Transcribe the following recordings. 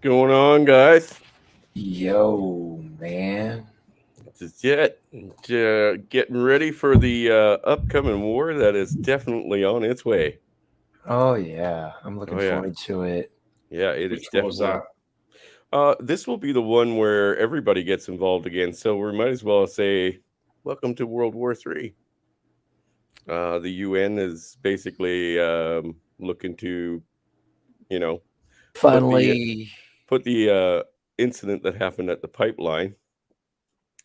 going on, guys? Yo, man. Just yet getting ready for the upcoming war that is definitely on its way. Oh, yeah. I'm Oh looking yeah, forward to it. yeah, it is Which one was definitely. that? This will be the one where everybody gets involved again. So we might as well say, "Welcome to World War III." The UN is basically looking to, you know, put the Finally, put the incident that happened at the pipeline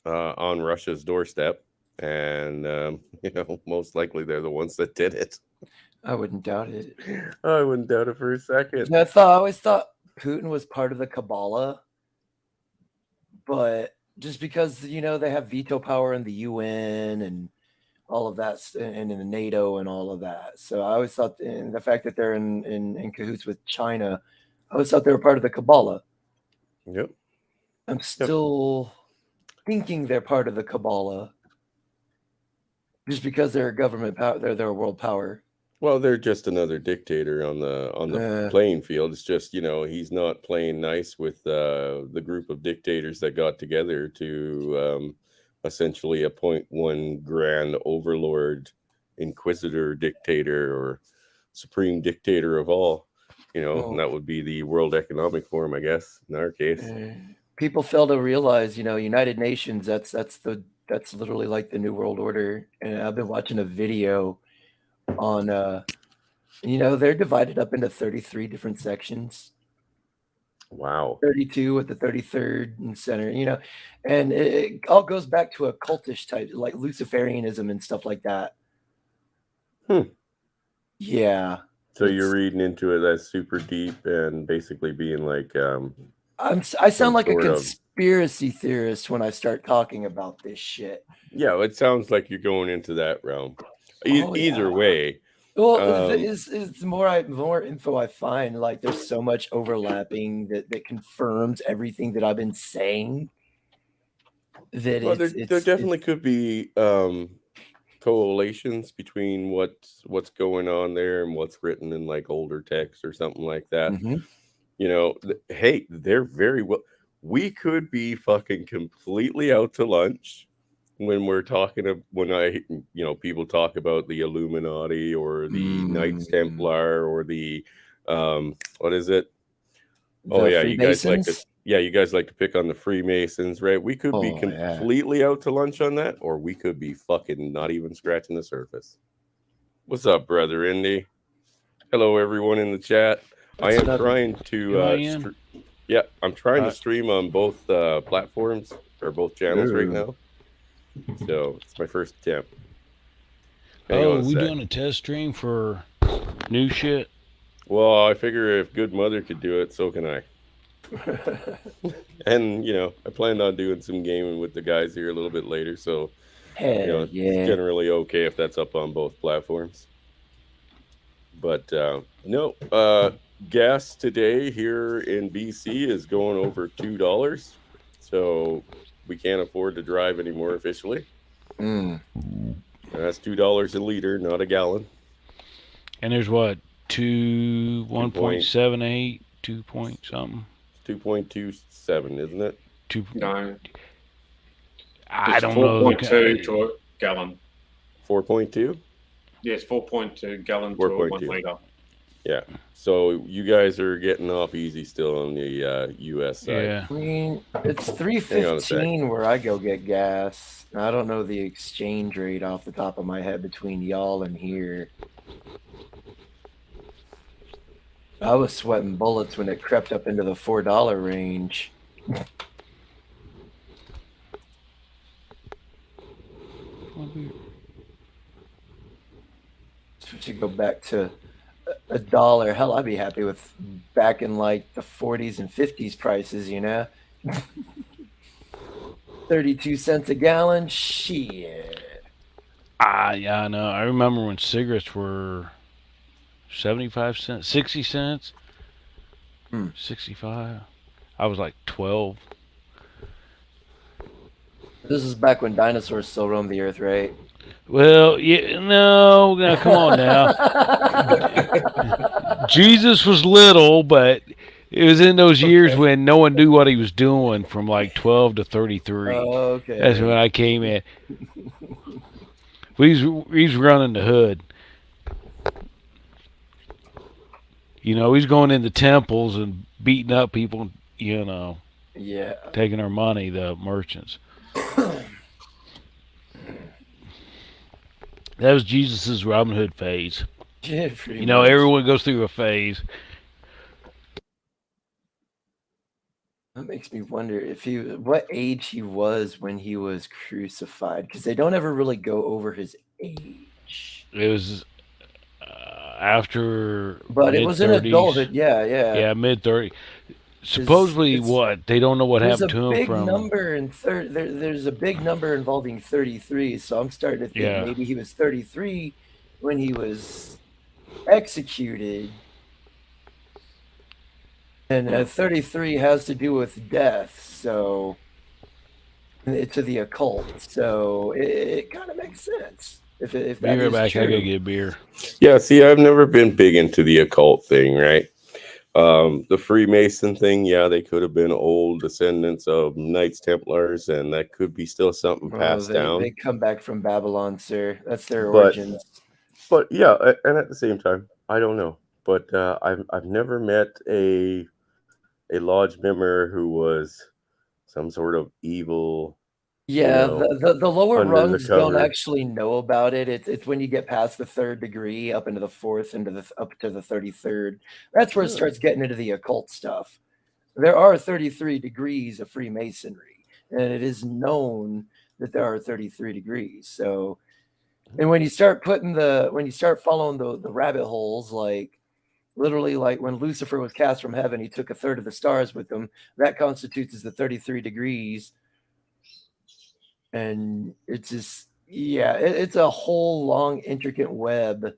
on Russia's doorstep, and most likely they're the ones that did it. I wouldn't doubt it. I wouldn't doubt it for a second. I always thought Putin was part of the Kabbalah, but just because, they have veto power in the UN and all of that, and in the NATO and all of that. So I always thought, and the fact that they're in cahoots with China, I always thought they were part of the Kabbalah. Yep. I'm still thinking they're part of the Kabbalah just because they're a government power, they're a world power. Well, they're just another dictator on the playing field. It's just he's not playing nice with the group of dictators that got together to essentially appoint one grand overlord, inquisitor, dictator, or supreme dictator of all. And that would be the World Economic Forum, I guess, in our case. People fail to realize, United Nations. That's literally like the New World Order. And I've been watching a video on, they're divided up into 33 different sections. Wow. 32 with the 33rd in center, and it all goes back to a cultish type, like Luciferianism and stuff like that. Yeah. So you're reading into it that's super deep and basically being like, I sound like a conspiracy theorist when I start talking about this shit. Yeah, it sounds like you're going into that realm. Either way. Well, it's more info I find. Like, there's so much overlapping that confirms everything that I've been saying. That there definitely could be correlations between what's going on there and what's written in like older text or something like that. Mm-hmm. Hey, they're very well. We could be fucking completely out to lunch when we're talking people talk about the Illuminati or the Knights Templar or the what is it? You guys like to pick on the Freemasons, right? We could be completely out to lunch on that, or we could be fucking not even scratching the surface. What's up, brother Indy? Hello, everyone in the chat. I am trying to I'm trying to stream on both platforms or both channels right now. So it's my first attempt. We doing a test stream for new shit? Well, I figure if Good Mother could do it, so can I. And I planned on doing some gaming with the guys here a little bit later, so it's generally okay if that's up on both platforms. But gas today here in BC is going over $2, so we can't afford to drive anymore officially. And that's $2 a liter, not a gallon. And there's what, 1.78, 2 point something? 2.27, isn't it? No. I don't know. 4.2 to a gallon. 4.2? Yes, 4.2 gallon to a 1 liter. Yeah. So you guys are getting off easy still on the U.S. side. Yeah. I mean, it's $3.15 where I go get gas. I don't know the exchange rate off the top of my head between y'all and here. I was sweating bullets when it crept up into the $4 range. To go back to $1, hell, I'd be happy with back in like the 40s and 50s prices, 32 cents a gallon, shit. Yeah, I know. I remember when cigarettes were 75 cents, 60 cents, 65. I was like 12. This is back when dinosaurs still roamed the earth, right? Well, yeah, no, come on now. Jesus was little, but It was in those years Okay. when no one knew what he was doing, from like 12 to 33. Okay. That's when I came in. He's running the hood. You know, he's going into temples and beating up people. You know, Yeah. taking our money, the merchants. That was Jesus's Robin Hood phase. Yeah, pretty You know, much. everyone goes through a phase. That makes me wonder what age he was when he was crucified, because they don't ever really go over his age. It was after But it mid was in 30s. adulthood. Yeah. Yeah, mid 30s. Supposedly, it's- what? They don't know what There's happened a to him big from. number in there's a big number involving 33, so I'm starting to think Yeah. maybe he was 33 when he was executed. And 33 has to do with death, so to the occult. So it kind of makes sense if Be that right is back. true. I gotta get a beer. Yeah, see, I've never been big into the occult thing, right? The Freemason thing, yeah, they could have been old descendants of Knights Templars, and that could be still something Oh, passed down. they come back from Babylon, sir. That's their But- origins. But yeah, and at the same time, I don't know. But I've never met a lodge member who was some sort of evil. Yeah, know, the lower under the rungs don't cover. actually know about it. It's when you get past the 3rd degree, up into the 4th, up to the 33rd. That's where it Yeah. starts getting into the occult stuff. There are 33 degrees of Freemasonry, and it is known that there are 33 degrees. So, and when you start following the rabbit holes, like literally, like when Lucifer was cast from heaven, he took a third of the stars with him. That constitutes as the 33 degrees. And it's just, yeah, it's a whole long, intricate web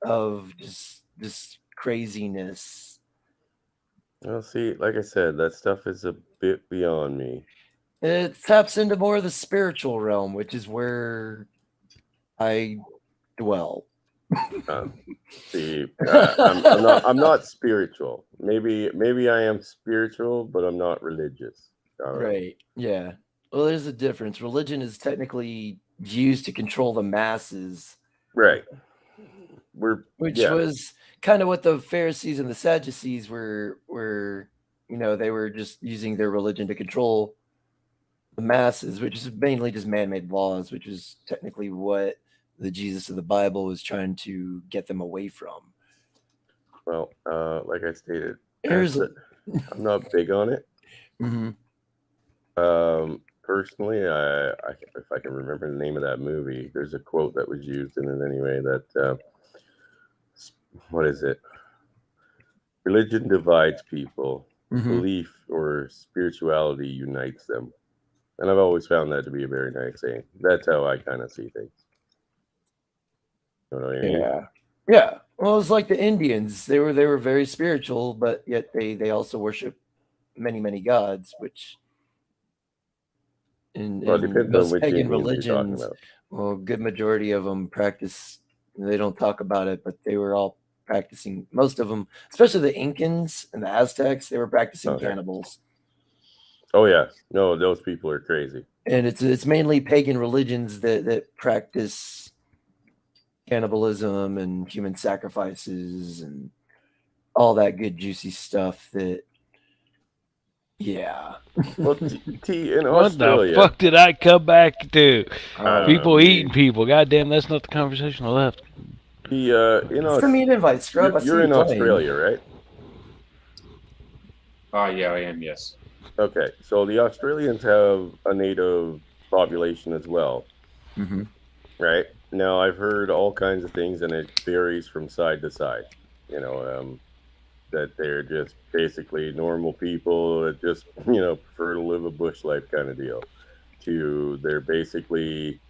of just craziness. Well, see, like I said, that stuff is a bit beyond me. It taps into more of the spiritual realm, which is where I dwell. See, I'm not spiritual. Maybe I am spiritual, but I'm not religious. Right. Yeah. Well, there's a difference. Religion is technically used to control the masses, Right. which yeah. was kind of what the Pharisees and the Sadducees were, they were just using their religion to control the masses, which is mainly just man-made laws, which is technically what the Jesus of the Bible was trying to get them away from. Well, like I stated, I'm not big on it. Mm-hmm. Personally, if I can remember the name of that movie, there's a quote that was used in it anyway. That what is it? Religion divides people. Mm-hmm. Belief or spirituality unites them. And I've always found that to be a very nice saying. That's how I kind of see things. You know what I mean? Yeah. Well, it's like the Indians. They were very spiritual, but yet they also worship many, many gods, which in Well, it depends most on which pagan Indians you're talking religions, about. well, a good majority of them practice. They don't talk about it, but they were all practicing. Most of them, especially the Incans and the Aztecs, they were practicing Okay. cannibals. Oh yeah, no, those people are crazy. And it's mainly pagan religions that practice cannibalism and human sacrifices and all that good juicy stuff. Well, in What Australia, the fuck did I come back to? I don't People know, eating people. Goddamn, that's not the conversation I left. Send me an invite, Scrub. I see You're you in playing. Australia, right? Yeah, I am. Yes. Okay, so the Australians have a native population as well, Mm-hmm. right? Now, I've heard all kinds of things, and it varies from side to side. That they're just basically normal people that just, prefer to live a bush life kind of deal. To they're basically,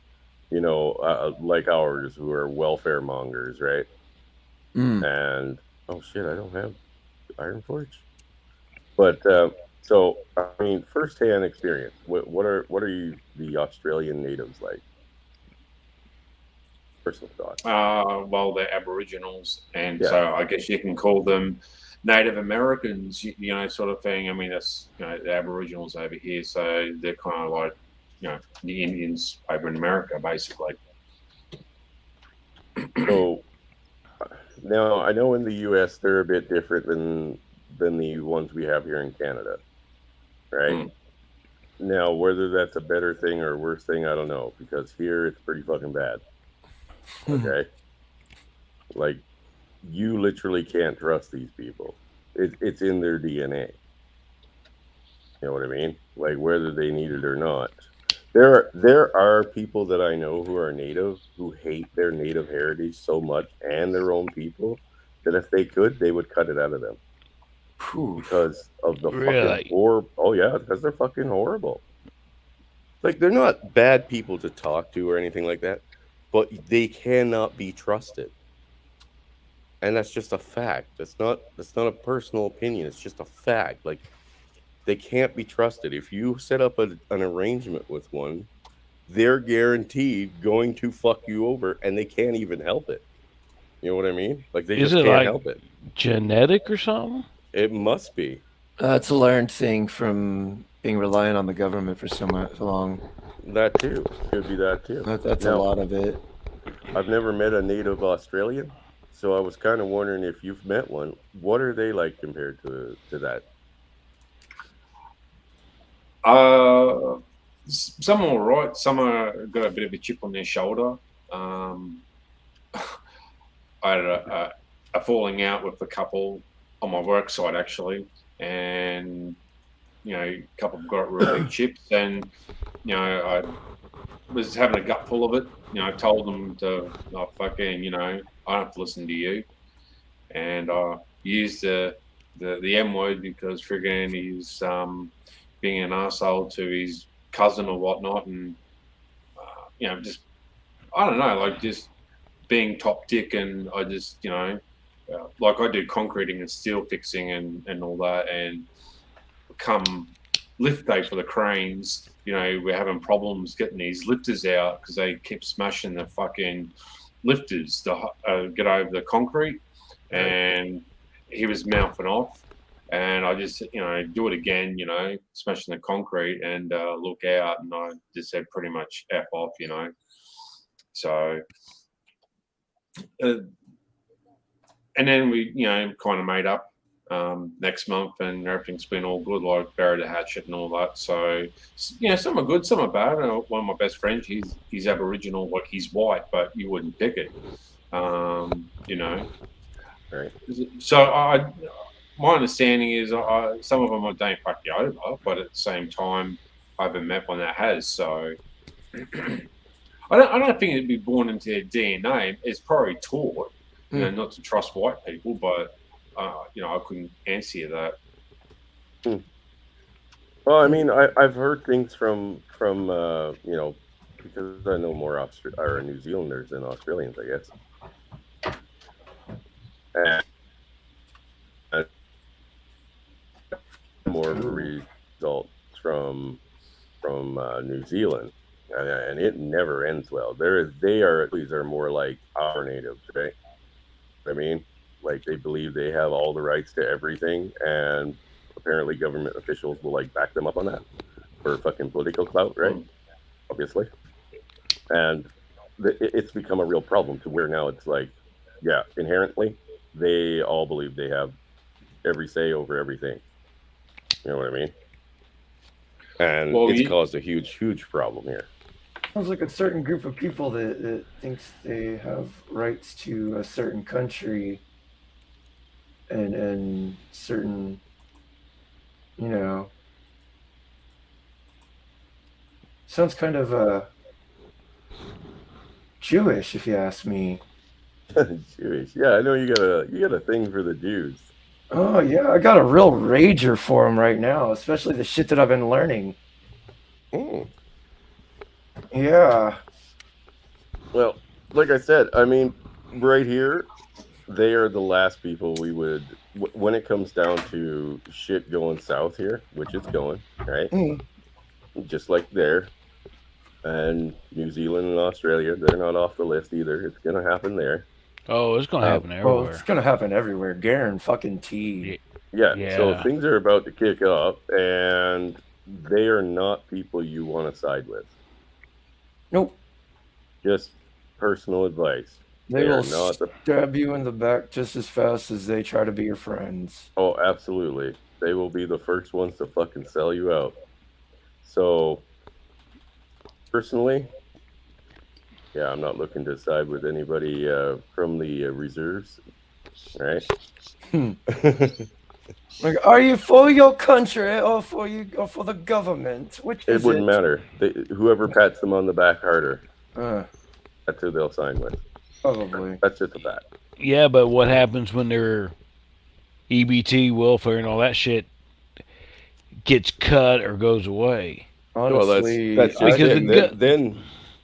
like ours, who are welfare mongers, right? And oh shit, I don't have Iron Forge. But so I mean, firsthand experience. What are the Australian natives like? Personal thoughts. Well, they're Aboriginals, and Yeah. so I guess you can call them Native Americans, you know, sort of thing. I mean, that's, you know, the Aboriginals over here, so they're kind of like, you know, the Indians over in America, basically. So now I know in the U.S. they're a bit different than the ones we have here in Canada, right? Mm. Now, whether that's a better thing or a worse thing, I don't know, because here it's pretty fucking bad. Okay, like you literally can't trust these people. It's in their DNA. You know what I mean? Like whether they need it or not. There are people that I know who are native who hate their native heritage so much and their own people that if they could, they would cut it out of them because of the Really? fucking horror. Oh yeah, because they're fucking horrible. Like they're not bad people to talk to or anything like that, but they cannot be trusted. And that's just a fact. That's not a personal opinion. It's just a fact. Like they can't be trusted. If you set up an arrangement with one, they're guaranteed going to fuck you over, and they can't even help it. You know what I mean? Like they Is just it can't like help it. genetic or something? It must be. It's a learned thing from being reliant on the government for so long. That too. Could be that too. That's a Now, lot of it. I've never met a native Australian, so I was kind of wondering if you've met one. What are they like compared to that? Some are all right. Some are got a bit of a chip on their shoulder. I had a falling out with a couple on my work site actually, and you know, a couple got real big chips, and you know, I was having a gut full of it. You know, I told them to, oh, fucking, you know, I don't have to listen to you, and I used the M word because friggin' he's being an asshole to his cousin or whatnot, and you know, just I don't know, like just being top dick, and I just, you know, like I do concreting and steel fixing and all that, and come lift day for the cranes, you know, we're having problems getting these lifters out because they keep smashing the fucking lifters to get over the concrete, and he was mouthing off. And I just, you know, do it again, you know, smashing the concrete and look out. And I just said pretty much F off, you know. So, and then we, you know, kind of made up next month, and everything's been all good, like buried the hatchet and all that. So, you know, some are good, some are bad. One of my best friends, he's Aboriginal, like he's white, but you wouldn't pick it, you know. Right. So my understanding is some of them I don't fuck you over, but at the same time, I haven't met one that has. So I don't think it'd be born into their DNA. It's probably taught, you know, not to trust white people, but you know, I couldn't answer you that. Well, I mean, I've heard things from you know, because I know more New Zealanders than Australians, I guess. And more results from New Zealand, and it never ends well. They are more like our natives, right? I mean, like they believe they have all the rights to everything, and apparently government officials will like back them up on that for fucking political clout, right? Obviously, and it's become a real problem to where now it's like, yeah, inherently they all believe they have every say over everything. You know what I mean? And it's caused a huge problem here. Sounds like a certain group of people that thinks they have rights to a certain country and certain, you know, sounds kind of Jewish, if you ask me. Jewish, yeah, I know you got a thing for the Jews. Oh yeah, I got a real rager for them right now, especially the shit that I've been learning. Yeah. Well, like I said, I mean, right here, they are the last people we would, when it comes down to shit going south here, which it's going, right? Just like there. And New Zealand and Australia, they're not off the list either. It's going to happen there. Oh, it's gonna happen Well, everywhere. it's gonna happen everywhere. Garen fucking T. Yeah, so Yeah. things are about to kick off, and they are not people you want to side with. Nope. Just personal advice. They They are will not the. stab you in the back just as fast as they try to be your friends. Oh, absolutely. They will be the first ones to fucking sell you out. So, personally, yeah, I'm not looking to side with anybody from the reserves, right? Like, are you for your country or for the government? Which It is wouldn't matter. Whoever pats them on the back harder, Uh, that's who they'll sign with. probably. That's just a fact. Yeah, but what happens when their EBT, welfare, and all that shit gets cut or goes away? Honestly, well, that's just Because it. the Then,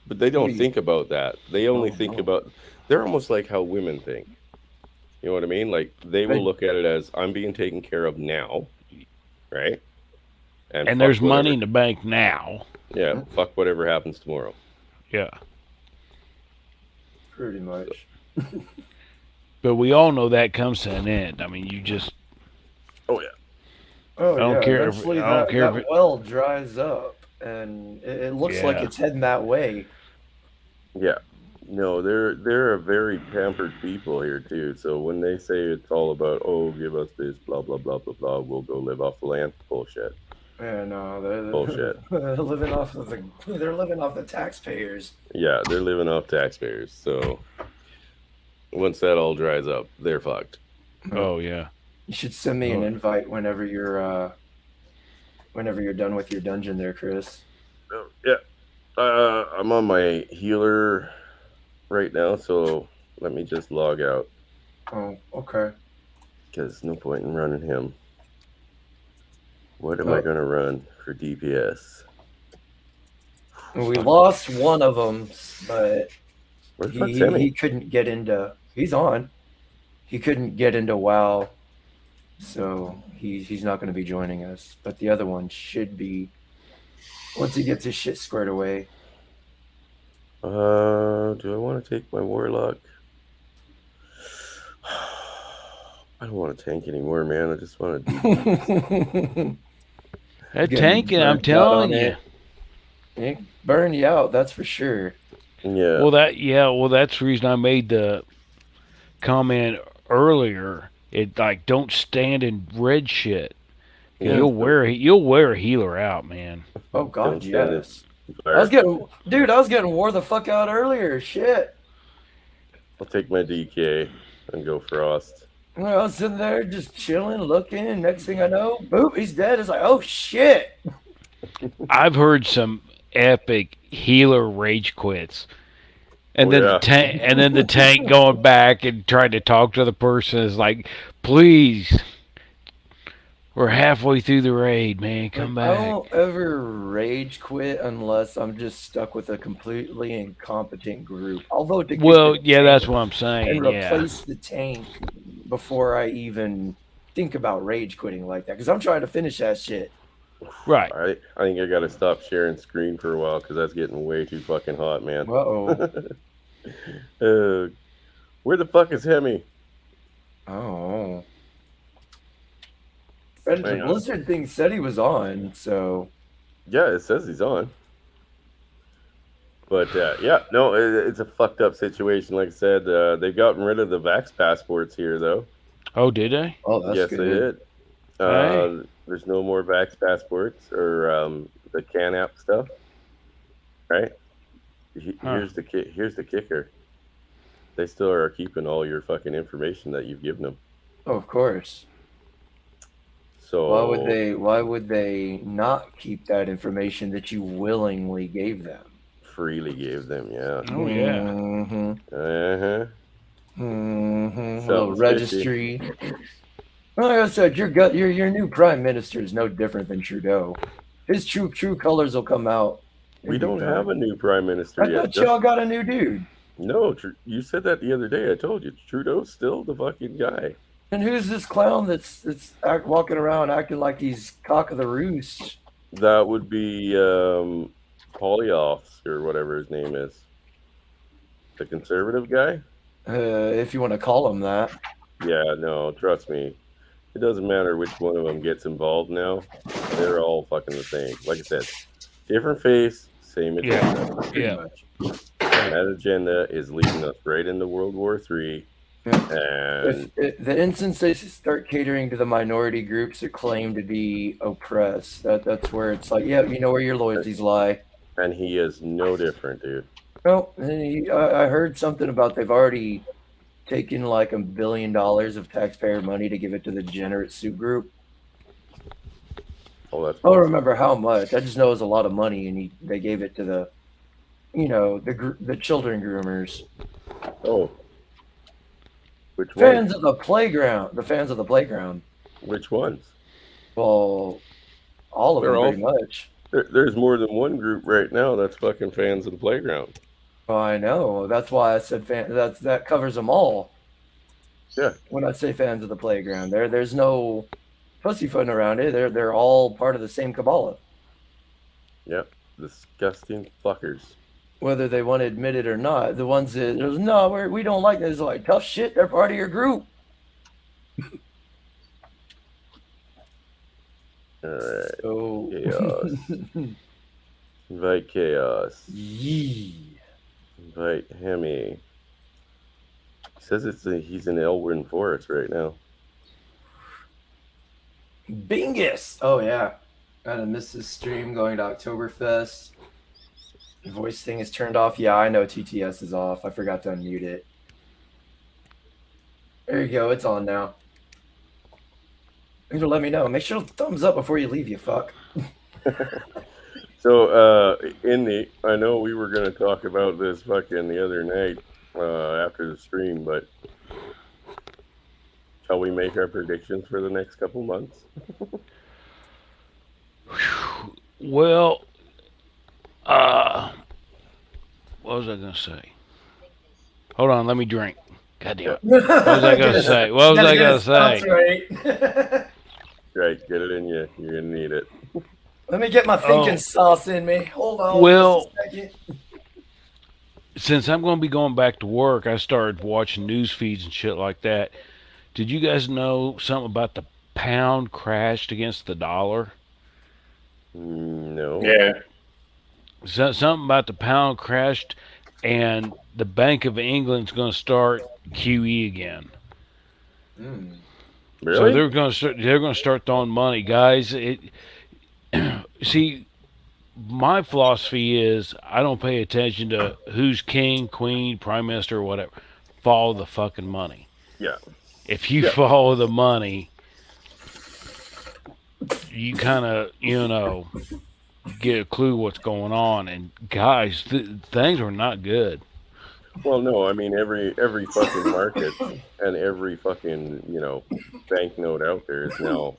but they don't We- think about that. They only Oh, think no. about. They're almost like how women think. You know what I mean? Like they will Right. look at it as I'm being taken care of now, right? and fuck there's whatever- money in the bank now. Yeah, fuck whatever happens tomorrow. Yeah. Pretty much. But we all know that comes to an end. I mean, you just Oh yeah. Oh, I don't yeah. care if- Eventually, I don't care if that it- well dries up, and it looks like Yeah. it's heading that way. Yeah. No, they're a very pampered people here too. So when they say it's all about give us this, blah blah blah blah blah, we'll go live off the land. Bullshit. And they're Bullshit. they're living off the taxpayers. Yeah, they're living off taxpayers. So once that all dries up, they're fucked. oh yeah. You should send me an Oh. invite whenever you're done with your dungeon there, Chris. Oh, yeah. I'm on my healer right now, so let me just log out Oh, okay. because no point in running him. What am I Oh. gonna run for DPS? We lost one of them, but Where's the fuck's Sammy? he couldn't get into. He's on. He couldn't get into WoW, so he's not going to be joining us. But the other one should be once he gets his shit squared away. Do I want to take my warlock? I don't want to tank anymore, man. I just want to. That Getting tanking, I'm burnt out on telling you. it. It burn you out, that's for sure. Yeah. Well, that's the reason I made the comment earlier. It like don't stand in red shit. Yeah. You'll wear a healer out, man. Oh Don't God, stand it. yes. I was getting wore the fuck out earlier. Shit. I'll take my DK and go Frost. I was sitting there just chilling, looking. Next thing I know, boop, he's dead. It's like, oh shit. I've heard some epic healer rage quits. And Oh, then yeah. the tank going back and trying to talk to the person is like, please, we're halfway through the raid, man. Come I back. don't ever rage quit unless I'm just stuck with a completely incompetent group. I'll vote to kick Well, the yeah, tank that's what I'm saying. and Yeah. replace the tank before I even think about rage quitting like that because I'm trying to finish that shit. Right. All right. I think I got to stop sharing screen for a while because that's getting way too fucking hot, man. Uh-oh. Where the fuck is Hemi? Oh. And the Hang on. Blizzard thing said he was on, so Yeah, it says he's on. But yeah, no, it's a fucked up situation. Like I said, they've gotten rid of the Vax passports here, though. Oh, did they? oh, that's Yes, good. they did. Hey. There's no more Vax passports or the Can app stuff, right? Huh. Here's the kicker. They still are keeping all your fucking information that you've given them. Oh, of course. So Why would they not keep that information that you willingly gave them? freely gave them? Yeah. Oh, yeah. Mm-hmm. Uh-huh. Mm-hmm. So Little it's registry. Well, like I said, your new prime minister is no different than Trudeau. His true colors will come out. We don't have a new prime minister I yet. thought y'all got a new dude. No, you said that the other day. I told you Trudeau's still the fucking guy. And who's this clown that's walking around acting like he's cock of the roost? That would be Polyofs or whatever his name is. The conservative guy. If you want to call them that. Yeah, no, trust me. It doesn't matter which one of them gets involved now. They're all fucking the same. Like I said, different face, same agenda. Pretty Yeah. much. And that agenda is leading us right into World War III. Yeah. And If the instance they start catering to the minority groups that claim to be oppressed, that's where it's like, yeah, you know where your loyalties lie. and he is no different, dude. Well, I heard something about they've already taken like $1 billion of taxpayer money to give it to the degenerate soup group. Oh, that's I don't remember how much. I just know it was a lot of money, and they gave it to the, the children groomers, Oh, which ones? fans of the playground. The fans of the playground. Which ones? Well, all of They're them all- pretty much. There's more than one group right now that's fucking fans of the playground. Oh, I know. That's why I said that covers them all. Yeah. When I say fans of the playground, there's no pussyfooting around it. They're all part of the same Kabbalah, Yep, disgusting fuckers. whether they want to admit it or not. The ones that no, we don't like this. Like tough shit. They're part of your group. All right, So chaos. Invite chaos. Yee. Invite Hemi. He says he's in Elwyn Forest right now. Bingus. Oh yeah. Gotta miss this stream going to Oktoberfest. The voice thing is turned off. Yeah, I know TTS is off. I forgot to unmute it. There you go. It's on now. Thanks for letting me know. Make sure to thumbs up before you leave, you fuck. So, Indy, I know we were going to talk about this fucking the other night after the stream, but shall we make our predictions for the next couple months? Well, what was I gonna say? Hold on, let me drink. God damn it. What was I gonna say? What was I gonna say? Right. Right, get it in you. You're going to need it. Let me get my thinking Oh. sauce in me. Hold on. Well- just a second. Since I'm gonna be going back to work, I started watching news feeds and shit like that. Did you guys know something about the pound crashed against the dollar? No. Yeah. So, something about the pound crashed, and the Bank of England's going to start QE again. Mm. Really? So they're going to start throwing money, guys. See, my philosophy is I don't pay attention to who's king, queen, prime minister, or whatever. Follow the fucking money. Yeah. If you Yeah. follow the money, you kind of get a clue what's going on. And guys, things are not good. Well, no, I mean every fucking market and every fucking banknote out there is now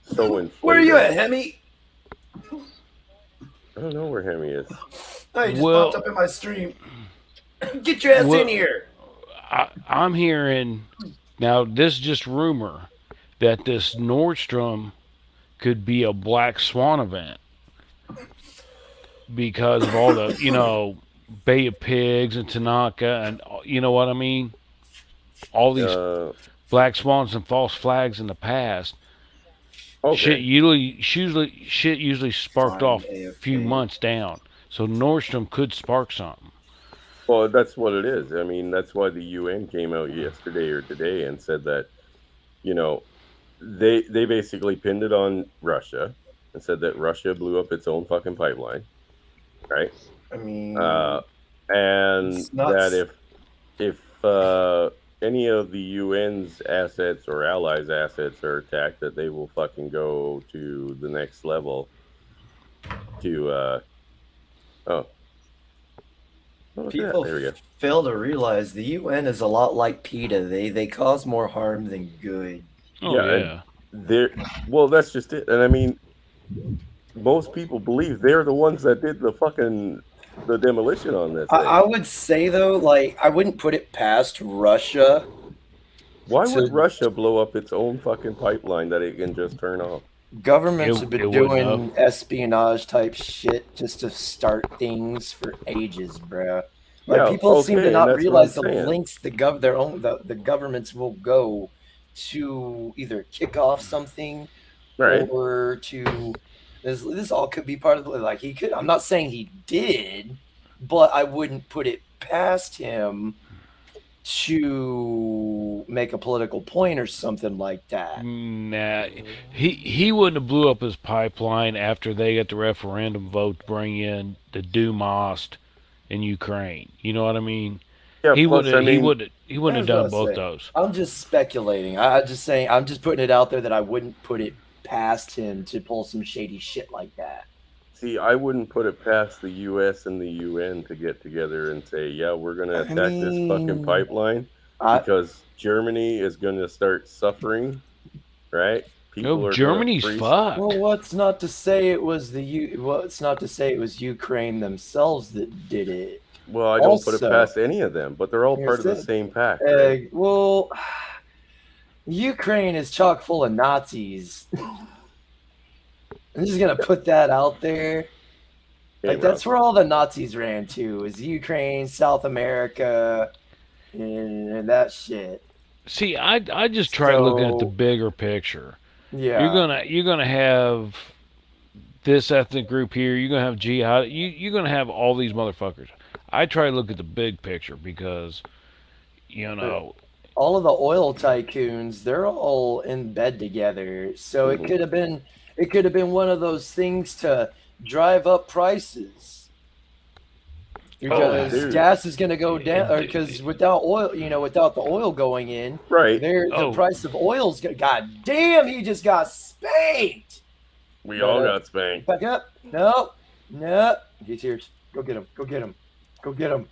so inflated. Where are you at, Hemi? I don't know where Hemi is. Oh, you just Well- popped up in my stream. Get your ass Well- in here. I'm hearing now. This is just rumor that this Nordstrom could be a black swan event because of all the Bay of Pigs and Tanaka and you know what I mean. All these black swans and false flags in the past. Okay. Shit usually sparked Fine, off a few AFK. months down. So Nordstrom could spark something. Well, that's what it is. I mean, that's why the UN came out yesterday or today and said that, they basically pinned it on Russia and said that Russia blew up its own fucking pipeline, right? I mean, And It's nuts. that if any of the UN's assets or allies' assets are attacked, that they will fucking go to the next level to people there we go. fail to realize the UN is a lot like PETA. They cause more harm than good. Oh Yeah, yeah. Well, that's just it. And I mean, most people believe they're the ones that did the demolition on this thing. I would say though, like I wouldn't put it past Russia. Why would to- Russia blow up its own fucking pipeline that it can just turn off? Governments It- have been it wouldn't doing espionage type shit just to start things for ages, bruh. Like Yeah, people seem to okay, and not that's what I'm realize the saying. links the governments will go to either kick off something Right. or to this all could be part of the, like he could. I'm not saying he did, but I wouldn't put it past him to make a political point or something like that. Nah, he wouldn't have blew up his pipeline after they got the referendum vote to bring in the Dumost in Ukraine. You know what I mean? Yeah, He plus, would I he mean, would he wouldn't have That's what done I both say. those. I'm just speculating. I just saying. I'm just putting it out there that I wouldn't put it past him to pull some shady shit like that. see, I wouldn't put it past the U.S. and the UN to get together and say, yeah, we're going to I attack this fucking mean, pipeline I, because Germany is going to start suffering, right? People No, are Germany's going to freeze. fucked. well, what's not to say it was what's not to say it was Ukraine themselves that did it. Well, I don't put it Also- past any of them, but they're all Like I part of the said, same pack. Right? Well, Ukraine is chock full of Nazis. I'm just gonna put that out there. Okay, Like that's Rob. where all the Nazis ran to is Ukraine, South America, and that shit. See, I just try looking at the So- bigger picture. Yeah, You're gonna have this ethnic group here. You're gonna have jihad. You're gonna have all these motherfuckers. I try to look at the big picture because, you know, all of the oil tycoons, they're all in bed together. So Mhm. it could have been one of those things to drive up prices. Because dude. gas is going to go down, or because without oil, without the oil going in, Right. the Oh. price of oil's going. God damn, he just got spanked. We all got spanked. Back up. No. Get yours. Go get him. Go get him. Go get him.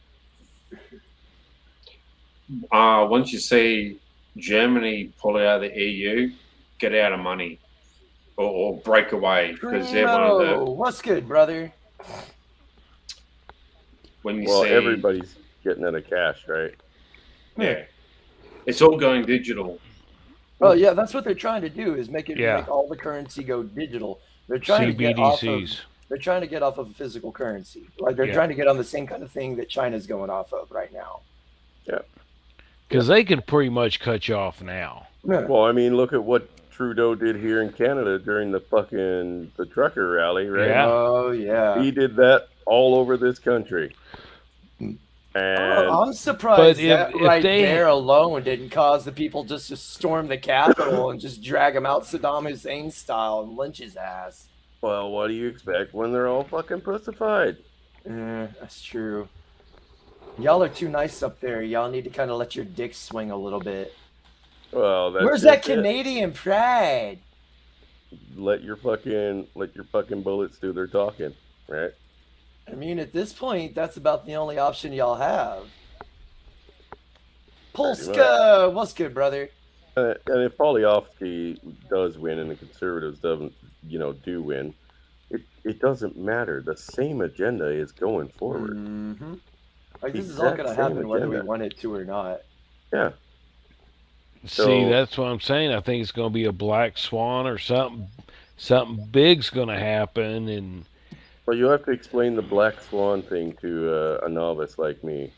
Once you see Germany pull out of the EU, get out of money or break away because they're one of Primo, the. what's good, brother? When you Well, see everybody's getting out of cash, right? yeah, it's all going digital. Oh yeah, that's what they're trying to do is make Yeah. all the currency go digital. They're trying to get off of CBDCs. they're trying to get off of physical currency. Like they're Yeah. trying to get on the same kind of thing that China's going off of right now. Because they can pretty much cut you off now. Yeah. Well, I mean, look at what Trudeau did here in Canada during the trucker rally, right? Yeah. Oh yeah. He did that all over this country. Oh, And I'm surprised But if- that if right they- there alone didn't cause the people just to storm the Capitol and just drag him out Saddam Hussein style and lynch his ass. well, what do you expect when they're all fucking pussified? That's true. Y'all are too nice up there. Y'all need to kind of let your dick swing a little bit. Well, that's Where's that just it. Canadian pride? Let your fucking bullets do their talking, right? I mean, at this point, that's about the only option y'all have. Polska, what's good, brother? And if Polyovsky does win and the conservatives doesn't, do win, it doesn't matter. The same agenda is going forward. Mm-hmm. Like this is all Exact gonna same happen whether we agenda. want it to or not. Yeah. See, So- that's what I'm saying. I think it's going to be a black swan or something. Something big's going to happen, and Well, you have to explain the black swan thing to a novice like me.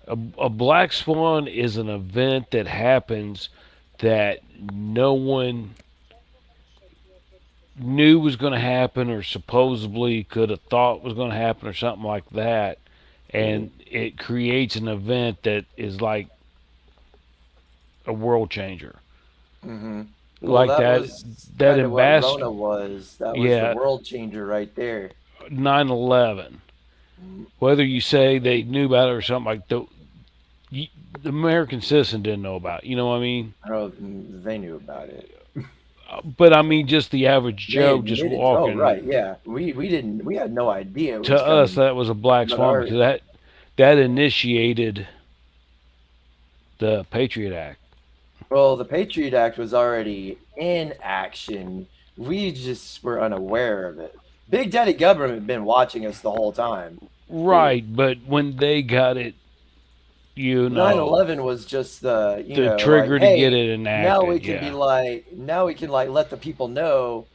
a black swan is an event that happens that no one knew was going to happen or supposedly could have thought was going to happen or something like that, and it creates an event that is like a world changer. Mm-hmm. Like that What ambassador Rona was. That was Yeah. the world changer right there. 9/11. Whether you say they knew about it or something like the American citizen didn't know about it, you know what I mean? Oh, they knew about it. But I mean, just the average They Joe just admitted- walking. Oh, right, yeah. We didn't. We had no idea. It was To us, coming. that was a black But swan our- because that initiated the Patriot Act. Well, the Patriot Act was already in action. We just were unaware of it. Big Daddy Government had been watching us the whole time. Right, but when they got it, 9/11 was just the the trigger like, to hey, get it enacted. now we can yeah. be like, now we can like let the people know.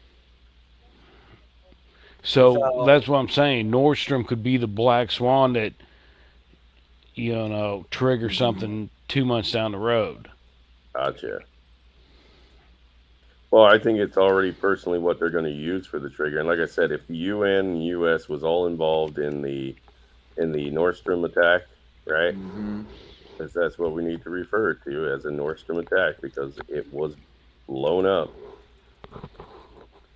So So- that's what I'm saying. Nordstrom could be the black swan that trigger something 2 months down the road. Gotcha. Well, I think it's already personally what they're going to use for the trigger. And like I said, if the UN and US was all involved in the Nordstrom attack, right? Mhm. Because that's what we need to refer to as a Nordstrom attack, because it was blown up,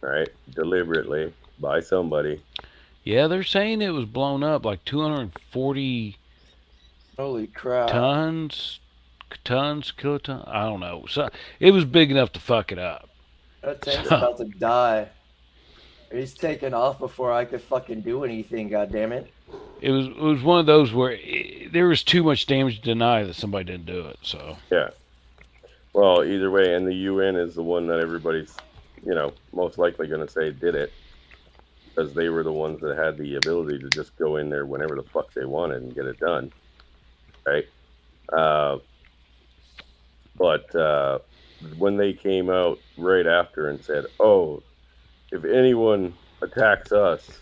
right? Deliberately by somebody. Yeah, they're saying it was blown up like 240 Holy crap! tons, kiloton. I don't know. So it was big enough to fuck it up. That tank's So, about to die. He's taking off before I could fucking do anything. God damn it! it was one of those where there was too much damage to deny that somebody didn't do it. So Yeah. Well, either way, and the UN is the one that everybody's, most likely going to say did it, because they were the ones that had the ability to just go in there whenever the fuck they wanted and get it done, right? But when they came out right after and said, "Oh, if anyone attacks us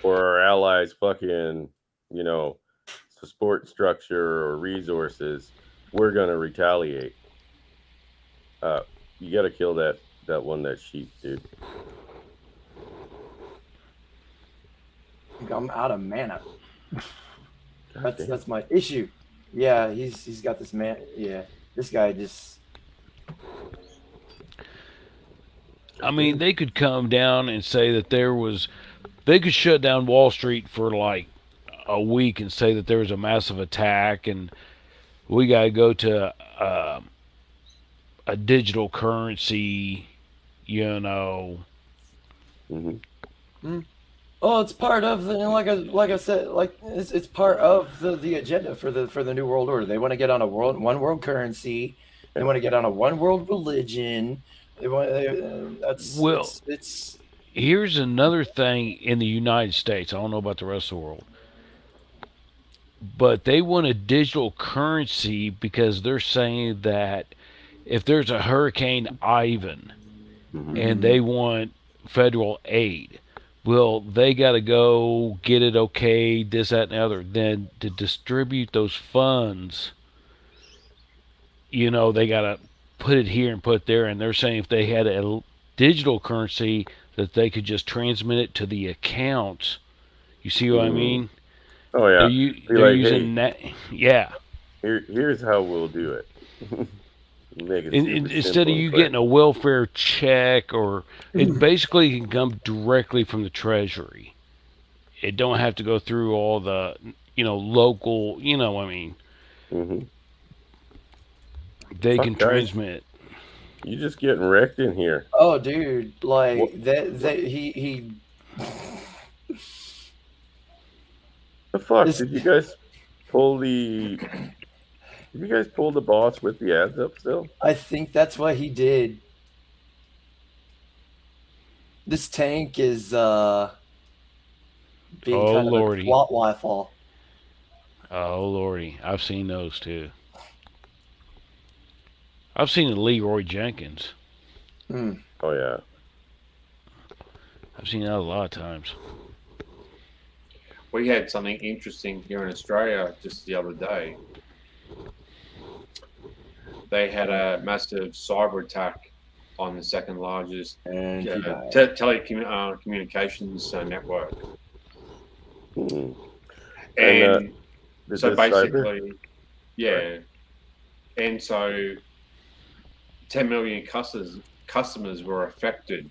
or our allies' fucking, support structure or resources, we're gonna retaliate." You gotta kill that sheep, dude. I'm out of mana. God damn. That's my issue. Yeah, he's got this man. Yeah, this guy just. I mean, they could come down and say that they could shut down Wall Street for like a week and say that there was a massive attack and we got to go to a digital currency, Mm-hmm. Oh, it's part of the like I said, like it's part of the agenda for the New World Order. They want to get on one world currency. They want to get on a one world religion. They want it's here's another thing in the United States. I don't know about the rest of the world, but they want a digital currency because they're saying that if there's a Hurricane Ivan Mm-hmm. and they want federal aid, well, they got to go get it okay, this, that, and the other. Then to distribute those funds, they got to put it here and put it there. And they're saying if they had a digital currency, that they could just transmit it to the accounts. You see what I mean? Oh yeah. They're using that. Yeah. Here's how we'll do it. Make it Instead of you getting a welfare check, or it basically can come directly from the Treasury. It don't have to go through all the local. Mm-hmm. They Fuck, can guys. transmit. You just getting wrecked in here. Oh, dude! Like What? he. The fuck? This- Did you guys pull the boss with the ads up still? I think that's what he did. This tank is being Oh, kind of Lordy. a plot waffle. Oh lordy, I've seen those too. I've seen the Leroy Jenkins. Hmm. Oh yeah. I've seen that a lot of times. We had something interesting here in Australia just the other day. They had a massive cyber attack on the second largest And he died. communications network. Hmm. And Did so this cyber? basically, yeah. And so 10 million customers were affected.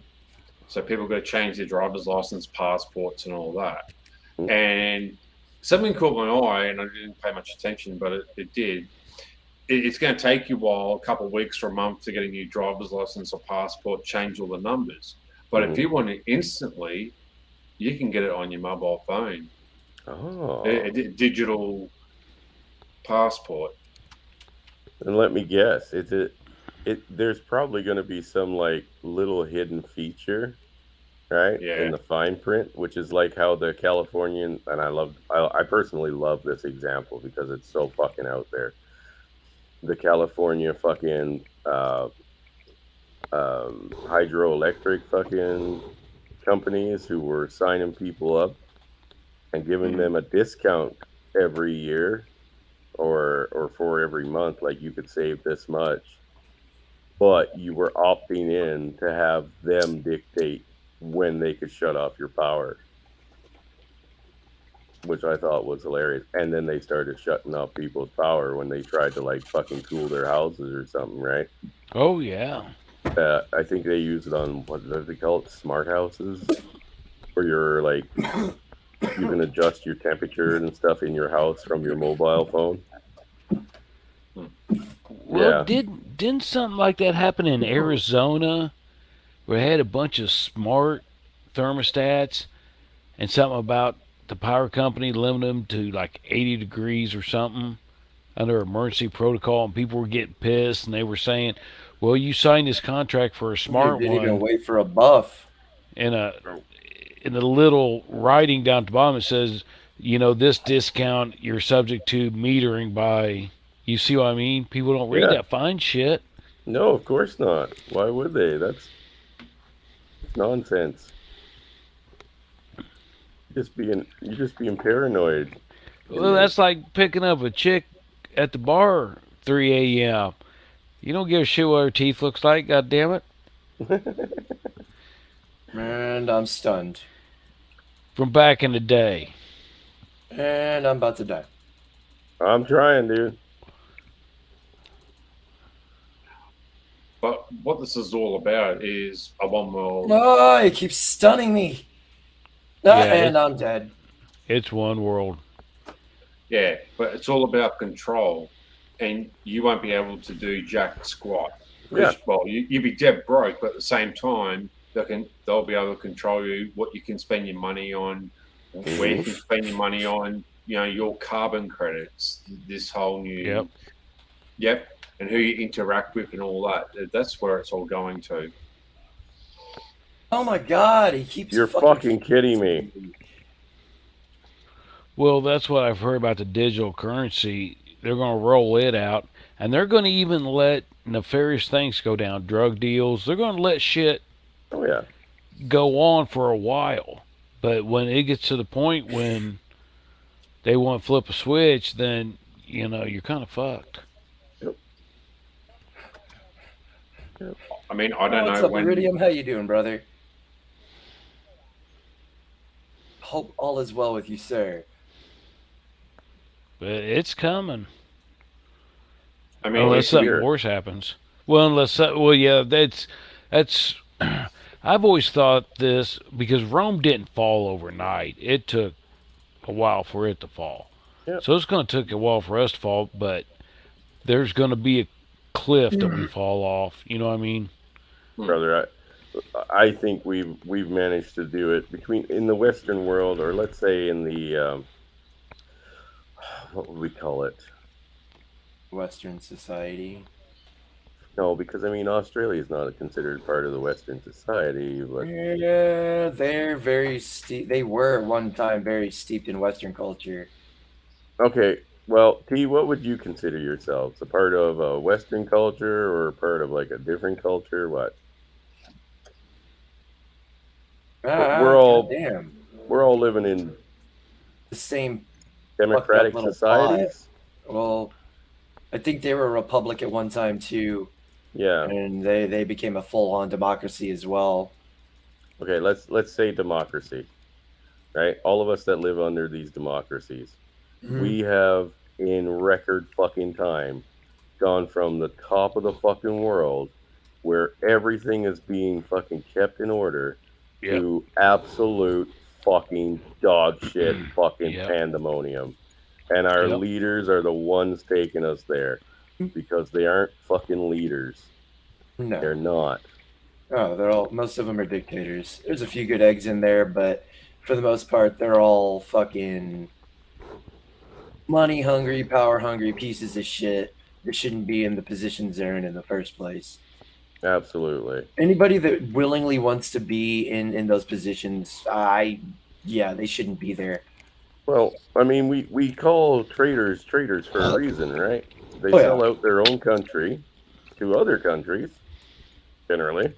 So people got to change their driver's license, passports, and all that. Mm. And something caught my eye, and I didn't pay much attention, but it did. It's going to take you a while, a couple of weeks or a month to get a new driver's license or passport, change all the numbers. But if you want it instantly, you can get it on your mobile phone. Oh. A digital passport. And let me guess, there's probably going to be some like little hidden feature, right? Yeah. In the fine print, which is like how the Californian, and I personally love this example because it's so fucking out there. The California fucking hydroelectric fucking companies who were signing people up and giving them a discount every year or for every month, like you could save this much, but you were opting in to have them dictate when they could shut off your power, which I thought was hilarious. And then they started shutting off people's power when they tried to like fucking cool their houses or something, right? Oh yeah. I think they use it on what do they call it, smart houses, where you're like you can adjust your temperature and stuff in your house from your mobile phone. Well, Yeah. didn't something like that happen in Arizona, where they had a bunch of smart thermostats, and something about the power company limited them to like 80 degrees or something under emergency protocol, and people were getting pissed, and they were saying, "Well, you signed this contract for a Dude smart didn't even one," wait for a buff. and in the little writing down at the bottom it says, this discount you're subject to metering by. You see what I mean? People don't read Yeah. that fine shit. No, of course not. Why would they? That's nonsense. You're just being paranoid. Well, that's like picking up a chick at the bar 3 a.m. You don't give a shit what her teeth looks like, god damn it. And I'm stunned. From back in the day. And I'm about to die. I'm trying, dude. But what this is all about is a one world. Oh, it keeps stunning me. And I'm dead. It's one world. Yeah, but it's all about control, and you won't be able to do jack squat. Yeah. Well, you'll be dead broke, but at the same time, they'll be able to control you, what you can spend your money on, where you can spend your money on, your carbon credits, this whole new. Yep, and who you interact with and all that. That's where it's all going to. Oh my god, he keeps. You're fucking kidding me. Well, that's what I've heard about the digital currency. They're going to roll it out, and they're going to even let nefarious things go down, drug deals. They're going to let shit Oh yeah. go on for a while. But when it gets to the point when they want to flip a switch, then, you're kind of fucked. I mean, I don't What's know up, when. Iridium? How you doing, brother? Hope all is well with you, sir. But it's coming. I mean, Unless it's something weird. worse happens. Well, yeah, that's. I've always thought this because Rome didn't fall overnight. It took a while for it to fall. Yep. So it's going to take a while for us to fall, but there's going to be a cliff that we fall off. You know what I mean? Brother, I think we've managed to do it in the Western world, or let's say in the what would we call it? Western society. No, because I mean Australia is not considered part of the Western society. But Yeah, they're very steep. They were at one time very steeped in Western culture. okay, well, T, what would you consider yourselves? A part of a Western culture or a part of like a different culture? What? We're all damn we're all living in the same. democratic little societies. Well, I think they were a republic at one time too, Yeah. and they became a full-on democracy as well. Okay, let's say democracy, right? All of us that live under these democracies, we have in record fucking time gone from the top of the fucking world where everything is being fucking kept in order to absolute fucking dog shit fucking pandemonium. And our leaders are the ones taking us there because they aren't fucking leaders. No, They're not. Oh, most of them are dictators. There's a few good eggs in there, but for the most part, they're all fucking money hungry, power hungry pieces of shit that shouldn't be in the positions they're in the first place. Absolutely. Anybody that willingly wants to be in those positions, they shouldn't be there. Well, I mean, we call traitors for a reason, right? They sell out their own country to other countries, generally,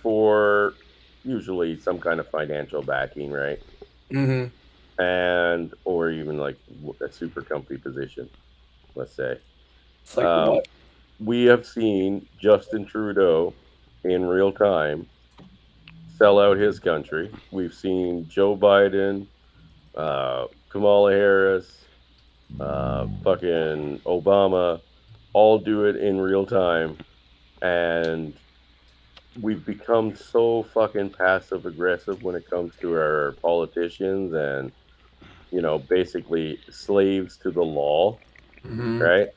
for usually some kind of financial backing, right? Mm-hmm. And or even like a super comfy position. let's say. It's like what? We have seen Justin Trudeau in real time sell out his country. We've seen Joe Biden, Kamala Harris, fucking Obama, all do it in real time, and we've become so fucking passive aggressive when it comes to our politicians, and basically slaves to the law, right?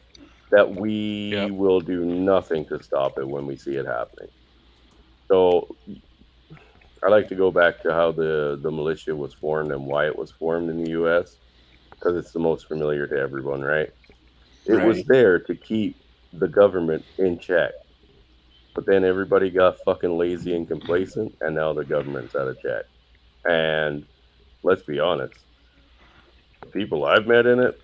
That we will do nothing to stop it when we see it happening. So I like to go back to how the militia was formed and why it was formed in the U.S., because it's the most familiar to everyone, right? It was there to keep the government in check. But then everybody got fucking lazy and complacent, and now the government's out of check. And let's be honest, the people I've met in it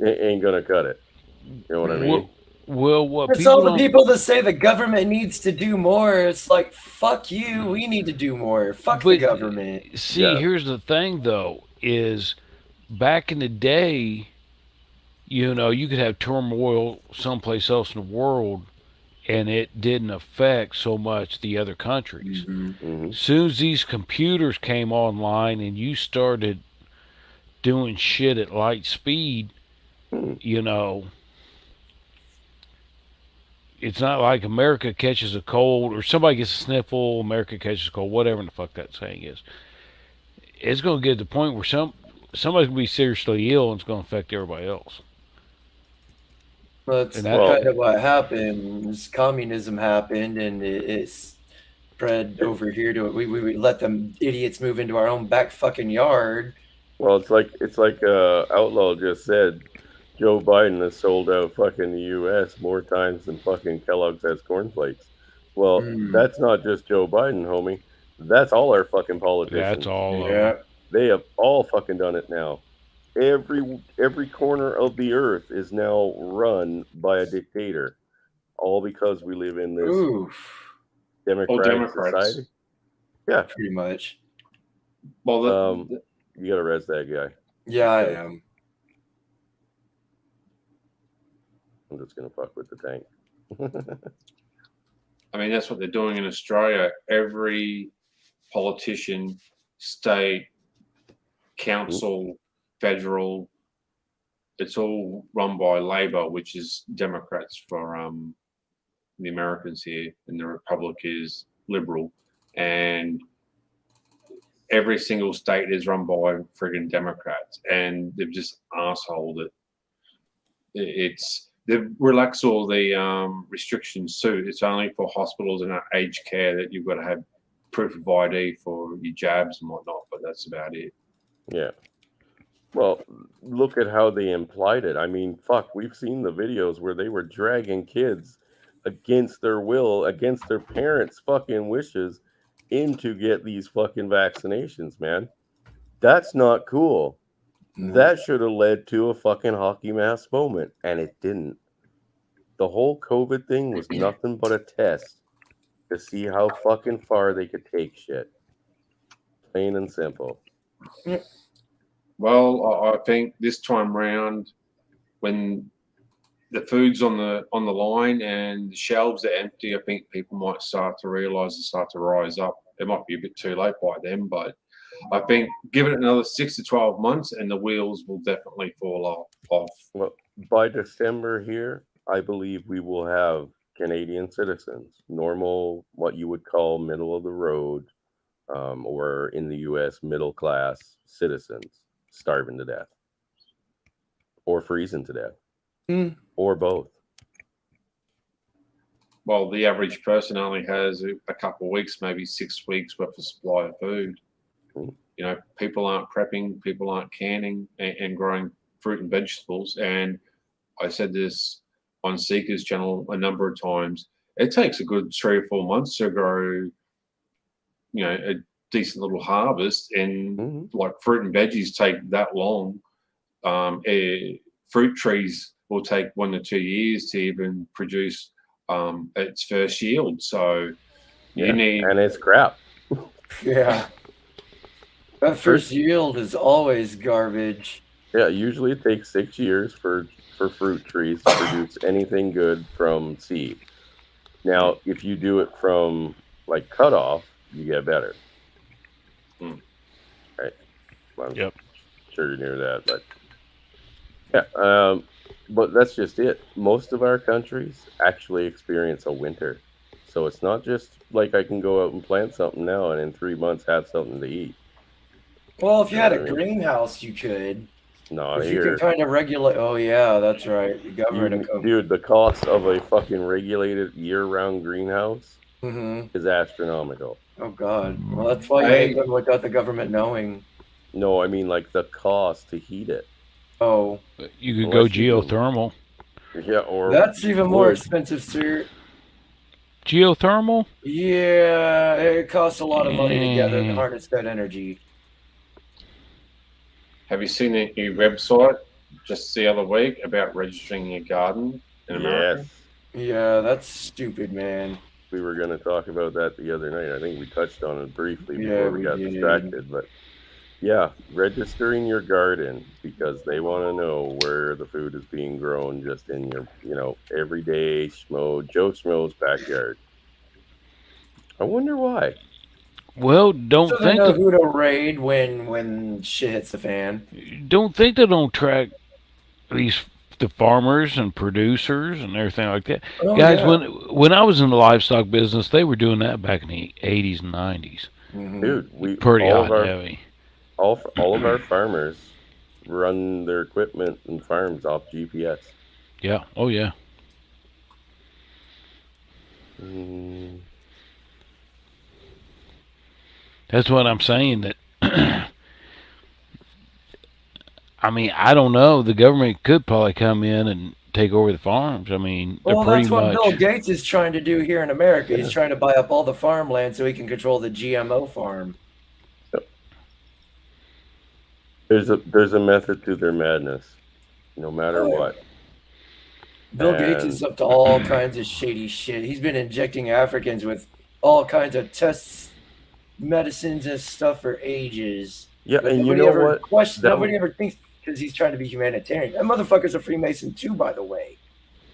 ain't gonna cut it. You know what I mean? Well, what It's people all the don't- people that say the government needs to do more. It's like, fuck you. We need to do more. Fuck the But- government. See, Yeah. here's the thing, though, is back in the day, you could have turmoil someplace else in the world, and it didn't affect so much the other countries. Mm-hmm. As soon as these computers came online and you started doing shit at light speed, it's not like America catches a cold or somebody gets a sniffle, America catches a cold, whatever the fuck that saying is. It's going to get to the point where somebody's going to be seriously ill and it's going to affect everybody else. That's And kind of what happened. Is communism happened, and it spread over here to it. We let them idiots move into our own back fucking yard. Well, it's like Outlaw just said. Joe Biden has sold out fucking the U.S. more times than fucking Kellogg's has cornflakes. Well, that's not just Joe Biden, homie. That's all our fucking politicians. That's all. Yeah. They have all fucking done it now. Every corner of the earth is now run by a dictator, all because we live in this Oof. democratic Democrats. society. Yeah, Pretty much. Well, you gotta res that guy. Yeah, I am. I'm just gonna fuck with the tank. I mean, that's what they're doing in Australia. Every politician, state, council, federal, it's all run by Labor, which is Democrats for the Americans here, and the Republic is Liberal. And every single state is run by friggin' Democrats, and they've just assholed it. They've relaxed all the restrictions too. It's only for hospitals and aged care that you've got to have proof of ID for your jabs and whatnot, but that's about it. Yeah. Well, look at how they implied it. I mean, fuck, we've seen the videos where they were dragging kids against their will, against their parents' fucking wishes, in to get these fucking vaccinations, man. That's not cool. That should have led to a fucking hockey mask moment, and it didn't. The whole COVID thing was nothing but a test to see how fucking far they could take shit. Plain and simple. Well, I think this time round, when the food's on the line and the shelves are empty, I think people might start to realise and start to rise up. It might be a bit too late by then, but I think give it another 6 to 12 months and the wheels will definitely fall off. Well, by December here, I believe we will have Canadian citizens, normal, what you would call middle of the road, or in the U.S., middle class citizens starving to death or freezing to death or both. Well, the average person only has a couple of weeks, maybe 6 weeks worth of supply of food. You know, people aren't prepping, people aren't canning and growing fruit and vegetables. And I said this on Seeker's channel a number of times. It takes a good 3 or 4 months to grow, you know, a decent little harvest. And like fruit and veggies take that long. Fruit trees will take 1 to 2 years to even produce its first yield. So you need, and it's crap. Yeah. That first yield is always garbage. Yeah, usually it takes 6 years for for fruit trees to produce anything good from seed. Now, if you do it from like cutoff, you get better. Right. I'm Yep. sure you knew that, but yeah. But that's just it. Most of our countries actually experience a winter. So it's not just like I can go out and plant something now and in 3 months have something to eat. Well, if you had a I mean? greenhouse, you could. Not Because you can here. kind of regulate. Oh, yeah, that's right. The government. Dude, the cost of a fucking regulated year-round greenhouse Mm-hmm. is astronomical. Oh, God. Well, that's why you make them without the government knowing. No, I mean like the cost to heat it. Oh, You could go Unless you can- geothermal. Yeah, or that's even more wood. expensive, sir. Geothermal? Yeah, it costs a lot of money to gather and Mm. harness that energy. Have you seen a new website just the other week about registering your garden in America? Yes. Yeah, that's stupid, man. We were going to talk about that the other night. I think we touched on it briefly Yeah, before we we got did. distracted. But yeah, registering your garden because they want to know where the food is being grown just in your, everyday Joe Schmo's backyard. I wonder why. Well, don't So they think know that, who to raid when shit hits the fan. they don't track the farmers and producers and everything like that. Oh, Guys, yeah. when I was in the livestock business, they were doing that back in the 80s and 90s. Mhm. Dude, we Pretty all hot of and our heavy. all of our farmers run their equipment and farms off GPS. Yeah. Oh yeah. Mm, That's what I'm saying. That I mean, I don't know. The government could probably come in and take over the farms. I mean, they're Well, pretty that's what much. Bill Gates is trying to do here in America. He's trying to buy up all the farmland so he can control the GMO farm. there's a method to their madness, no matter Oh, yeah. what. Bill Gates is up to all kinds of shady shit. He's been injecting Africans with all kinds of tests, medicines, and stuff for ages. Yeah, But and you nobody know ever what? questions. That Nobody ever thinks because he's trying to be humanitarian. That motherfucker's a Freemason too, by the way.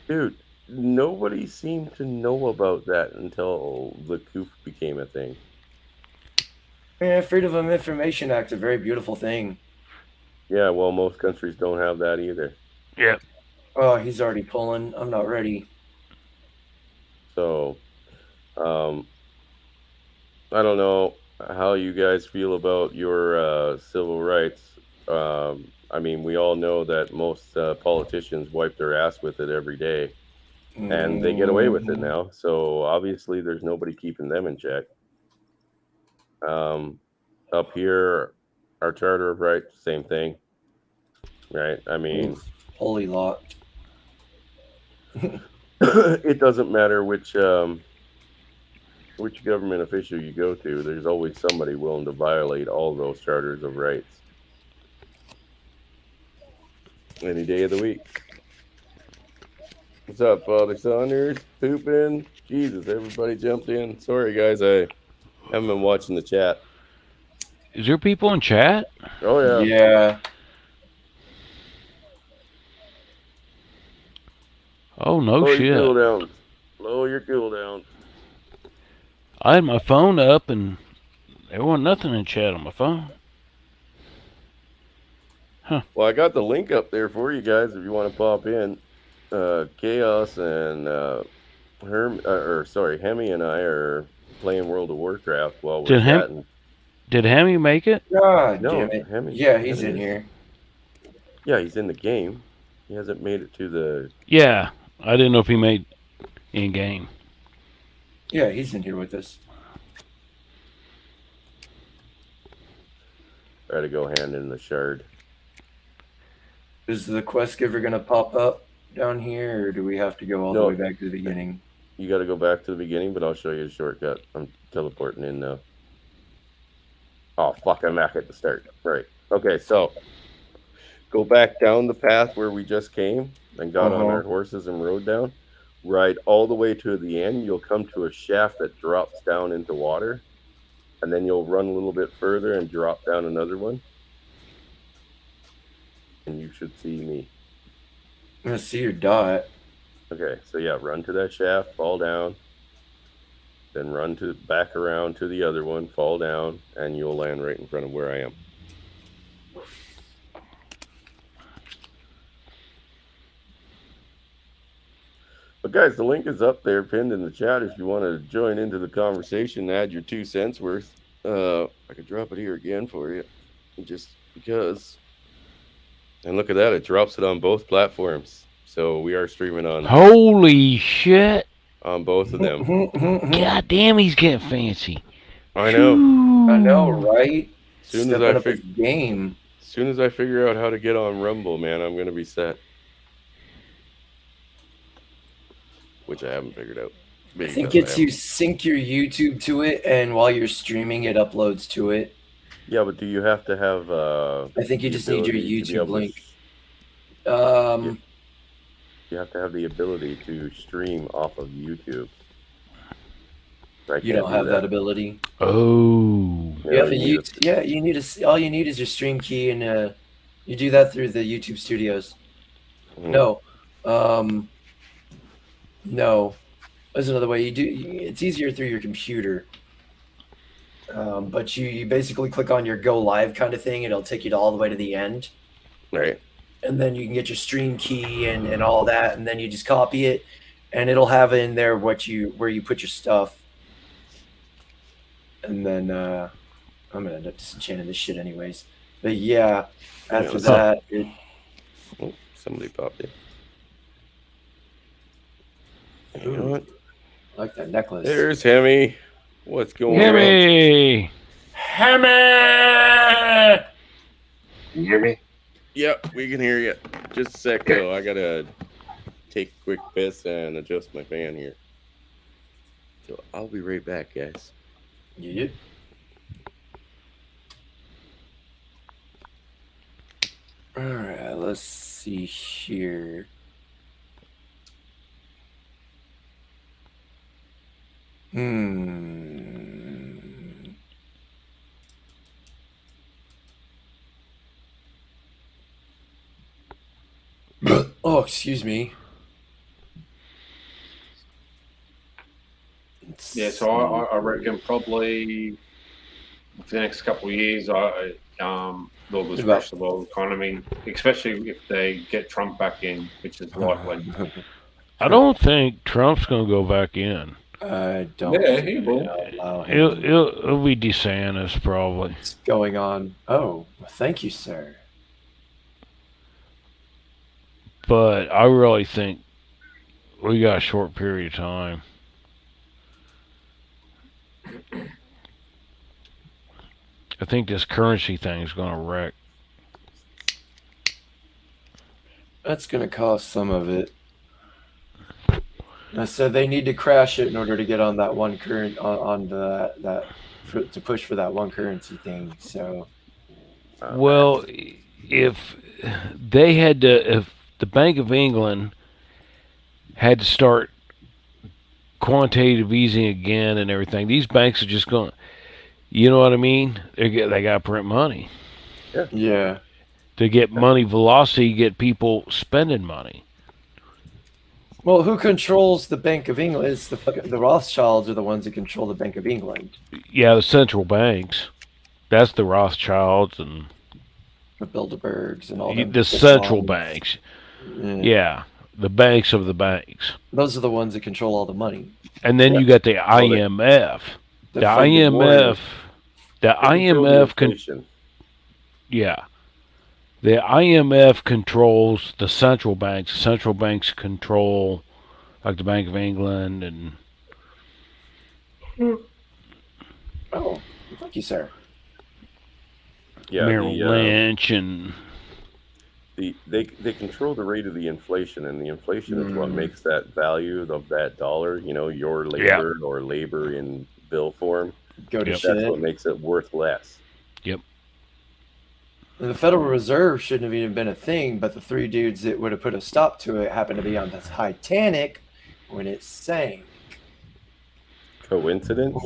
Dude, nobody seemed to know about that until the coup became a thing. Man, Freedom of Information Act's a very beautiful thing. Yeah, well, most countries don't have that either. Yep. Oh, he's already pulling. I'm not ready. So, I don't know how you guys feel about your civil rights. I mean, we all know that most politicians wipe their ass with it every day, and they get away with it now. So obviously, there's nobody keeping them in check. Up here, our Charter of Rights, same thing, right? I mean, Holy lot. it doesn't matter which government official you go to. There's always somebody willing to violate all those charters of rights any day of the week. What's up, Father Saunders? Pooping? Jesus, everybody jumped in. Sorry, guys, I haven't been watching the chat. Is there people in chat? Oh, yeah. Yeah. Oh no Lower shit! your cooldown. Lower your cooldown. I had my phone up and there wasn't nothing in chat on my phone. Well, I got the link up there for you guys if you want to pop in. Chaos and Hemi and I are playing World of Warcraft while we're chatting. Did Hammy make it? God No, damn it. Hemi. Yeah, he's Hemi in is. here. Yeah, he's in the game. He hasn't made it to the. Yeah, I didn't know if he made in game. Yeah, he's in here with us. Try to go hand in the shard. Is the quest giver going to pop up down here, or do we have to go all the No. way back to the beginning? You got to go back to the beginning, but I'll show you a shortcut. I'm teleporting in now. Oh, fuck, I'm back at the start. Right. Okay, so go back down the path where we just came and got on our horses and rode down. Ride all the way to the end. You'll come to a shaft that drops down into water. And then you'll run a little bit further and drop down another one. And you should see me. I'm gonna see your dot. Okay, so yeah, run to that shaft, fall down, then run to back around to the other one, fall down, and you'll land right in front of where I am. But guys, the link is up there, pinned in the chat. If you want to join into the conversation, add your 2 cents worth. I could drop it here again for you, just because. And look at that, it drops it on both platforms. So we are streaming Holy shit! on both of them. God damn, he's getting fancy. I know. I know, right? Soon as Stepping I up his game. As soon as I figure out how to get on Rumble, man, I'm gonna be set. Which I haven't figured out. I think it's you sync your YouTube to it, and while you're streaming, it uploads to it. Yeah, but do you have to have? I think you the just need your ability to be YouTube able to link. You have to have the ability to stream off of YouTube. I You can't don't do have that ability. Oh. You have you need a, all you need is your stream key, and you do that through the YouTube Studios. Mhm. No. There's another way. It's easier through your computer. But you basically click on your go live kind of thing. It'll take you all the way to the end. Right. And then you can get your stream key and all that. And then you just copy it, and it'll have in there where you put your stuff. And then I'm going to end up disenchanting this shit anyways. But yeah, after that, Oh, somebody popped in. Ooh. You know what? I like that necklace. There's Hemi. What's going on? Hemi! Hammer! You hear me? Yep, we can hear you. Just a sec, though. I gotta take a quick piss and adjust my fan here. So I'll be right back, guys. Yep. All right, let's see here. Oh, excuse me. Yeah, so I reckon probably for the next couple of years, they'll just crash the world economy, especially if they get Trump back in, which is likely. I don't think Trump's going to go back in. I don't. Yeah, he will. Allow him. It'll be DeSantis, probably. What's going on? Oh, thank you, sir. But I really think we got a short period of time. I think this currency thing is going to wreck. That's going to cost some of it. I said they need to crash it in order to get on that one current to push for that one currency thing. So, Well, if they had to, if the Bank of England had to start quantitative easing again and everything, these banks are just going. You know what I mean? They got to print money. yeah. To get money velocity, get people spending money. Well, who controls the Bank of England? It's the Rothschilds are the ones that control the Bank of England. Yeah, the central banks. That's the Rothschilds and The Bilderbergs and all that. the central banks. Yeah. Yeah, the banks of the banks. Those are the ones that control all the money. And then you got the IMF. The IMF. The IMF inflation. yeah. The IMF controls the central banks. The central banks control, like the Bank of England and. Oh, thank you, sir. Yeah, Merrill Lynch and. They control the rate of the inflation, and the inflation is what makes that value of that dollar. You know, your labor or labor in bill form. Go to That's shit. what makes it worth less. Yep. And the Federal Reserve shouldn't have even been a thing, but the three dudes that would have put a stop to it happened to be on the Titanic when it sank. Coincidence?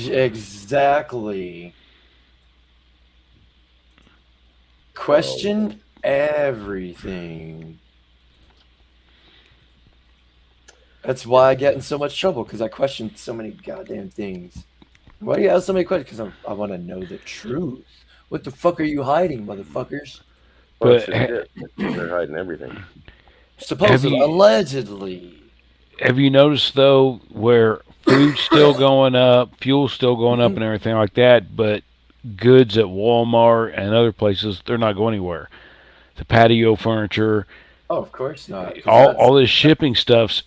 Exactly. Question everything. That's why I get in so much trouble, because I question so many goddamn things. Why do you ask so many questions? Because I want to know the truth. What the fuck are you hiding, motherfuckers? Well, But it's legit. They're hiding everything. Supposedly, you- allegedly. have you noticed though where food's still going up, fuel's still going up, and everything like that, but goods at Walmart and other places, they're not going anywhere. The patio furniture, Oh, of course not. 'Cause all this shipping stuff's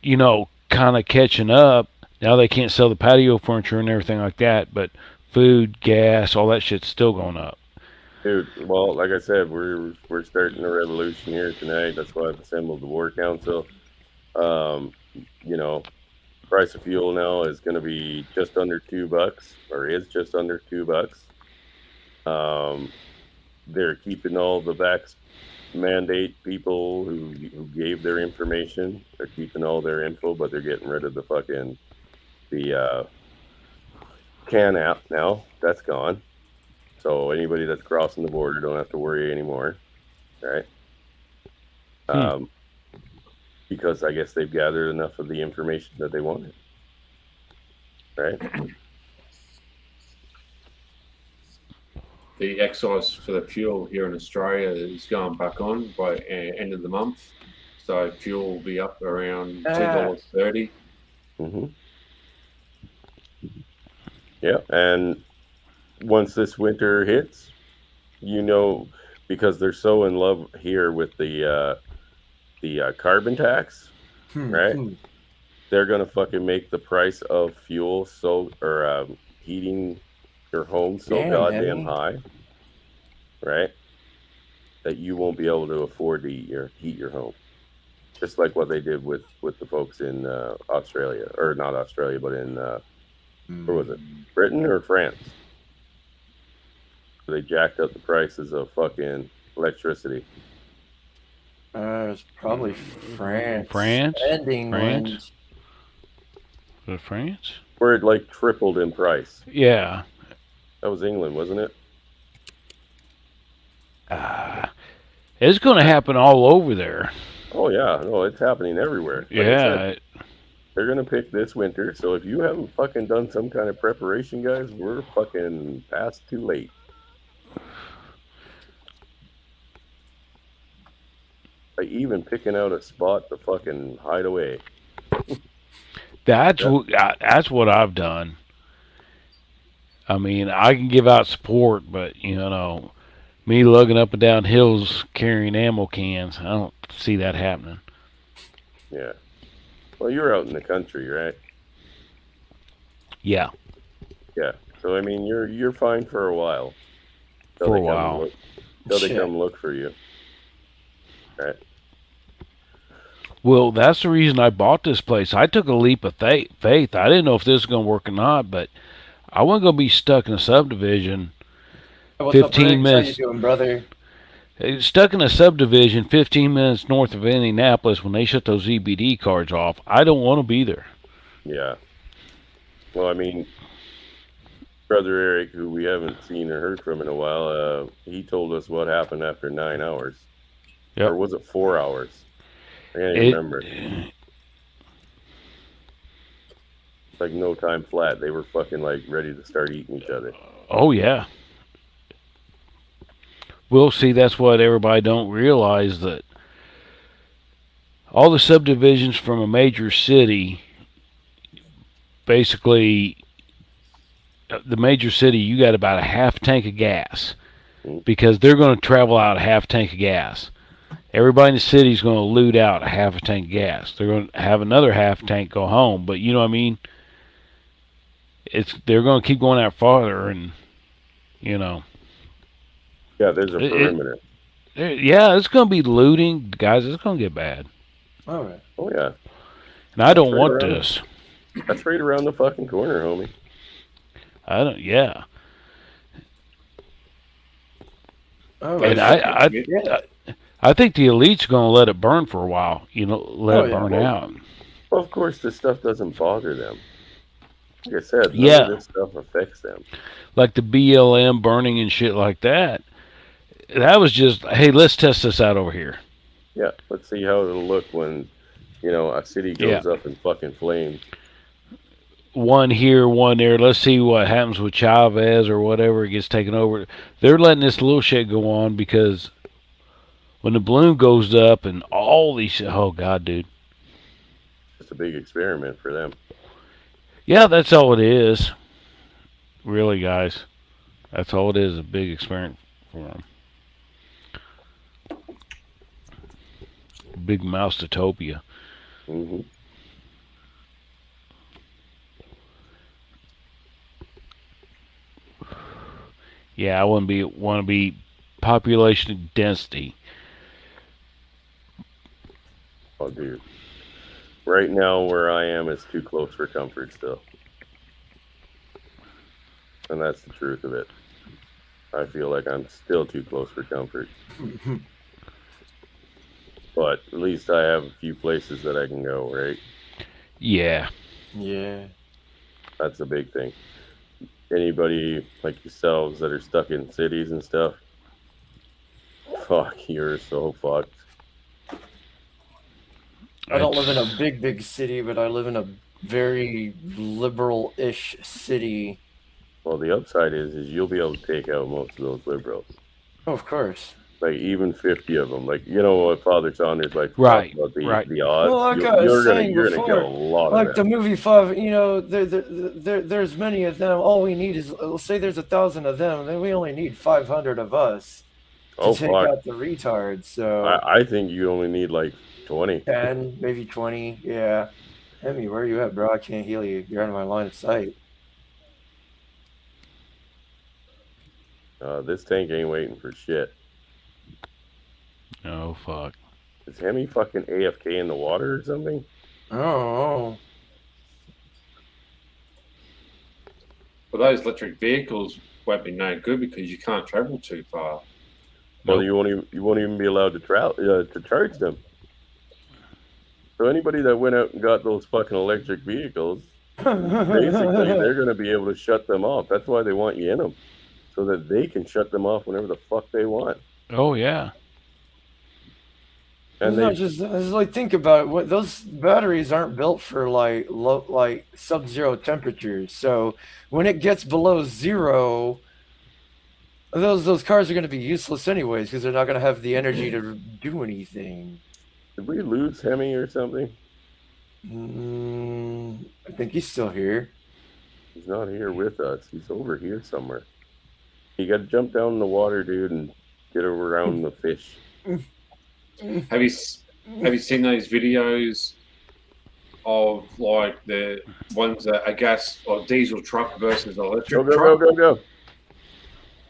kind of catching up. Now they can't sell the patio furniture and everything like that, but food, gas, all that shit's still going up. Dude, well, like I said, we're starting a revolution here tonight. That's why I've assembled the War Council. You know, price of fuel now is going to be just under $2, or is just under $2. They're keeping all the vax mandate people who gave their information. They're keeping all their info, but they're getting rid of the CAN app now. That's gone. So anybody that's crossing the border don't have to worry anymore, right? Because I guess they've gathered enough of the information that they wanted, right? The excise for the fuel here in Australia is going back on by end of the month. So fuel will be up around $2.30. Mm-hmm. Yeah, and once this winter hits, because they're so in love here with the carbon tax, right? They're gonna fucking make the price of fuel heating your home so goddamn high, right? That you won't be able to afford to heat your home. Just like what they did with the folks in Australia, or not Australia, but in where was it? Britain or France? They jacked up the prices of fucking electricity. It's probably France. France? And England. France? Was it France? Where it like tripled in price. Yeah. That was England, wasn't it? It's going to happen all over there. Oh yeah, no, it's happening everywhere. Like I Yeah. said, they're gonna pick this winter. So if you haven't fucking done some kind of preparation, guys, we're fucking past too late. Like even picking out a spot to fucking hide away. That's what I've done. I mean, I can give out support, but me lugging up and down hills carrying ammo cans, I don't see that happening. Yeah. Well, you're out in the country, right? Yeah, Yeah. So I mean, you're fine for a while. Till for a they come while. Till they come look for you. Right. Well, that's the reason I bought this place. I took a leap of faith. I didn't know if this was going to work or not, but I wasn't going to be stuck in a subdivision. What's 15 up, minutes. How you doing, brother? Stuck in a subdivision 15 minutes north of Indianapolis when they shut those EBD cards off. I don't want to be there. Yeah. Well, I mean, Brother Eric, who we haven't seen or heard from in a while, he told us what happened after 9 hours. Yep. Or was it 4 hours? I can't even remember. Like no time flat. They were fucking like ready to start eating each other. Oh, yeah. We'll see, that's what everybody don't realize, that all the subdivisions from a major city, basically, the major city, you got about a half tank of gas because they're going to travel out a half tank of gas. Everybody in the city is going to loot out a half a tank of gas. They're going to have another half tank go home, but you know what I mean? They're going to keep going out farther, and Yeah, there's a perimeter. Yeah, it's going to be looting, guys. It's going to get bad. All right. Oh yeah. And I don't right want around this. That's right around the fucking corner, homie. Yeah. All And right. I think the elite's going to let it burn for a while. Let it burn out. Well, of course, this stuff doesn't bother them. Like I said, none of this stuff affects them. Like the BLM burning and shit like that. That was just, hey, let's test this out over here. Yeah, let's see how it'll look when, you know, a city Yeah. goes up in fucking flames. One here, one there. Let's see what happens with Chavez or whatever gets taken over. They're letting this little shit go on because when the balloon goes up and all these shit, oh god, dude. It's a big experiment for them. Yeah, that's all it is. Really, guys. That's all it is, a big experiment for them. Big mouse-topia. Hmm. Yeah, I want to be population density. Oh, dude. Right now, where I am is too close for comfort still. And that's the truth of it. I feel like I'm still too close for comfort. But at least I have a few places that I can go, right? Yeah. Yeah. That's a big thing. Anybody like yourselves that are stuck in cities and stuff, fuck, you're so fucked. I don't live in a big city, but I live in a very liberal-ish city. Well, the upside is you'll be able to take out most of those liberals. Oh, of course. Like even 50 of them. Like, you know what Father Saunders like to Right, talk about the right. the odds. Well, like I was You're saying gonna before, get a lot like of the them. movie 5, you know, there's many of them. All we need is, let's say there's 1,000 of them, then we only need 500 of us to Oh take fuck! out the retards. So I think you only need like 20. 10, maybe 20. Yeah. Hemi, where are you at, bro? I can't heal you. You're out of my line of sight. This tank ain't waiting for shit. Oh fuck. Is Hemi fucking AFK in the water or something? Oh. But those electric vehicles won't be no good because you can't travel too far. Well, Nope. you won't even be allowed to charge them. So anybody that went out and got those fucking electric vehicles, basically they're going to be able to shut them off. That's why they want you in them, so that they can shut them off whenever the fuck they want. Oh yeah. And No, they just like think about it. What those batteries aren't built for like low, like sub-zero temperatures. So when it gets below zero, those cars are going to be useless anyways because they're not going to have the energy to do anything. did we lose Hemi or something? I think he's still here. He's not here with us. He's over here somewhere. You got to jump down in the water, dude, and get around the fish. Have you seen those videos of like the ones that a gas or diesel truck versus electric Go, truck? go.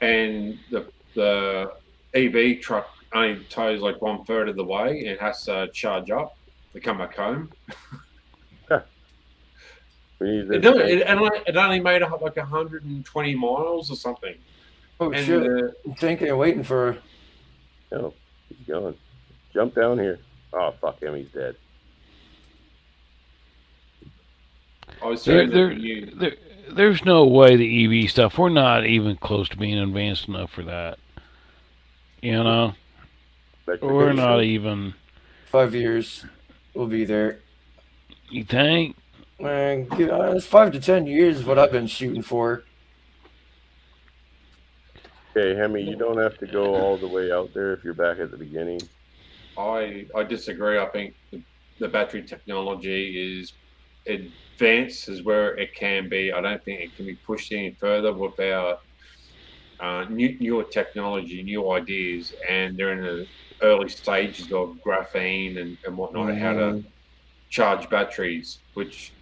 And the EV truck only tows like 1/3 of the way and has to charge up to come back home. We need It, this. it only made like 120 miles or something. Oh And shit! I'm thinking and waiting for. No, he's gone. Jump down here. Oh, fuck him. He's dead. I was saying There's no way the EV stuff. We're not even close to being advanced enough for that. You know, we're not even. 5 years, we'll be there. You think? Man, it's 5 to 10 years is what I've been shooting for. Okay, Hemi, you don't have to go all the way out there if you're back at the beginning. I disagree. I think the battery technology is advanced as where it can be. I don't think it can be pushed any further with our newer technology, new ideas, and they're in the early stages of graphene and whatnot, and how to charge batteries, which,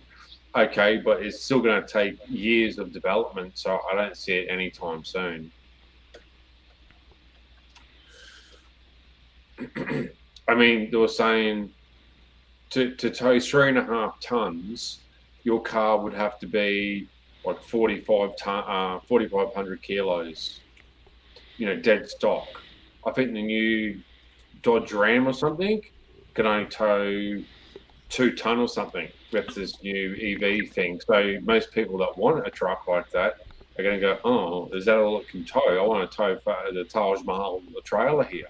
okay, but it's still going to take years of development, so I don't see it anytime soon. I mean, they were saying to tow 3.5 tons, your car would have to be like 4,500 kilos, you know, dead stock. I think the new Dodge Ram or something can only tow 2 ton or something with this new EV thing. So most people that want a truck like that are going to go, oh, is that all it can tow? I want to tow the Taj Mahal, the trailer here.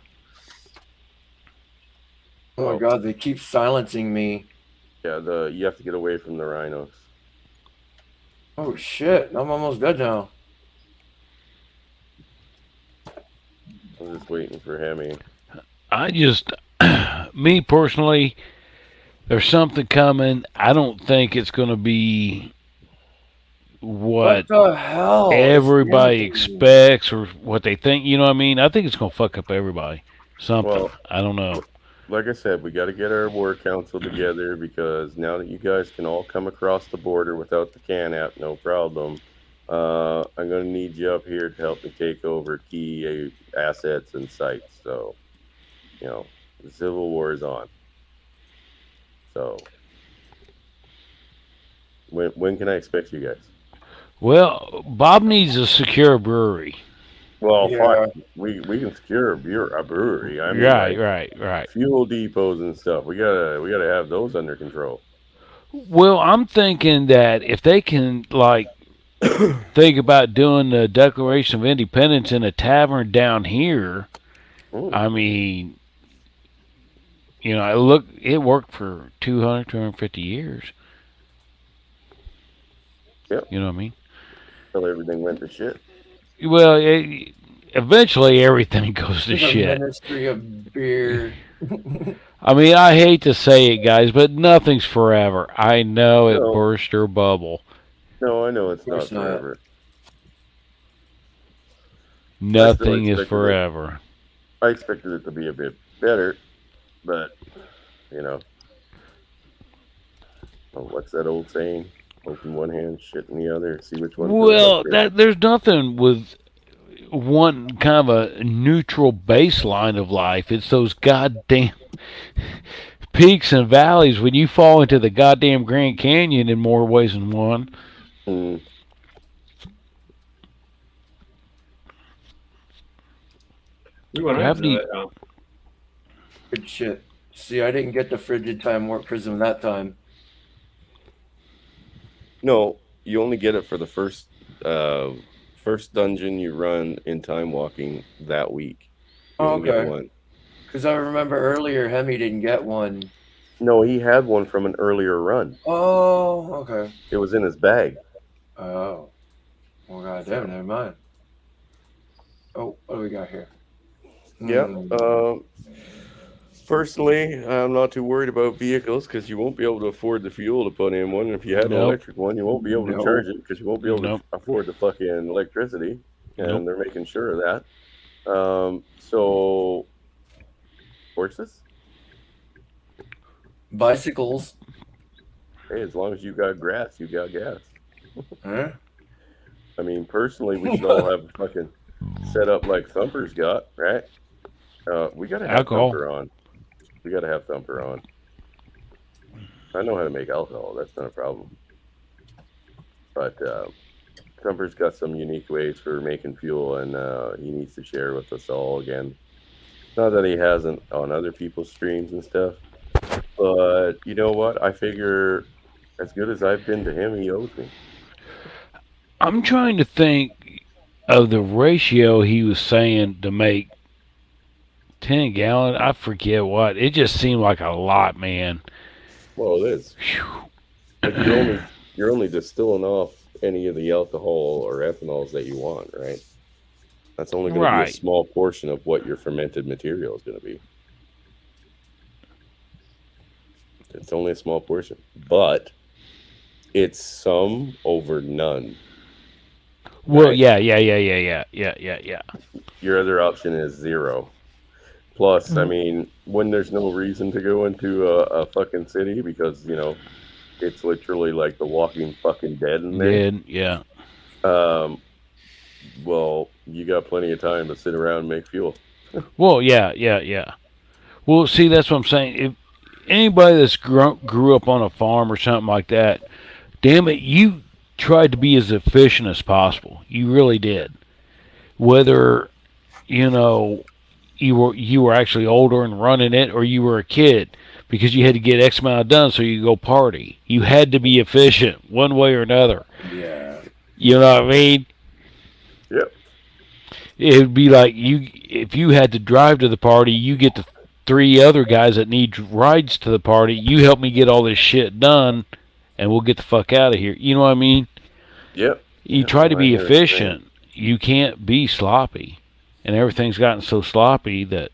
Oh my god, they keep silencing me. Yeah, you have to get away from the rhinos. Oh shit, I'm almost dead now. I'm just waiting for Hemi. I just, me personally, there's something coming. I don't think it's going to be what the hell? everybody It's irritating. expects or what they think. You know what I mean? I think it's going to fuck up everybody. Something. Well, I don't know. Like I said, we got to get our war council together because now that you guys can all come across the border without the CAN app, no problem. I'm going to need you up here to help me take over key assets and sites. So, you know, the Civil War is on. So, when can I expect you guys? Well, Bob needs a secure brewery. Well, Yeah. fuck, we can secure a brewery. I mean, Right. fuel depots and stuff. We gotta have those under control. Well, I'm thinking that if they can, like, think about doing the Declaration of Independence in a tavern down here, Ooh. I mean, you know, it worked for 200, 250 years. Yep. You know what I mean? Until everything went to shit. Well, eventually everything goes to The shit. Ministry of Beer. I mean, I hate to say it, guys, but nothing's forever. I know it No. burst your bubble. No, I know it's not course not. forever. Nothing is expected it. forever. I expected it to be a bit better, but you know, what's that old saying? Open one hand, shit in the other. See which one. feels Well, better. there's nothing with one kind of a neutral baseline of life. It's those goddamn peaks and valleys when you fall into the goddamn Grand Canyon in more ways than one. Mm. We went over Gravity- that. Good shit. See, I didn't get the Frigid Time Warp Prism that time. No, you only get it for the first dungeon you run in time walking that week. You Oh, only get okay. one. Because I remember earlier Hemi didn't get one. No, he had one from an earlier run. Oh, okay. It was in his bag. Oh. Well, goddamn, never mind. Oh, what do we got here? Yeah. Hmm. Personally, I'm not too worried about vehicles because you won't be able to afford the fuel to put in one. If you had an Nope. electric one, you won't be able to Nope. charge it because you won't be able Nope. to afford the fucking electricity. And Nope. they're making sure of that. So, horses? Bicycles. Hey, as long as you got grass, you got gas. Huh? I mean, personally, we should all have a fucking setup like Thumper's got, right? We gotta have Alcohol. Thumper on. We gotta have Thumper on. I know how to make alcohol. That's not a problem. But Thumper's got some unique ways for making fuel, and he needs to share with us all again. Not that he hasn't on other people's streams and stuff, but you know what? I figure as good as I've been to him, he owes me. I'm trying to think of the ratio he was saying to make 10 gallon. I forget what. It just seemed like a lot, man. Well, it is. Like you're only distilling off any of the alcohol or ethanols that you want, right? That's only going to be Right. a small portion of what your fermented material is going to be. It's only a small portion, but it's some over none. Well, Right. yeah. Your other option is zero. Plus, Mm-hmm. I mean, when there's no reason to go into a fucking city because, you know, it's literally like the Walking fucking Dead in there. Yeah. Well, you got plenty of time to sit around and make fuel. Well, yeah. Well, see, that's what I'm saying. If anybody that's grew up on a farm or something like that, damn it, you tried to be as efficient as possible. You really did. Whether, you know, you were actually older and running it, or you were a kid, because you had to get X amount done so you could go party. You had to be efficient one way or another. Yeah. You know what I mean? Yep. It would be like if you had to drive to the party, you get to 3 other guys that need rides to the party. You help me get all this shit done, and we'll get the fuck out of here. You know what I mean? Yep. You Yeah, try to no, I be hear what you're saying. efficient. You can't be sloppy, and everything's gotten so sloppy that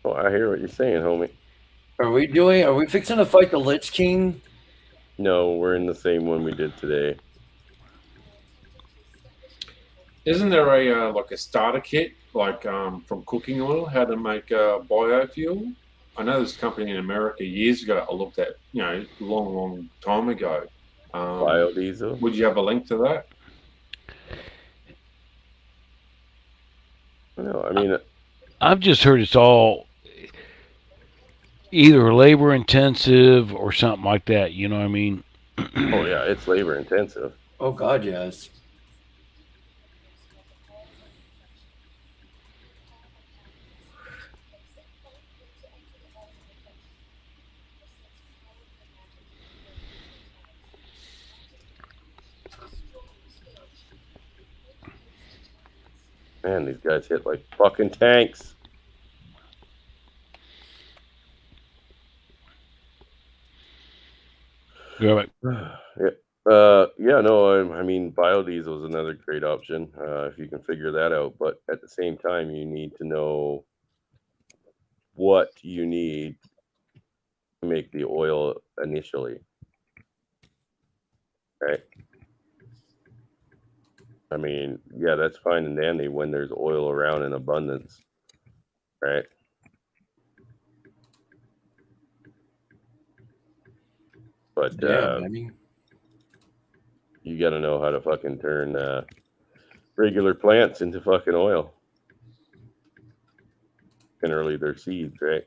Oh, I hear what you're saying, homie. Are we fixing to fight the Lich King? No, we're in the same one we did today. Isn't there a like a starter kit like from cooking oil, how to make biofuel? I know there's a company in America years ago I looked at, long time ago. Biodiesel. Would you have a link to that? No, I mean, I've just heard it's all either labor intensive or something like that. You know what I mean? oh yeah, it's labor intensive. Oh God, yes. Man, these guys hit like fucking tanks. Go back. Yeah. Yeah, no, I mean, biodiesel is another great option if you can figure that out. But at the same time, you need to know what you need to make the oil initially. Right? I mean, yeah, that's fine and dandy when there's oil around in abundance. Right? But Yeah, I mean, you got to know how to fucking turn regular plants into fucking oil. Generally, they're seeds, right?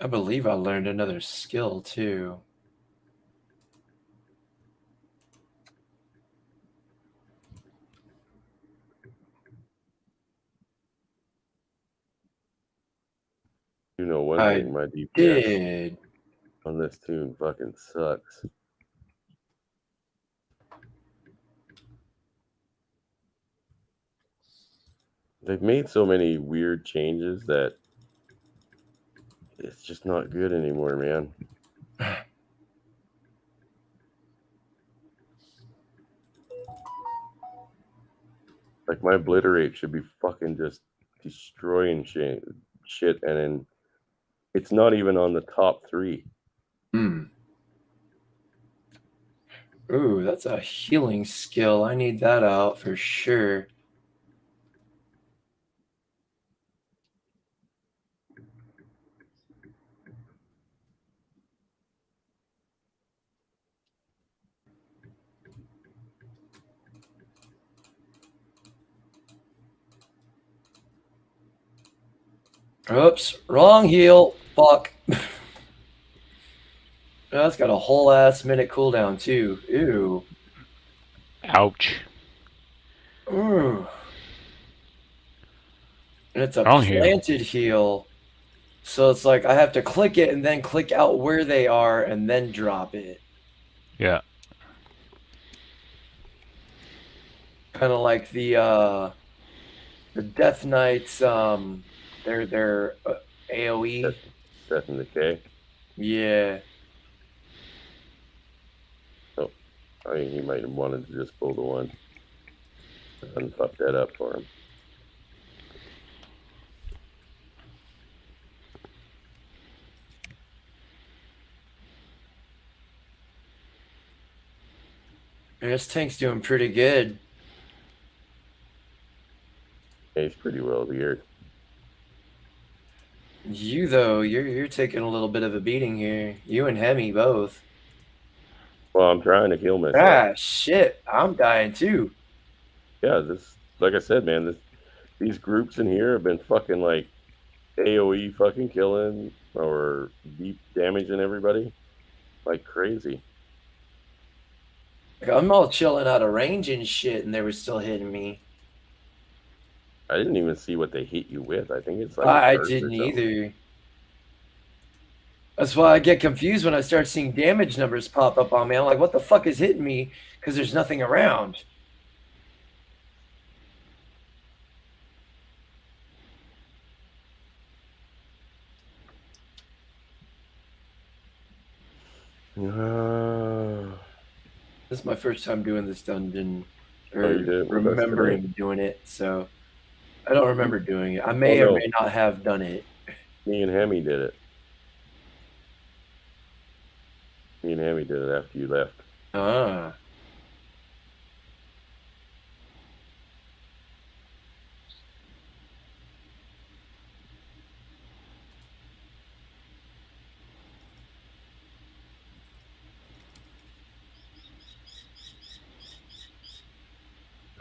I believe I learned another skill too. You know one I thing, my DPS Did. on this tune fucking sucks. They've made so many weird changes that it's just not good anymore, man. Like my obliterate should be fucking just destroying shit, and then it's not even on the top 3. Hmm. Ooh, that's a healing skill. I need that out for sure. Oops, wrong heal. Fuck. That's got a whole ass minute cooldown too. Ew. Ouch. Ooh. And it's a Wrong heal. planted heal. So it's like I have to click it and then click out where they are and then drop it. Yeah. Kind of like the Death Knights their AoE. Death and Decay. Yeah. I mean, he might have wanted to just pull the one and fuck that up for him. And this tank's doing pretty good. Yeah, he's pretty well geared. You though, you're taking a little bit of a beating here. You and Hemi both. Well, I'm trying to heal myself. Ah, shit. I'm dying too. Yeah, this, like I said, man, these groups in here have been fucking like AoE fucking killing or deep damaging everybody like crazy. Like, I'm all chilling out of range and shit, and they were still hitting me. I didn't even see what they hit you with. I think it's like I a burst or didn't something. either. That's why I get confused when I start seeing damage numbers pop up on me. I'm like, what the fuck is hitting me? Because there's nothing around. This is my first time doing this dungeon, or Oh, you did it with us remembering doing it. So I don't remember doing it. I may Oh, or no. may not have done it. Me and Hemi did it. Me and Hemi did it after you left. Ah.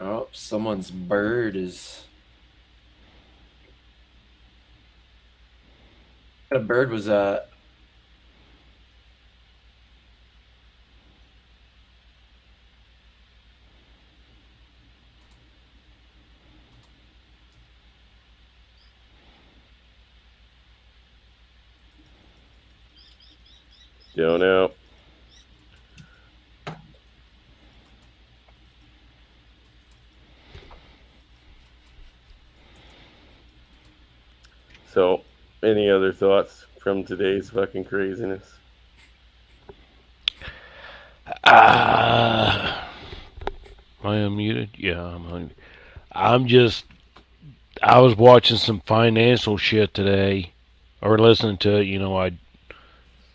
Oh, someone's bird is. What bird was that? Don't know. So, any other thoughts from today's fucking craziness? I am muted. Yeah, I was watching some financial shit today, or listening to it. I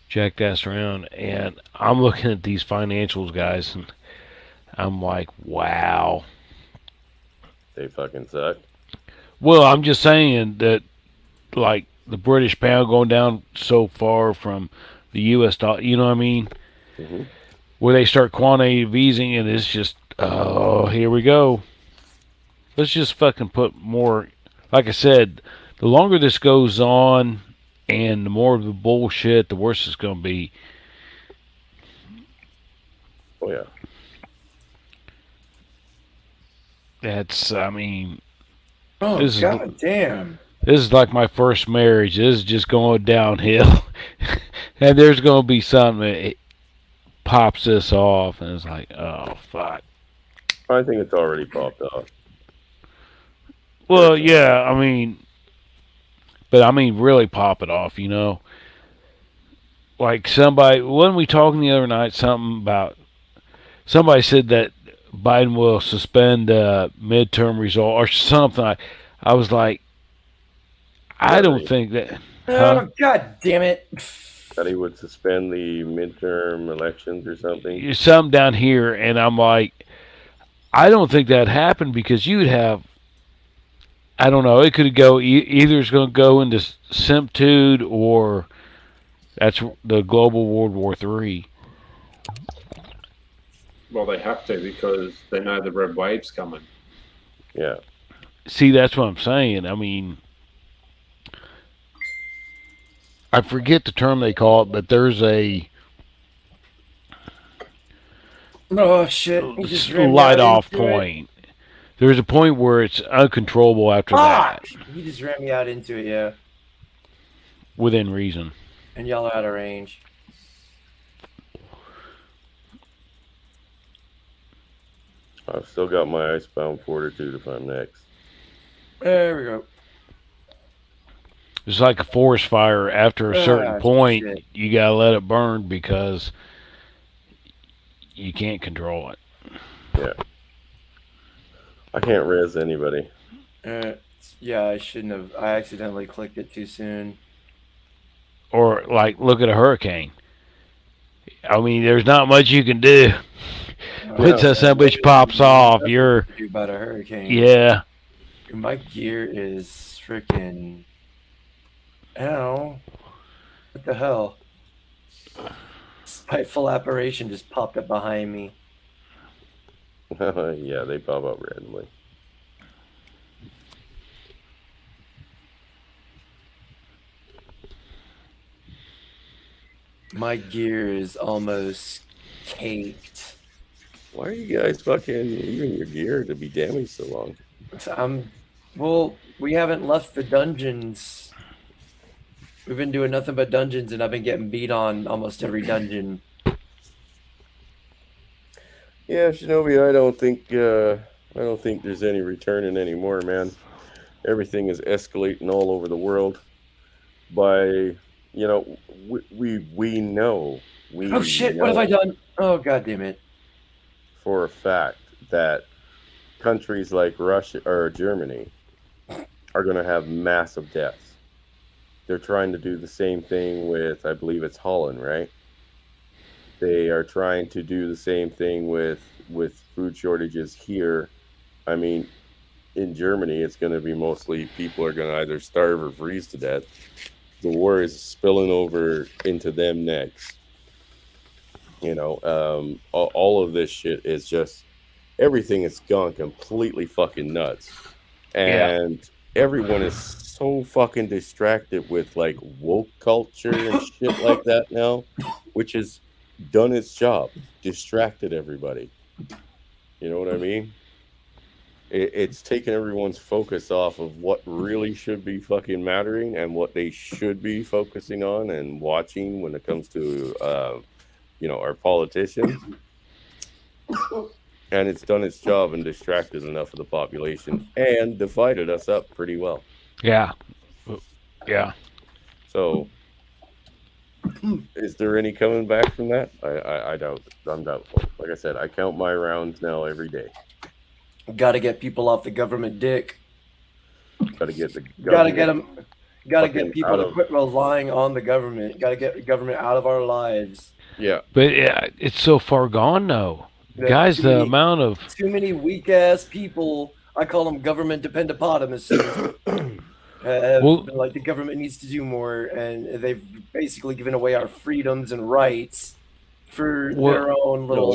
jackass around, and I'm looking at these financials, guys, and I'm like, wow. They fucking suck. Well, I'm just saying that, like, the British pound going down so far from the U.S. dollar, you know what I mean? Mm-hmm. Where they start quantitative easing, and it's just, oh, here we go. Let's just fucking put more. Like I said, the longer this goes on, and the more of the bullshit, the worse it's going to be. Oh yeah. I mean, Oh, This is- god damn. this is like my first marriage. This is just going downhill. And there's going to be something that pops this off, and it's like, oh, fuck. I think it's already popped off. Well, yeah, I mean, but I mean, really pop it off, Like somebody, wasn't we talking the other night something about, somebody said that Biden will suspend midterm result or something. I was like, I don't Right. think that. Huh? Oh, god damn it. That he would suspend the midterm elections or something. Something down here, and I'm like, I don't think that happened because you'd have, I don't know, it could go, either it's going to go into Simptude or that's the global World War III. Well, they have to because they know the red wave's coming. Yeah. See, that's what I'm saying. I mean, I forget the term they call it, but there's a Oh shit. He just ran me light out off into it. point. There's a point where it's uncontrollable after Fuck! that, He just ran me out into it, yeah. within reason. And y'all are out of range. I've still got my Icebound Fortitude if I'm next. There we go. It's like a forest fire. After a certain point, shit. you gotta let it burn because you can't control it. I can't res anybody. Yeah, I shouldn't have. I accidentally clicked it too soon. Or like, look at a hurricane. I mean, there's not much you can do. Once that son of a bitch pops off, you're Do about a hurricane. yeah. My gear is freaking. Ow. What the hell? Spiteful apparition just popped up behind me. Yeah, they pop up randomly. My gear is almost caked. Why are you guys fucking leaving your gear to be damaged so long? Well, we haven't left the dungeons. We've been doing nothing but dungeons, and I've been getting beat on almost every dungeon. Yeah, Shinobi, I don't think there's any returning anymore, man. Everything is escalating all over the world. We know Oh shit! What have I done? Oh god damn it! for a fact that countries like Russia or Germany are going to have massive deaths. They're trying to do the same thing with, I believe it's Holland, right? They are trying to do the same thing with food shortages here. I mean, in Germany, it's going to be mostly people are going to either starve or freeze to death. The war is spilling over into them next. All of this shit is just everything has gone completely fucking nuts, and everyone is so fucking distracted with like woke culture and shit like that now, which has done its job, distracted everybody. You know what I mean? It's taken everyone's focus off of what really should be fucking mattering and what they should be focusing on and watching when it comes to our politicians. And it's done its job and distracted enough of the population and divided us up pretty well. Yeah. So, is there any coming back from that? I doubt. I'm doubtful. Like I said, I count my rounds now every day. Got to get people off the government dick. Got to get the. Got to get them. Got to fucking get people out to of- quit relying on the government. Got to get the government out of our lives. Yeah, But it's so far gone, though. Yeah, Guys, too the many- amount of Too many weak ass people. I call them government dependopotamuses. Well- Been like the government needs to do more, and they've basically given away our freedoms and rights for Well- their own little.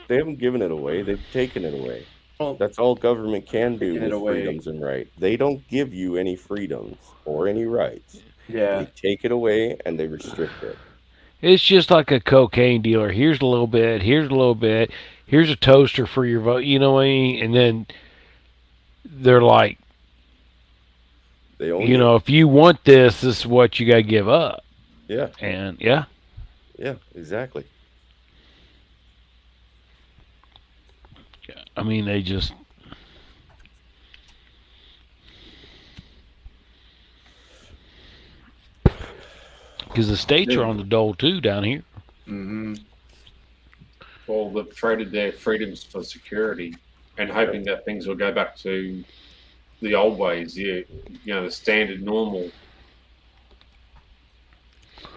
they haven't given it away. They've taken it away. Well, That's all government can do Taken it with away. freedoms and rights. They don't give you any freedoms or any rights. yeah, They take it away and they restrict it. It's just like a cocaine dealer. Here's a little bit. Here's a little bit. Here's a toaster for your vote. You know what I mean? And then they're like, They own you know, if you want this, this is what you got to give up. Yeah, And yeah, yeah, exactly. I mean, they just. Because the states are on the dole too down here. hmm Well, they've traded their freedoms for security and hoping that things will go back to the old ways, the standard normal.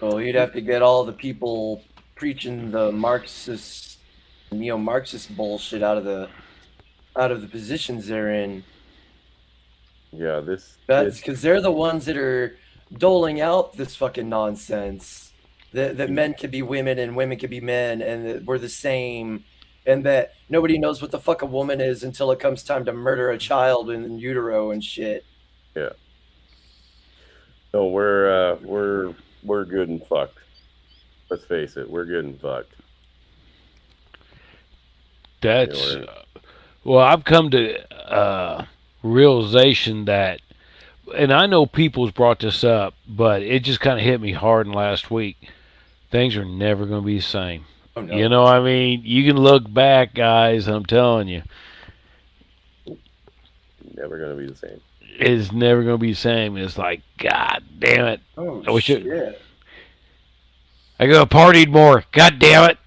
Well, you'd have to get all the people preaching the Marxist, neo-Marxist bullshit out of the positions they're in. Yeah, That's this because they're the ones that are doling out this fucking nonsense that men can be women and women can be men and that we're the same and that nobody knows what the fuck a woman is until it comes time to murder a child in utero and shit. no, we're good and fucked. Let's face it, we're good and fucked. That's. You know, Well, I've come to realization that, and I know people's brought this up, but it just kind of hit me hard in last week. Things are never going to be the same. Oh, no. You know what I mean? You can look back, guys, I'm telling you. Never gonna be the same. It's never going to be the same. It's like, God damn it. Oh, I wish it- shit. I could have partied more. God damn it.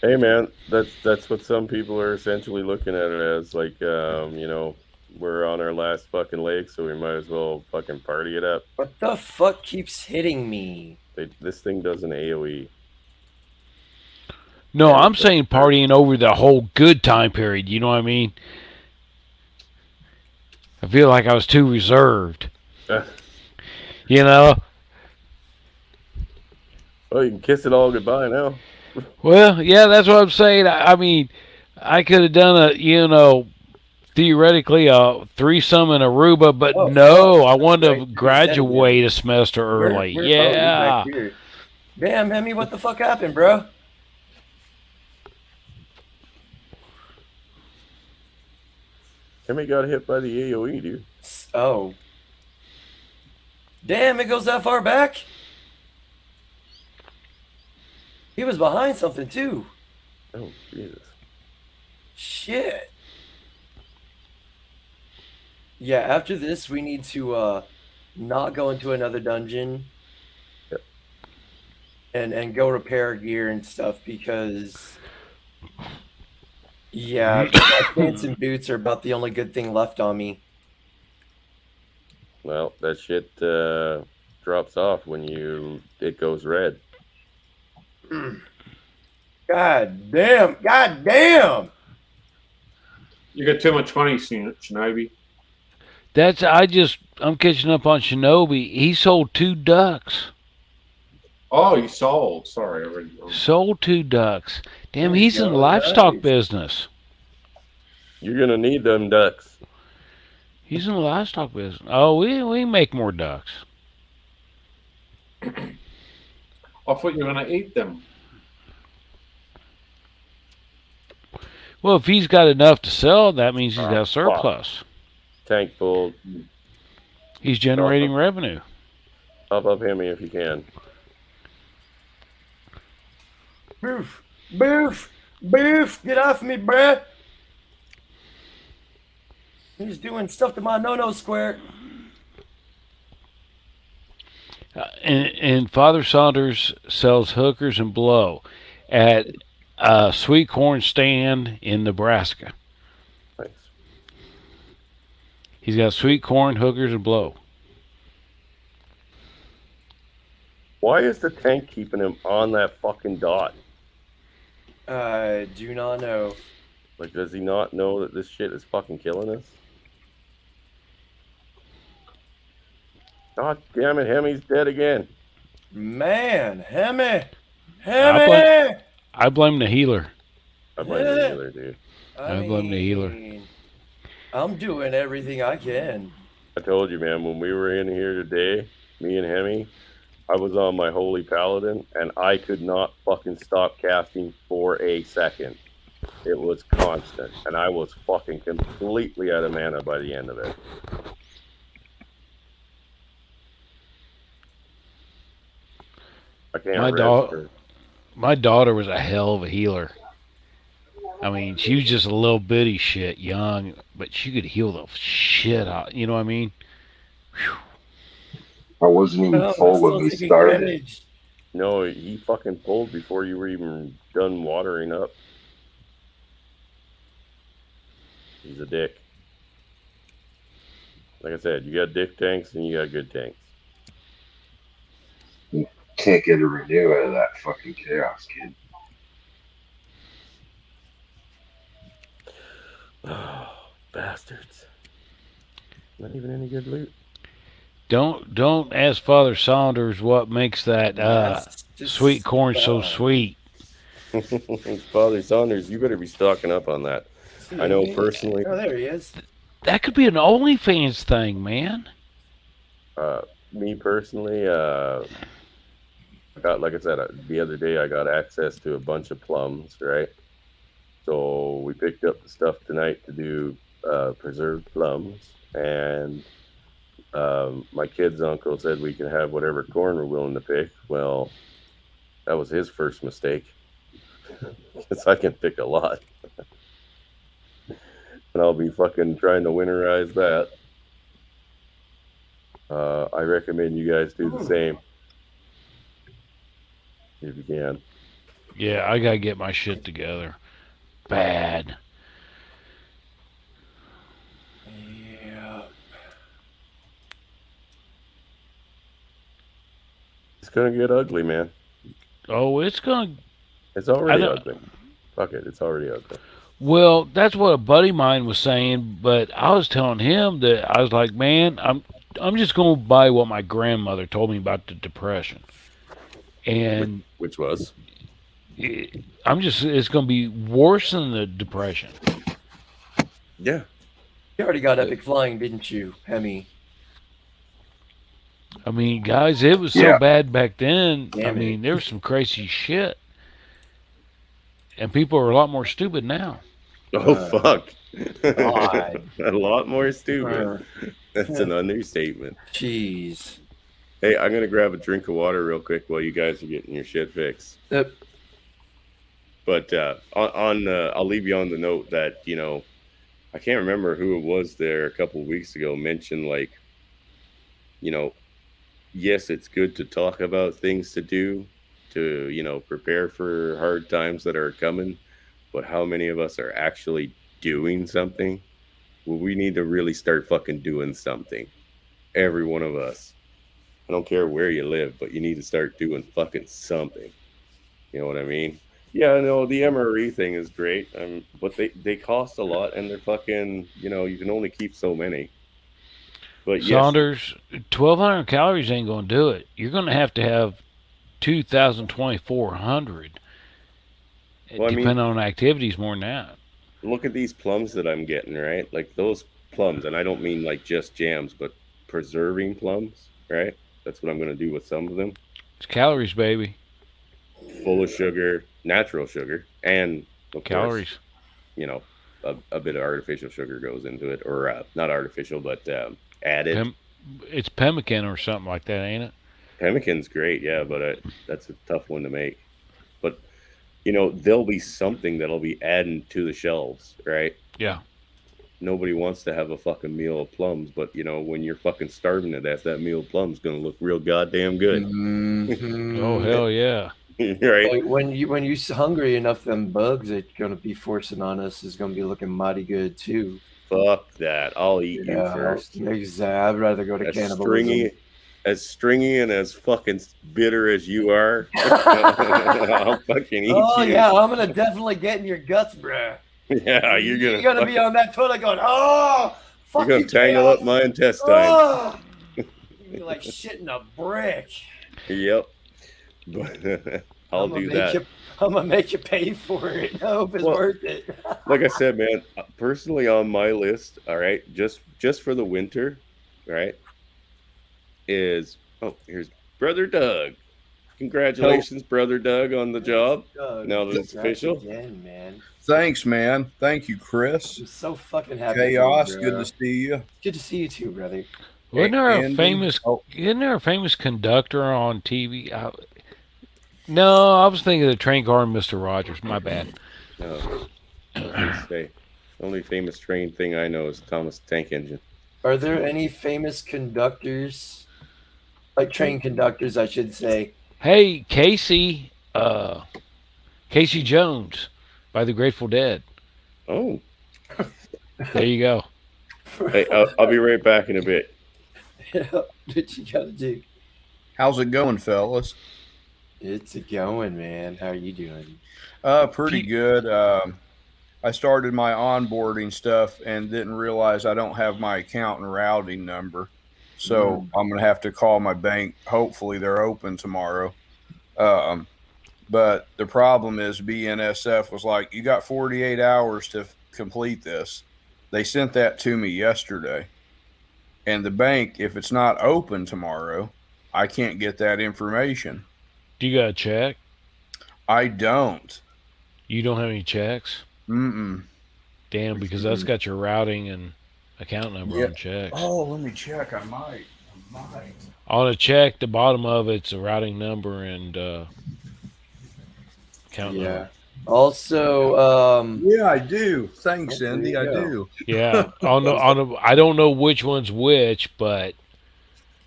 Hey man, that's what some people are essentially looking at it as. Like, we're on our last fucking leg, so we might as well fucking party it up. What the fuck keeps hitting me? This thing does an AOE. No, Yeah, I'm but- saying partying over the whole good time period. You know what I mean? I feel like I was too reserved. You know? Well, you can kiss it all goodbye now. Well, yeah, that's what I'm saying. I mean, I could have done theoretically a threesome in Aruba, but Oh, no, I wanted right, to you graduate a semester We're- early. we're- oh, you're Yeah. back here. Damn, Hemi, what the fuck happened, bro? Hemi got hit by the AOE, dude. Oh. Damn, it goes that far back? He was behind something, too. Oh, Jesus. Shit. Yeah, after this, we need to not go into another dungeon. Yep. And go repair gear and stuff because yeah, my pants and boots are about the only good thing left on me. Well, that shit drops off when it goes red. God damn! God damn! You got too much money, Shinobi. I'm catching up on Shinobi. He sold 2 ducks. Oh, you sold. Sorry, I read it wrong. Sold 2 ducks. Damn, There you he's in go, livestock nice. business. You're gonna need them ducks. He's in the livestock business. Oh, we make more ducks. I thought you were going to eat them. Well, if he's got enough to sell, that means he's got a fuck. surplus. Tank full. He's generating revenue. Up Hemi if you can. Boof! Boof! Boof! Get off me, bruh! He's doing stuff to my no-no square. And Father Saunders sells hookers and blow at a sweet corn stand in Nebraska. Nice. He's got sweet corn, hookers, and blow. Why is the tank keeping him on that fucking dot? I do not know. Like, does he not know that this shit is fucking killing us? God damn it, Hemi's dead again. Man, Hemi! I Hemi! I blame the healer. I blame the healer, dude. I blame the healer. mean, I'm doing everything I can. I told you, man, when we were in here today, me and Hemi, I was on my Holy Paladin, and I could not fucking stop casting for a second. It was constant, and I was fucking completely out of mana by the end of it. I can't register. My daughter was a hell of a healer. I mean, she was just a little bitty shit, young, but she could heal the shit out. You know what I mean? I wasn't even Oh, full I'm when still we taking started. damage. No, he fucking pulled before you were even done watering up. He's a dick. Like I said, you got dick tanks and you got good tanks. Can't get a renew out of that fucking chaos, kid. Oh, bastards. Not even any good loot. Don't ask Father Saunders what makes that That's just- sweet corn so sweet. Father Saunders, you better be stocking up on that. I know personally. Oh, there he is. That could be an OnlyFans thing, man. Me personally, I got, like I said, the other day I got access to a bunch of plums, right? So we picked up the stuff tonight to do preserved plums, and my kid's uncle said we can have whatever corn we're willing to pick. Well, that was his first mistake, because I can pick a lot. And I'll be fucking trying to winterize that. I recommend you guys do the same. If you can. Yeah, I gotta get my shit together. Bad. Yeah. It's gonna get ugly, man. Oh, it's gonna. It's already I don't- ugly. Fuck it, it's already ugly. Well, that's what a buddy of mine was saying, but I was telling him that I was like, man, I'm just gonna buy what my grandmother told me about the Depression, and Which was? it's gonna be worse than the Depression. Yeah. You already got Epic Flying, didn't you, Hemi? I mean, guys, it was so Yeah. bad back then. I Damn it. mean, there was some crazy shit, and people are a lot more stupid now. Oh fuck! God. A lot more stupid. Uh, That's an understatement. Jeez. Hey, I'm gonna grab a drink of water real quick while you guys are getting your shit fixed. Yep. But I'll leave you on the note that, you know, I can't remember who it was there a couple of weeks ago mentioned, like, you know, yes, it's good to talk about things to do to, you know, prepare for hard times that are coming, but how many of us are actually doing something? Well, we need to really start fucking doing something. Every one of us. I don't care where you live, but you need to start doing fucking something. You know what I mean? Yeah, no, the MRE thing is great, but they cost a lot, and they're fucking, you know, you can only keep so many. But yes, Saunders, 1,200 calories ain't going to do it. You're going to have 2,000, 2,400. Well, I mean- Depending on activities more than that. look at these plums that I'm getting, right? Like those plums, and I don't mean like just jams, but preserving plums, right? That's what I'm going to do with some of them. It's calories, baby. Full of sugar, natural sugar, and of Calories. course, you know, a bit of artificial sugar goes into it, or not artificial, but added. It's pemmican or something like that, ain't it? Pemmican's great, yeah, but that's a tough one to make. But you know, there'll be something that'll be adding to the shelves, right? Yeah. Nobody wants to have a fucking meal of plums, but you know, when you're fucking starving to death, that meal of plums gonna look real goddamn good, Mhm. Oh, hell yeah. right? Like, when you hungry enough, them bugs that gonna be forcing on us is gonna be looking mighty good too. Fuck that! I'll eat you first. Exactly. I'd rather go to As cannibalism. stringy and as fucking bitter as you are, I'll fucking eat Oh you. yeah, I'm gonna definitely get in your guts, bruh. Yeah, You're gonna be on that toilet going, oh, fuck you're you, gonna tangle Chaos. up my intestines. Oh! You're gonna be like shitting a brick. Yep. But I'll do that. I'm gonna make you pay for it. I hope it's Well- worth it. Like I said, man, personally on my list, all right, just for the winter, right, is here's Brother Doug. Congratulations, Brother Doug, on the job. Now that it's Congrats official. again, man. Thanks, man. Thank you, Chris. I'm so fucking happy. Chaos, for you, good bro. to see you. Good to see you too, brother. Wasn't there a Andy? famous? Oh. Isn't there a famous conductor on TV? No, I was thinking of the train car and Mr. Rogers. My bad. No, I was gonna say, the only famous train thing I know is Thomas the Tank Engine. Are there any famous conductors, like train conductors, I should say? Hey, Casey Jones by the Grateful Dead. Oh, There you go. hey, I'll be right back in a bit. What you gotta do? How's it going, fellas? It's a going, man. How are you doing? Pretty good. I started my onboarding stuff and didn't realize I don't have my account and routing number. So I'm going to have to call my bank. Hopefully they're open tomorrow. But the problem is BNSF was like, you got 48 hours to complete this. They sent that to me yesterday. And the bank, if it's not open tomorrow, I can't get that information. Do you got a check? I don't. You don't have any checks? Mm-mm. Damn, because that's got your routing and account number Yeah. on checks. Oh, let me check. I might. On a check, the bottom of it's a routing number and account Yeah. number. Also, Yeah, I do. Thanks, Oh, there Cindy. you I go. do. Yeah, I don't know which one's which, but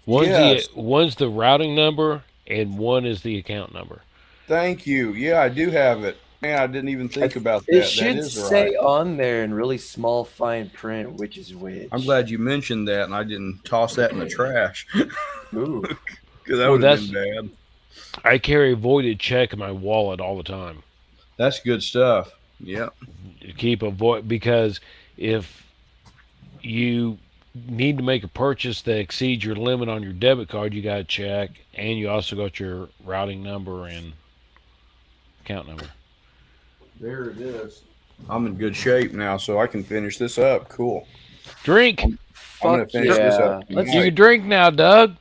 Yes. one's the routing number and one is the account number. Thank you. Yeah, I do have it. Man, I didn't even think about that. it That should is say right. on there in really small fine print which is which. I'm glad you mentioned that, and I didn't toss that in the trash Ooh. because that Well, would have been bad. I carry a voided check in my wallet all the time That's good stuff. Yep. to keep a void, because if you need to make a purchase that exceeds your limit on your debit card, you got a check, and you also got your routing number and account number. There it is. I'm in good shape now, so I can finish this up. Cool. Drink. I'm gonna Fuck finish this yeah. up. Let's You can drink now, Doug.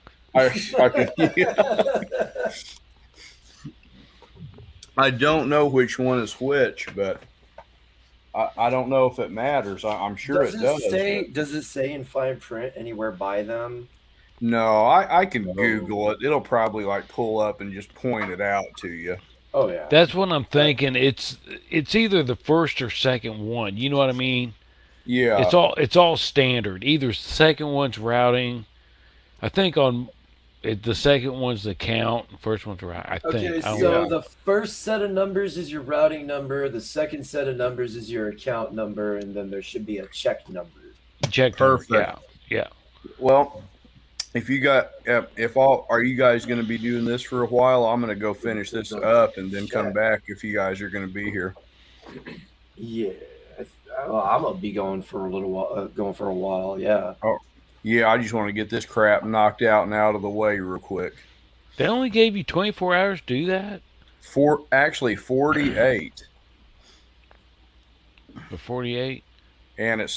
I don't know which one is which, but I don't know if it matters. I'm sure Does it it does. say? but- Does it say in fine print anywhere by them? No, I can Google it. It'll probably like pull up and just point it out to you. Oh yeah. That's what I'm thinking. It's either the first or second one. You know what I mean? Yeah. It's all standard. Either second one's routing. I think on the second one's the count. First one's routing. I think. Okay, I don't so know. Yeah. the first set of numbers is your routing number. The second set of numbers is your account number, and then there should be a check number. Check number. Perfect. Yeah. Well, if you got, are you guys going to be doing this for a while? I'm going to go finish this up and then come back if you guys are going to be here. Yeah, I'm gonna be going for a little while. Going for a while. Yeah. Yeah, I just want to get this crap knocked out and out of the way real quick. They only gave you 24 hours to do that? Actually 48. For 48? And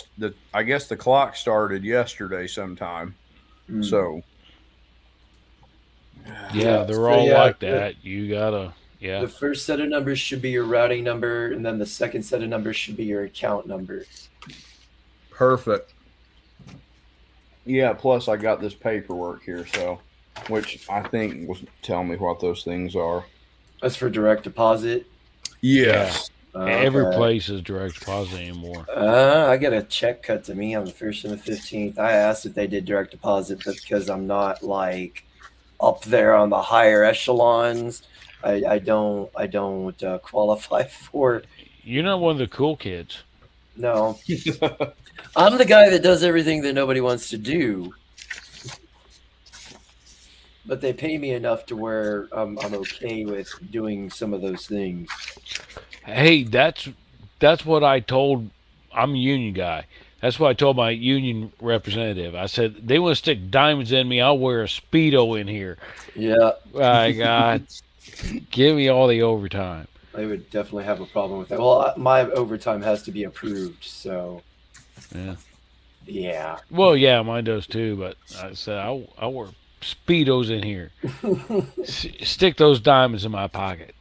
I guess the clock started yesterday sometime. Mm. So Yeah, they're So, all yeah, like that. You gotta, yeah. The first set of numbers should be your routing number, and then the second set of numbers should be your account number. perfect. Yeah, plus I got this paperwork here, so which I think will tell me what those things are. That's for direct deposit. Yes. Every Okay. place is direct deposit anymore. I got a check cut to me on the 1st and the 15th. I asked if they did direct deposit, but because I'm not like up there on the higher echelons, I don't qualify for. You're not one of the cool kids. No, I'm the guy that does everything that nobody wants to do. But they pay me enough to where I'm okay with doing some of those things. Hey, that's what I told. I'm a union guy. That's what I told my union representative. I said, they want to stick diamonds in me, I'll wear a Speedo in here. Yeah, My God. Give me all the overtime. they would definitely have a problem with that. Well, my overtime has to be approved, so Yeah. yeah. Well, yeah, mine does too, but I said, I'll wear Speedos in here. Stick those diamonds in my pocket.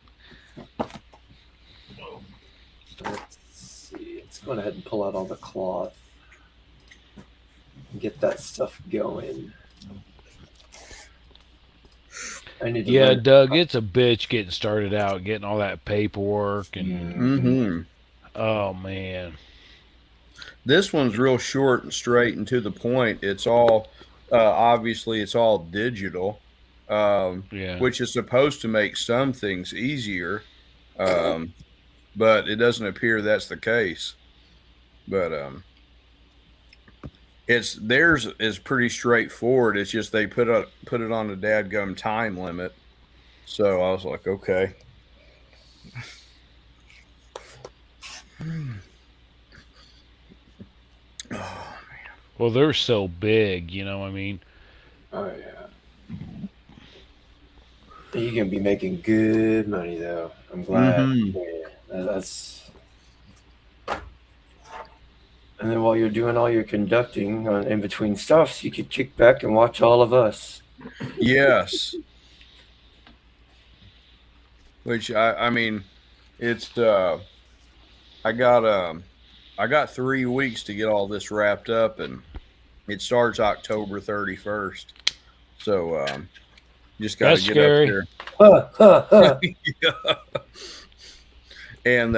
Let's see. Let's go ahead and pull out all the cloth and get that stuff going. I need to Yeah, learn- Doug, it's a bitch getting started out, getting all that paperwork, and Mm-hmm. oh man, This one's real short and straight and to the point. It's all obviously it's all digital, yeah. which is supposed to make some things easier, but it doesn't appear that's the case. But theirs is pretty straightforward. It's just they put it on a dadgum time limit. So I was like, okay. Well, they're so big, you know. I mean, Oh yeah. You're gonna be making good money though. I'm glad. Mhm. Yeah, that's. And then while you're doing all your conducting in between stuffs, you could kick back and watch all of us. Yes. Which I mean, it's I got 3 weeks to get all this wrapped up, and it starts October 31st. So just got That's to get scary. up there. And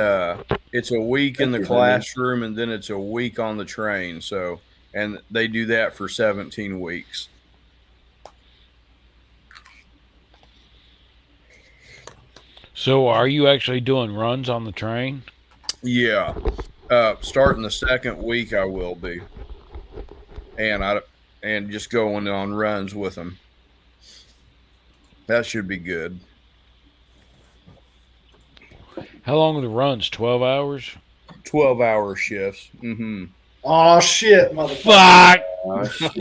it's a week in the Thank you, honey. classroom, and then it's a week on the train. So, and they do that for 17 weeks. so are you actually doing runs on the train? Yeah. Starting the second week, I will be, and just going on runs with them. That should be good. How long are the runs? 12 hours? 12-hour shifts. Mm-hmm. Oh shit, motherfucker. Fuck! Oh, shit.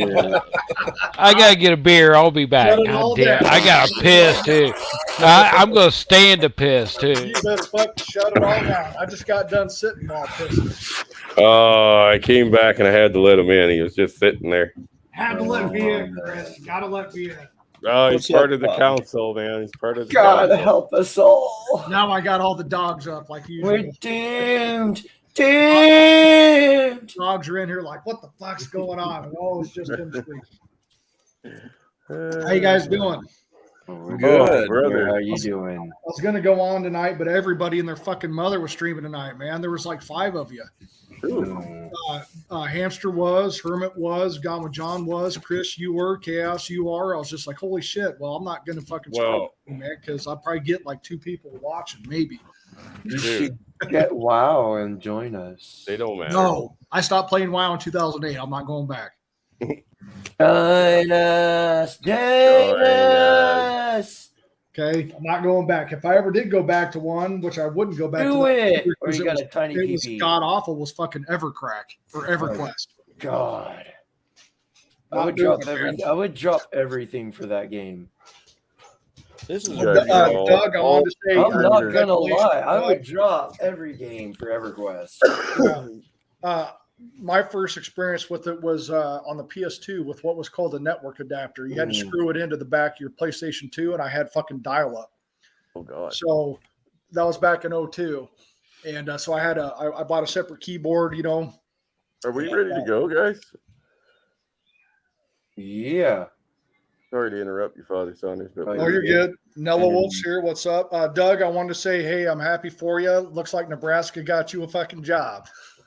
I gotta get a beer. I'll be back. Shut it all God damn, down. I got a piss too. I'm gonna stand to piss too. You best fucking shut it all down. I just got done sitting while pissing. I came back and I had to let him in. He was just sitting there. Had to let me in, Chris. Gotta let me in. Oh, he's What's part up, of the Bob? council, man. He's part of the God council. help us all. Now I got all the dogs up like usual. We're doomed. Doomed. Dogs are in here like, what the fuck's going on? And, oh, it's just them screaming. How you guys doing? We're Good. brother. How are you doing? I was gonna go on tonight, but everybody and their fucking mother was streaming tonight, man. There was like 5 of you. Ooh. Hamster was, Hermit was, Gone with John was, Chris, you were, Chaos, you are. I was just like, holy shit. Well, I'm not gonna fucking Well, stream, man, because I'll probably get like 2 people watching, maybe. You dude, should get WoW and join us. they don't matter. No, I stopped playing WoW in 2008. I'm not going back. Join us. Join Join us. Okay, I'm not going back. If I ever did go back to one, which I wouldn't go back Do to, it. Or because you it got was, a tiny it was PB. god awful. Was fucking Evercrack or EverQuest. God. I Not would doing drop it, man. everything. I would drop everything for that game. This is Judge a all- Doug, I wanted to say, I'm not gonna congratulations, lie. I Doug. would drop every game for EverQuest. My first experience with it was on the PS2 with what was called a network adapter. You had to screw it into the back of your PlayStation 2, and I had fucking dial-up. Oh god. So that was back in 02. And so I had I bought a separate keyboard, you know. Are we ready to go, guys? Yeah. Sorry to interrupt you, Father Saunders, but Oh, Oh, you're good. Nella Wolf's here. What's up? Doug, I wanted to say, hey, I'm happy for you. Looks like Nebraska got you a fucking job.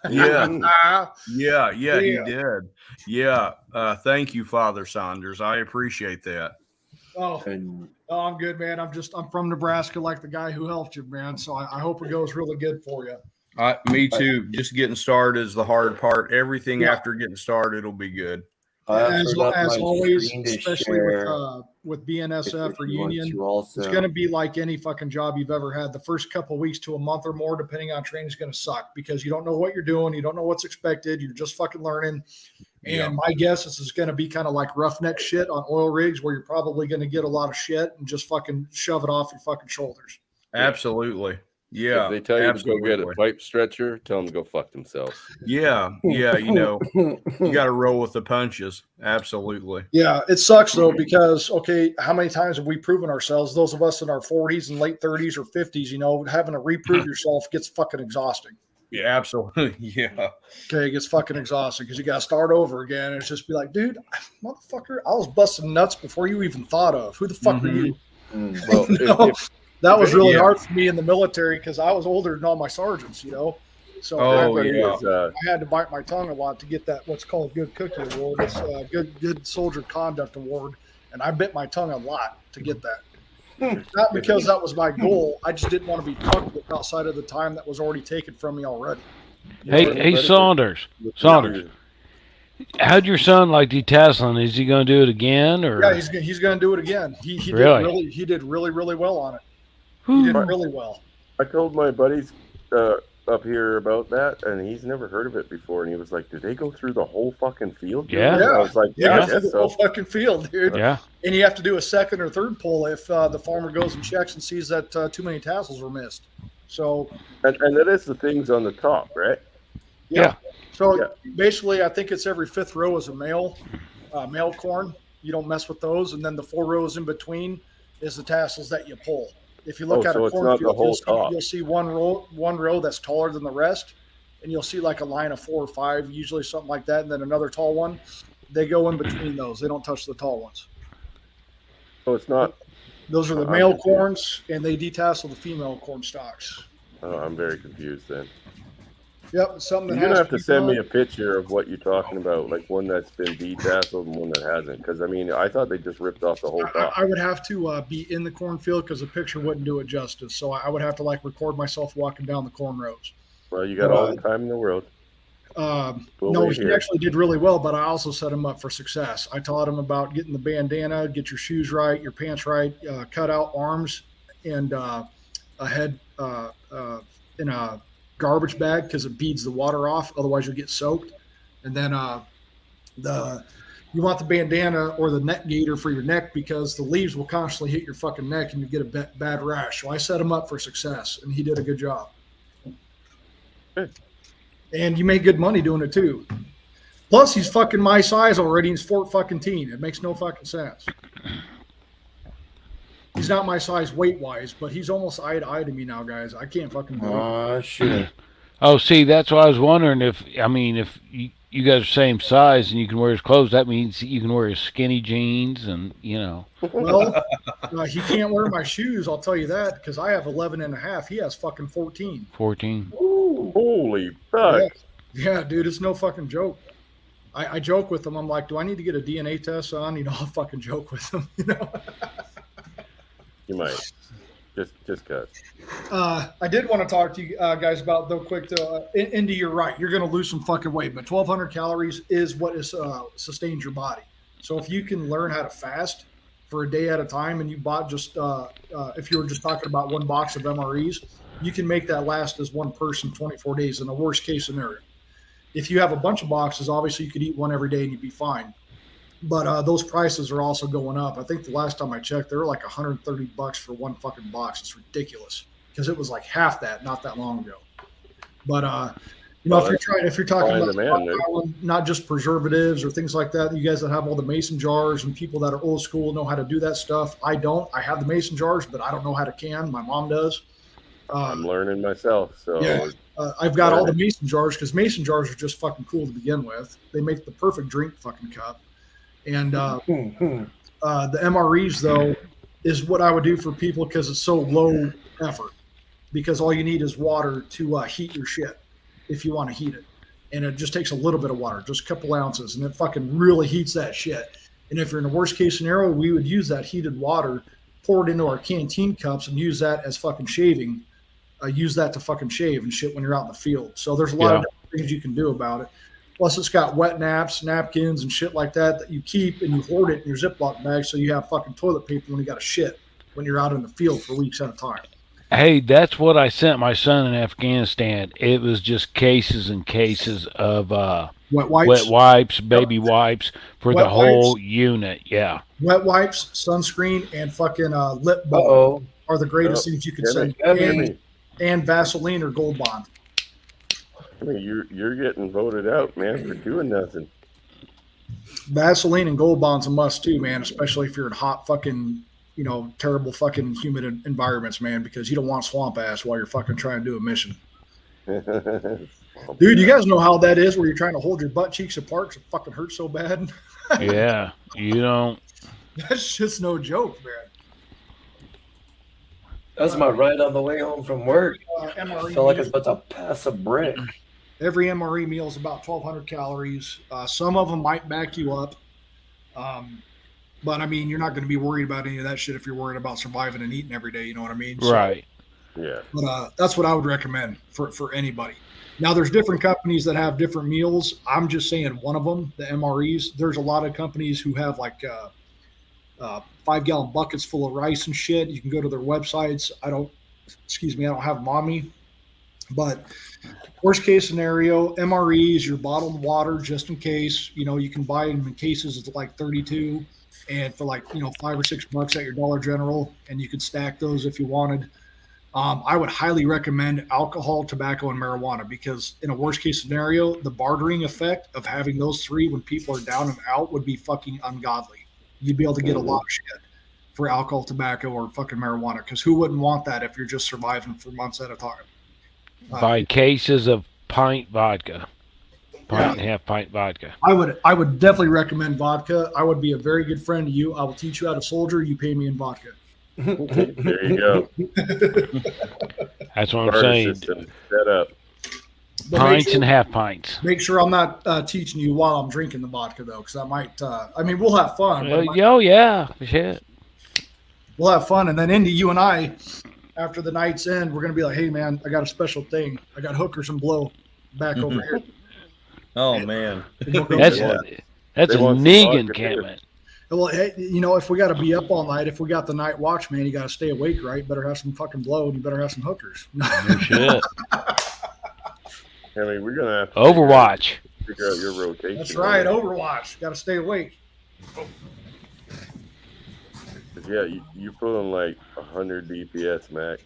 Yeah. Ah, Yeah, he Yeah. did. Yeah. Thank you, Father Saunders. I appreciate that. oh, And I'm good, man. I'm from Nebraska, like the guy who helped you, man. So I hope it goes really good for you. Me too. Just getting started is the hard part. Everything Yeah. after getting started will be good. I As, offered up as my always, screen to especially share with BNSF if or you want union, to also. it's going to be like any fucking job you've ever had. The first couple of weeks to a month or more, depending on training, is going to suck because you don't know what you're doing. You don't know what's expected. You're just fucking learning. And Yeah. my guess is it's going to be kind of like roughneck shit on oil rigs where you're probably going to get a lot of shit and just fucking shove it off your fucking shoulders. Absolutely. Yeah. if they tell you absolutely. to go get a pipe stretcher, tell them to go fuck themselves. Yeah. Yeah. You know, you got to roll with the punches. Absolutely. Yeah, it sucks though because okay, how many times have we proven ourselves? Those of us in our 40s and late 30s or 50s, you know, having to reprove yourself gets fucking exhausting. Yeah. Absolutely. Yeah. Okay, it gets fucking exhausting because you got to start over again. And it's just be like, dude, motherfucker, I was busting nuts before you even thought of. Who the fuck are you? Mm. Well, You know, that was really Yeah. hard for me in the military because I was older than all my sergeants, you know. So Oh, everybody yeah. is, I had to bite my tongue a lot to get that what's called Good Cookie Award. It's a good soldier conduct award, and I bit my tongue a lot to get that. Not because that was my goal. I just didn't want to be fucked with outside of the time that was already taken from me already. Hey, Saunders. Saunders. How'd your son like detasseling? Is he going to do it again, or? Yeah, he's going to do it again. He Really? did really well on it. He Whew. did really well. I told my buddies up here about that, and he's never heard of it before. And he was like, "Did they go through the whole fucking field?" dude?" Yeah. And I was like, Yeah, "Yeah, I it's guess the whole so." fucking field, dude. Yeah. And you have to do a second or third pull if the farmer goes and checks and sees that too many tassels were missed. So And that is the things on the top, right? Yeah. So Yeah. basically, I think it's every fifth row is a male corn. You don't mess with those, and then the 4 rows in between is the tassels that you pull. If you look Oh, at so a it's not the cornfield, whole top. you'll see one row that's taller than the rest, and you'll see like a line of 4 or 5, usually something like that, and then another tall one. They go in between those. They don't touch the tall ones. So it's not. Those are the I'm male confused. corns, and they detassel the female corn stalks. Oh, I'm very confused then. Yep, it's something that You're gonna have to be send me done. a picture of what you're talking about, like one that's been detasseled and one that hasn't. Because I mean, I thought they just ripped off the whole top. I would have to be in the cornfield because the picture wouldn't do it justice. So I would have to like record myself walking down the corn rows. Well, you got all the time in the world. We'll No, wait he here. actually did really well, but I also set him up for success. I taught him about getting the bandana, get your shoes right, your pants right, cut out arms, and a head in a garbage bag because it beads the water off. Otherwise, you'll get soaked. And then You want the bandana or the neck gaiter for your neck because the leaves will constantly hit your fucking neck and you get a bad rash. So I set him up for success, and he did a good job. Good. And you make good money doing it too. Plus, he's fucking my size already. He's 14. It makes no fucking sense. He's not my size weight-wise, but he's almost eye to eye to me now, guys. I can't fucking believe it. Oh, shit. Oh, see, that's why I was wondering if you guys are same size and you can wear his clothes, that means you can wear his skinny jeans and, Well, he can't wear my shoes, I'll tell you that, because I have 11 and a half. He has fucking 14. 14. Ooh, holy fuck. Yeah, dude, it's no fucking joke. I joke with him. I'm like, do I need to get a DNA test on? I'll fucking joke with him, You might. Just cut. I did want to talk to you guys about, though, quick, though. Indy, you're right. You're going to lose some fucking weight, but 1,200 calories is what is sustains your body. So if you can learn how to fast for a day at a time, and you bought just, if you were just talking about one box of MREs, you can make that last as one person 24 days in the worst case scenario. If you have a bunch of boxes, obviously you could eat one every day and you'd be fine. But those prices are also going up. I think the last time I checked, they were like $130 for one fucking box. It's ridiculous because it was like half that not that long ago. But if you're talking about not just preservatives or things like that, you guys that have all the mason jars and people that are old school know how to do that stuff. I don't. I have the mason jars, but I don't know how to can. My mom does. I'm learning myself. So yeah. I've got all the mason jars because mason jars are just fucking cool to begin with. They make the perfect drink fucking cup. And the MREs, though, is what I would do for people because it's so low effort. Because all you need is water to heat your shit if you want to heat it. And it just takes a little bit of water, just a couple ounces, and it fucking really heats that shit. And if you're in a worst case scenario, we would use that heated water, pour it into our canteen cups, and use that as fucking shaving. Use that to fucking shave and shit when you're out in the field. So there's a lot of different things you can do about it. Plus, it's got wet naps, napkins, and shit like that you keep and you hoard it in your Ziploc bag so you have fucking toilet paper when you got to shit when you're out in the field for weeks at a time. Hey, that's what I sent my son in Afghanistan. It was just cases and cases of wet wipes, baby wipes for the whole unit. Yeah. Wet wipes, sunscreen, and fucking lip balm are the greatest things you can send. And Vaseline or Gold Bond. I mean, you're getting voted out, man, for doing nothing. Vaseline and Gold Bond's a must too, man. Especially if you're in hot fucking, terrible fucking humid environments, man. Because you don't want swamp ass while you're fucking trying to do a mission. Dude, you guys know how that is, where you're trying to hold your butt cheeks apart because it fucking hurts so bad. Yeah, you don't. That's just no joke, man. That's my ride on the way home from work. I felt like I was about to pass a brick. Every MRE meal is about 1,200 calories. Some of them might back you up. But, I mean, you're not going to be worried about any of that shit if you're worried about surviving and eating every day. You know what I mean? Right. So, yeah. But that's what I would recommend for anybody. Now, there's different companies that have different meals. I'm just saying one of them, the MREs. There's a lot of companies who have, like, 5-gallon buckets full of rice and shit. You can go to their websites. I don't have them on me. But worst case scenario, MREs, your bottled water, just in case, you can buy them in cases of like 32 and for like, $5 or $6 at your Dollar General, and you could stack those if you wanted. I would highly recommend alcohol, tobacco, and marijuana, because in a worst case scenario, the bartering effect of having those three when people are down and out would be fucking ungodly. You'd be able to get a lot of shit for alcohol, tobacco, or fucking marijuana, because who wouldn't want that if you're just surviving for months at a time? Buy cases of pint vodka. Pint and half pint vodka. I would definitely recommend vodka. I would be a very good friend to you. I will teach you how to soldier. You pay me in vodka. There you go. That's what I'm saying. Set up. Pints and half pints. Make sure I'm not teaching you while I'm drinking the vodka, though, because I might. We'll have fun. Yeah, shit. We'll have fun, and then Indy, you and I, after the night's end, we're gonna be like, "Hey, man, I got a special thing. I got hookers and blow back over here." Oh man, that's a Negan comment. Well, hey, if we got to be up all night, if we got the night watch, man, you got to stay awake, right? Better have some fucking blow, and you better have some hookers. Shit. I mean, we're gonna have to Overwatch. figure out your rotation. That's right, Overwatch. Got to stay awake. Yeah, you pulling like 100 DPS max.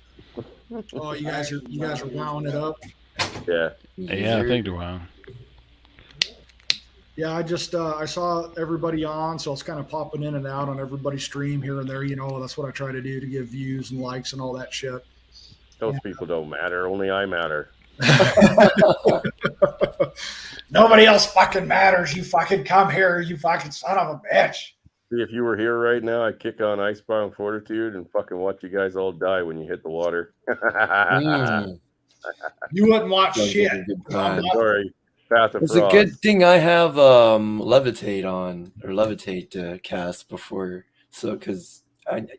Oh, you guys are wowing it up. Yeah. Yeah, I think they're wrong. Yeah, I saw everybody on, so I was kind of popping in and out on everybody's stream here and there. You know, that's what I try to do to give views and likes and all that shit. Those people don't matter. Only I matter. Nobody else fucking matters. You fucking come here, you fucking son of a bitch. See, if you were here right now, I'd kick on Icebound Fortitude and fucking watch you guys all die when you hit the water. You wouldn't watch shit. Sorry. Path of It's a Frost. good thing I have Levitate on or Levitate cast before, so because I'd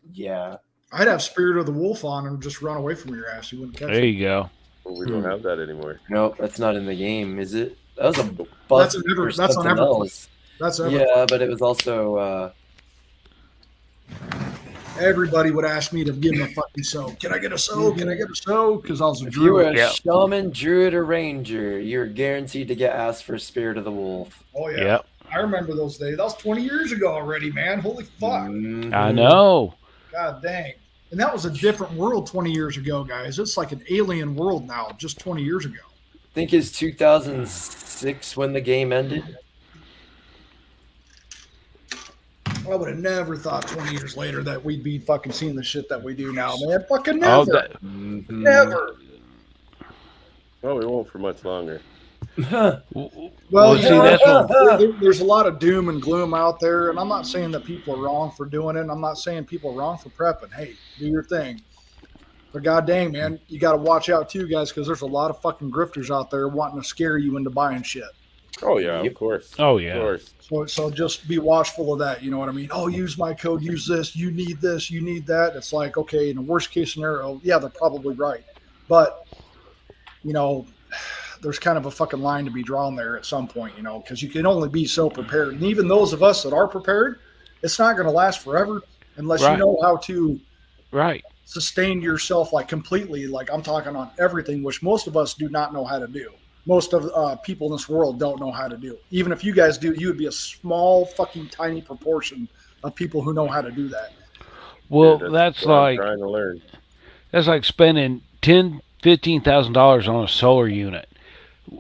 have Spirit of the Wolf on and just run away from your ass. You wouldn't catch There it. you go. Well, we don't have that anymore. nope, that's not in the game, is it? That was a That's buff an for that's on something Everclear. else. That's ever. Yeah, but it was also Everybody would ask me to give them a fucking soak. Can I get a soak? Can I get a soak? Because I was a if you were druid. a Yep. shaman, druid, or ranger, you're guaranteed to get asked for Spirit of the Wolf. Oh yeah. Yep. I remember those days. That was 20 years ago already, man. Holy fuck. Mhm. I know. God dang. And that was a different world 20 years ago, guys. It's like an alien world now, just 20 years ago. I think it's 2006 when the game ended. I would have never thought 20 years later that we'd be fucking seeing the shit that we do now, man. Fucking Oh, never. that, Never. Oh, we won't for much longer. Well, Well, you see, know, that's what- there's a lot of doom and gloom out there, and I'm not saying that people are wrong for doing it. I'm not saying people are wrong for prepping. Hey, do your thing. But god dang, man, you got to watch out too, guys, because there's a lot of fucking grifters out there wanting to scare you into buying shit. Oh yeah, of course. Oh Of yeah. course. So just be watchful of that. You know what I mean? Oh, use my code, use this, you need that. It's like, okay, in the worst case scenario, yeah, they're probably right. But, you know, there's kind of a fucking line to be drawn there at some point, you know, because you can only be so prepared. And even those of us that are prepared, it's not going to last forever unless you Right. know how to Right. sustain yourself like completely. Like I'm talking on everything, which most of us do not know how to do. Most of people in this world don't know how to do. Even if you guys do, you would be a small fucking tiny proportion of people who know how to do that. Well, Yeah, that's what I'm like trying to learn. that's like spending $10,000-$15,000 on a solar unit.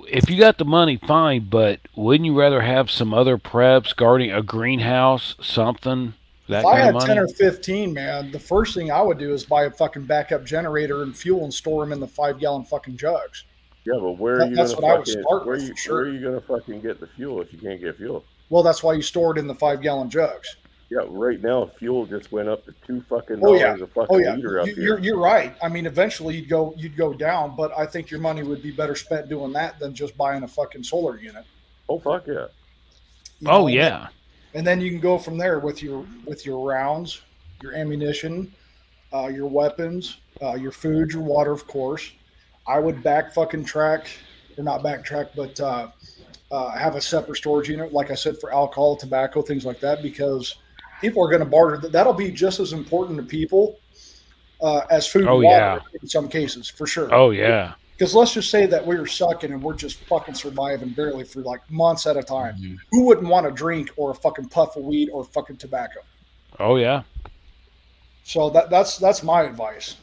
If you got the money, fine, but wouldn't you rather have some other preps guarding a greenhouse, something that If I kind had of 10 money? or 15, man, the first thing I would do is buy a fucking backup generator and fuel and store them in the 5-gallon fucking jugs. Yeah, but where are you That's gonna what I would fucking start where with, you for sure. where are you gonna fucking get the fuel if you can't get fuel? Well, that's why you store it in the 5-gallon jugs. Yeah, right now fuel just went up to $2 fucking Oh, yeah. a fucking Oh yeah, liter up you're, here. you're right. I mean, eventually you'd go down, but I think your money would be better spent doing that than just buying a fucking solar unit. Oh fuck yeah. You Oh know? yeah. And then you can go from there with your rounds, your ammunition, your weapons, your food, your water, of course. I would backtrack, but have a separate storage unit, like I said, for alcohol, tobacco, things like that, because people are going to barter. That'll be just as important to people as food Oh, and water yeah. in some cases, for sure. Oh yeah. Because let's just say that we're sucking and we're just fucking surviving barely for like months at a time. Mm-hmm. Who wouldn't want a drink or a fucking puff of weed or fucking tobacco? Oh yeah. So that's my advice.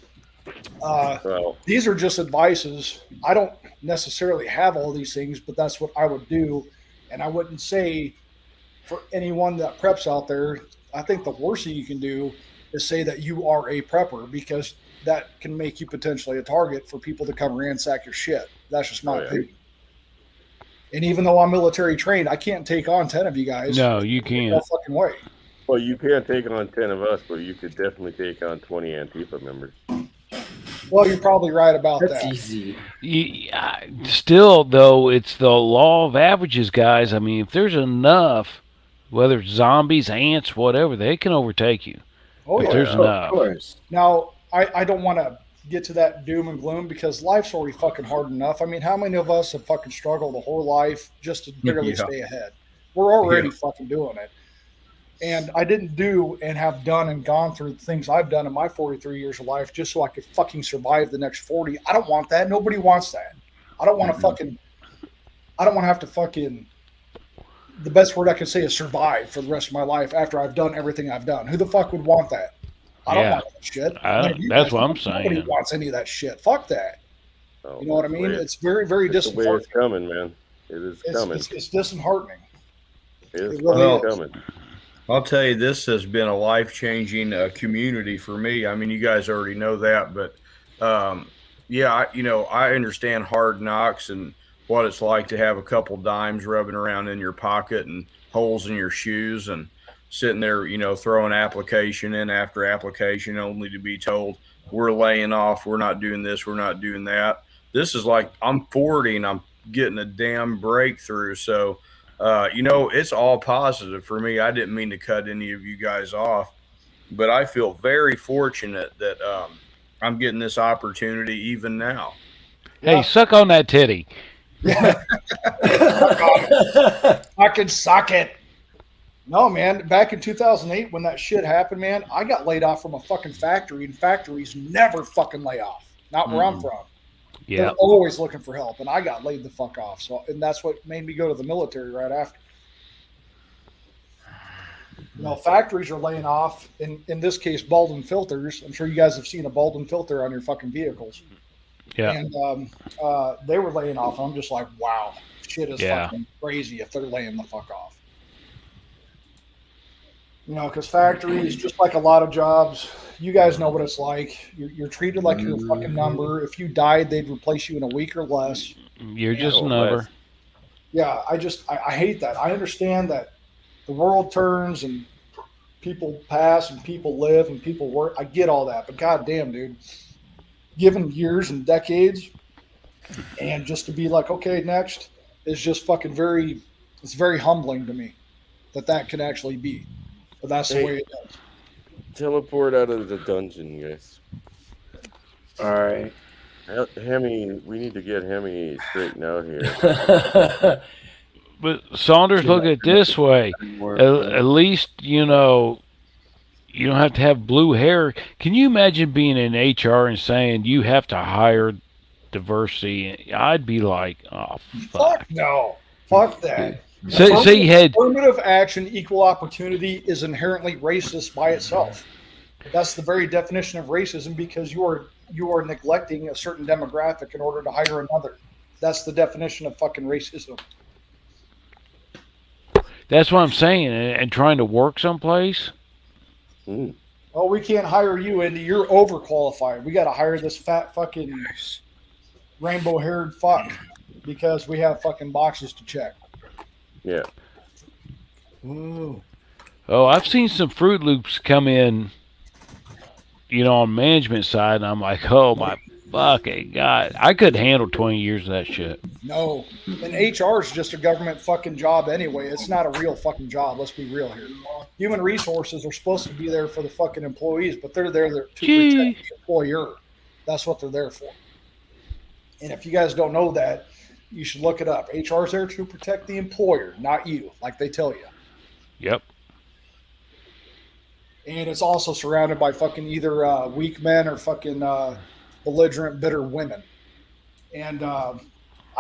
Well, These are just advices. I don't necessarily have all these things, but that's what I would do. And I wouldn't say for anyone that preps out there, I think the worst thing you can do is say that you are a prepper, because that can make you potentially a target for people to come ransack your shit. That's just my Oh, yeah. opinion. And even though I'm military trained, I can't take on 10 of you guys. No, you No can't. fucking way. well, you can't take on 10 of us, but you could definitely take on 20 Antifa members. Well, you're probably right about That's that. easy. Still, though, it's the law of averages, guys. I mean, if there's enough, whether it's zombies, ants, whatever, they can overtake you. Oh, if yeah. there's Of enough. course. Now, I don't want to get to that doom and gloom, because life's already fucking hard enough. I mean, how many of us have fucking struggled the whole life just to barely Yeah. stay ahead? We're already fucking doing it. And I didn't do and have done and gone through the things I've done in my 43 years of life just so I could fucking survive the next 40. I don't want that. Nobody wants that. I don't want to fucking, I don't want to have to fucking the best word I can say is survive for the rest of my life after I've done everything I've done. Who the fuck would want that? I don't Yeah. want that shit. None of you That's guys what I'm want- Nobody saying. wants any of that shit. Fuck that. Oh, You know what I that's the mean? way It's very, very it's the way it's disheartening. coming, man. It is It's, coming. it's disheartening. It's it really fucking is. coming. I'll tell you, this has been a life-changing community for me. I mean, you guys already know that, but yeah, I understand hard knocks and what it's like to have a couple dimes rubbing around in your pocket and holes in your shoes and sitting there, throwing application in after application only to be told we're laying off, we're not doing this, we're not doing that. This is like I'm 40 and I'm getting a damn breakthrough. So, it's all positive for me. I didn't mean to cut any of you guys off, but I feel very fortunate that I'm getting this opportunity even now. Hey, suck on that titty. Fucking suck it. No, man. Back in 2008, when that shit happened, man, I got laid off from a fucking factory, and factories never fucking lay off. Not where I'm from. Yeah. They're always looking for help, and I got laid the fuck off. So, and that's what made me go to the military right after. Factories are laying off. In this case, Baldwin filters. I'm sure you guys have seen a Baldwin filter on your fucking vehicles. Yeah. And they were laying off. I'm just like, wow, shit is fucking crazy if they're laying the fuck off. Because factories, just like a lot of jobs, you guys know what it's like. You're treated like you're a fucking number. If you died, they'd replace you in a week or less. You're just a or number. less. Yeah, I hate that. I understand that the world turns and people pass and people live and people work. I get all that, but goddamn, dude, given years and decades, and just to be like, okay, next is just fucking it's very humbling to me that can actually be. But that's the way it is. Teleport out of the dungeon, guys. All right. Hemi, we need to get Hemi straightened out here. But Saunders, look at it this way. At least, you don't have to have blue hair. Can you imagine being in HR and saying you have to hire diversity? I'd be like, oh, fuck. Fuck no. Fuck that. So you had Affirmative action, equal opportunity is inherently racist by itself. That's the very definition of racism, because you are neglecting a certain demographic in order to hire another. That's the definition of fucking racism. that's what I'm saying. And trying to work someplace. Oh, we can't hire you, Indy. You're overqualified. We got to hire this fat fucking rainbow-haired fuck because we have fucking boxes to check. Yeah. Oh, I've seen some Fruit Loops come in, on management side, and I'm like, oh my fucking God. I could handle 20 years of that shit. No. And HR is just a government fucking job anyway. It's not a real fucking job. Let's be real here. Human resources are supposed to be there for the fucking employees, but they're there to protect the employer. That's what they're there for. And if you guys don't know that, you should look it up. HR is there to protect the employer, not you, like they tell you. Yep. And it's also surrounded by fucking either weak men or fucking belligerent, bitter women. And I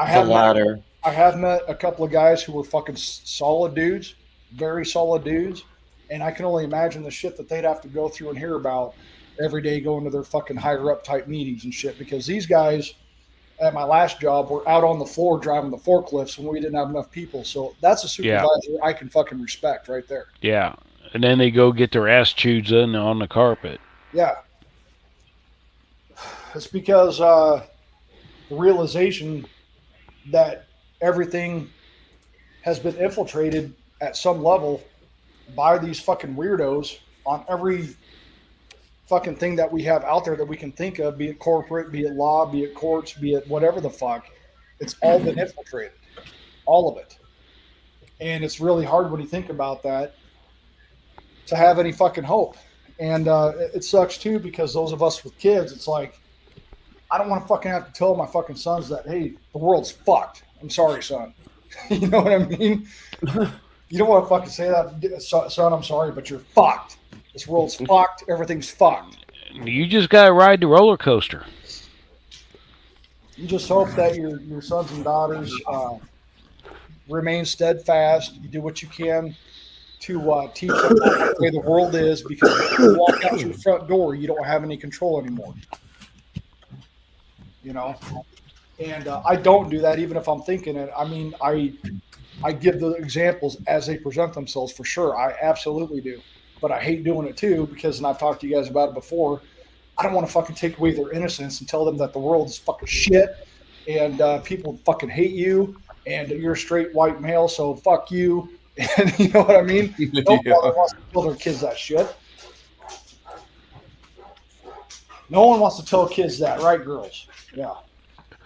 have met a couple of guys who were fucking solid dudes, very solid dudes. And I can only imagine the shit that they'd have to go through and hear about every day going to their fucking higher up type meetings and shit. Because these guys at my last job were out on the floor driving the forklifts when we didn't have enough people. So that's a supervisor I can fucking respect right there. Yeah. And then they go get their ass chewed in on the carpet. Yeah. It's because the realization that everything has been infiltrated at some level by these fucking weirdos on every fucking thing that we have out there that we can think of, be it corporate, be it law, be it courts, be it whatever the fuck. It's all been infiltrated. All of it. And it's really hard when you think about that to have any fucking hope. And it sucks too, because those of us with kids, it's like, I don't want to fucking have to tell my fucking sons that, hey, the world's fucked. I'm sorry, son. You know what I mean? You don't want to fucking say that, son, I'm sorry, but you're fucked. This world's fucked. Everything's fucked. You just got to ride the roller coaster. You just hope that your sons and daughters remain steadfast. You do what you can to teach them the way the world is, because if you walk out your front door, you don't have any control anymore. You know, and I don't do that even if I'm thinking it. I mean, I give the examples as they present themselves for sure. I absolutely do, but I hate doing it too because, and I've talked to you guys about it before, I don't want to fucking take away their innocence and tell them that the world is fucking shit and people fucking hate you and you're a straight white male, so fuck you. And you know what I mean? No one wants to tell their kids that shit. No one wants to tell kids that, right, girls? Yeah.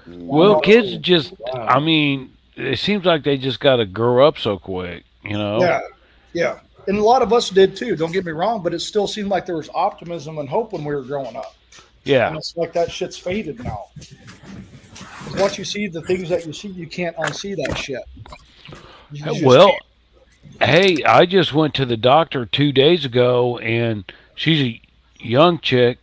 Well, kids just, I mean, it seems like they just got to grow up so quick, you know? Yeah. Yeah. And a lot of us did too, don't get me wrong, but it still seemed like there was optimism and hope when we were growing up. Yeah. And it's like that shit's faded now. 'Cause once you see the things that you see, you can't unsee that shit. You just Well, can't. hey, I just went to the doctor 2 days ago, and she's a young chick,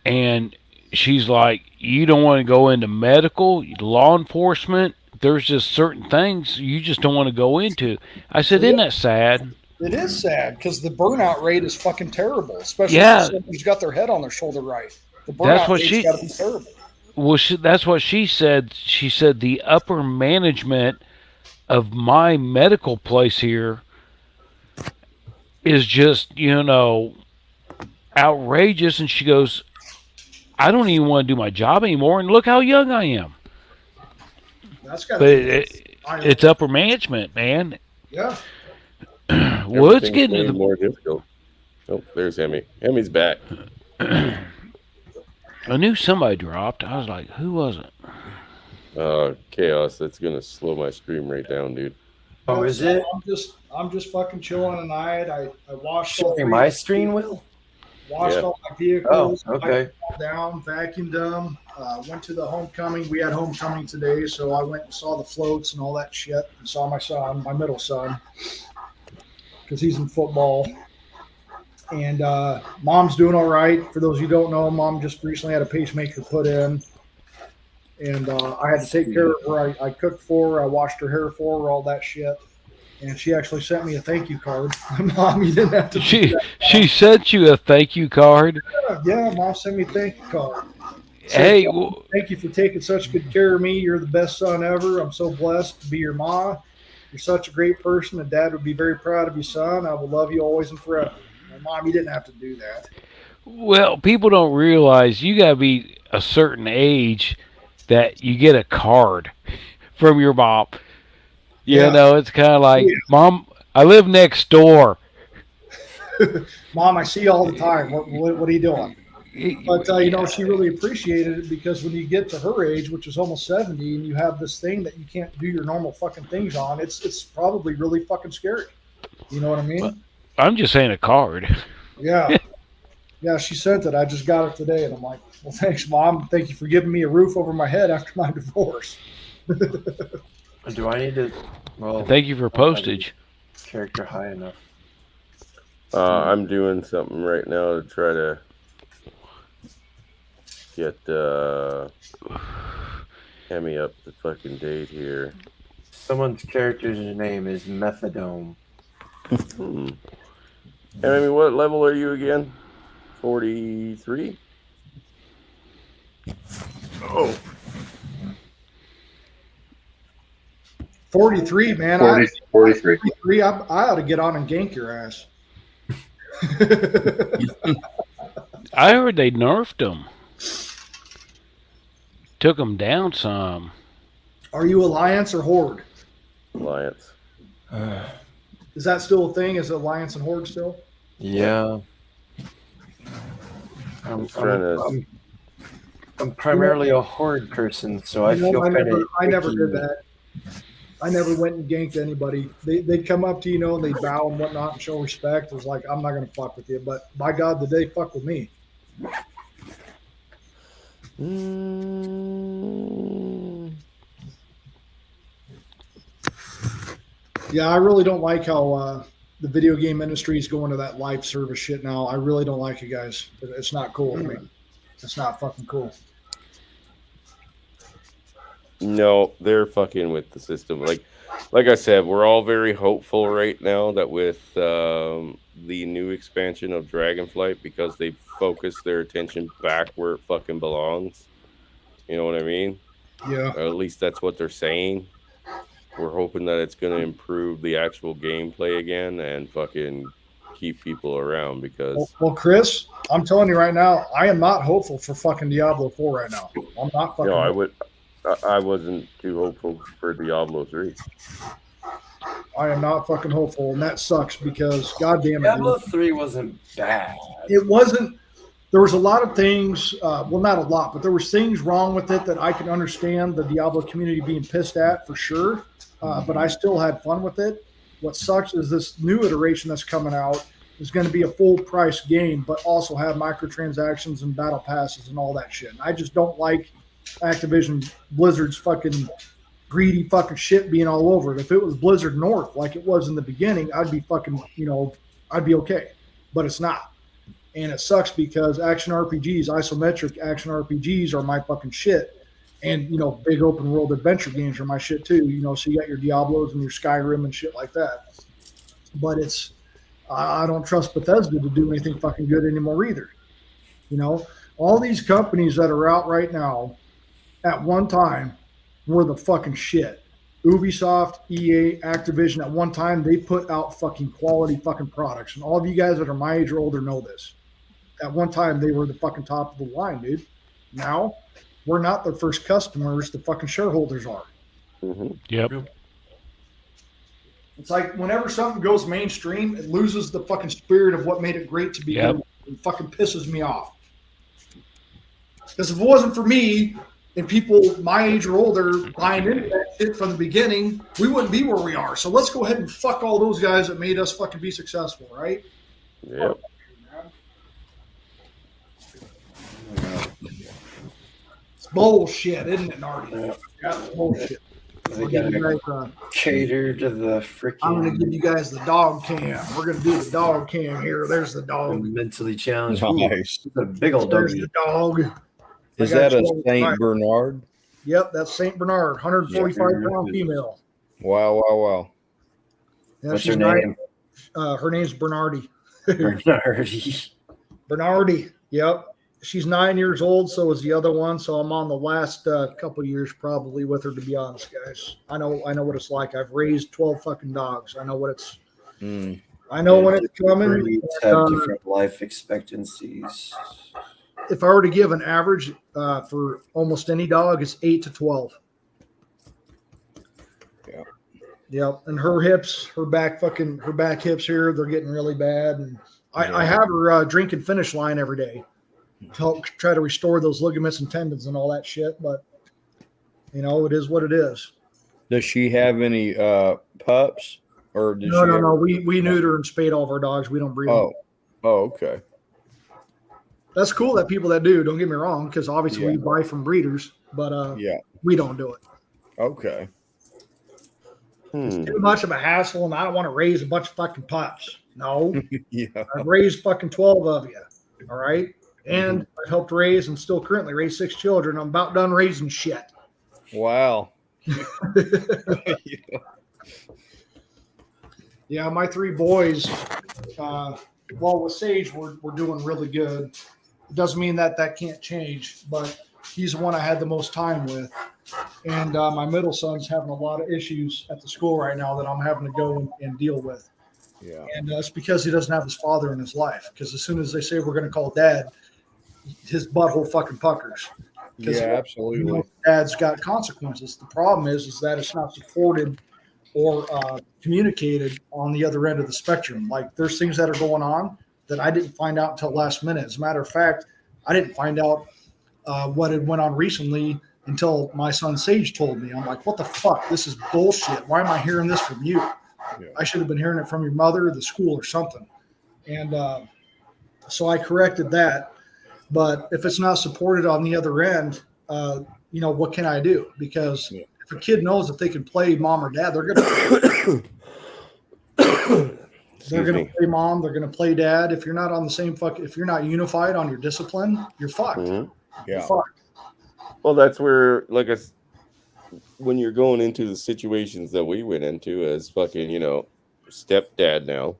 and she's like, you don't want to go into medical, law enforcement. There's just certain things you just don't want to go into. I said, isn't that sad? It is sad because the burnout rate is fucking terrible, especially Yeah. if someone's got their head on their shoulder right. The burnout That's what rate's got to be terrible. Well, that's what she said. She said the upper management of my medical place here is just, you know, outrageous. And she goes, I don't even want to do my job anymore. And look how young I am. That's got But to it's upper management, man. yeah. Well, it's Everything's getting to way the more difficult. Oh, there's Emmy. Emmy's back. I knew somebody dropped. I was like, who was it? Chaos. That's gonna slow my stream rate down, dude. Oh, is it? I'm just fucking chilling tonight. I washed all Showing my screen, Will? washed Yeah. all my vehicles. Oh, okay. I down, vacuumed them. Went to the homecoming. We had homecoming today, so I went and saw the floats and all that shit. And saw my son, my middle son, because he's in football. And mom's doing all right. For those who don't know, mom just recently had a pacemaker put in. And I had to take care of her. I cooked for her. I washed her hair for her, all that shit. And she actually sent me a thank you card. Mom, you didn't have to do that. She sent you a thank you card. Yeah, mom sent me a thank you card. Said, Hey, thank you for taking such good care of me. You're the best son ever. I'm so blessed to be your ma. You're such a great person, and Dad would be very proud of you, son. I will love you always and forever. And Mom, you didn't have to do that. well, people don't realize you got to be a certain age that you get a card from your mom. You Yeah. know, it's kind of like, Yeah. Mom, I live next door. Mom, I see you all the time. What are you doing? But, you know, she really appreciated it because when you get to her age, which is almost 70, and you have this thing that you can't do your normal fucking things on, it's probably really fucking scary. You know what I mean? I'm just saying a card. Yeah. Yeah, she sent it. I just got it today, and I'm like, well, thanks, Mom. Thank you for giving me a roof over my head after my divorce. Do I need to? Well, Thank you for postage. character high enough. I'm doing something right now to try to get Emmy up the fucking date here. Someone's character's name is Methadone. Emmy, what level are you again? 43? Oh. 43, man. 43. 43. I ought to get on and gank your ass. I heard they nerfed them. Took them down some. Are you Alliance or Horde? Alliance. Is that still a thing? Is Alliance and Horde still? Yeah. I'm primarily a horde person, so I You know, feel kind of. I never did that. I never went and ganked anybody. They'd come up to you, know, and they'd bow and whatnot and show respect. It was like, I'm not going to fuck with you. But by God, did they fuck with me? Yeah, I really don't like how the video game industry is going to that live service shit now. I really don't like it, guys. It's not cool to me. It's not fucking cool. No, they're fucking with the system. Like I said, we're all very hopeful right now that with the new expansion of Dragonflight, because they focused their attention back where it fucking belongs. You know what I mean? Yeah. Or at least that's what they're saying. We're hoping that it's going to improve the actual gameplay again and fucking keep people around because Well, Chris, I'm telling you right now, I am not hopeful for fucking Diablo 4 right now. I'm not fucking. I wasn't too hopeful for Diablo 3. I am not fucking hopeful, and that sucks because goddamn it, Diablo 3 wasn't bad. it wasn't. There was a lot of things. Well, not a lot, but there was things wrong with it that I can understand the Diablo community being pissed at for sure. But I still had fun with it. What sucks is this new iteration that's coming out is going to be a full price game, but also have microtransactions and battle passes and all that shit. And I just don't like Activision Blizzard's fucking greedy fucking shit being all over it. If it was Blizzard North like it was in the beginning, I'd be fucking, I'd be okay. But it's not. And it sucks because action RPGs, isometric action RPGs are my fucking shit. And, big open world adventure games are my shit too. So you got your Diablos and your Skyrim and shit like that. But I don't trust Bethesda to do anything fucking good anymore either. All these companies that are out right now at one time were the fucking shit. Ubisoft, EA, Activision, at one time, they put out fucking quality fucking products. And all of you guys that are my age or older know this. At one time, they were the fucking top of the line, dude. Now, we're not the first customers, the fucking shareholders are. Mm-hmm. Yep. It's like whenever something goes mainstream, it loses the fucking spirit of what made it great to begin with. It fucking pisses me off. Because if it wasn't for me and people my age or older buying into that shit from the beginning, we wouldn't be where we are. So let's go ahead and fuck all those guys that made us fucking be successful, right? Yep. It's bullshit, isn't it, Nardi? Yeah, it's bullshit. They gotta cater to the freaking. I'm going to give you guys the dog cam. We're going to do the dog cam here. There's the dog. Mentally challenged. Nice. Ooh, a big old There's doggy. the dog. Is that a Saint Bernard? Yep, that's Saint Bernard, 145 pound female. Wow. Yeah, What's she's her nice. name? Her name's Bernardi. Bernardi. Bernardi. Yep. She's 9 years old, so is the other one. So I'm on the last couple of years probably with her, to be honest, guys. I know what it's like. I've raised 12 fucking dogs. I know what it's. I know when it's coming. Breeds have different life expectancies. If I were to give an average for almost any dog, it's 8 to 12. Yeah. Yep. And her hips, her back hips here, they're getting really bad. And I have her drinking Finish Line every day to help try to restore those ligaments and tendons and all that shit. But, it is what it is. Does she have any pups? Or does No. We neuter and spade all of our dogs. We don't breed them. Oh, okay. That's cool that people that do, don't get me wrong, because obviously we buy from breeders, but we don't do it. Okay. It's too much of a hassle, and I don't want to raise a bunch of fucking pups. No. Yeah. I've raised fucking 12 of you. All right. And I helped raise and still currently raise 6 children. I'm about done raising shit. Wow. Yeah, my 3 boys, with Sage, we're doing really good. It doesn't mean that can't change, but he's the one I had the most time with. And my middle son's having a lot of issues at the school right now that I'm having to go and deal with. Yeah. And it's because he doesn't have his father in his life. Because as soon as they say we're going to call dad, his butthole fucking puckers. Yeah, absolutely. Dad's got consequences. The problem is that it's not supported or communicated on the other end of the spectrum. Like there's things that are going on that I didn't find out until last minute. As a matter of fact, I didn't find out what had went on recently until my son Sage told me. I'm like, what the fuck? This is bullshit. Why am I hearing this from you? Yeah. I should have been hearing it from your mother or the school or something. And so I corrected that. But if it's not supported on the other end, what can I do? Because if a kid knows that they can play mom or dad, they're going to play mom, they're going to play dad. If you're not on the same if you're not unified on your discipline, you're fucked. Yeah. You're fucked. Well, that's where, when you're going into the situations that we went into as fucking, stepdad now,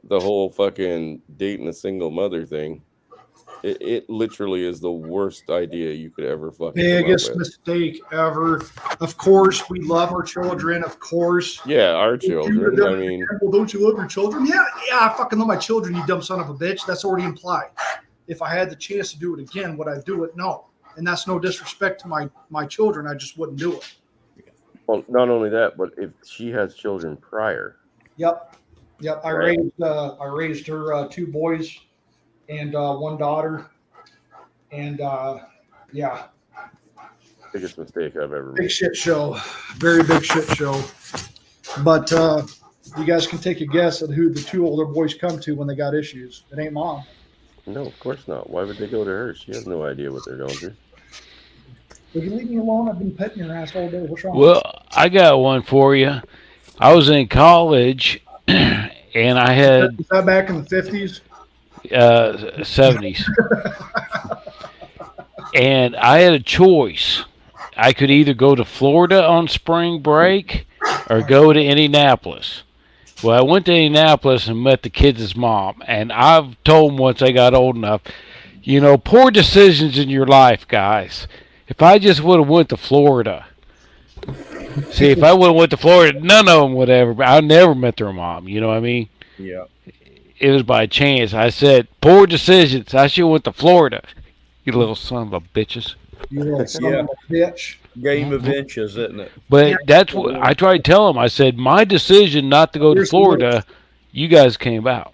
the whole fucking dating a single mother thing, it literally is the worst idea you could ever fucking come up Biggest with. mistake ever. Of course, we love our children. Of course. Yeah, our children. I mean, well, don't you love your children? Yeah, I fucking love my children, you dumb son of a bitch. That's already implied. If I had the chance to do it again, would I do it? No. And that's no disrespect to my children. I just wouldn't do it. well, not only that, but if she has children prior, Yep. I raised her 2 boys and 1 daughter. And yeah, biggest mistake I've ever big made. shit show. Very big shit show. But you guys can take a guess at who the 2 older boys come to when they got issues. It ain't mom. No, of course not. Why would they go to her? She has no idea what they're going through. Will you leave me alone? I've been petting your ass all day. What's wrong? Well, I got one for you. I was in college, and I had Is that back in the 50s? 70s, and I had a choice. I could either go to Florida on spring break or go to Indianapolis. Well, I went to Indianapolis and met the kids' mom, and I've told them once they got old enough, poor decisions in your life, guys. If I just would have went to Florida, see, if I would have went to Florida, none of them would ever. I never met their mom. You know what I mean? Yeah. It was by chance. I said, poor decisions. I should have went to Florida. You little son of a bitches. You little son of a bitch. Game of inches, isn't it? But that's what I tried to tell them. I said, my decision not to go to Here's the Florida, you guys came out.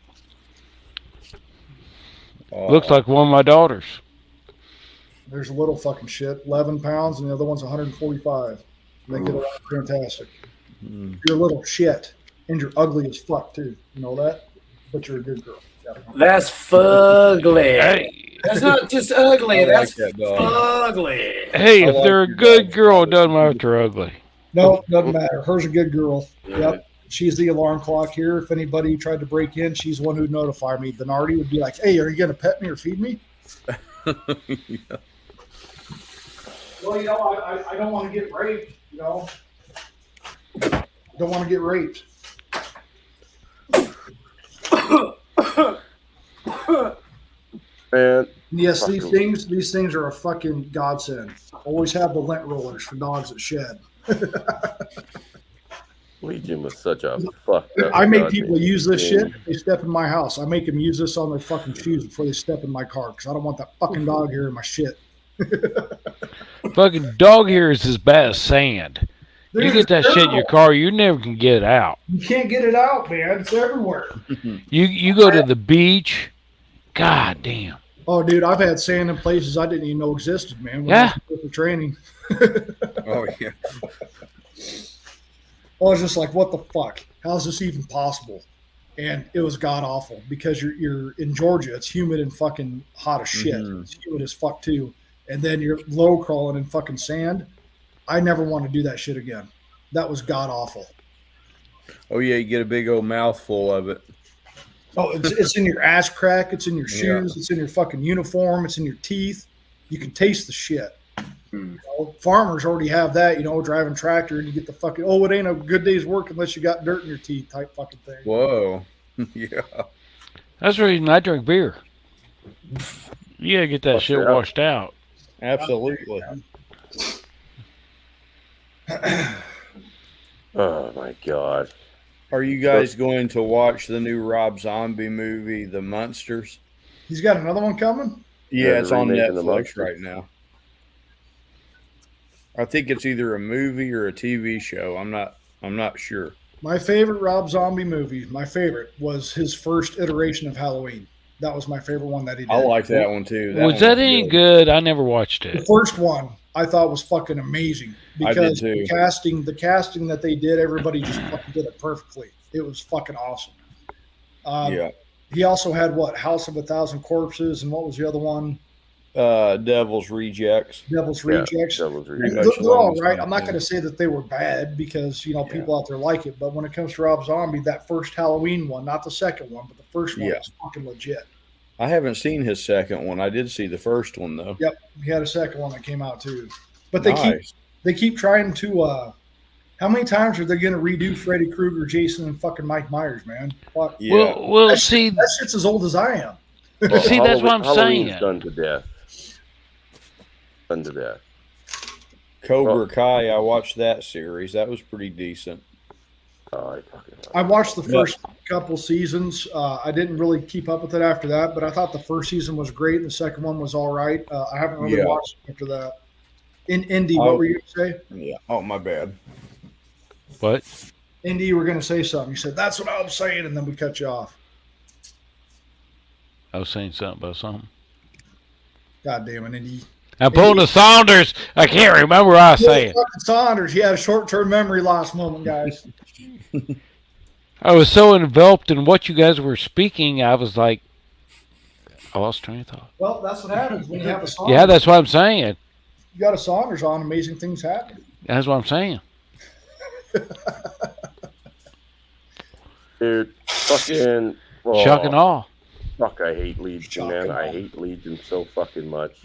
Looks like one of my daughters. There's a little fucking shit, 11 pounds, and the other one's 145. They get along fantastic. You're a little shit, and you're ugly as fuck too. You know that? But you're a good girl. Yeah. That's fugly. Hey, That's not just ugly. I like That's that dog. ugly. hey, I if like they're a your good dog. girl, it doesn't matter if they're ugly. No, doesn't matter. Her's a good girl. Yep. She's the alarm clock here. If anybody tried to break in, she's the one who'd notify me. Bernardi would be like, "Hey, are you going to pet me or feed me?" Yeah. Well, I don't want to get raped. I don't want to get raped. Man, Yes, these things are a fucking godsend. Always have the lint rollers for dogs that shed. Legion was such a fucked up. I make goddamn people use this thing. shit. They step in my house. I make them use this on their fucking shoes before they step in my car because I don't want that fucking dog hair in my shit. Fucking dog hair is as bad as sand. You Dude, get that it's shit in your terrible. car, you never can get it out. You can't get it out, man. It's everywhere. You go to the beach, god damn. Oh, dude, I've had sand in places I didn't even know existed, man. When Yeah. I was for training. Oh yeah. I was just like, what the fuck? How's this even possible? And it was god awful because you're in Georgia. It's humid and fucking hot as shit. Mhm. It's humid as fuck too. And then you're low crawling in fucking sand. I never want to do that shit again. That was god awful. Oh yeah, you get a big old mouthful of it. Oh, it's in your ass crack. It's in your Yeah. shoes. It's in your fucking uniform. It's in your teeth. You can taste the shit. Farmers already have that, driving tractor and you get the fucking, it ain't a good day's work unless you got dirt in your teeth type fucking thing. Whoa. Yeah. That's the reason I drink beer. You gotta get that Wash shit it out. washed out. Absolutely. Oh my god. Are you guys going to watch the new Rob Zombie movie, The Munsters? He's got another one coming? Yeah, Yeah, it's the on remake of The Netflix Munsters. right now. I think it's either a movie or a TV show. I'm not sure. My favorite Rob Zombie movie, was his first iteration of Halloween. That was my favorite one that he did. I like that one too. Was one that any good? I never watched The it. first one I thought was fucking amazing I did because too. the casting that they did, everybody just fucking did it perfectly. It was fucking awesome. Yeah. He also had House of a Thousand Corpses, and what was the other one? Devil's Rejects. Devil's Yeah, Rejects. that was They're, really much they're all along the right. same I'm not thing. going to say that they were bad because people out there like it. But when it comes to Rob Zombie, that first Halloween one, not the second one, but the first one Yeah. was fucking legit. I haven't seen his second one. I did see the first one though. Yep, he had a second one that came out too. But they Nice. keep trying to. How many times are they going to redo Freddy Krueger, Jason, and fucking Mike Myers, man? Fuck. Yeah. Well, see, That shit's as old as I am. Well, See, that's what I'm Halloween's saying. done to death. Done to death. Cobra Kai, I watched that series. That was pretty decent. Oh, I fucking love I it. watched the first couple seasons. I didn't really keep up with it after that, but I thought the first season was great and the second one was all right. I haven't really Yeah. watched after that. In Indy, what Oh. were you going to say? Yeah. Oh, my bad. what? Indy, you were going to say something. You said, that's what I was saying, and then we cut you off. I was saying something about something. God damn it, Indy. I'm pulling the Saunders. I can't remember what I was saying. Fucking Saunders, he had a short-term memory loss moment, guys. I was so enveloped in what you guys were speaking, I was like, I lost train of thought. Well, that's what happens when you have a Saunders. Yeah, that's what I'm saying. You got a Saunders on, amazing things happen. That's what I'm saying. Dude, fucking. Oh, Shock and awe. Fuck, I hate Legion, Shock man. and I awe. hate Legion so fucking much.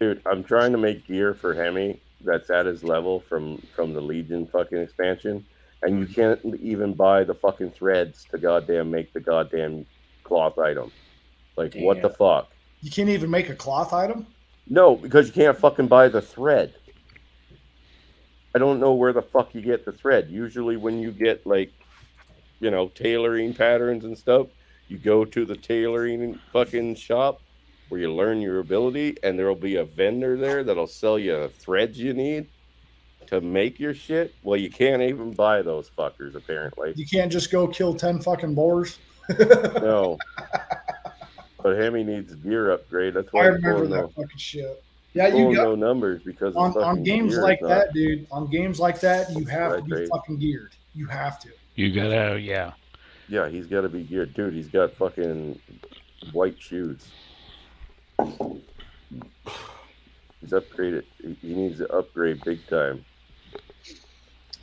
Dude, I'm trying to make gear for Hemi that's at his level from the Legion fucking expansion, and you can't even buy the fucking threads to goddamn make the goddamn cloth item. Like, what the Damn. fuck? You can't even make a cloth item? No, because you can't fucking buy the thread. I don't know where the fuck you get the thread. Usually when you get, like, you know, tailoring patterns and stuff, you go to the tailoring fucking shop where you learn your ability, and there'll be a vendor there that'll sell you the threads you need to make your shit. Well, you can't even buy those fuckers, apparently. You can't just go kill 10 fucking boars? No. But Hemi needs a gear upgrade. That's I why he's remember pulling that fucking shit. Yeah, you pulling got no numbers because on fucking games gear like is not- that, dude. On games like that, you have to be Right. fucking geared. You have to. You gotta, yeah. Yeah, he's got to be geared. Dude, he's got fucking white shoes. He's upgraded. He needs to upgrade big time.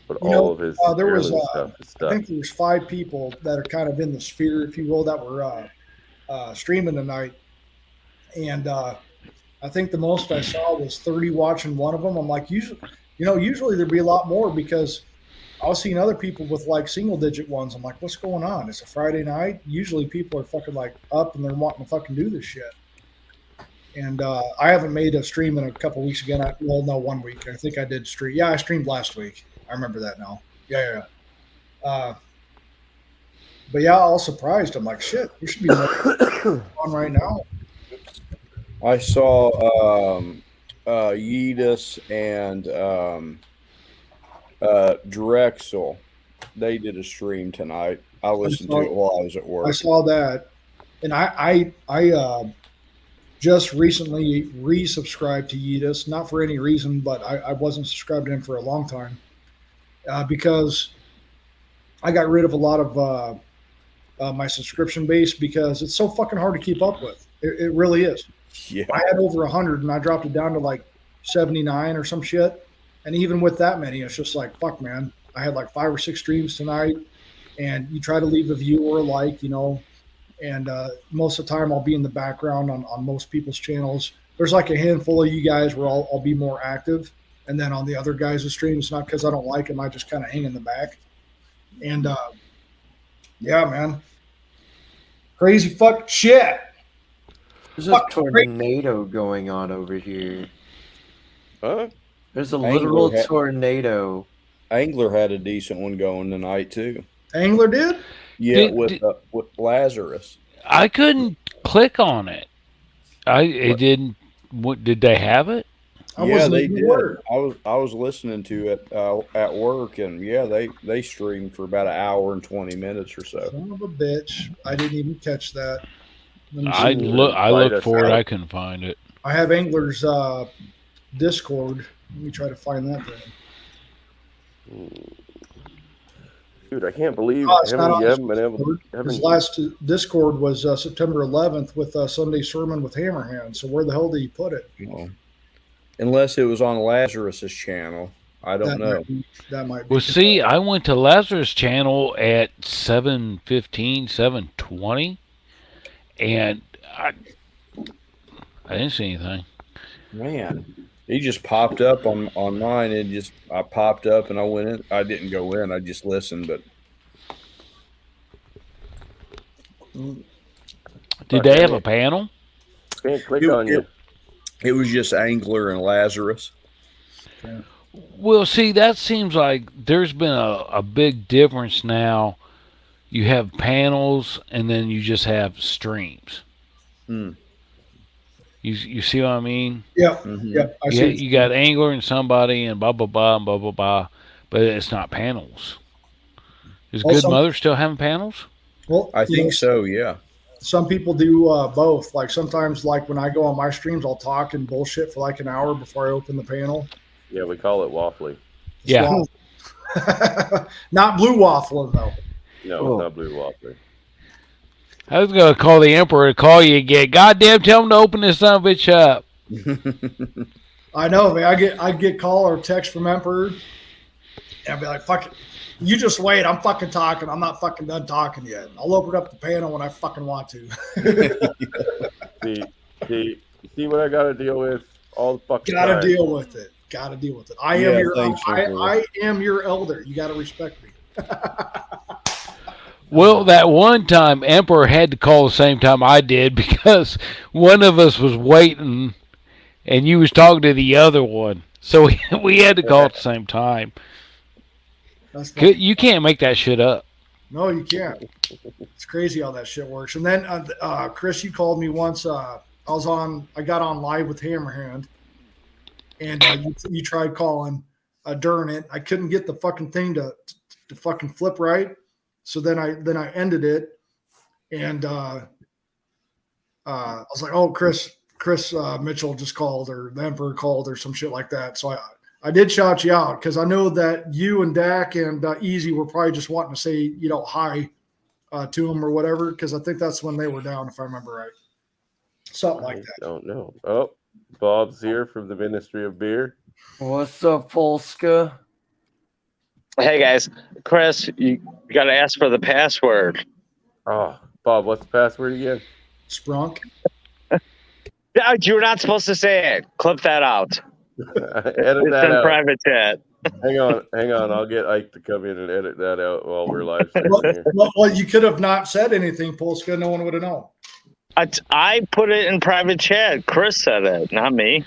But You know, all of his there was, heirloom stuff is I stuck. think there's 5 people that are kind of in the sphere, if you will, that were streaming tonight. And I think the most I saw was 30 watching one of them. I'm like, usually there'd be a lot more because I was seeing other people with like single digit ones. I'm like, what's going on? It's a Friday night. Usually people are fucking like up and they're wanting to fucking do this shit. And I haven't made a stream in a couple weeks again. 1 week. I think I did stream. Yeah, I streamed last week. I remember that now. Yeah. But yeah, all surprised. I'm like, shit, there should be more on right now. I saw Yeetus and Drexel. They did a stream tonight. I listened to it while I was at work. I saw that, and I just recently resubscribed to Yeetus, not for any reason, but I wasn't subscribed to him for a long time because I got rid of a lot of my subscription base because it's so fucking hard to keep up with. It really is. Yeah. I had over 100 and I dropped it down to like 79 or some shit. And even with that many, it's just like, fuck, man. I had like 5 or 6 streams tonight, and you try to leave a view or a like, and most of the time I'll be in the background on most people's channels. There's like a handful of you guys where I'll be more active. And then on the other guys' streams, not because I don't like them, I just kind of hang in the back. And yeah, man. Crazy fucking shit. There's a tornado going on over here. Huh? There's a Angler literal had- tornado. Angler had a decent one going tonight too. Angler did? Yeah, Did- with Lazarus. I couldn't click on it. It didn't. What did they have it? I Yeah, wasn't they even did. aware. I was listening to it at work, and yeah, they streamed for about an hour and 20 minutes or so. Son of a bitch. I didn't even catch that. Let me I see. look. I Invite looked us for it. out. I couldn't find it. I have Angler's Discord. Let me try to find that thing. Dude, I can't believe Oh, it's him not and on you his haven't been able to. His last Discord was September 11th with Sunday Sermon with Hammerhand. So where the hell did he put it? Well, unless it was on Lazarus's channel, I don't know. That might be. Well, see, I went to Lazarus' channel at 7:15, 7:20, and I didn't see anything. Man, He just popped up on mine, and I popped up and I went in. I didn't go in. I just listened, but Did they have a panel? Can't click on you. it was just Angler and Lazarus. Well, see, that seems like there's been a big difference now. You have panels, and then you just have streams. Hmm. You see what I mean? Yeah, Mhm. yeah. I see. You got Angler and somebody and blah blah blah and blah blah blah, but it's not panels. Is Well, Good some- Mother still having panels? Well, I think so. Yeah. Some people do both. Like sometimes, like when I go on my streams, I'll talk and bullshit for like an hour before I open the panel. Yeah, we call it waffling. Yeah. Not blue waffling though. No, Oh. it's not blue waffling. I was gonna call the Emperor to call you again. Goddamn, tell him to open this son of a bitch up. I know, man. I'd get call or text from Emperor, and I'd be like, "Fuck it, you just wait. I'm fucking talking. I'm not fucking done talking yet. I'll open up the panel when I fucking want to." See what I got to deal with all the fucking Gotta time. deal with it. Gotta deal with it. I Yeah, am your thanks, Emperor. I am your elder. You gotta respect me. Well, that one time Emperor had to call the same time I did because one of us was waiting and you was talking to the other one. So we had to call at the same time. That's fine. You can't make that shit up. No, you can't. It's crazy how that shit works. And then, Chris, you called me once. I got on live with Hammerhand, and you tried calling during it. I couldn't get the fucking thing to fucking flip right. So then I ended it, and I was like, "Oh, Chris Mitchell just called, or the Emperor called, or some shit like that." So I did shout you out because I know that you and Dak and Easy were probably just wanting to say, hi to him or whatever, because I think that's when they were down, if I remember right. Something like that. I don't know. Oh, Bob's here from the Ministry of Beer. What's up, Polska? Hey guys, Chris, you got to ask for the password. Oh, Bob, what's the password again? Sprunk. You're not supposed to say it. Clip that out. Edit It's that in out. private chat. Hang on. I'll get Ike to come in and edit that out while we're live streaming Well, here. well, you could have not said anything, Polska. No one would have known. I put it in private chat. Chris said it, not me.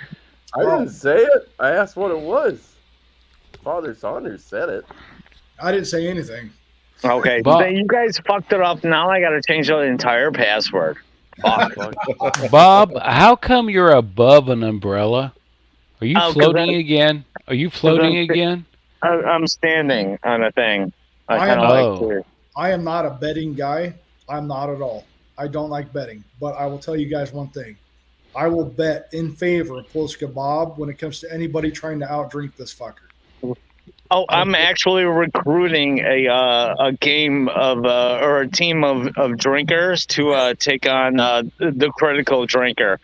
I didn't say it. I asked what it was. Father Saunders said it. I didn't say anything. Okay, Bob- then you guys fucked it up. Now I got to change the entire password. Fuck. Bob, how come you're above an umbrella? Are you 'Cause floating again? Are you floating again? I'm standing on a thing. I I kind am- of Oh. like to. I am not a betting guy. I'm not at all. I don't like betting, but I will tell you guys one thing. I will bet in favor of Polska Bob when it comes to anybody trying to outdrink this fucker. Oh, I'm actually recruiting a game of or a team of drinkers to take on the critical drinker.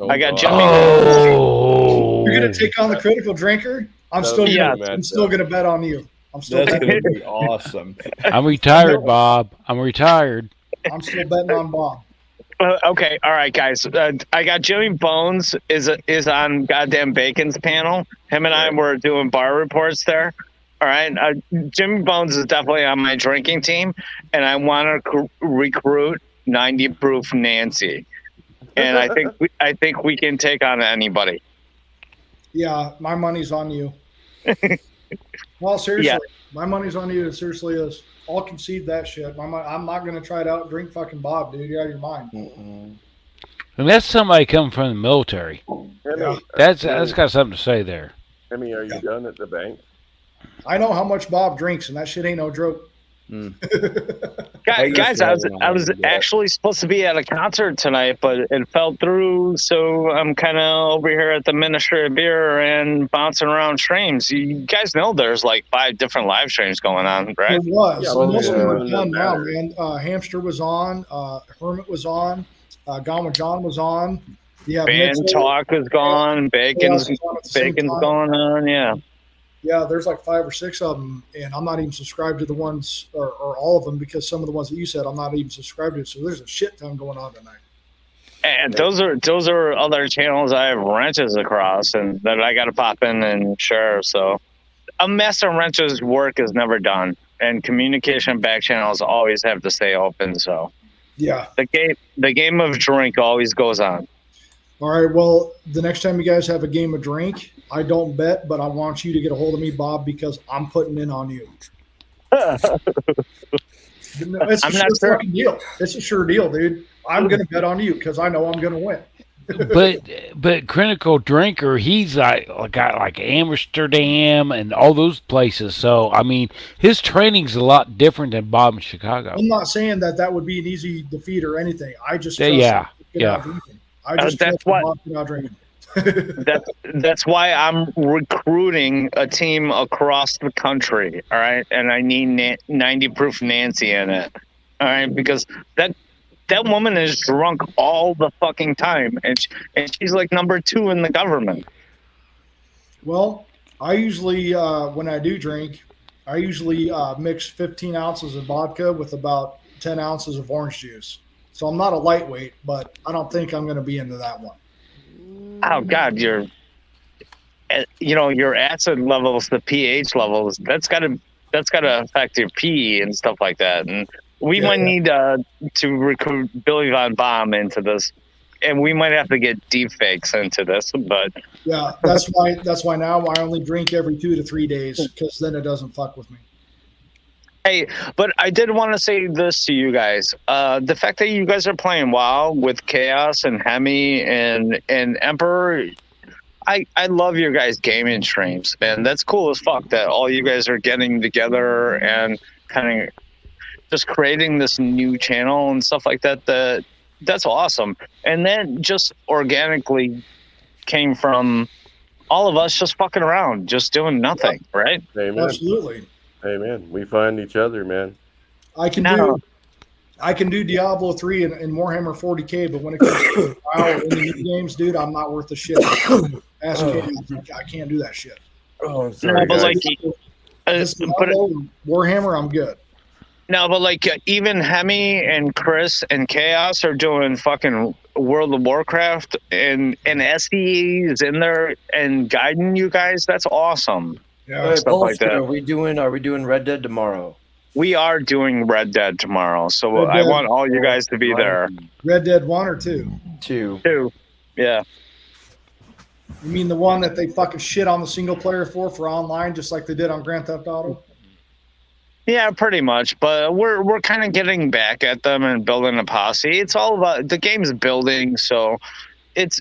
Oh, I got God. Jimmy. Oh. You're gonna take on the critical drinker? I'm That'll still be gonna, a good I'm still matchup. gonna bet on you. I'm still That's betting, gonna be awesome. I'm retired, Bob. I'm retired. I'm still betting on Bob. Okay, all right, guys. I got Jimmy Bones is on goddamn Bacon's panel. Him and I were doing bar reports there. All right, Jimmy Bones is definitely on my drinking team, and I want to recruit 90 proof Nancy, and I think we can take on anybody. Yeah, my money's on you. Well, seriously, my money's on you. It seriously is. I'll concede that shit. I'm not gonna try to outdrink fucking Bob, dude. You're out of your mind. Mm-mm. And that's somebody coming from the military. Emmy, That's got something to say there. Emmy, are you done at the bank? I know how much Bob drinks, and that shit ain't no joke. Guys, I was do that. actually supposed to be at a concert tonight, but it fell through. So I'm kind of over here at the Ministry of Beer and bouncing around streams. You guys know there's like 5 different live streams going on, right? It was. Yeah, Most of them are yeah. done now, man. Hamster was on. Hermit was on. Gone with John was on. You have Band Mitchell. Talk is gone. Bacon's was on at the same Bacon's time. going on. Yeah. Yeah, there's like 5 or 6 of them, and I'm not even subscribed to the ones or all of them because some of the ones that you said I'm not even subscribed to. So there's a shit ton going on tonight. And those are other channels I have wrenches across, and that I got to pop in and share. So, a master wrenches work is never done, and communication back channels always have to stay open. So, Yeah. the game of drink always goes on. All right. Well, the next time you guys have a game of drink, I don't bet, but I want you to get a hold of me, Bob, because I'm putting in on you. It's I'm a not sure sure. fucking deal. It's a sure deal, dude. I'm gonna bet on you because I know I'm gonna win. But Critical Drinker, he's got like Amsterdam and all those places. So I mean, his training's a lot different than Bob in Chicago. I'm not saying that would be an easy defeat or anything. I just Yeah, trust him to get out drinking. I just that's trust him what- Bob to get out drinking. That's why I'm recruiting a team across the country. All right, and I need 90 proof Nancy in it. All right, because that woman is drunk all the fucking time, and she's like number 2 in the government. Well, I usually when I do drink, I usually mix 15 ounces of vodka with about 10 ounces of orange juice. So I'm not a lightweight, but I don't think I'm going to be into that one. Oh God, your acid levels, the pH levels, that's gotta affect your pee and stuff like that. And we might need to recruit Billy Von Baum into this, and we might have to get deep fakes into this. But Yeah, that's why now I only drink every 2 to 3 days because then it doesn't fuck with me. hey, but I did want to say this to you guys: the fact that you guys are playing WoW with Chaos and Hemi and Emperor. I love your guys' gaming streams, and that's cool as fuck that all you guys are getting together and kind of just creating this new channel and stuff like that. That's awesome. And then just organically came from all of us just fucking around, just doing nothing, right? Amen. Absolutely. Amen. We find each other, man. I can do Diablo 3 and Warhammer 40K, but when it comes to WoW in the new games, dude, I'm not worth the shit. Ask Katie, I can't do that shit. Oh, I'm No, sorry, but guys. like, This Diablo, Warhammer, I'm good. no, but like even Hemi and Chris and Chaos are doing fucking World of Warcraft, and SDE's in there and guiding you guys. That's awesome. Yeah. Stuff like that. Are we doing Red Dead tomorrow? We are doing Red Dead tomorrow, so Red I Dead. want all you guys to be there Red Dead 1 or 2? 2. too. Yeah. You mean the one that they fucking shit on the single player for online, just like they did on Grand Theft Auto? Yeah, pretty much. But we're kind of getting back at them and building a posse. It's all about the game's building, so it's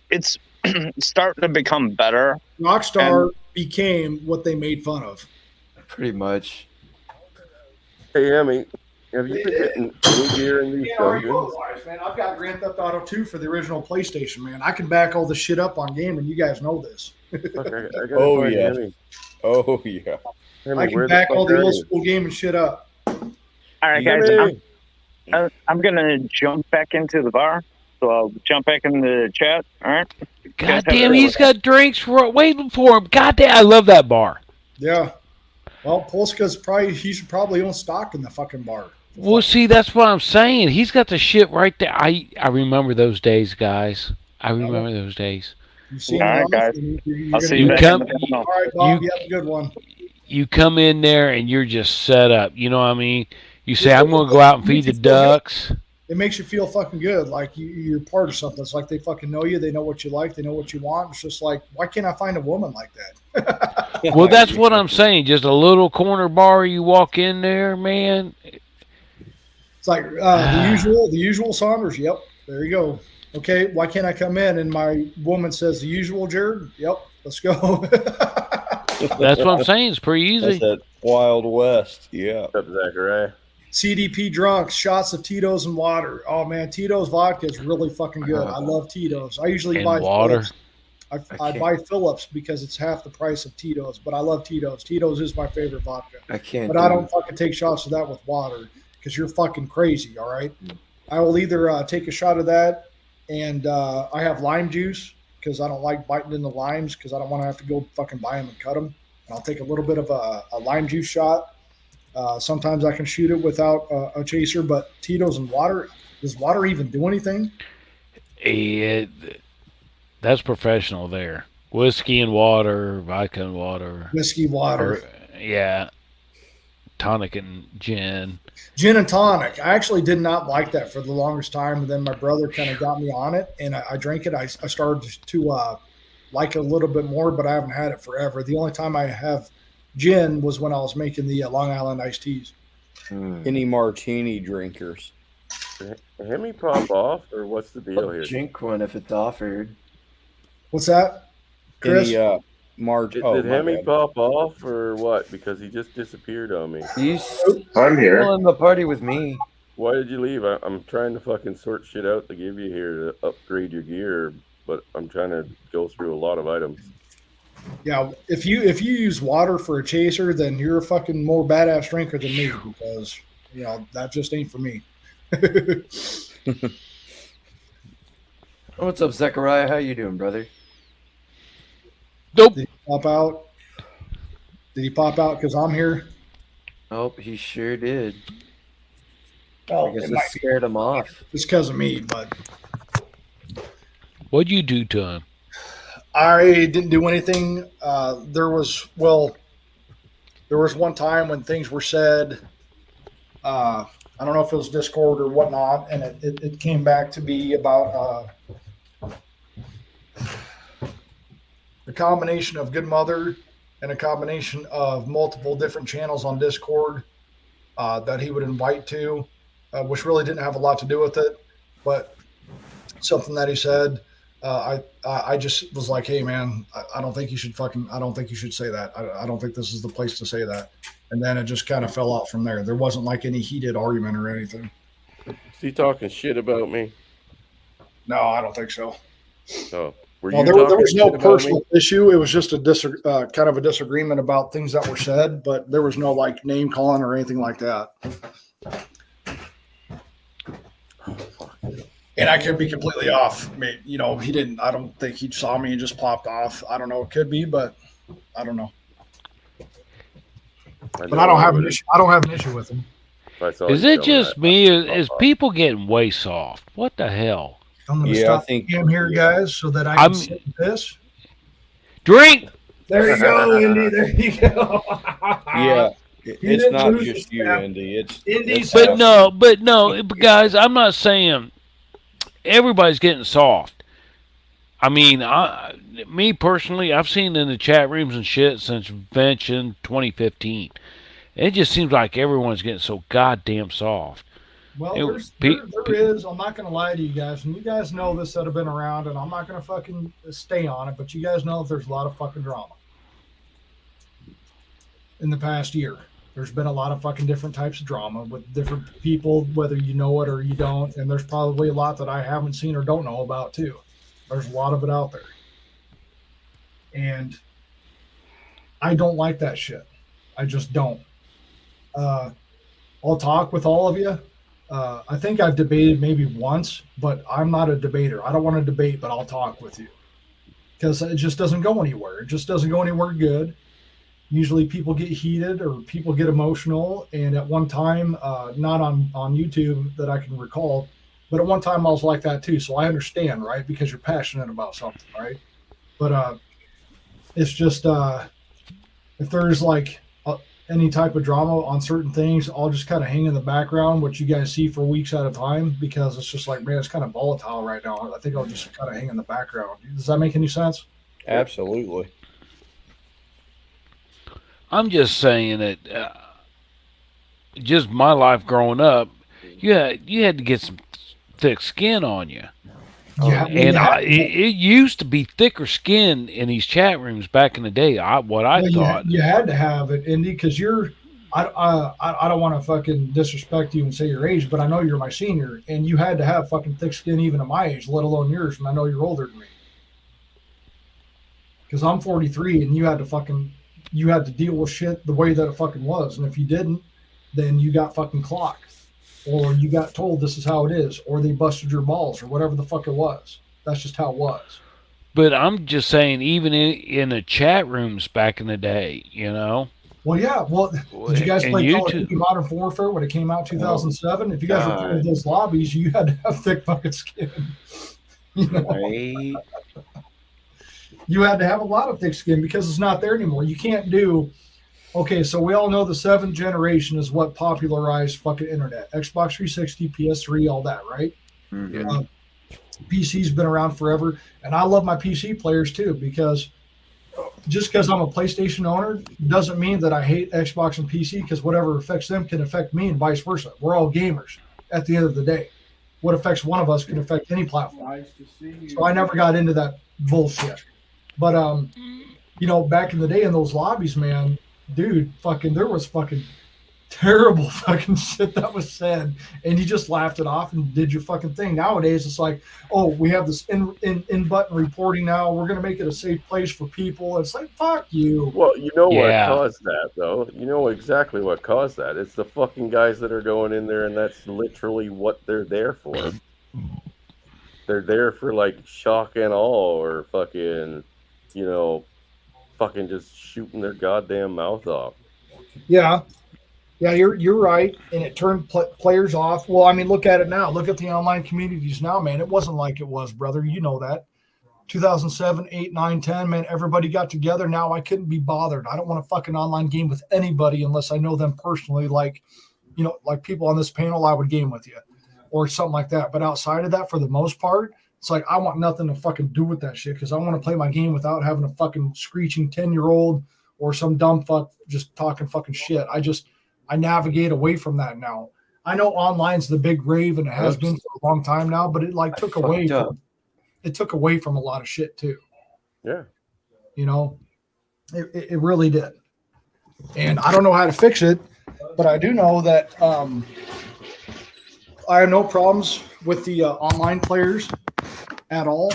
starting to become better. Rockstar became what they made fun of. Pretty much. Hey, Emmy, have you been getting any gear in these dungeons? Man, I've got Grand Theft Auto 2 for the original PlayStation, man. I can back all this shit up on game, and you guys know this. Fuck, I gotta Oh, find yeah. Emmy. Oh yeah. Emmy, I where can the back fuck all the are old you? school game and shit up. All right, guys. Emmy! I'm gonna jump back into the bar, so I'll jump back in the chat. All right. God damn, he's got drinks waiting for him. God damn, I love that bar. Yeah. Well, Polska's he should probably own stock in the fucking bar. Well, see, that's what I'm saying. He's got the shit right there. I remember those days, guys. I remember those days. You've seen All right, Ross, guys. and you're I'll gonna see be you You back. come- in the panel. All right, Bob, You- you have a good one. You come in there and you're just set up. You know what I mean? You say, I'm going to go out and feed the ducks. It makes you feel fucking good, like you're part of something. It's like they fucking know you, they know what you like, they know what you want. It's just like, why can't I find a woman like that? Well, that's what I'm saying. Just a little corner bar. You walk in there, man. It's like the usual Saunders. Yep, there you go. Okay, why can't I come in? And my woman says, the usual Jared. Yep, let's go. That's what I'm saying. It's pretty That's easy. that Wild West. Yeah. What's up, Zachariah? CDP drunks, shots of Tito's and water. Oh man, Tito's vodka is really fucking good. I love Tito's. I usually And buy water. Phillips. I buy Phillips because it's half the price of Tito's, but I love Tito's. Tito's is my favorite vodka. I can't. But I don't fucking take shots of that with water because you're fucking crazy, all right? I will either take a shot of that and I have lime juice because I don't like biting into limes because I don't want to have to go fucking buy them and cut them. And I'll take a little bit of a lime juice shot. Sometimes I can shoot it without a chaser, but Tito's and water, does water even do anything? That's professional there. Whiskey and water, vodka and water. Whiskey, water. Or, yeah. Tonic and gin. Gin and tonic. I actually did not like that for the longest time, and then my brother kind of got me on it, and I drank it. I started to like it a little bit more, but I haven't had it forever. The only time I have gin was when I was making the Long Island iced teas. Any martini drinkers? Hemi pop off, or what's the deal here? Drink one if it's offered. What's that, Chris? Any Did, my Hemi bad. pop off, or what? Because he just disappeared on me. He's I'm here. still in the party with me. Why did you leave? I'm trying to fucking sort shit out to give you here to upgrade your gear, but I'm trying to go through a lot of items. Yeah, if you use water for a chaser, then you're a fucking more badass drinker than me, because that just ain't for me. What's up, Zechariah? How you doing, brother? Nope. Did he pop out? Did he pop out because I'm here? Oh, he sure did. Oh, I guess it it might be scared him off. just because of me, but What'd you do to him? I didn't do anything. There was one time when things were said. I don't know if it was Discord or whatnot, and it came back to be about a combination of Good Mother and a combination of multiple different channels on Discord that he would invite to, which really didn't have a lot to do with it, but something that he said. I just was like, hey man, I don't think you should say that. I don't think this is the place to say that. And then it just kind of fell out from there. There wasn't like any heated argument or anything. Is he talking shit about me? No, I don't think so. Oh, were Well, you there talking was no shit about me? personal issue. It was just a kind of a disagreement about things that were said, but there was no like name calling or anything like that. And I could be completely off. I mean, he didn't. I don't think he saw me and just popped off. I don't know. It could be, but I don't know. But I don't have an issue. I don't have an issue with him. Is it just me? Is people getting way soft? What the hell? I'm going to Yeah, stop I think- the game here, guys, so that I can sit with this. Drink. There you go, Indy. There you go. Yeah, it's didn't not lose just the you, snap. Indy. It's Indy's- But no, guys, I'm not saying everybody's getting soft. I mean, me personally, I've seen in the chat rooms and shit since Vention 2015. It just seems like everyone's getting so goddamn soft. Well, It- there is. I'm not going to lie to you guys, and you guys know this that have been around, and I'm not going to fucking stay on it, but you guys know that there's a lot of fucking drama in the past year. There's been a lot of fucking different types of drama with different people, whether you know it or you don't, and there's probably a lot that I haven't seen or don't know about too. There's a lot of it out there, and I don't like that shit. I just don't. I'll talk with all of you. I think I've debated maybe once, but I'm not a debater. I don't want to debate, but I'll talk with you because it just doesn't go anywhere. It just doesn't go anywhere good. Usually people get heated or people get emotional. And at one time, not on YouTube that I can recall, but at one time I was like that too. So I understand, right? Because you're passionate about something, right? But it's just if there's like any type of drama on certain things, I'll just kind of hang in the background, which you guys see for weeks at a time, because it's just like, man, it's kind of volatile right now. I think I'll just kind of hang in the background. Does that make any sense? absolutely. I'm just saying that just my life growing up, you had to get some thick skin on you. It used to be thicker skin in these chat rooms back in the day. I thought. You had to have it, Indy, because I don't want to fucking disrespect you and say your age, but I know you're my senior, and you had to have fucking thick skin even at my age, let alone yours, and I know you're older than me. Because I'm 43, and you had to deal with shit the way that it fucking was, and if you didn't, then you got fucking clocked. Or you got told this is how it is, or they busted your balls, or whatever the fuck it was. That's just how it was. But I'm just saying, even in the chat rooms back in the day, Well, yeah. Well, did you guys And play Call of YouTube. Duty Modern Warfare when it came out 2007? If you guys were playing those lobbies, you had to have thick fucking skin. You know? Right. You had to have a lot of thick skin because it's not there anymore. You can't do. Okay, so we all know the 7th generation is what popularized fucking internet. Xbox 360, PS3, all that, right? Mhm. PC's been around forever, and I love my PC players too, because just because I'm a PlayStation owner doesn't mean that I hate Xbox and PC, because whatever affects them can affect me and vice versa. We're all gamers at the end of the day. What affects one of us can affect any platform. So I never got into that bullshit. But you know, back in the day in those lobbies, man, dude, fucking there was fucking terrible fucking shit that was said, and you just laughed it off and did your fucking thing. Nowadays it's like, oh, we have this in button reporting now, we're gonna make it a safe place for people. It's like, fuck you. Well, you know Yeah. what caused that, though. You know exactly what caused that. It's the fucking guys that are going in there, and that's literally what they're there for. They're there for like shock and awe, or fucking, you know, fucking just shooting their goddamn mouth off. Yeah, you're right, and it turned players off. Well, I mean, look at it now. Look at the online communities now, man. It wasn't like it was, brother. You know that. 2007, 8, 9, 10, man, everybody got together. Now I couldn't be bothered. I don't want to fucking online game with anybody unless I know them personally. Like, you know, like people on this panel, I would game with you or something like that. But outside of that, for the most part, it's like I want nothing to fucking do with that shit, because I want to play my game without having a fucking screeching 10-year-old or some dumb fuck just talking fucking shit. I navigate away from that now. I know online's the big rave, and it has been for a long time now, but it like took away from a lot of shit too. Yeah. You know, it really did. And I don't know how to fix it, but I do know that I have no problems with the online players at all.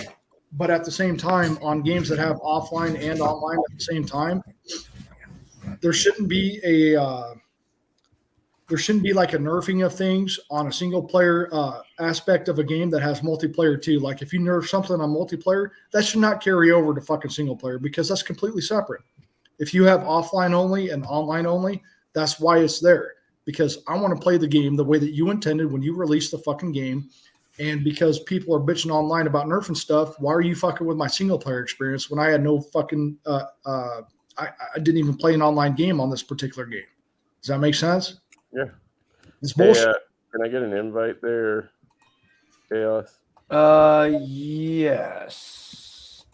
But at the same time, on games that have offline and online at the same time, there shouldn't be like a nerfing of things on a single player aspect of a game that has multiplayer too. Like if you nerf something on multiplayer, that should not carry over to fucking single player, because that's completely separate. If you have offline only and online only, that's why it's there, because I want to play the game the way that you intended when you released the fucking game. And because people are bitching online about nerfing stuff, why are you fucking with my single player experience when I had no fucking I didn't even play an online game on this particular game? Does that make sense? Yeah. It's bullshit. Hey, can I get an invite there, Chaos? Yes.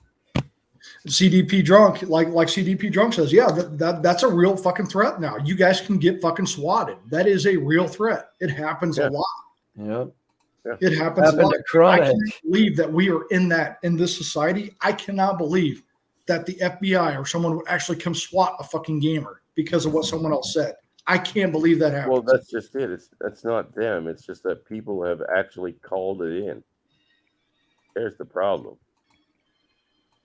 CDP drunk, like CDP drunk says, yeah, that's a real fucking threat now. You guys can get fucking swatted. That is a real threat. It happens a lot. Yep. It happens a lot. to Chronic. I can't believe that we are in this society. I cannot believe that the FBI or someone would actually come SWAT a fucking gamer because of what someone else said. I can't believe that happened. Well, that's just it. That's not them. It's just that people have actually called it in. There's the problem.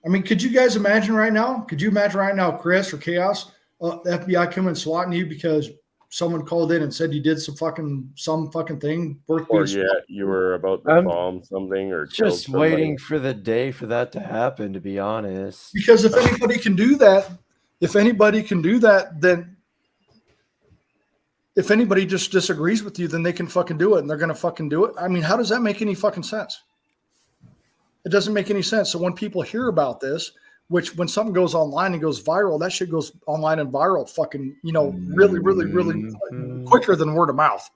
I mean, could you guys imagine right now? Could you imagine right now, Chris or Chaos, the FBI coming swatting you because someone called in and said you did some fucking thing worth Or being you were about to I'm bomb something or kill Just somebody. waiting for the day for that to happen, to be honest. Because if anybody can do that, then if anybody just disagrees with you, then they can fucking do it, and they're going to fucking do it. I mean, how does that make any fucking sense? It doesn't make any sense. So when people hear about this, which when something goes online and goes viral, that shit goes online and viral fucking, really, really, really quicker than word of mouth.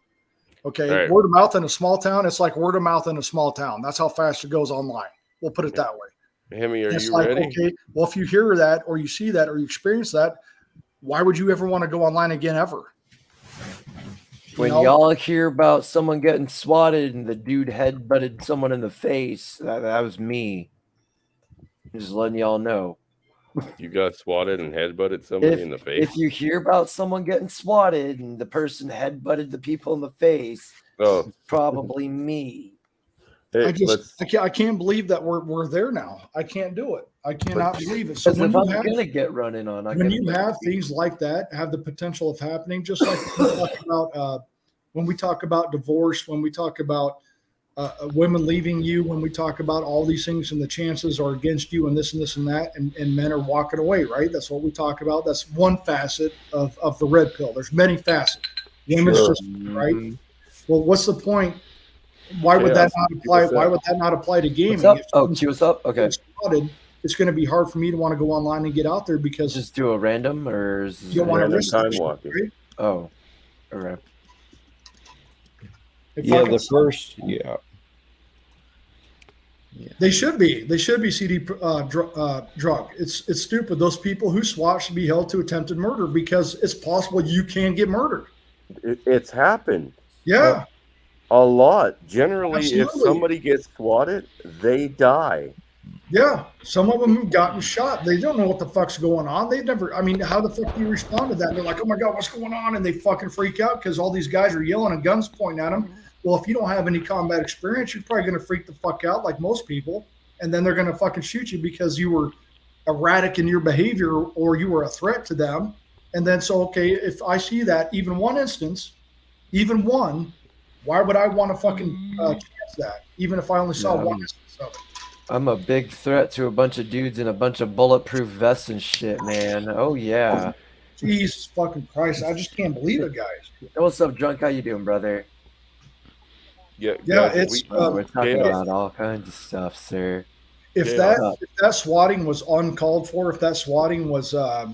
Okay. Right. Word of mouth in a small town, it's like word of mouth in a small town. That's how fast it goes online. We'll put it that way. Hemi, are It's you like, ready? okay, well, if you hear that or you see that or you experience that, why would you ever want to go online again ever? When y'all hear about someone getting swatted and the dude headbutted someone in the face, that was me. Just letting y'all know. You got swatted and headbutted somebody in the face? If you hear about someone getting swatted and the person headbutted the people in the face, Oh, probably me. hey, I can't believe that we're there now. I can't do it. I cannot believe it. So Because when if you I'm have, gonna get running on, when you have things like that have the potential of happening, just like when we talk about divorce, when we talk about women leaving you, when we talk about all these things and the chances are against you and this and this and that, and men are walking away, right? That's what we talk about. That's one facet of the red pill. There's many facets. Women's Sure. just, right? Well, what's the point Why would that Chaos, not keep apply? us Why up. would that not apply to gaming? What's up? If Oh, someone's Q, what's up? Okay. spotted, it's going to be hard for me to want to go online and get out there because Just do a random or is you don't want to Random risk time that shit, walking. right? Oh, okay. If Yeah, fucking- the first, yeah. They should be. They should be CD drug. It's stupid. Those people who swat should be held to attempted murder because it's possible you can get murdered. It's happened Yeah. a lot. Generally, if Absolutely. somebody gets swatted, they die. Yeah, some of them have gotten shot. They don't know what the fuck's going on. They've never, I mean, how the fuck do you respond to that? And they're like, oh my God, what's going on? And they fucking freak out because all these guys are yelling and guns pointing at them. Well, if you don't have any combat experience, you're probably going to freak the fuck out like most people. And then they're going to fucking shoot you because you were erratic in your behavior or you were a threat to them. And then, so, okay, if I see that, even one instance, even one, why would I want to fucking chance that? Even if I only saw Yeah, one instance of it. I'm a big threat to a bunch of dudes in a bunch of bulletproof vests and shit, man. Oh yeah. Jesus fucking Christ. I just can't believe it, guys. Hey, what's up, drunk? How you doing, brother? Yeah, guys, it's We're talking Chaos. about all kinds of stuff, sir. if Yeah. that swatting was uncalled for, if that swatting was I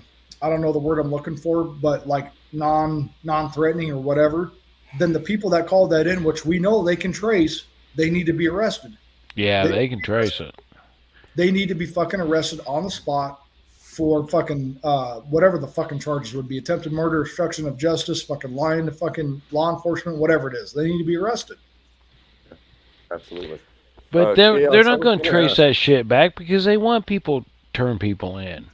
don't know the word I'm looking for, but like non-threatening or whatever, then the people that called that in, which we know they can trace, they need to be arrested. Yeah, they can trace it. They need to be fucking arrested on the spot for fucking whatever the fucking charges would be: attempted murder, obstruction of justice, fucking lying to fucking law enforcement, whatever it is. They need to be arrested. Absolutely. But Chaos, they're I was not going to gonna trace ask- that shit back because they want people turn people in.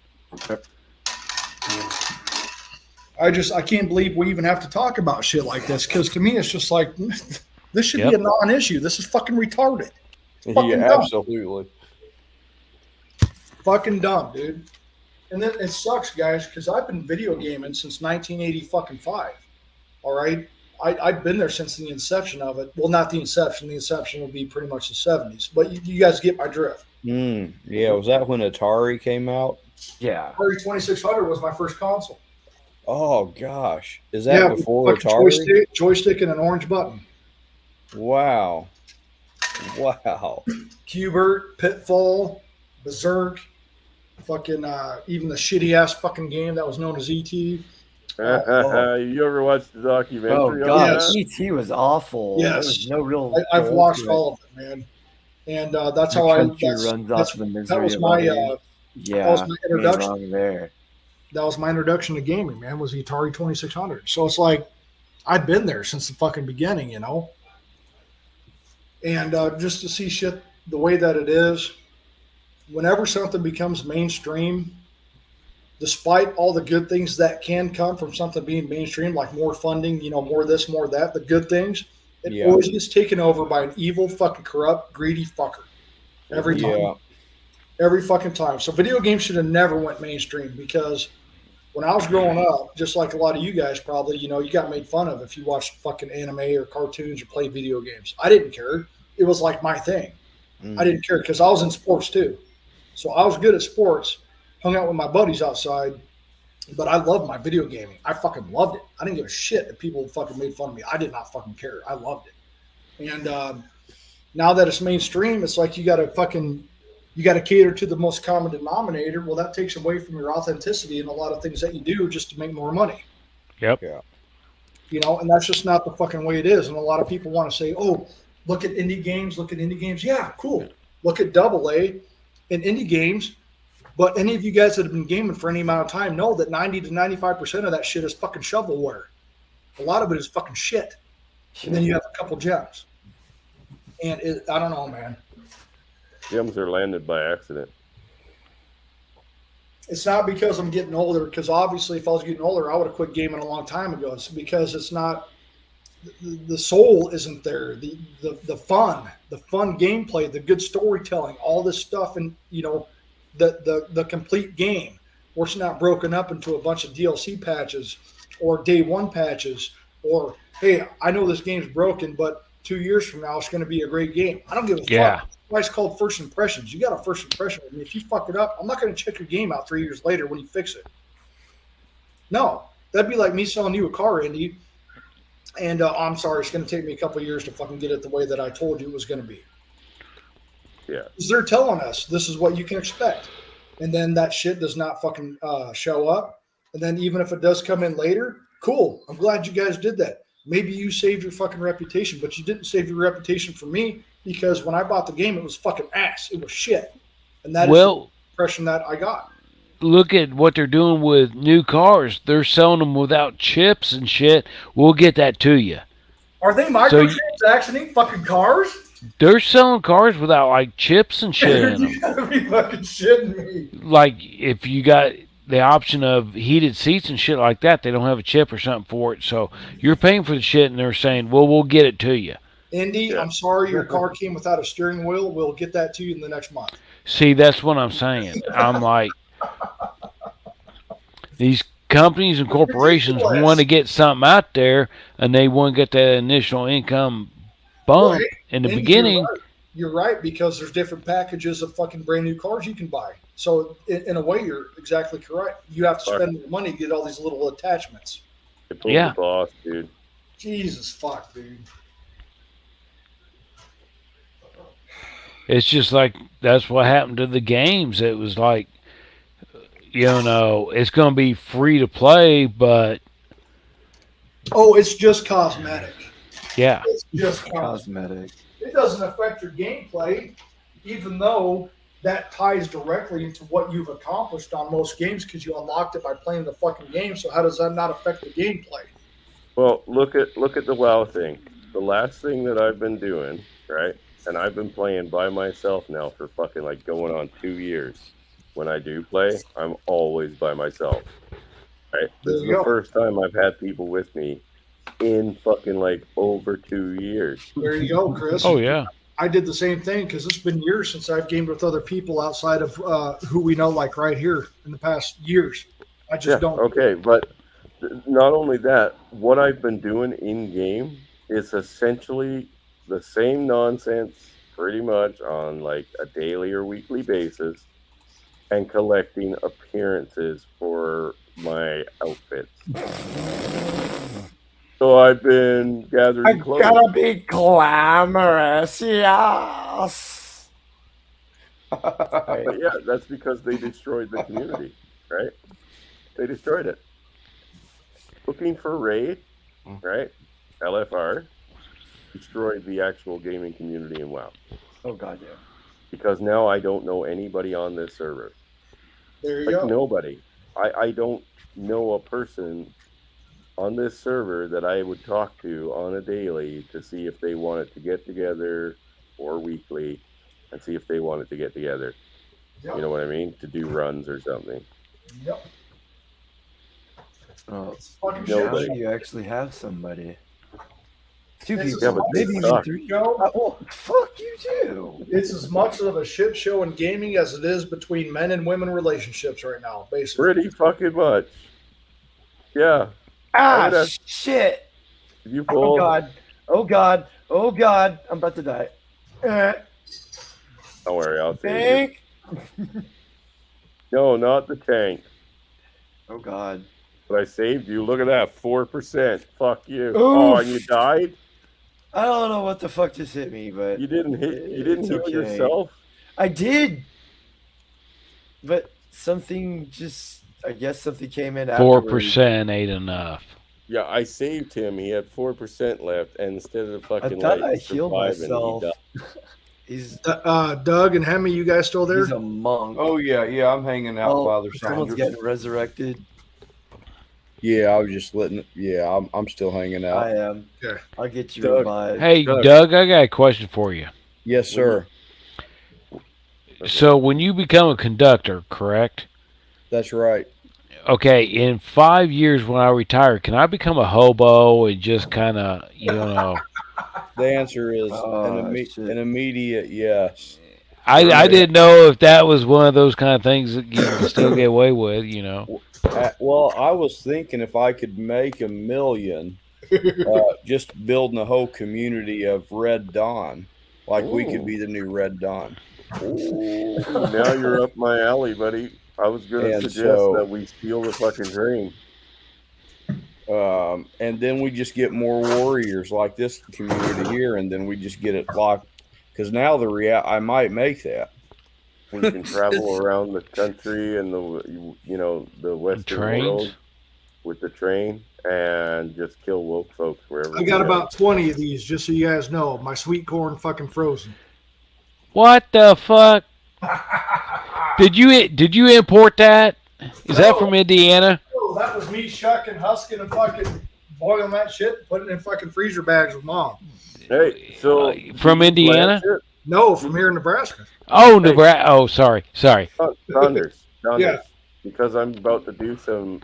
I can't believe we even have to talk about shit like this, because to me it's just like this should Yep. be a non-issue. This is fucking retarded. Fucking Yeah, dumb. absolutely. Fucking dumb, dude. And then it sucks, guys, because I've been video gaming since 1985. All right, I've been there since the inception of it. Well, not the inception. The inception would be pretty much the 70s. But you guys get my drift. Yeah, was that when Atari came out? Yeah. Atari 2600 was my first console. Oh gosh, is that with before fucking Atari? joystick and an orange button. Wow, wow. Cubert, Pitfall, Berserk, fucking even the shitty ass fucking game that was known as ET. You ever watched the documentary? Oh on god, Yes. ET was awful. There Yes. was no real. I've goal watched to it. all of it, man, and that's The how I. country That's, runs that's, off the misery that was of my. others. Yeah, that was my ain't introduction. wrong there. That was my introduction to gaming, man. Was the Atari 2600. So it's like I've been there since the fucking beginning, you know. And just to see shit the way that it is, whenever something becomes mainstream, despite all the good things that can come from something being mainstream, like more funding, you know, more this, more that, the good things, it Yeah. always gets taken over by an evil, fucking corrupt, greedy fucker. Every time. Yeah, Every fucking time. So video games should have never went mainstream, because when I was growing up, just like a lot of you guys probably, you know, you got made fun of if you watched fucking anime or cartoons or played video games. I didn't care. It was like my thing. I didn't care because I was in sports too. So I was good at sports, hung out with my buddies outside, but I loved my video gaming. I fucking loved it. I didn't give a shit if people fucking made fun of me. I did not fucking care. I loved it. And now that it's mainstream, it's like you got to cater to the most common denominator. Well, that takes away from your authenticity in a lot of things that you do just to make more money. Yep. Yeah. You know, and that's just not the fucking way it is. And a lot of people want to say, oh, look at indie games, look at indie games. Yeah, cool. Look at AA and indie games. But any of you guys that have been gaming for any amount of time know that 90 to 95% of that shit is fucking shovelware. A lot of it is fucking shit. And then you have a couple gems. And I don't know, man. Gems are landed by accident. It's not because I'm getting older, because obviously if I was getting older, I would have quit gaming a long time ago. It's because it's not, the soul isn't there. The fun gameplay, the good storytelling, all this stuff, and you know, the complete game, where it's not broken up into a bunch of DLC patches or day one patches, or hey, I know this game's broken, but 2 years from now it's going to be a great game. I don't give a Yeah. fuck. Why it's called first impressions. You got a first impression with me. If you fuck it up, I'm not going to check your game out 3 years later when you fix it. No, that'd be like me selling you a car, Andy, And I'm sorry, it's going to take me a couple of years to fucking get it the way that I told you it was going to be. Yeah. Because they're telling us this is what you can expect. And then that shit does not fucking show up. And then even if it does come in later, cool. I'm glad you guys did that. Maybe you saved your fucking reputation, but you didn't save your reputation for me because when I bought the game, it was fucking ass. It was shit. And that is the impression that I got. Look at what they're doing with new cars. They're selling them without chips and shit. We'll get that to you. Are they microtransaction fucking cars? They're selling cars without like chips and shit in them. You gotta be fucking shitting me. Like if you got the option of heated seats and shit like that, they don't have a chip or something for it. So you're paying for the shit, and they're saying, "Well, we'll get it to you." Indy, I'm sorry your car came without a steering wheel. We'll get that to you in the next month. See, that's what I'm saying. I'm like, these companies and corporations want to get something out there, and they want to get that initial income bump in the beginning. You're right, because there's different packages of fucking brand new cars you can buy. So in a way, you're exactly correct. You have to spend money to get all these little attachments. The boss, dude. Jesus fuck, dude. It's just like that's what happened to the games. It was like, you know, it's going to be free to play, but it's just cosmetic. Yeah, it's just cosmetic. It doesn't affect your gameplay, even though that ties directly into what you've accomplished on most games because you unlocked it by playing the fucking game. So how does that not affect the gameplay? Well, look at the WoW thing. The last thing that I've been doing, right? And I've been playing by myself now for fucking like going on 2 years. When I do play, I'm always by myself. Right? This is the first time I've had people with me in fucking like over 2 years. There you go, Chris. Oh yeah. I did the same thing because it's been years since I've gamed with other people outside of who we know, like right here in the past years. I just don't. Okay, but not only that, what I've been doing in game is essentially the same nonsense pretty much on like a daily or weekly basis and collecting appearances for my outfits. So I've been gathering clothes. Gotta be glamorous, yes. But yeah, that's because they destroyed the community, right? They destroyed it. Looking for raid, right? LFR destroyed the actual gaming community in WoW. Oh god, yeah. Because now I don't know anybody on this server. There you go. Nobody. I don't know a person on this server that I would talk to on a daily to see if they wanted to get together or weekly and see if they wanted to get together. Yep. You know what I mean? To do runs or something. Yep. Oh, Nobody. you actually have somebody. Two It's people, as maybe much even of a three. show- Well, fuck you too. It's as much of a shit show in gaming as it is between men and women relationships right now, basically. Pretty fucking much. Yeah. Ah, shit. You Oh pulled. god. Oh god. Oh god. I'm about to die. Don't worry, I'll save you. Tank. No, not the tank. Oh god. But I saved you. Look at that, 4%. Fuck you. Oof. Oh, and you died? I don't know what the fuck just hit me, but You didn't hit. You didn't it's hit okay. yourself. I did. But something just, I guess something came in afterwards. 4% ain't enough. Yeah, I saved him. He had 4% left, and instead of fucking thought like I healed surviving, myself. he died. He's Doug and Hemi, you guys still there? he's a monk. Oh yeah, I'm hanging out, Oh, Father someone's Sanders. getting resurrected. Yeah, I was just letting. Yeah, I'm still hanging out. I am. Okay. I'll get you Doug. revived. Hey, Doug. Doug, I got a question for you. Yes, sir. So when you become a conductor, correct? That's right. Okay, in 5 years when I retire, can I become a hobo and just kind of, you know? The answer is shit. an immediate yes. I didn't know if that was one of those kind of things that you can still get away with, you know. Well, I was thinking if I could make $1 million, just building a whole community of Red Dawn, like we could be the new Red Dawn. Ooh, now you're up my alley, buddy. I was going to And suggest so- that we steal the fucking train. And then we just get more warriors like this community here, and then we just get it locked. Because now I might make that. We can travel around the country and the Western Trains? world with the train and just kill woke folks wherever. I got about 20 of these, just so you guys know. My sweet corn fucking frozen. What the fuck? Did you import that? Is that from Indiana? Oh, that was me shucking, husking, and fucking boiling that shit, putting it in fucking freezer bags with Mom. Hey, so From Indiana? No, from here in Nebraska. Oh, Nebraska. Oh, sorry. Thunders. Yeah. Because I'm about to do some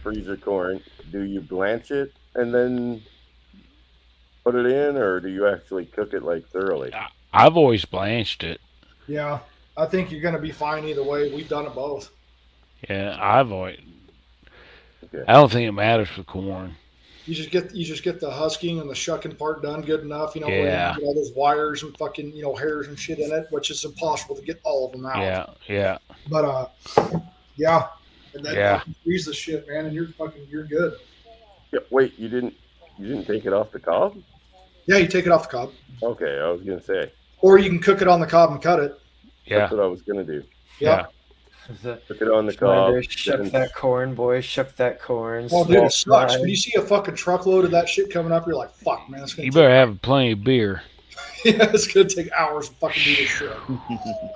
freezer corn. Do you blanch it and then put it in, or do you actually cook it like thoroughly? I've always blanched it. Yeah, I think you're going to be fine either way. We've done it both. Yeah, I've always. Okay. I don't think it matters for corn. You just get the husking and the shucking part done good enough, where Yeah. you get all those wires and fucking, hairs and shit in it, which is impossible to get all of them out. Yeah. But yeah. And then Yeah. freeze the shit, man, and you're good. Yeah, wait, you didn't take it off the cob? Yeah, you take it off the cob. Okay, I was gonna say. Or you can cook it on the cob and cut it. Yeah. That's what I was gonna do. Yeah. Cook it on the cob. Reminder, shuck that corn, boys. Shuck that corn. Well, dude, Small it sucks. fry. When you see a fucking truckload of that shit coming up, you're like, fuck, man, it's gonna You better have plenty of beer. yeah, it's gonna take hours to fucking do this shit.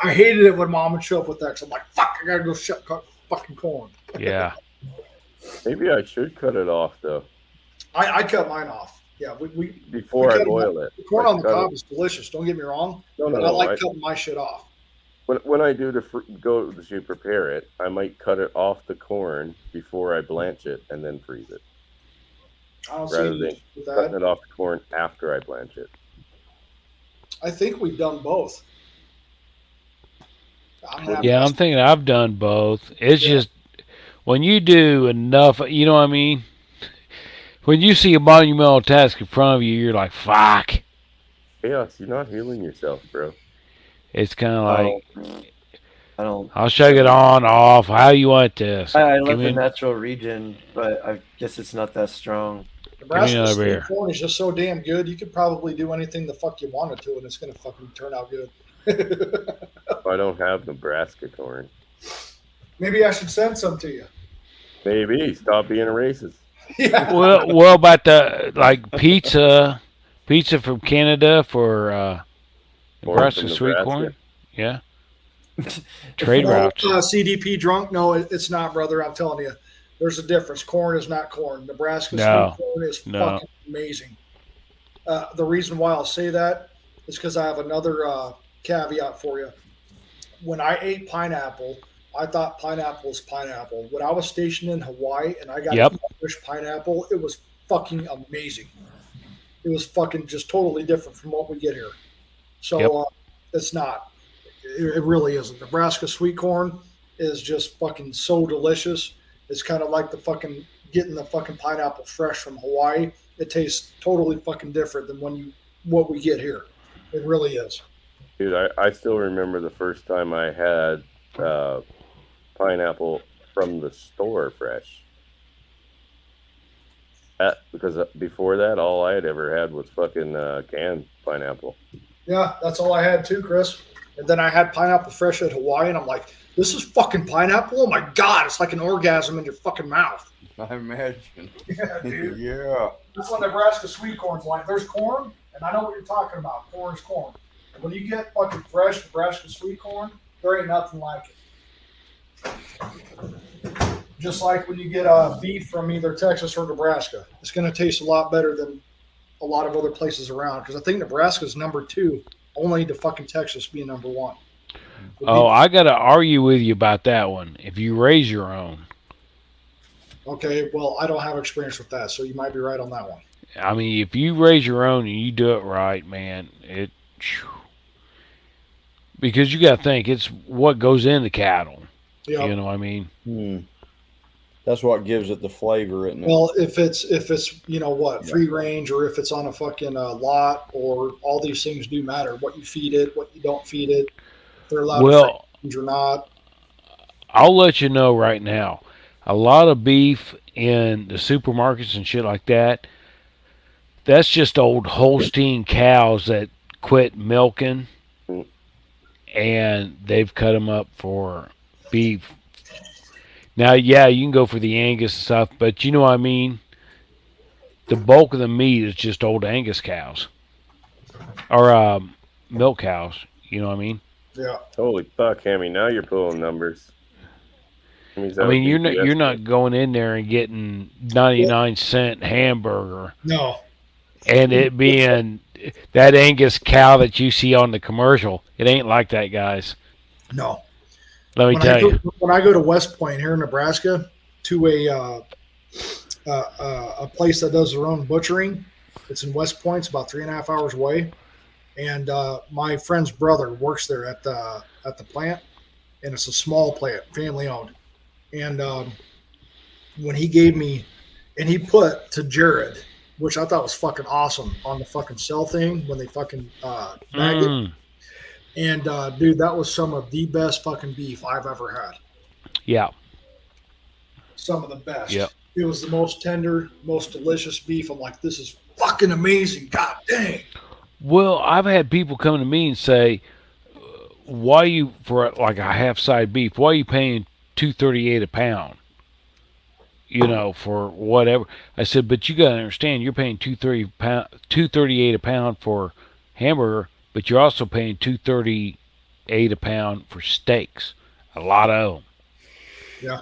I hated it when Mom would show up with that, 'cause I'm like, fuck, I gotta go shuck fucking corn. Yeah. Maybe I should cut it off though I cut mine off. Yeah, we before we I cut boil it. the corn Like, on the cut cob it- is delicious. Don't get me wrong, No, but no, I no. like cutting my shit off. When I do go to prepare it, I might cut it off the corn before I blanch it and then freeze it, I don't see rather any than issue with cutting that. it off the corn after I blanch it. I think we've done both. Yeah, I'm thinking I've done both. It's just when you do enough, you know what I mean? When you see a monumental task in front of you, you're like, fuck. Chaos, you're not healing yourself, bro. It's kind of like, I don't. I'll shake it on, off. How you want this? I Give love me the an- natural region, but I guess it's not that strong. Nebraska another sweet beer. corn is just so damn good. You could probably do anything the fuck you wanted to, and it's gonna fucking turn out good. If I don't have Nebraska corn, Maybe I should send some to you. maybe stop being a racist. Yeah. Well, about the pizza from Canada for Corn Nebraska from sweet Nebraska. corn. Yeah. Trade routes. CDP drunk? No, it's not, brother. I'm telling you, there's a difference. Corn is not corn. Nebraska No. sweet corn is No. fucking amazing. The reason why I'll say that is because I have another caveat for you. When I ate pineapple, I thought pineapple was pineapple. When I was stationed in Hawaii and I got Yep. fresh pineapple, it was fucking amazing. It was fucking just totally different from what we get here. So Yep. it's not. It really isn't. Nebraska sweet corn is just fucking so delicious. It's kind of like the fucking getting the fucking pineapple fresh from Hawaii. It tastes totally fucking different than what we get here. It really is. Dude, I still remember the first time I had pineapple from the store fresh. Because before that, all I had ever had was fucking canned pineapple. Yeah, that's all I had too, Chris. And then I had pineapple fresh at Hawaii, and I'm like, this is fucking pineapple? Oh my God, it's like an orgasm in your fucking mouth. I imagine. Yeah, dude. Yeah. That's what Nebraska sweet corn's like. There's corn, and I know what you're talking about. Corn is corn. And when you get fucking fresh Nebraska sweet corn, there ain't nothing like it. Just like when you get beef from either Texas or Nebraska, it's going to taste a lot better than a lot of other places around. Because I think Nebraska's number 2, only to fucking Texas being number 1. Oh, I got to argue with you about that one. If you raise your own. Okay, well, I don't have experience with that, so you might be right on that one. I mean, if you raise your own and you do it right, man, because you got to think it's what goes into cattle. Yeah. You know what I mean? That's what gives it the flavor, isn't it? Well, if it's free range, or if it's on a fucking lot, or all these things do matter. What you feed it, what you don't feed it, if they're allowed to free range or not. I'll let you know right now. a lot of beef in the supermarkets and shit like that, that's just old Holstein cows that quit milking, and they've cut them up for beef. Now, yeah, you can go for the Angus and stuff, but you know what I mean? The bulk of the meat is just old Angus cows. Or milk cows, you know what I mean? Yeah. Holy fuck, Hammy! Now you're pulling numbers. I mean, you're not going in there and getting 99-cent hamburger No. and it being that Angus cow that you see on the commercial. It ain't like that, guys. No. Let me tell you. When I go to West Point here in Nebraska to a place that does their own butchering, it's in West Point. It's about 3.5 hours away. And my friend's brother works there at the plant, and it's a small plant, family owned. And when he gave me, and he put to Jared, which I thought was fucking awesome, on the fucking sell thing when they fucking bagged it. And dude, that was some of the best fucking beef I've ever had. Yeah. Some of the best. Yep. It was the most tender, most delicious beef. I'm like, this is fucking amazing. God dang. Well, I've had people come to me and say, why you, for like a half side beef, why are you paying $2.38 a pound? You know, for whatever. I said, but you got to understand, you're paying $2.38 a pound for hamburger, but you're also paying $2.38 a pound for steaks. A lot of them. Yeah.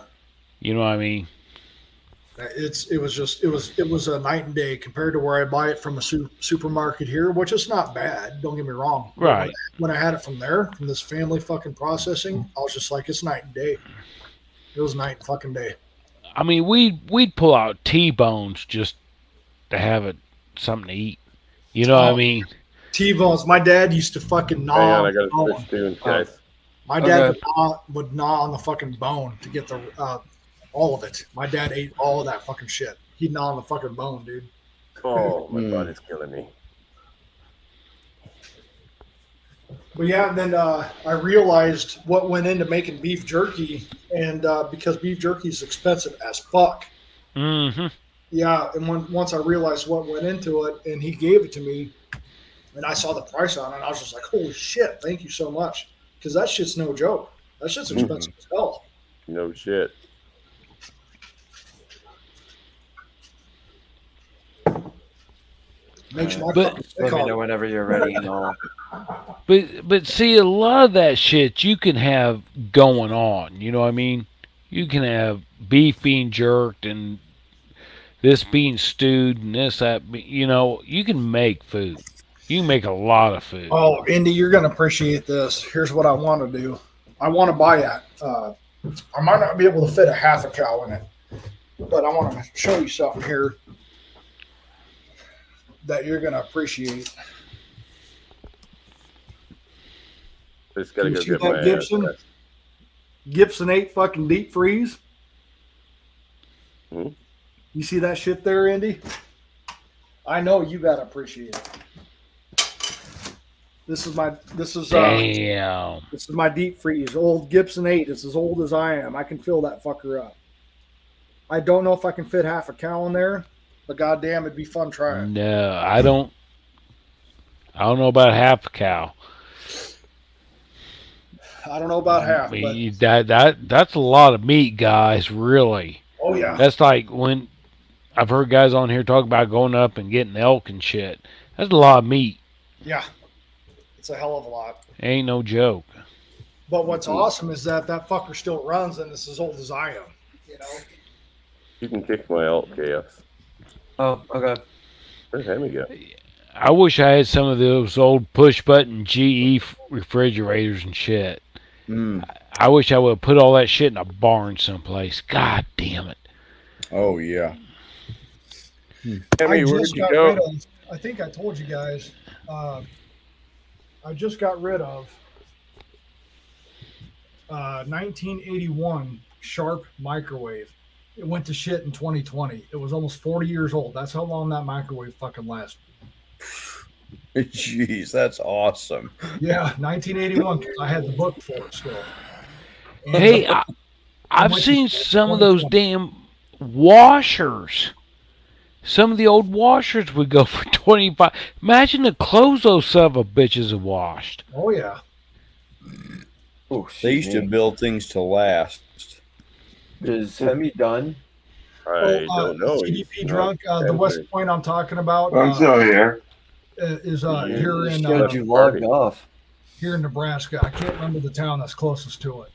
You know what I mean? It was a night and day compared to where I buy it from a supermarket here, which is not bad. Don't get me wrong. Right. When I had it from there, from this family fucking processing, I was just like, it's night and day. It was night and fucking day. I mean, we'd pull out T-bones just to have it something to eat. You know what I mean? T-bones. My dad used to fucking gnaw. Hang on, I on got the to bone. switch tunes, guys. My dad would gnaw on the fucking bone to get the all of it. My dad ate all of that fucking shit. He'd gnaw on the fucking bone, dude. Oh, my body's killing me. But yeah, and then I realized what went into making beef jerky, and because beef jerky is expensive as fuck. Mm-hmm. Yeah, and once I realized what went into it, and he gave it to me, and I saw the price on it, I was just like, holy shit, thank you so much. Because that shit's no joke. That shit's expensive as hell. No shit. Makes my Let me know whenever you're ready. And all. But see, a lot of that shit you can have going on. You know what I mean? You can have beef being jerked and this being stewed and this, that. You know, you can make food. You can make a lot of food. Oh, Indy, you're going to appreciate this. Here's what I want to do. I want to buy it. I might not be able to fit a half a cow in it, but I want to show you something here that you're going to appreciate. Just gotta You go see get that my Gibson? Gibson 8 fucking deep freeze. Hmm? You see that shit there, Indy? I know you got to appreciate it. This is Damn. This is my deep freeze, old Gibson 8. It's as old as I am. I can fill that fucker up. I don't know if I can fit half a cow in there, but goddamn, it'd be fun trying. No, I don't know about half a cow. I don't know about half, I but mean, that's a lot of meat, guys. Really. oh yeah, That's like when I've heard guys on here talk about going up and getting elk and shit. That's a lot of meat. yeah, it's a hell of a lot. Ain't no joke. But what's awesome is that fucker still runs, and it's as old as I am. You know. You can kick my alt chaos. Oh, okay. Where's Hammy go? I wish I had some of those old push button GE refrigerators and shit. I wish I would have put all that shit in a barn someplace. God damn it. Oh yeah. Hammy, where did you go? I think I told you guys. I just got rid of 1981 Sharp microwave. It went to shit in 2020. It was almost 40 years old. That's how long that microwave fucking lasted. Jeez, that's awesome. Yeah, 1981. 'Cause I had the book for it still. And Hey, I've much seen is that? some of those damn washers. Some of the old washers would go for 25. Imagine the clothes those son of a bitches have washed. Oh yeah. Oh, They used to build things to last. Is Hemi done? I don't know. CDP He's drunk. not The West answering. Point I'm talking about I'm still here. is Yeah, here in Showed you logged off. here in Nebraska. I can't remember the town that's closest to it.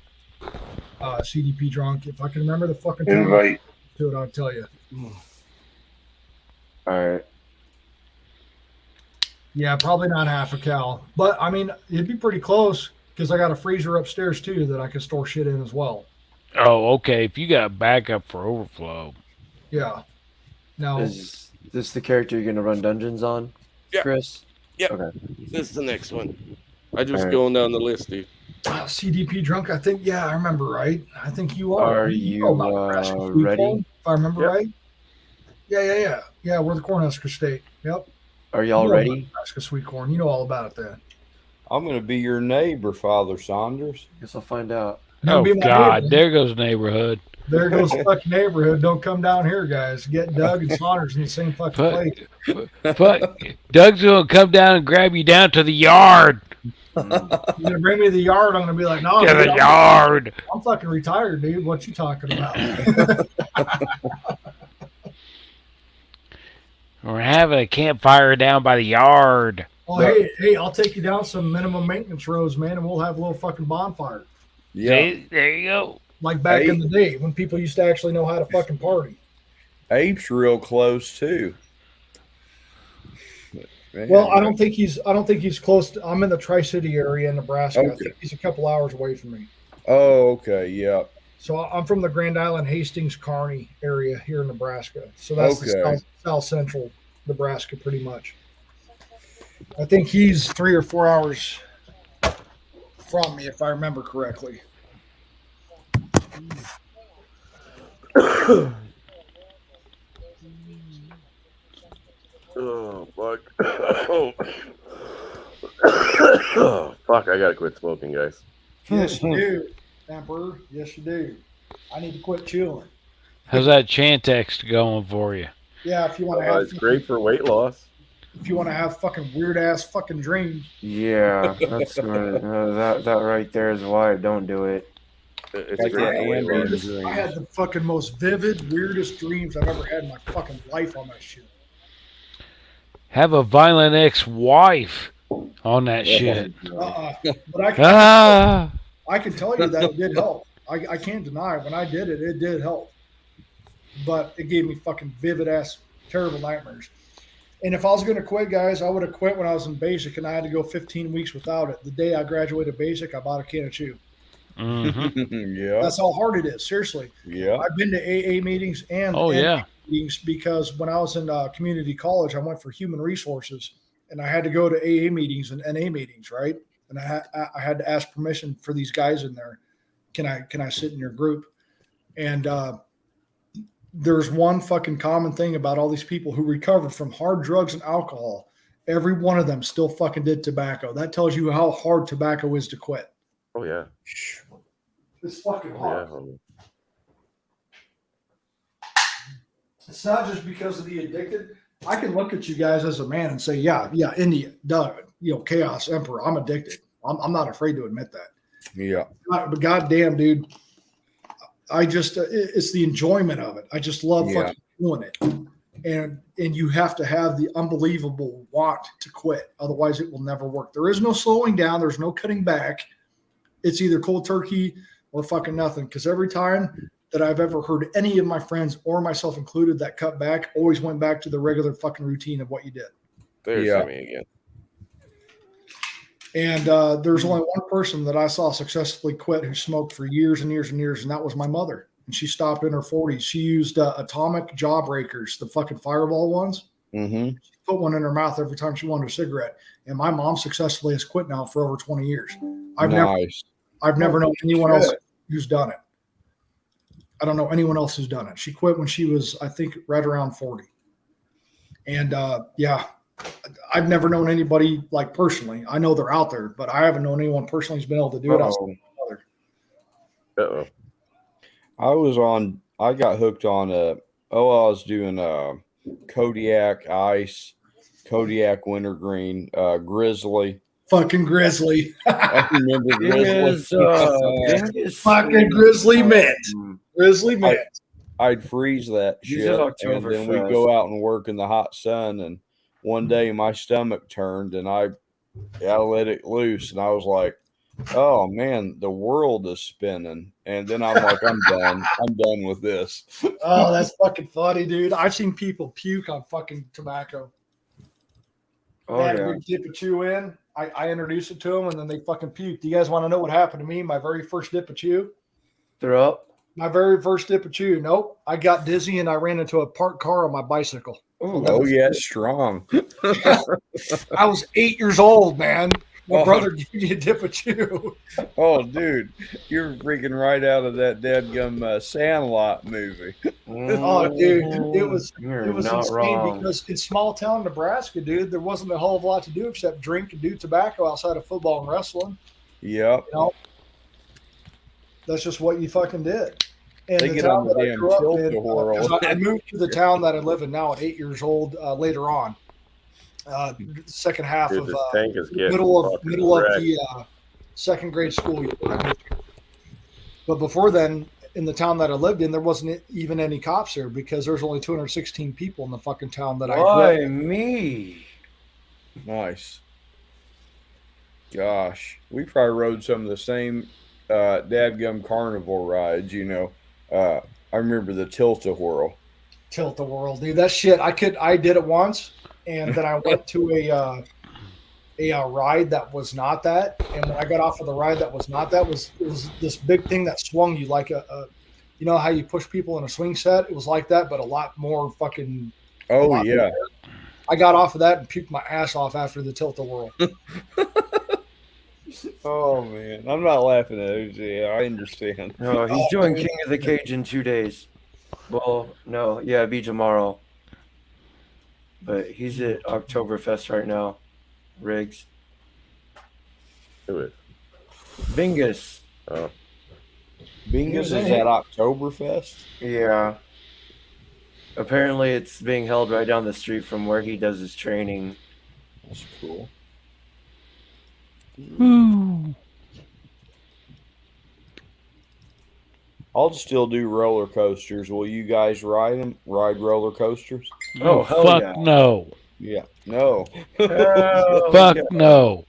CDP drunk. If I can remember the fucking town Invite. to it, I'll tell you. All right. Yeah, probably not half a cal, but I mean it'd be pretty close because I got a freezer upstairs too that I can store shit in as well. Oh, okay. If you got backup for overflow. Yeah. Now Is this the character you're gonna run dungeons on, Yeah. Chris? Yeah. Okay. This is the next one. I just Alright. going down the list, dude. CDP drunk. I think. Yeah, I remember right. I think you are. Are know you about Nebraska Sweet ready? Corn, if I remember Yep. right. Yeah. We're the Cornhusker State. Yep. Are y'all You know about ready? Nebraska Sweet Corn. You know all about it then. I'm going to be your neighbor, Father Saunders. Guess I'll find out. You'll Oh, be my God. neighbor. There goes neighborhood. There goes the fucking neighborhood. Don't come down here, guys. Get Doug and Saunders in the same fucking place. But Doug's going to come down and grab you down to the yard. You're gonna bring me to the yard. I'm gonna be like, no, To dude, the yard. I'm fucking retired, dude. What you talking about? We're having a campfire down by the yard. Oh, hey, I'll take you down some minimum maintenance roads, man, and we'll have a little fucking bonfire. Yeah. See? There you go. Like back Hey. in the day when people used to actually know how to fucking party. Abe's real close, too. Man. Well, I don't think he's close to, I'm in the Tri-City area in Nebraska. I Okay. think he's a couple hours away from me. Oh, okay. Yeah. So I'm from the Grand Island, Hastings, Kearney area here in Nebraska. So that's the Okay. south central Nebraska, pretty much. I think he's 3 or 4 hours from me, if I remember correctly. Oh fuck! Fuck! I gotta quit smoking, guys. Yes, you do, Emperor. Yes, you do. I need to quit chewing. How's that Chantix going for you? Yeah, if you want to have, It's great for weight loss. if you want to have fucking weird ass fucking dreams, Yeah, that's that right there is why I don't do it. It's Like great that for weight ambient loss. dream. I had the fucking most vivid, weirdest dreams I've ever had in my fucking life on that shit. Have a violent ex-wife on that shit. But Ah. I can tell you that it did help. I can't deny it. When I did it, it did help. But it gave me fucking vivid ass terrible nightmares. And if I was going to quit, guys, I would have quit when I was in basic and I had to go 15 weeks without it. The day I graduated basic, I bought a can of chew. Mhm. Yeah. That's how hard it is. Seriously. Yeah. I've been to AA meetings and Oh, yeah. meetings because when I was in community college, I went for human resources and I had to go to AA meetings and NA meetings, right? And I had to ask permission for these guys in there. Can I sit in your group? And there's one fucking common thing about all these people who recovered from hard drugs and alcohol. Every one of them still fucking did tobacco. That tells you how hard tobacco is to quit. Oh yeah. It's fucking Oh, hard. yeah. homie. It's not just because of the addicted. I can look at you guys as a man and say, yeah, India, Doug, Chaos Emperor. I'm addicted. I'm not afraid to admit that. Yeah. But goddamn, dude, I just it's the enjoyment of it. I just love fucking doing it, and you have to have the unbelievable want to quit. Otherwise, it will never work. There is no slowing down. There's no cutting back. It's either cold turkey or fucking nothing. Because every time that I've ever heard any of my friends or myself included that cut back, always went back to the regular fucking routine of what you did. There's Yeah. Sammy again. And there's only one person that I saw successfully quit who smoked for years and years and years, and that was my mother. And she stopped in her 40s. She used atomic jawbreakers, the fucking fireball ones. Mm-hmm. She put one in her mouth every time she wanted a cigarette. And my mom successfully has quit now for over 20 years. I've never known anyone else who's done it. I don't know anyone else who's done it. She quit when she was, I think, right around 40. And I've never known anybody like personally. I know they're out there, but I haven't known anyone personally who's been able to do it. Uh-oh. Uh-oh. I got hooked on I was doing Kodiak Ice, Kodiak Wintergreen, Grizzly. Fucking Grizzly. I remember Grizzly. Fucking Grizzly Mint. Grizzly Mint. I'd freeze that He's shit, at and then we'd Oktoberfest. go out and work in the hot sun. And one day my stomach turned, and I let it loose, and I was like, "Oh man, the world is spinning." And then I'm like, "I'm done. I'm done with this." Oh, that's fucking funny, dude. I've seen people puke on fucking tobacco. Oh, They had yeah. a big dip of chew in. I introduced it to them, and then they fucking puked. Do you guys want to know what happened to me? My very first dip of chew. Throw up. My very first dip of chew. Nope. I got dizzy and I ran into a parked car on my bicycle. Oh yeah, strong. I was 8 years old, man. My Oh. brother gave me a dip of chew. Oh, dude, you're freaking right out of that dadgum Sandlot movie. Oh, dude, it was You're it was not insane wrong. because in small town Nebraska, dude, there wasn't a whole lot to do except drink and do tobacco outside of football and wrestling. Yep. You know, that's just what you fucking did. And They the get town on the that I damn grew up tilt in, the whirl. 'cause I moved to the town that I live in now at 8 years old. Later on, second half Dude, of this tank is getting middle of fucking the wrecked. second grade school year. I moved here. But before then, in the town that I lived in, there wasn't even any cops there because there's only 216 people in the fucking town that I grew up Why in. me? Nice. Gosh, we probably rode some of the same dadgum carnival rides. You know, I remember the tilt-a-whirl. Tilt the world, dude. That shit, I did it once, and then I went to a ride that was not that. And when I got off of the ride that was not that, it was this big thing that swung you like you know how you push people in a swing set? It was like that, but a lot more fucking. Oh yeah. I got off of that and puked my ass off after the tilt the world. Oh man, I'm not laughing at it. Yeah, I understand. No, he's doing King of the Cage in 2 days. Well, no, yeah, it'd be tomorrow. But he's at Oktoberfest right now. Riggs. Do it. Bingus. Oh. Bingus is at Oktoberfest. Yeah. Apparently, it's being held right down the street from where he does his training. That's cool. I'll still do roller coasters. Will you guys ride them? Ride roller coasters? Oh, hell fuck yeah. no. Yeah. No. Hell Fuck yeah. no.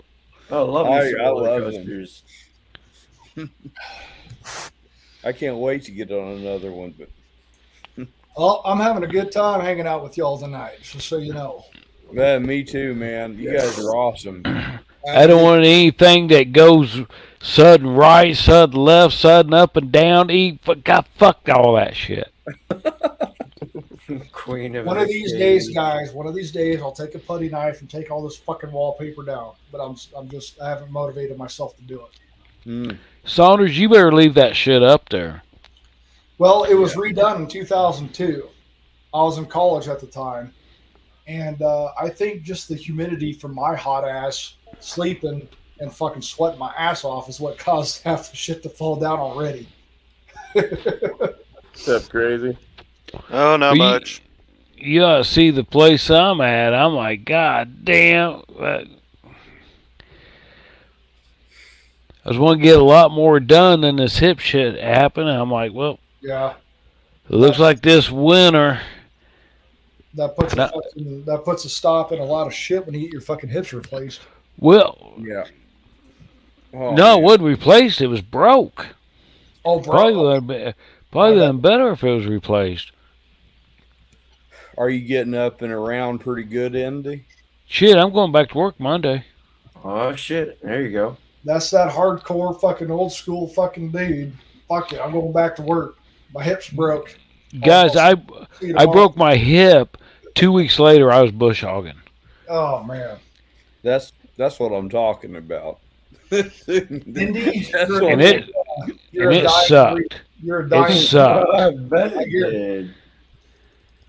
I love these I roller love them. coasters. I can't wait to get on another one, but Well, I'm having a good time hanging out with y'all tonight, just so you know. man, me too, man. You guys are awesome. I don't want anything that goes sudden right, sudden left, sudden up and down. Fuck all that shit. Queen of One the of these Cage. days, guys. One of these days, I'll take a putty knife and take all this fucking wallpaper down. But I haven't motivated myself to do it. Mm. Saunders, you better leave that shit up there. Well, it was redone in 2002. I was in college at the time, and I think just the humidity from my hot ass sleeping and fucking sweating my ass off is what caused half the shit to fall down already. That's crazy. Oh, not Well, much. You ought to see the place I'm at. I'm like, God damn. I was wanting to get a lot more done than this hip shit happened. I'm like, well, Yeah, it looks like this winter. that puts No. that puts a stop in a lot of shit when you get your fucking hips replaced. Well, Yeah. Oh, no, it man. wasn't replaced. It was broke. Oh, bro. Probably would have been better if it was replaced. Are you getting up and around pretty good, Andy? Shit, I'm going back to work Monday. Oh, shit. There you go. That's that hardcore fucking old school fucking dude. Fuck it, I'm going back to work. My hips broke. Guys, I See you I tomorrow. broke my hip. 2 weeks later, I was bush hogging. Oh man, That's what I'm talking about. Indy, That's you're, what And it you're and a it dying sucked. breed. You're a It dying. sucked. I bet I it hear- did.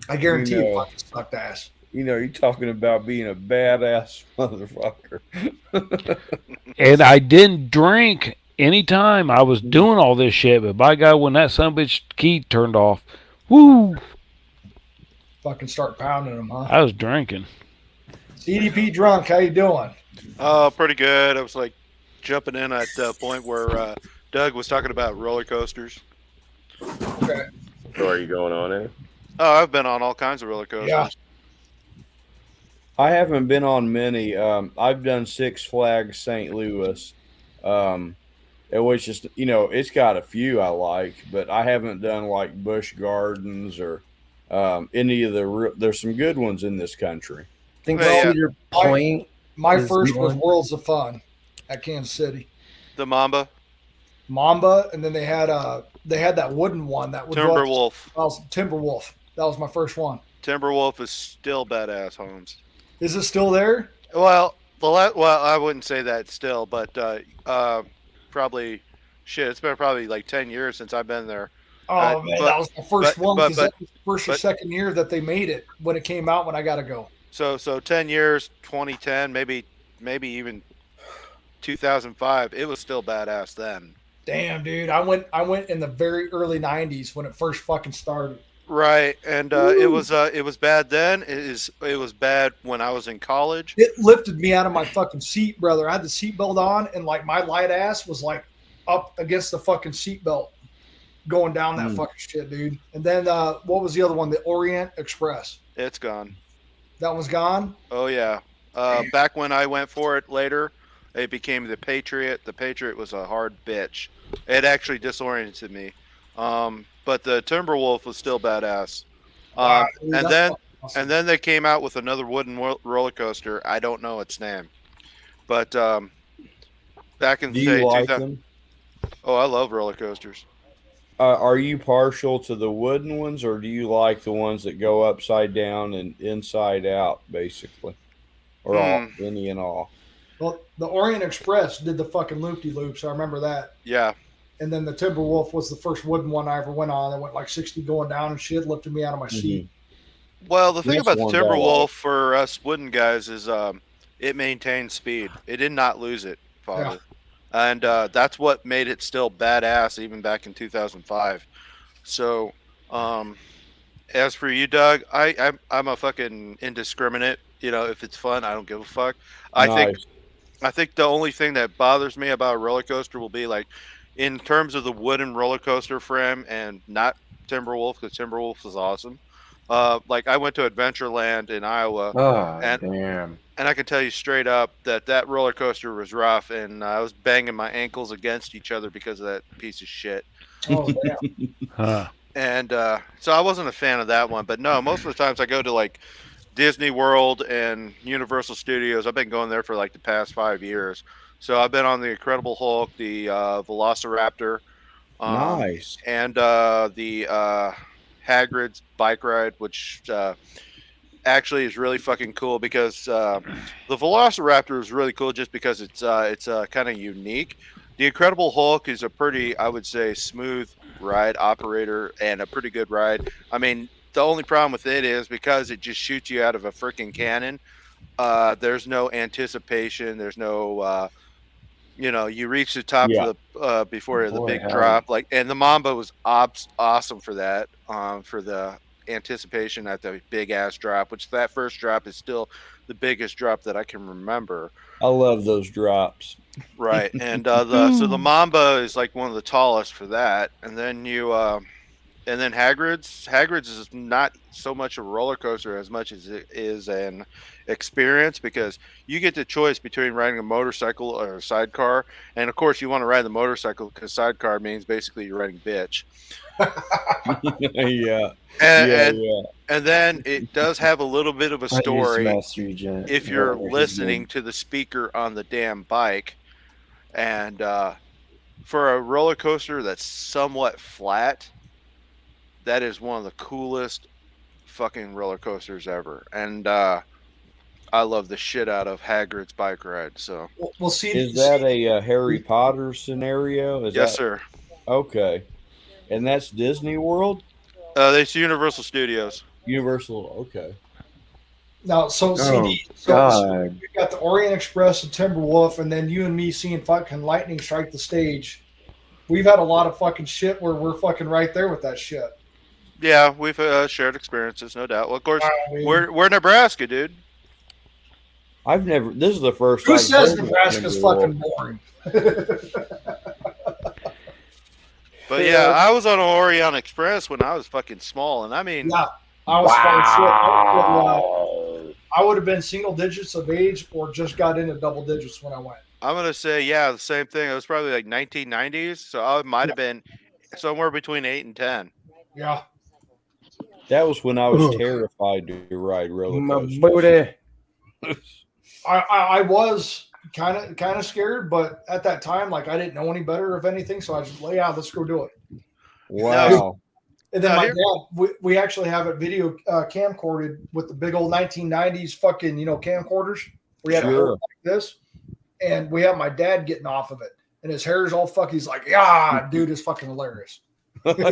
I guarantee You you, know. fucking sucked ass. You know, you're talking about being a badass motherfucker. And I didn't drink anytime I was doing all this shit, but by God, when that sumbitch key turned off, woo, Fucking start pounding them, huh? I was drinking. CDP drunk, how you doing? Pretty good. I was like jumping in at the point where Doug was talking about roller coasters. Okay. So are you going on it? Oh, I've been on all kinds of roller coasters. Yeah. I haven't been on many. I've done Six Flags St. Louis. It was just, it's got a few I like, but I haven't done like Busch Gardens or any of there's some good ones in this country. I think Well, yeah. Cedar Point. My is first the was one. Worlds of Fun at Kansas City. The Mamba, Mamba, and then they had that wooden one that would go up- Timberwolf. That was Timberwolf. That was my first one. Timberwolf is still badass, Holmes. Is it still there? Well, I wouldn't say that still, but probably shit. It's been probably like 10 years since I've been there. Oh man, that was the first one because but- that was the first or second year that they made it when it came out. When I got to go. So 10 years, 2010, maybe even 2005. It was still badass then. Damn, dude, I went in the very early '90s when it first fucking started. Right, and it was bad then. It was bad when I was in college. It lifted me out of my fucking seat, brother. I had the seatbelt on, and like my light ass was like up against the fucking seatbelt, going down that fucking shit, dude. And then what was the other one? The Orient Express. It's gone. That was gone. Oh yeah. Back when I went for it later, it became the Patriot. The Patriot was a hard bitch. It actually disoriented me. But the Timberwolf was still badass. Wow, dude, and that's then fucking awesome. and then they came out with another wooden roller coaster. I don't know its name, but back in Do the day, you like 2000 them? Oh, I love roller coasters. Are you partial to the wooden ones, or do you like the ones that go upside down and inside out, basically, or all, any and all? Well, the Orient Express did the fucking loop-de-loops. I remember that. Yeah. And then the Timberwolf was the first wooden one I ever went on. It went like 60 going down and shit, lifted me out of my seat. Well, the thing That's about the one that I Timberwolf like. for us wooden guys is it maintained speed. It did not lose it, Father. And that's what made it still badass even back in 2005. So, as for you, Doug, I'm a fucking indiscriminate. If it's fun, I don't give a fuck. I think the only thing that bothers me about a roller coaster will be like, in terms of the wooden roller coaster frame and not Timberwolf, because Timberwolf is awesome. Like I went to Adventureland in Iowa, Oh, and damn. and I can tell you straight up that roller coaster was rough, and I was banging my ankles against each other because of that piece of shit. Oh, damn. Huh. And so I wasn't a fan of that one. But no, most of the times I go to like Disney World and Universal Studios. I've been going there for like the past 5 years. So I've been on the Incredible Hulk, the Velociraptor, Nice. and the Hagrid's bike ride, which actually is really fucking cool because the Velociraptor is really cool just because it's kind of unique. The Incredible Hulk is a pretty, I would say, smooth ride operator and a pretty good ride. I mean, the only problem with it is because it just shoots you out of a freaking cannon. There's no anticipation. There's no, you reach the top of the before the big drop. Like, and the Mamba was awesome for that. For the anticipation at the big ass drop, which that first drop is still the biggest drop that I can remember. I love those drops. Right, and so the Mamba is like one of the tallest for that, and then and then Hagrid's is not so much a roller coaster as much as it is an experience because you get the choice between riding a motorcycle or a sidecar, and of course you want to ride the motorcycle because sidecar means basically you're riding bitch. Yeah. And then it does have a little bit of a story if you're Yeah, listening to the speaker on the damn bike. And for a roller coaster that's somewhat flat, that is one of the coolest fucking roller coasters ever. And I love the shit out of Hagrid's bike ride. So We'll see. Is that a Harry Potter scenario? Yes, sir. Okay. And that's Disney World? That's Universal Studios. Universal, okay. Now, so CD, so God. we got the Orient Express and Timberwolf, and then you and me seeing fucking lightning strike the stage. We've had a lot of fucking shit where we're fucking right there with that shit. Yeah, we've shared experiences, no doubt. Well, of course, I mean, we're Nebraska, dude. I've never. This is the first. who I've says heard of Nebraska's Timberwolf. fucking boring? But yeah, I was on Orient Express when I was fucking small, and I mean, Yeah, I was fucking shit. I would have been single digits of age or just got into double digits when I went. I'm gonna say yeah, the same thing. It was probably like 1990s, so I might have been somewhere between 8 and 10. Yeah. That was when I was terrified to ride roller My coasters. booty. I was kind of scared, but at that time, like I didn't know any better of anything, so I just let's go do it. Wow. And then Now, my here- dad, we actually have it video camcorded with the big old 1990s fucking camcorders. We had a Sure. like this, and we have my dad getting off of it, and his hair is all fucking. He's like, "Yeah, dude, it's fucking hilarious."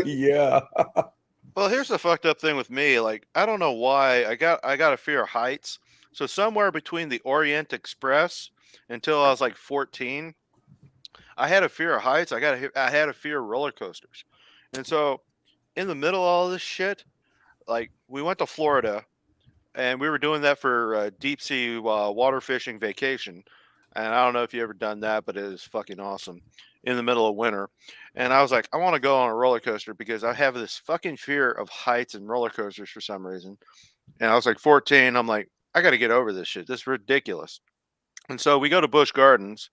Yeah. Well, here's the fucked up thing with me. Like, I don't know why I got a fear of heights. So somewhere between the Orient Express until I was like 14, I had a fear of heights. I had a fear of roller coasters, and so in the middle of all this shit, like we went to Florida, and we were doing that for deep sea water fishing vacation. And I don't know if you ever done that, but it is fucking awesome in the middle of winter. And I was like, I want to go on a roller coaster because I have this fucking fear of heights and roller coasters for some reason. And I was like 14. I'm like, I got to get over this shit. This is ridiculous. And so we go to Busch Gardens,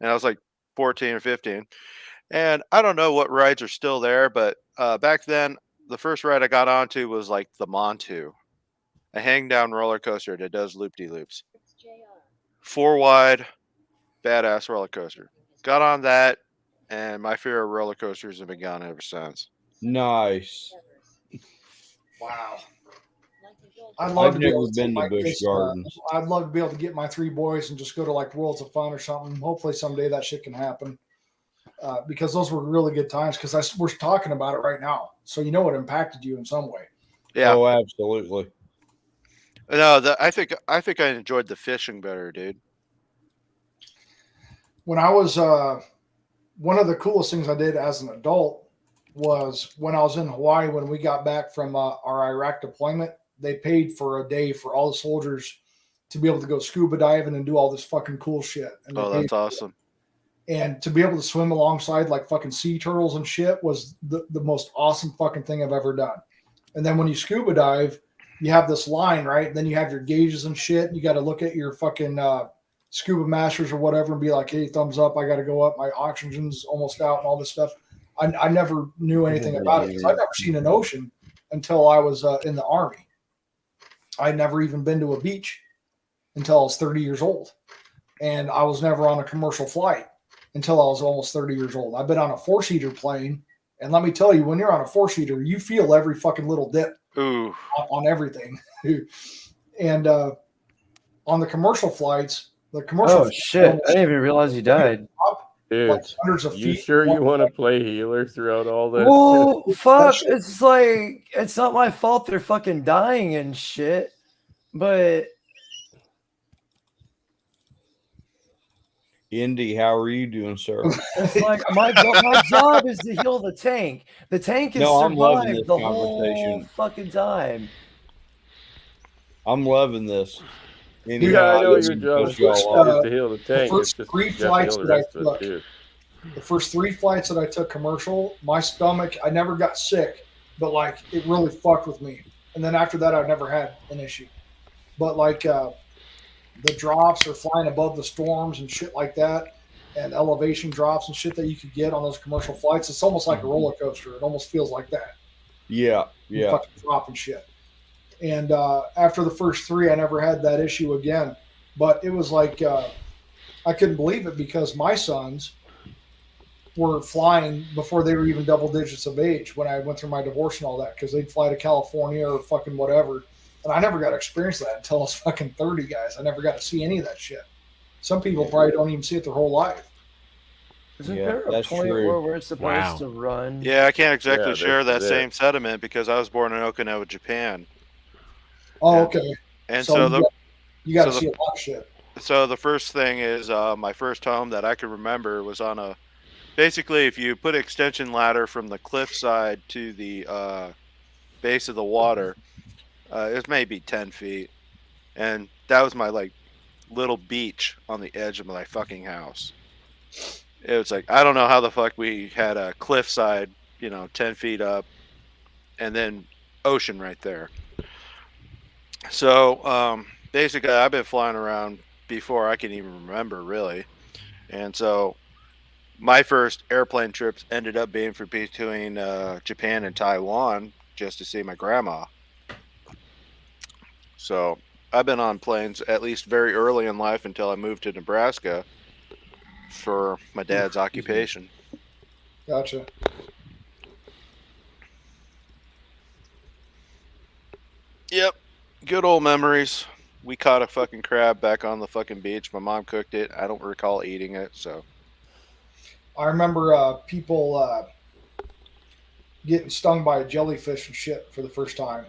and I was like 14 or 15. And I don't know what rides are still there, but back then, the first ride I got onto was like the Montu, a hang down roller coaster that does loop-de-loops. 4 wide, badass roller coaster. Got on that, and my fear of roller coasters have been gone ever since. Nice. Wow. I'd love I've to be never able to been take to my Busch kids, Gardens. I'd love to be able to get my 3 boys and just go to like Worlds of Fun or something. Hopefully someday that shit can happen. Because those were really good times. Because we're talking about it right now, so you know it impacted you in some way. Yeah. Oh, absolutely. No, I think I enjoyed the fishing better, dude. When I was one of the coolest things I did as an adult was when I was in Hawaii. When we got back from our Iraq deployment, they paid for a day for all the soldiers to be able to go scuba diving and do all this fucking cool shit. And Oh, that's awesome. And to be able to swim alongside like fucking sea turtles and shit was the most awesome fucking thing I've ever done. And then when you scuba dive, you have this line, right? And then you have your gauges and shit. And you got to look at your fucking scuba masters or whatever and be like, hey, thumbs up. I got to go up. My oxygen's almost out and all this stuff. I never knew anything about it because I'd never seen an ocean until I was in the Army. I'd never even been to a beach until I was 30 years old. And I was never on a commercial flight until I was almost 30 years old. I've been on a 4-seater plane. And let me tell you, when you're on a 4-seater, you feel every fucking little dip on everything. And on the commercial flights, Oh shit! I didn't even realize he died. Dude, like hundreds of you feet. sure you want to play healer throughout all this? Well, fuck! It's like it's not my fault they're fucking dying and shit, but Indy, how are you doing, sir? it's like my job is to heal the tank. The tank has No, I'm loving survived this the whole conversation. fucking time. I'm loving this. Indy, Yeah, how I know you your doing? job Push is y'all off. to heal the tank. first It's just 3 you have to flights heal the that I rest of us, took, too. the first 3 flights that I took commercial, my stomach, I never got sick, but like it really fucked with me. And then after that, I never had an issue. But like the drops are flying above the storms and shit like that, and elevation drops and shit that you could get on those commercial flights. It's almost like a roller coaster. It almost feels like that. Yeah, You yeah. fucking drop and shit. And after the first 3, I never had that issue again. But it was like I couldn't believe it because my sons were flying before they were even double digits of age when I went through my divorce and all that, because they'd fly to California or fucking whatever. And I never got to experience that until I was fucking 30, guys. I never got to see any of that shit. Some people probably don't even see it their whole life. Isn't Yeah, there a that's point true. where we're supposed Wow. to run? Yeah, I can't exactly Yeah, share that this is same sentiment because I was born in Okinawa, Japan. Oh, And- okay. And So so the you got to so see the a lot of shit. so the first thing is my first home that I could remember was on a basically if you put extension ladder from the cliffside to the base of the water, it may be 10 feet, and that was my like little beach on the edge of my fucking house. It was like I don't know how the fuck we had a cliffside, 10 feet up, and then ocean right there. So basically, I've been flying around before I can even remember, really. And so my first airplane trips ended up being for between Japan and Taiwan just to see my grandma. So I've been on planes at least very early in life until I moved to Nebraska for my dad's occupation. Gotcha. Yep. Good old memories. We caught a fucking crab back on the fucking beach. My mom cooked it. I don't recall eating it, so. I remember people getting stung by a jellyfish and shit for the first time.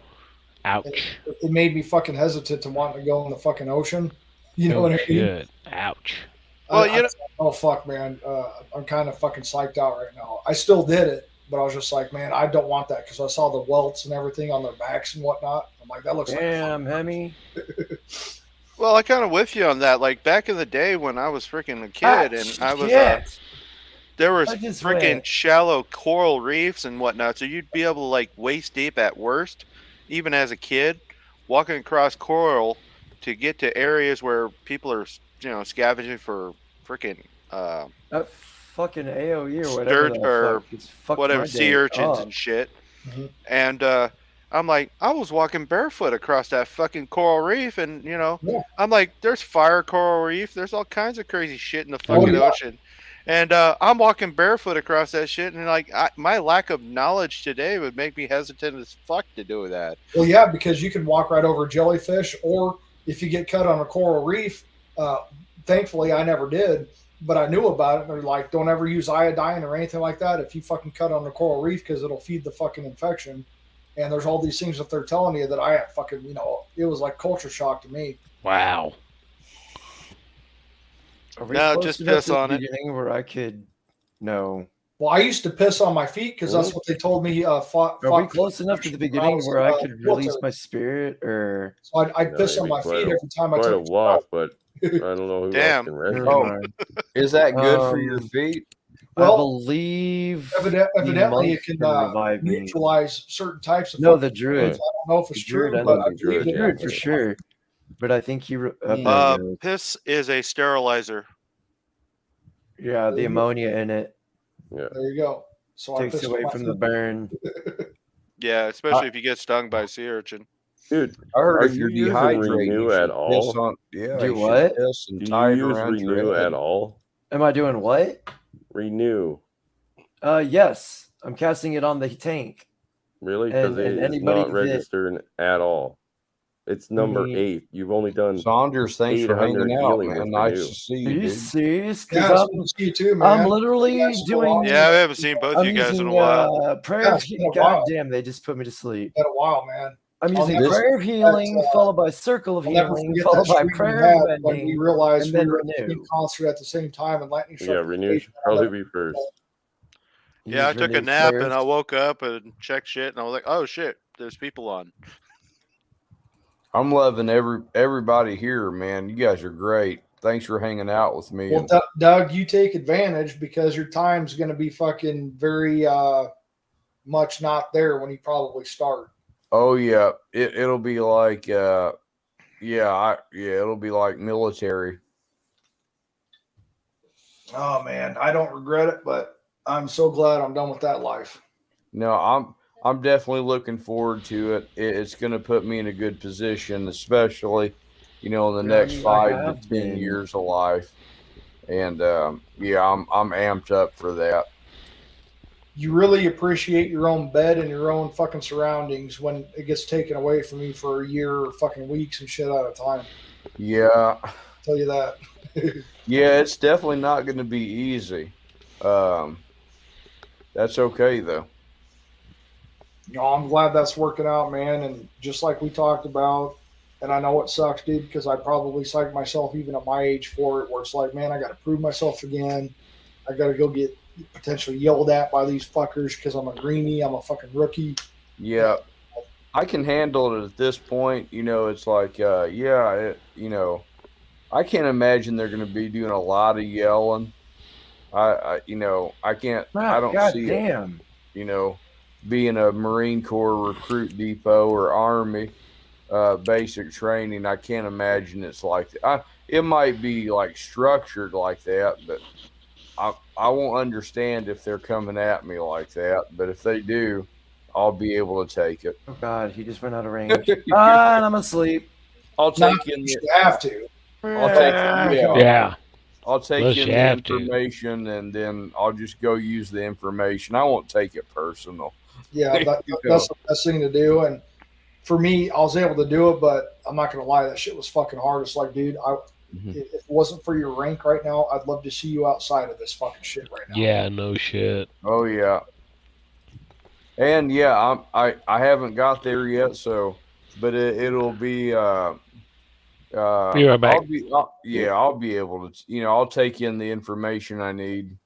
Ouch. It made me fucking hesitant to want to go in the fucking ocean. You know what I mean? Shit. Ouch. Well, oh fuck, man. I'm kind of fucking psyched out right now. I still did it, but I was just like, man, I don't want that because I saw the welts and everything on their backs and whatnot. I'm like, that looks Damn, Hemi. Well, I kind of with you on that. Like back in the day when I was freaking a kid and I was, there was I just freaking went. shallow coral reefs and whatnot. So you'd be able to like waist deep at worst, even as a kid, walking across coral to get to areas where people are, scavenging for freaking That fucking AOE or whatever. whatever sea urchins and shit. Mm-hmm. And I'm like, I was walking barefoot across that fucking coral reef, and I'm like, there's fire coral reef, there's all kinds of crazy shit in the fucking ocean, and I'm walking barefoot across that shit, and like my lack of knowledge today would make me hesitant as fuck to do that. Well, yeah, because you can walk right over jellyfish, or if you get cut on a coral reef, thankfully I never did, but I knew about it. They're like, don't ever use iodine or anything like that if you fucking cut on a coral reef because it'll feed the fucking infection. And there's all these things that they're telling you that I fucking, it was like culture shock to me. Wow. Are we No, close just enough piss to the on it. beginning where I could know? Well, I used to piss on my feet because that's what they told me. Are we close enough to the beginning where I could release my spirit, or? So I'd piss on my feet every time I Quite a took a walk, shower. but I don't know who Damn. else can rest. Oh, is that good for your feet? Well, I believe evidently it can revive me. neutralize certain types of. No, the fucking druid. things. I don't know if it's true, Druid, but I the believe it. druid for sure. But I think he. Piss is a sterilizer. Yeah, the ammonia in it Yeah. There you go. So I takes pissed on away my from the feet. burn. Yeah, especially if you get stung by a sea urchin. Dude, I heard are if you're you using dehydrated, Renew you should at all? piss on, yeah, Do you should what? piss and Do tie you it use around your Renew head. at all? Am I doing what? Renew. Yes, I'm casting it on the tank. Really? Because And it is anybody not that- registering at all. It's number mean- 8. You've only done Saunders, thanks for 800 hanging out, healing man. with Nice Renew. to see Are you, you dude. serious? Yeah, Because it's good to see you too, man. I'm literally That's so doing. long. Yeah, I haven't seen both I'm you guys in a using while. prayer Yeah, of it's been a God while. damn, they just put me to sleep. Been a while, man. I'm I'll using never prayer of healing, forget, followed by circle of I'll never healing, forget followed that by stream we prayer had of when we mending. realized and we then were at the Renew. same concert at the same time, and Lightning struck Yeah, the Renew stage, should and I'll probably never be first. Yeah, I Use took a Renew nap first. and I woke up and checked shit, and I was like, "Oh shit, there's people on." I'm loving everybody here, man. You guys are great. Thanks for hanging out with me. Well, Doug, you take advantage because your time's going to be fucking very much not there when you probably start. Oh yeah, it'll be like it'll be like military. Oh man, I don't regret it, but I'm so glad I'm done with that life. No, I'm definitely looking forward to it. It's going to put me in a good position, especially in the next I 5 have to 10 been. years of life. And I'm amped up for that. You really appreciate your own bed and your own fucking surroundings when it gets taken away from you for a year or fucking weeks and shit at a time. Yeah. I'll tell you that. Yeah, it's definitely not going to be easy. That's okay though. I'm glad that's working out, man. And just like we talked about, And I know it sucks, dude, because I probably psyched myself even at my age for it, where it's like, man, I got to prove myself again. I got to go get potentially yelled at by these fuckers because I'm a greenie. I'm a fucking rookie. Yeah, I can handle it at this point. You know, it's like, you know, I can't imagine they're going to be doing a lot of yelling. You know, I can't. I don't God see it. damn. You know, being a Marine Corps recruit depot or Army basic training, I can't imagine it's like that. It might be like structured like that, but I won't understand if they're coming at me like that. But if they do, I'll be able to take it. Oh God, he just went out of range. Ah, and I'm asleep. I'll take in You the, have to. I'll take Yeah. I'll take Unless in you the have to. information and then I'll just go use the information. I won't take it personal. Yeah, that's the best thing to do. And for me, I was able to do it, but I'm not gonna lie, that shit was fucking hard. It's like, dude, if it wasn't for your rank right now, I'd love to see you outside of this fucking shit right now. Yeah, no shit. Oh yeah. And yeah, I haven't got there yet, so but it'll be Be right back. I'll be able to, you know, I'll take in the information I need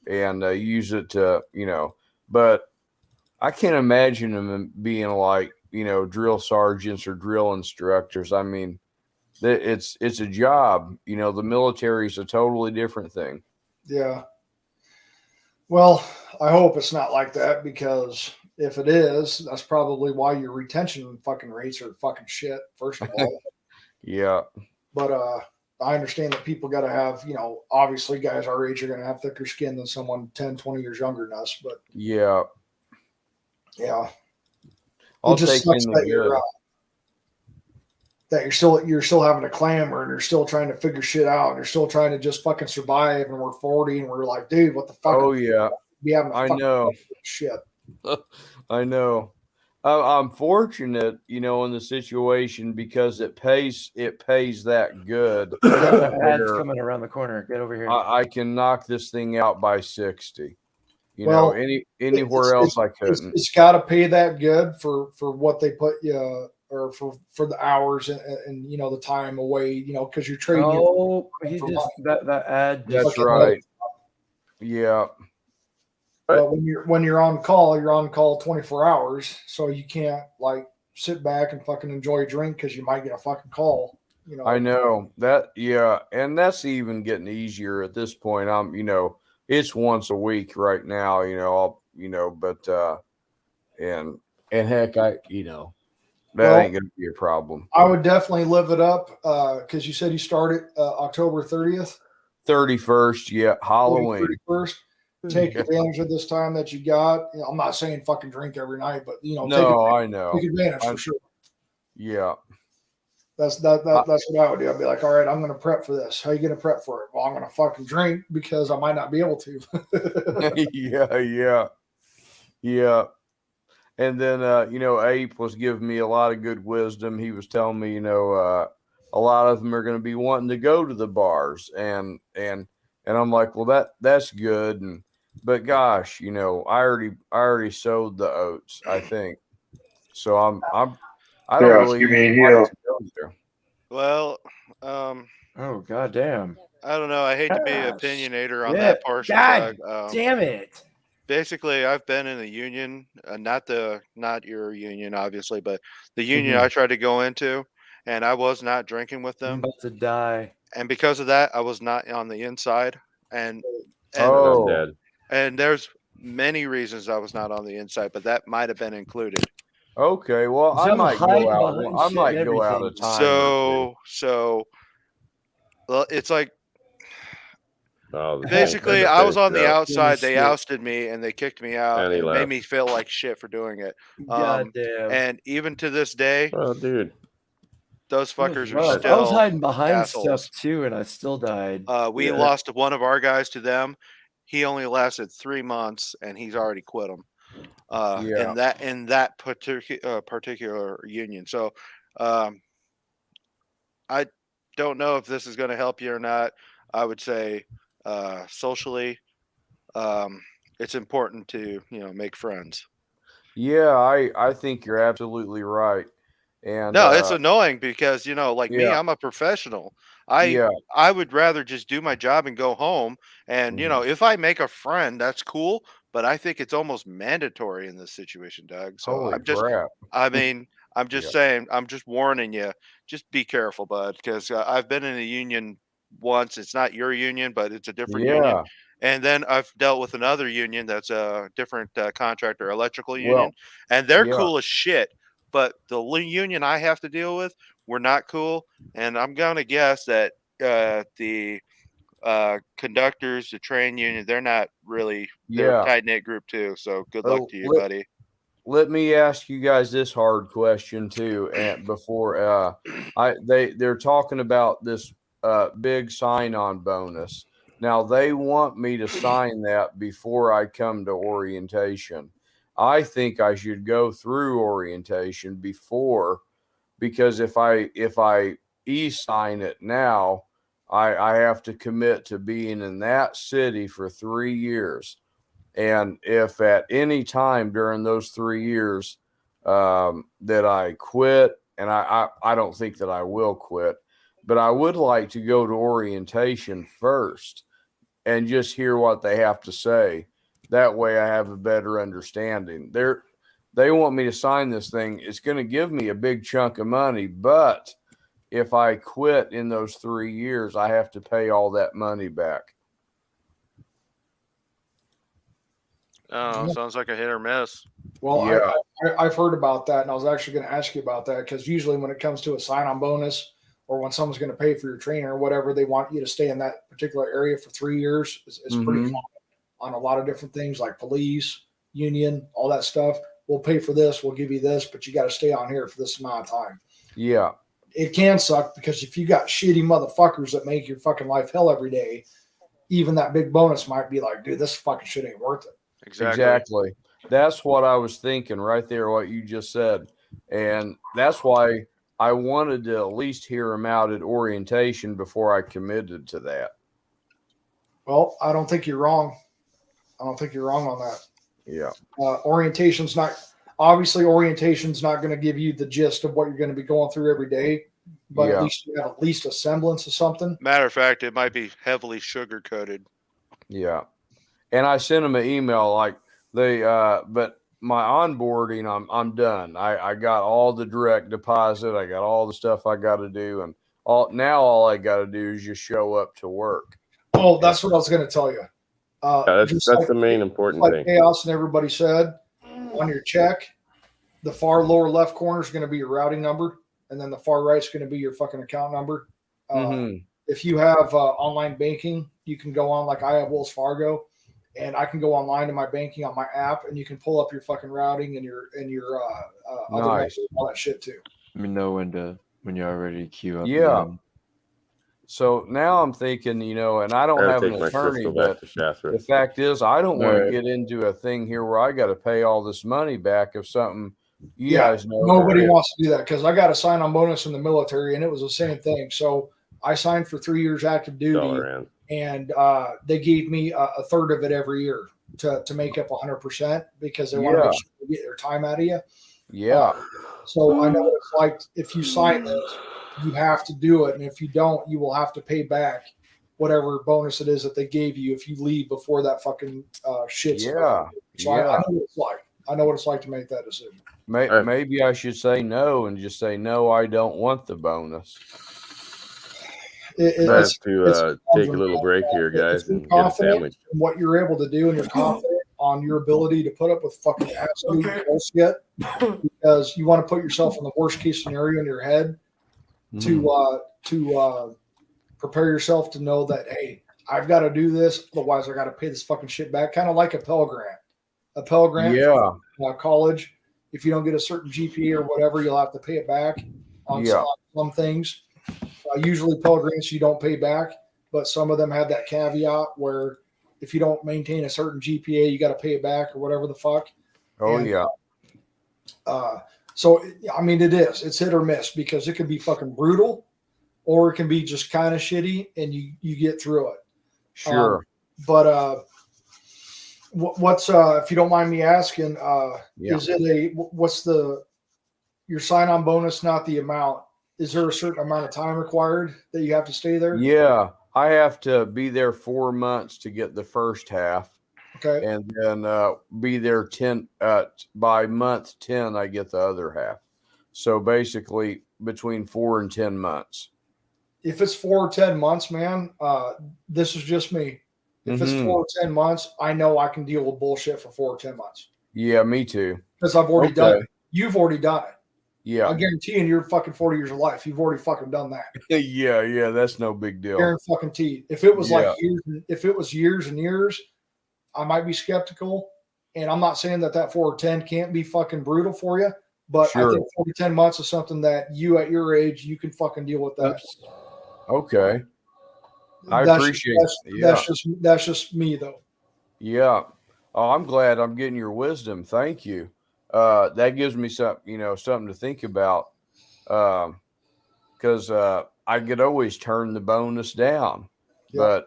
and use it to, you know, but I can't imagine them being like, you know, drill sergeants or drill instructors. I mean, it's a job, you know, the military is a totally different thing. Yeah. Well, I hope it's not like that, because if it is, that's probably why your retention fucking rates are fucking shit, first of all. Yeah. But I understand that people got to have, you know, obviously guys our age are going to have thicker skin than someone 10, 20 years younger than us. But yeah, it just sucks that you're still having to clamor and you're still trying to figure shit out and you're still trying to just fucking survive. And we're 40 and we're like, dude, what the fuck? Oh yeah, be having I know. Shit. I know. I'm fortunate, you know, in the situation because it pays that good. Ads coming around the corner. Get over here. I can knock this thing out by 60. You know, anywhere else I couldn't. It's got to pay that good for what they put you or for the hours and you know the time away. You know, because you're trading. Oh, he just that ad. That's right. Yeah. But when you're on call 24 hours, so you can't like sit back and fucking enjoy a drink because you might get a fucking call. You know, I know that. Yeah, and that's even getting easier at this point. You know, it's once a week right now. You know, but and heck, you know, that ain't gonna be a problem. I would definitely live it up because you said you started October 30th, 31st. Yeah, Halloween. 31st. Take advantage of this time that you got. You know, I'm not saying fucking drink every night, but you know, I know. Take advantage for sure. Yeah. That's what I would do. I'd be like, all right, I'm gonna prep for this. How are you gonna prep for it? Well, I'm gonna fucking drink because I might not be able to. Yeah. And then you know, Ape was giving me a lot of good wisdom. He was telling me, you know, a lot of them are gonna be wanting to go to the bars and I'm like, well, that's good. But gosh, you know, I already sowed the oats, I think. So I don't really give me a like heel. to go there. Well, oh goddamn. I don't know. I hate to be an opinionator on Yeah. that portion. God but, damn it. Basically, I've been in a union, not your union, obviously, but the union I tried to go into, and I was not drinking with I'm them. about to die. And because of that, I was not on the inside. And there's many reasons I was not on the inside, but that might have been included. Okay, well, I might go out. I might go out of time. So, well, it's like basically I was on the outside. They ousted me and they kicked me out and made me feel like shit for doing it. Goddamn. And even to this day, oh, dude, those fuckers are still. I was hiding behind assholes. stuff too, and I still died. We lost one of our guys to them. He only lasted 3 months, and he's already quit them. In that particular union. So, I don't know if this is going to help you or not. I would say, socially, it's important to make friends. Yeah, I think you're absolutely right. And No, it's annoying because like me, yeah. I'm a professional. Yeah. I would rather just do my job and go home. And if I make a friend, that's cool. But I think it's almost mandatory in this situation, Doug. So Holy crap. I mean, I'm just Yeah. saying, I'm just warning you. Just be careful, bud, because I've been in a union once. It's not your union, but it's a different union. Yeah. And then I've dealt with another union that's a different contractor, electrical union, Well, and they're yeah. cool as shit. But the union I have to deal with, we're not cool. And I'm gonna guess that the conductors, the train union, they're not really. They're a Yeah. tight knit group too. So good luck Oh, to you, buddy. let me ask you guys this hard question too. And before they're talking about this big sign-on bonus. Now they want me to sign that before I come to orientation. I think I should go through orientation before, because if I e-sign it now, I have to commit to being in that city for 3 years. And if at any time during those 3 years that I quit, and I don't think that I will quit, but I would like to go to orientation first and just hear what they have to say. That way I have a better understanding. They want me to sign this thing. It's going to give me a big chunk of money, but if I quit in those 3 years, I have to pay all that money back. Oh, sounds like a hit or miss. Well, Yeah. I've heard about that, and I was actually going to ask you about that, because usually when it comes to a sign-on bonus or when someone's going to pay for your trainer or whatever, they want you to stay in that particular area for 3 years. It's pretty common on a lot of different things like police, union, all that stuff. We'll pay for this, we'll give you this, but you got to stay on here for this amount of time. Yeah. It can suck because if you got shitty motherfuckers that make your fucking life hell every day, even that big bonus might be like, dude, this fucking shit ain't worth it. Exactly. That's what I was thinking right there, what you just said. And that's why I wanted to at least hear him out at orientation before I committed to that. Well, I don't think you're wrong. I don't think you're wrong on that. Yeah. Orientation's not going to give you the gist of what you're going to be going through every day, but Yeah. at least you have at least a semblance of something. Matter of fact, it might be heavily sugar coated. Yeah. And I sent them an email like but my onboarding, I'm done. I got all the direct deposit. I got all the stuff I got to do. And all I got to do is just show up to work. Oh, that's what I was going to tell you. That's just the main important like thing. Chaos and everybody said, on your check, the far lower left corner is going to be your routing number, and then the far right is going to be your fucking account number. If you have online banking, you can go on, like I have Wells Fargo, and I can go online to my banking on my app, and you can pull up your fucking routing and your other Nice. and all that shit too. Let me know when you're ready to queue up. Yeah. again. So now I'm thinking, and I don't Gotta have an take my attorney, crystal back but to Shasta. the fact is, I don't want Right. to get into a thing here where I got to pay all this money back if something you Yeah, guys know. nobody that- wants to do that because I got a sign-on bonus in the military, and it was the same thing. So I signed for 3 years active duty, $1 and they gave me a third of it every year to make up 100% because they want to Yeah. make sure they get their time out of you. Yeah. So I know what it's like. If you sign this, you have to do it, and if you don't, you will have to pay back whatever bonus it is that they gave you if you leave before that fucking shit's Yeah. So I Yeah. know what it's like. I know what it's like to make that decision. Maybe I should say no and just say, no, I don't want the bonus. I have to take a little break here, guys, If you're and get a confident sandwich. in what you're able to do, and you're confident on your ability to put up with fucking absolute bullshit, because you want to put yourself in the worst case scenario in your head to prepare yourself to know that, hey, I've got to do this, otherwise I got to pay this fucking shit back. Kind of like a Pell Grant. A Pell Grant Yeah. for college. If you don't get a certain GPA or whatever, you'll have to pay it back on Yeah. some things. Usually Pell Grants you don't pay back, but some of them have that caveat where if you don't maintain a certain GPA, you got to pay it back or whatever the fuck. Oh, And, yeah. So, I mean, it's hit or miss because it can be fucking brutal or it can be just kind of shitty and you get through it. Sure. But what's if you don't mind me asking, Yeah. is it what's the your sign-on bonus, not the amount. Is there a certain amount of time required that you have to stay there? Yeah, I have to be there 4 months to get the first half. Okay. And then be there 10 by month 10 I get the other half. So basically between 4 and 10 months. If it's 4 or 10 months, man, this is just me. If it's 4 or 10 months, I know I can deal with bullshit for 4 or 10 months. Yeah, me too. Because I've already done it. You've already done it. Yeah. I guarantee in your fucking 40 years of life, you've already fucking done that. yeah, that's no big deal. Guarantee. If it was Yeah. like years and years, I might be skeptical. And I'm not saying that 4 or 10 can't be fucking brutal for you, but I Sure. think 4 to 10 months is something that you at your age, you can fucking deal with that. Okay. I That's- appreciate that's, it. that's just me though. Yeah. Oh, I'm glad I'm getting your wisdom. Thank you. That gives me something to think about. Because I could always turn the bonus down, Yeah.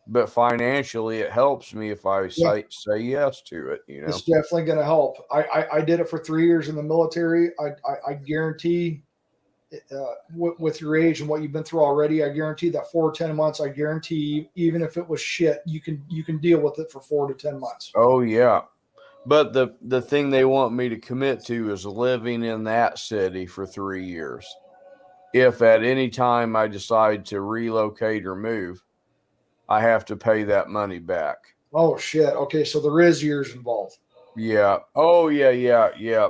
but financially it helps me if I say yes to it. It's definitely going to help. I did it for 3 years in the military. I guarantee with your age and what you've been through already, I guarantee that 4 or 10 months, I guarantee even if it was shit, you can deal with it for 4 to 10 months. Oh yeah. But the thing they want me to commit to is living in that city for 3 years. If at any time I decide to relocate or move, I have to pay that money back. Oh shit. Okay, so there is years involved. Yeah. Oh yeah.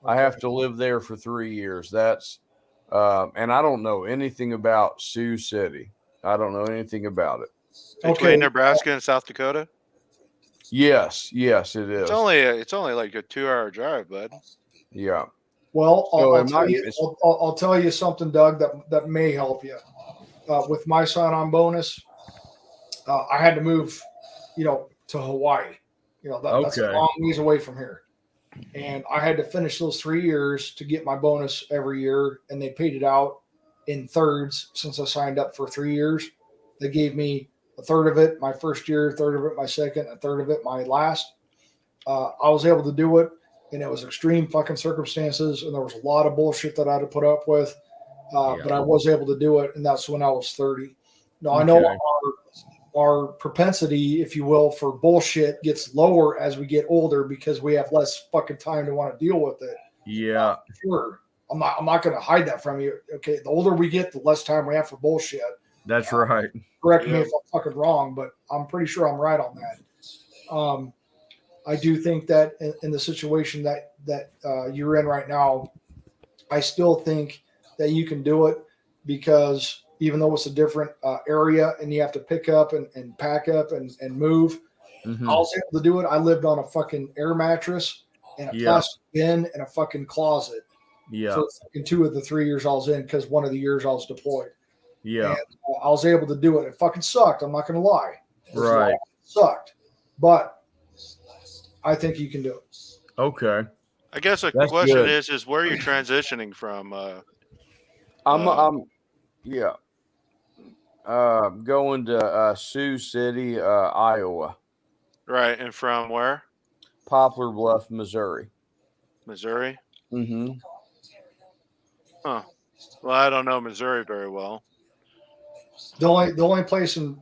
I have to live there for 3 years. That's and I don't know anything about Sioux City. I don't know anything about it. Between Nebraska and South Dakota? Yes, it is. It's only like a 2-hour drive, bud. Yeah. Well, So I'll tell you something, Doug, that may help you. With my sign-on bonus, I had to move, to Hawaii. That's a Okay. long ways away from here. And I had to finish those 3 years to get my bonus every year, and they paid it out in thirds since I signed up for 3 years. They gave me a third of it my first year, a third of it my second, a third of it my last. I was able to do it, and it was extreme fucking circumstances, and there was a lot of bullshit that I had to put up with, but I was able to do it, and that's when I was 30. Now, I know our propensity, if you will, for bullshit gets lower as we get older because we have less fucking time to want to deal with it. Yeah. Sure. I'm not going to hide that from you. Okay. The older we get, the less time we have for bullshit. That's right. Correct me if I'm fucking wrong, but I'm pretty sure I'm right on that. I do think that in the situation that you're in right now, I still think that you can do it because even though it's a different area and you have to pick up and pack up and move, I was able to do it. I lived on a fucking air mattress and a plastic bin and a fucking closet. Yeah. For fucking 2 of the 3 years I was in, because one of the years I was deployed. Yeah. And I was able to do it. It fucking sucked. I'm not going to lie. Right. It sucked. But I think you can do it. Okay. I guess the That's question good. is where are you transitioning from? I'm going to Sioux City, Iowa. Right, and from where? Poplar Bluff, Missouri. Missouri? Mm-hmm. Huh. Well, I don't know Missouri very well. The only place in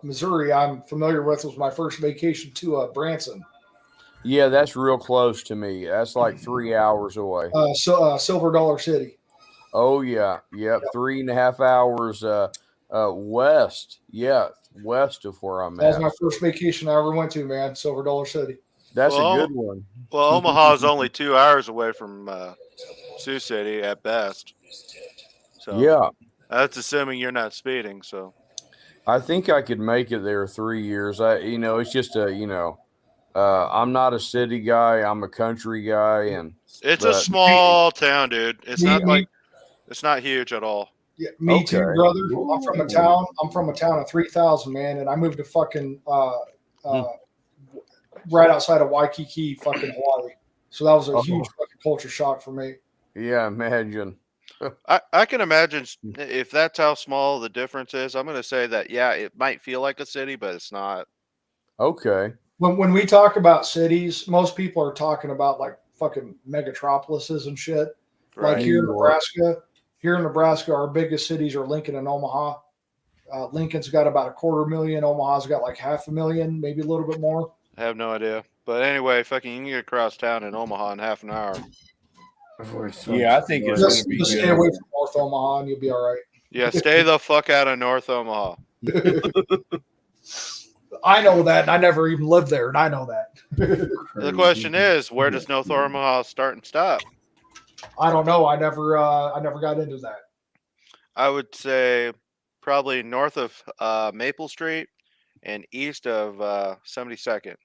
Missouri I'm familiar with was my first vacation to Branson. Yeah, that's real close to me. That's like 3 hours away. Silver Dollar City. Oh yeah, yep, 3.5 hours west. Yeah, west of where I'm That was at. my first vacation I ever went to, man. Silver Dollar City. That's Well, a good one. Well, Omaha is only 2 hours away from Sioux City at best. So Yeah, that's assuming you're not speeding. So I think I could make it there 3 years. It's just I'm not a city guy. I'm a country guy, and it's a small town, dude. It's not huge at all. Yeah, me too, Okay. brother. I'm from a town. I'm from a town of 3,000, man, and I moved to fucking right outside of Waikiki, fucking Hawaii. So that was a huge fucking culture shock for me. Yeah, imagine. I can imagine if that's how small the difference is. I'm going to say that, yeah, it might feel like a city, but it's not. Okay. When we talk about cities, most people are talking about like fucking megatropolises and shit. Like Right. here in Nebraska, our biggest cities are Lincoln and Omaha. Lincoln's got about 250,000. Omaha's got like 500,000, maybe a little bit more. I have no idea. But anyway, fucking, you can get across town in Omaha in half an hour. Yeah, I think it's Just, gonna be just stay good. away from North Omaha and you'll be all right. Yeah, stay the fuck out of North Omaha. I know that, and I never even lived there, and I know that. The question is, where does North Omaha start and stop? I don't know. I never got into that. I would say probably north of Maple Street and east of 72nd.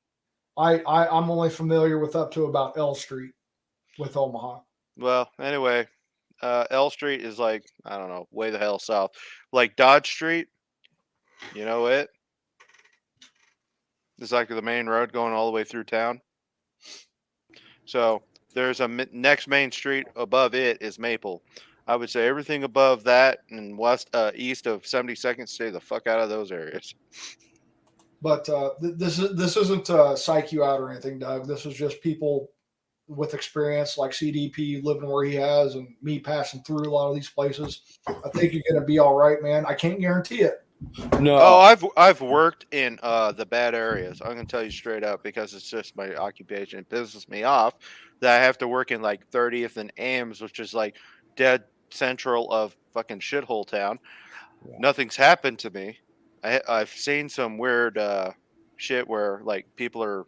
I'm only familiar with up to about L Street with Omaha. Well, anyway, L Street is like, I don't know, way the hell south. Like Dodge Street, you know it? It's like the main road going all the way through town. So there's a next main street above it is Maple. I would say everything above that and east of 72nd, stay the fuck out of those areas. But this isn't psych you out or anything, Doug. This is just people with experience like CDP living where he has and me passing through a lot of these places. I think you're going to be all right, man. I can't guarantee it. No. Oh, I've worked in the bad areas. I'm gonna tell you straight up because it's just my occupation. It pisses me off that I have to work in like 30th and Ames, which is like dead central of fucking shithole town. Yeah. Nothing's happened to me. I've seen some weird shit where like people are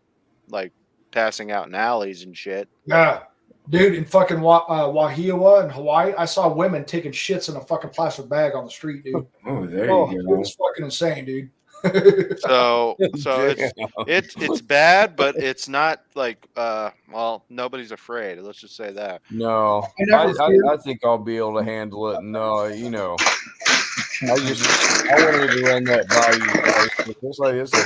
like passing out in alleys and shit. Yeah. Dude, in fucking Wahiawa in Hawaii, I saw women taking shits in a fucking plastic bag on the street, dude. Oh, there you go. It's fucking insane, dude. So it's bad, but it's not like well, nobody's afraid. Let's just say that. No, I think I'll be able to handle it. No, you know, I wanted to run that by you guys because like it's a,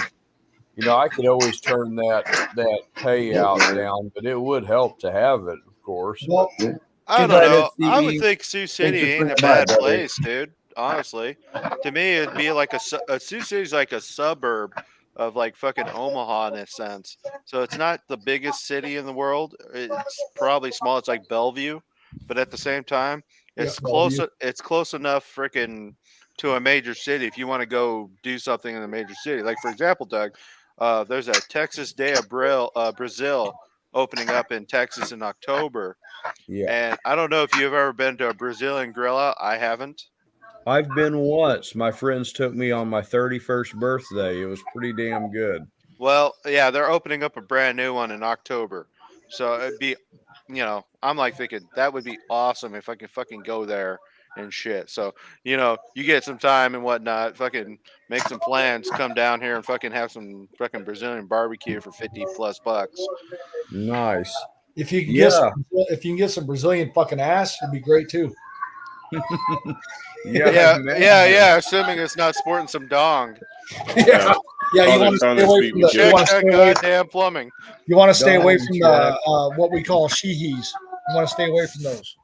you know, I could always turn that payout down, but it would help to have it, of course. Well, I don't know. I would think Sioux City ain't a bad place, dude. Honestly, to me, it'd be like Sioux City's like a suburb of like fucking Omaha in a sense. So it's not the biggest city in the world. It's probably small. It's like Bellevue, but at the same time, it's close. It's close enough, freaking, to a major city. If you want to go do something in a major city, like for example, Doug, there's a Texas Day of Brazil opening up in Texas in October. Yeah, and I don't know if you've ever been to a Brazilian grill out. I haven't. I've been once. My friends took me on my 31st birthday. It was pretty damn good. Well, yeah, they're opening up a brand new one in October. So it'd be, you know, I'm like thinking that would be awesome if I could fucking go there and shit. So, you know, you get some time and whatnot, fucking make some plans, come down here and fucking have some fucking Brazilian barbecue for $50+. Nice. If you can get some Brazilian fucking ass, it'd be great too. Yeah. Assuming it's not sporting some dong. Yeah. You want to stay away from the goddamn plumbing. You want to stay away from the what we call shihis. You want to stay away from those.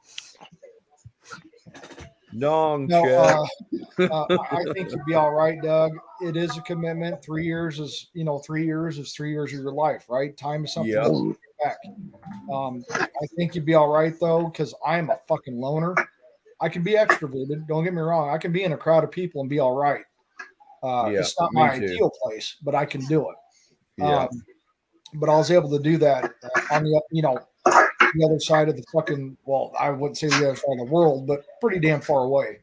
Dong. No, I think you'd be all right, Doug. It is a commitment. 3 years is 3 years is 3 years of your life, right? Time is something to get back. I think you'd be all right though, because I am a fucking loner. I can be extroverted. Don't get me wrong. I can be in a crowd of people and be all right. It's not my ideal place, but I can do it. Yeah. But I was able to do that on the other side of the fucking, well, I wouldn't say the other side of the world, but pretty damn far away.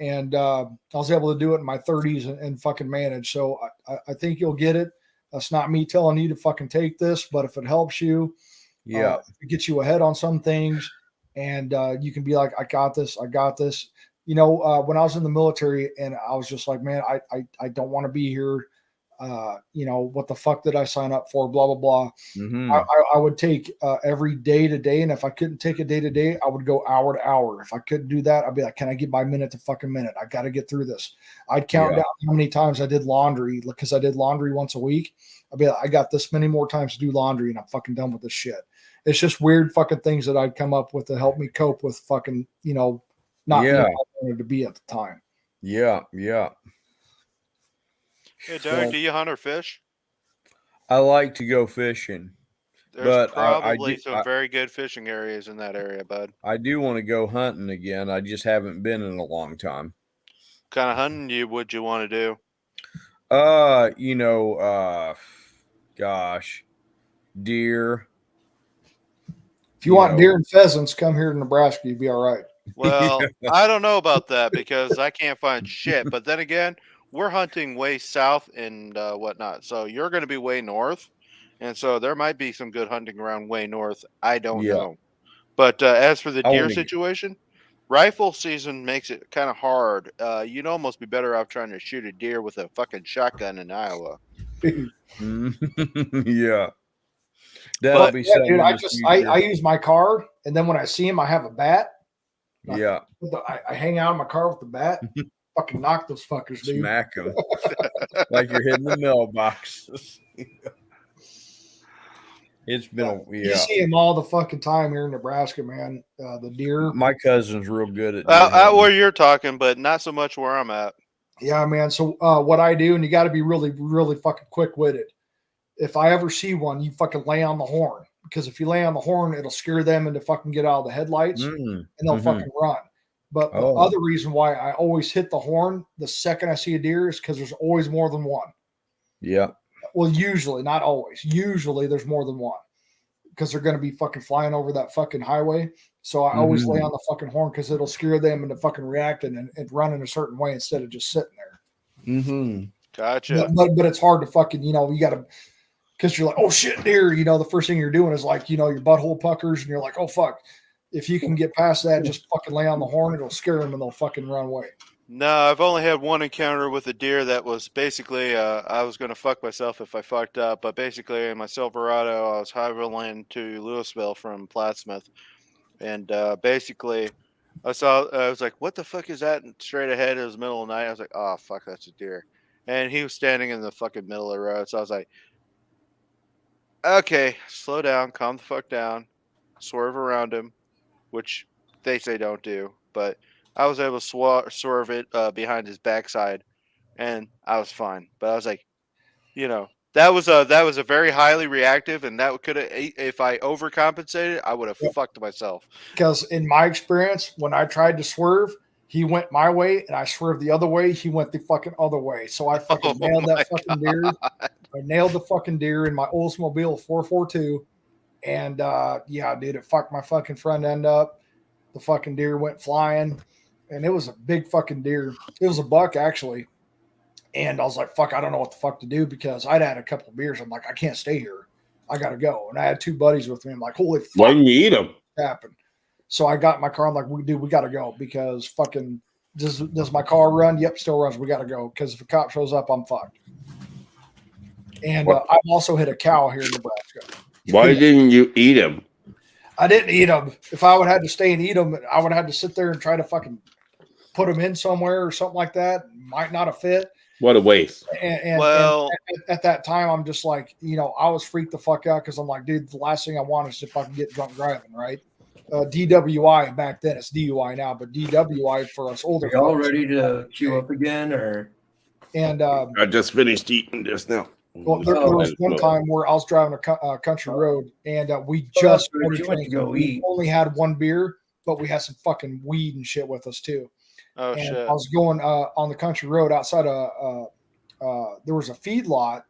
And I was able to do it in my 30s and fucking manage. So I think you'll get it. That's not me telling you to fucking take this, but if it helps you, if it gets you ahead on some things, and you can be like, I got this. You know, when I was in the military and I was just like, man, I don't want to be here. What the fuck did I sign up for? Blah, blah, blah. Mm-hmm. I would take every day to day. And if I couldn't take a day to day, I would go hour to hour. If I couldn't do that, I'd be like, can I get by minute to fucking minute? I got to get through this. I'd count down how many times I did laundry because I did laundry once a week. I'd be like, I got this many more times to do laundry and I'm fucking done with this shit. It's just weird fucking things that I'd come up with to help me cope with fucking, not being where I wanted to be at the time. Yeah. Hey, Doug, do you hunt or fish? I like to go fishing. There's But probably some very good fishing areas in that area, bud. I do want to go hunting again. I just haven't been in a long time. What kind of hunting would you want to do? Gosh, deer. If you want deer and pheasants, come here to Nebraska. You'd be all right. Well, I don't know about that because I can't find shit. But then again, we're hunting way south and whatnot. So you're going to be way north. And so there might be some good hunting around way north. I don't know. But as for the deer situation, rifle season makes it kind of hard. You'd almost be better off trying to shoot a deer with a fucking shotgun in Iowa. Yeah. That'll be dude, I use my car, and then when I see him, I have a bat. Yeah. I hang out in my car with the bat. Fucking knock those fuckers, dude. Smack them. Like you're hitting the mailbox. It's been You see him all the fucking time here in Nebraska, man. The deer. My cousin's real good at out where you're talking, but not so much where I'm at. Yeah, man. So what I do, and you got to be really, really fucking quick-witted. If I ever see one, you fucking lay on the horn, because if you lay on the horn, it'll scare them into fucking get out of the headlights, and they'll fucking run. But the other reason why I always hit the horn the second I see a deer is because there's always more than one. Yeah. Well, usually, not always. Usually, there's more than one because they're going to be fucking flying over that fucking highway. So I always lay on the fucking horn because it'll scare them into fucking reacting and running a certain way instead of just sitting there. Gotcha. But it's hard to fucking, you got to, because you're like, oh shit, deer. The first thing you're doing is like, your butthole puckers and you're like, oh fuck. If you can get past that, just fucking lay on the horn, it'll scare them and they'll fucking run away. No, I've only had one encounter with a deer that was basically, I was going to fuck myself if I fucked up, but basically in my Silverado, I was highwaying to Louisville from Plattsmouth. And basically, I was like, what the fuck is that? And straight ahead, it was the middle of the night. I was like, oh, fuck, that's a deer. And he was standing in the fucking middle of the road. So I was like, okay, slow down, calm the fuck down, swerve around him, which they say don't do. But I was able to swerve it behind his backside, and I was fine. But I was like, that was a very highly reactive, and that could have, if I overcompensated, I would have fucked myself. Because in my experience, when I tried to swerve, he went my way, and I swerved the other way. He went the fucking other way. So I fucking nailed that fucking deer. I nailed the fucking deer in my Oldsmobile 442, and dude, it fucked my fucking front end up. The fucking deer went flying, and it was a big fucking deer. It was a buck actually. And I was like, fuck, I don't know what the fuck to do because I'd had a couple of beers. I'm like, I can't stay here. I got to go. And I had two buddies with me. I'm like, holy fuck. Why didn't you eat them? Happened. So I got in my car. I'm like, we got to go because fucking, does my car run? Yep, still runs. We got to go because if a cop shows up, I'm fucked. And I've also hit a cow here in Nebraska. Why didn't you eat them? I didn't eat them. If I would have had to stay and eat them, I would have had to sit there and try to fucking put them in somewhere or something like that. Might not have fit. What a waste. And at that time, I'm just like, I was freaked the fuck out because I'm like, dude, the last thing I want is to fucking get drunk driving, right? DWI back then, it's DUI now, but DWI for us older. Are y'all ready to queue up again, or? And I just finished eating just now. Well, there was one time where I was driving a country road, and we just only had one beer, but we had some fucking weed and shit with us too. Oh, and shit. I was going on the country road outside there was a feed lot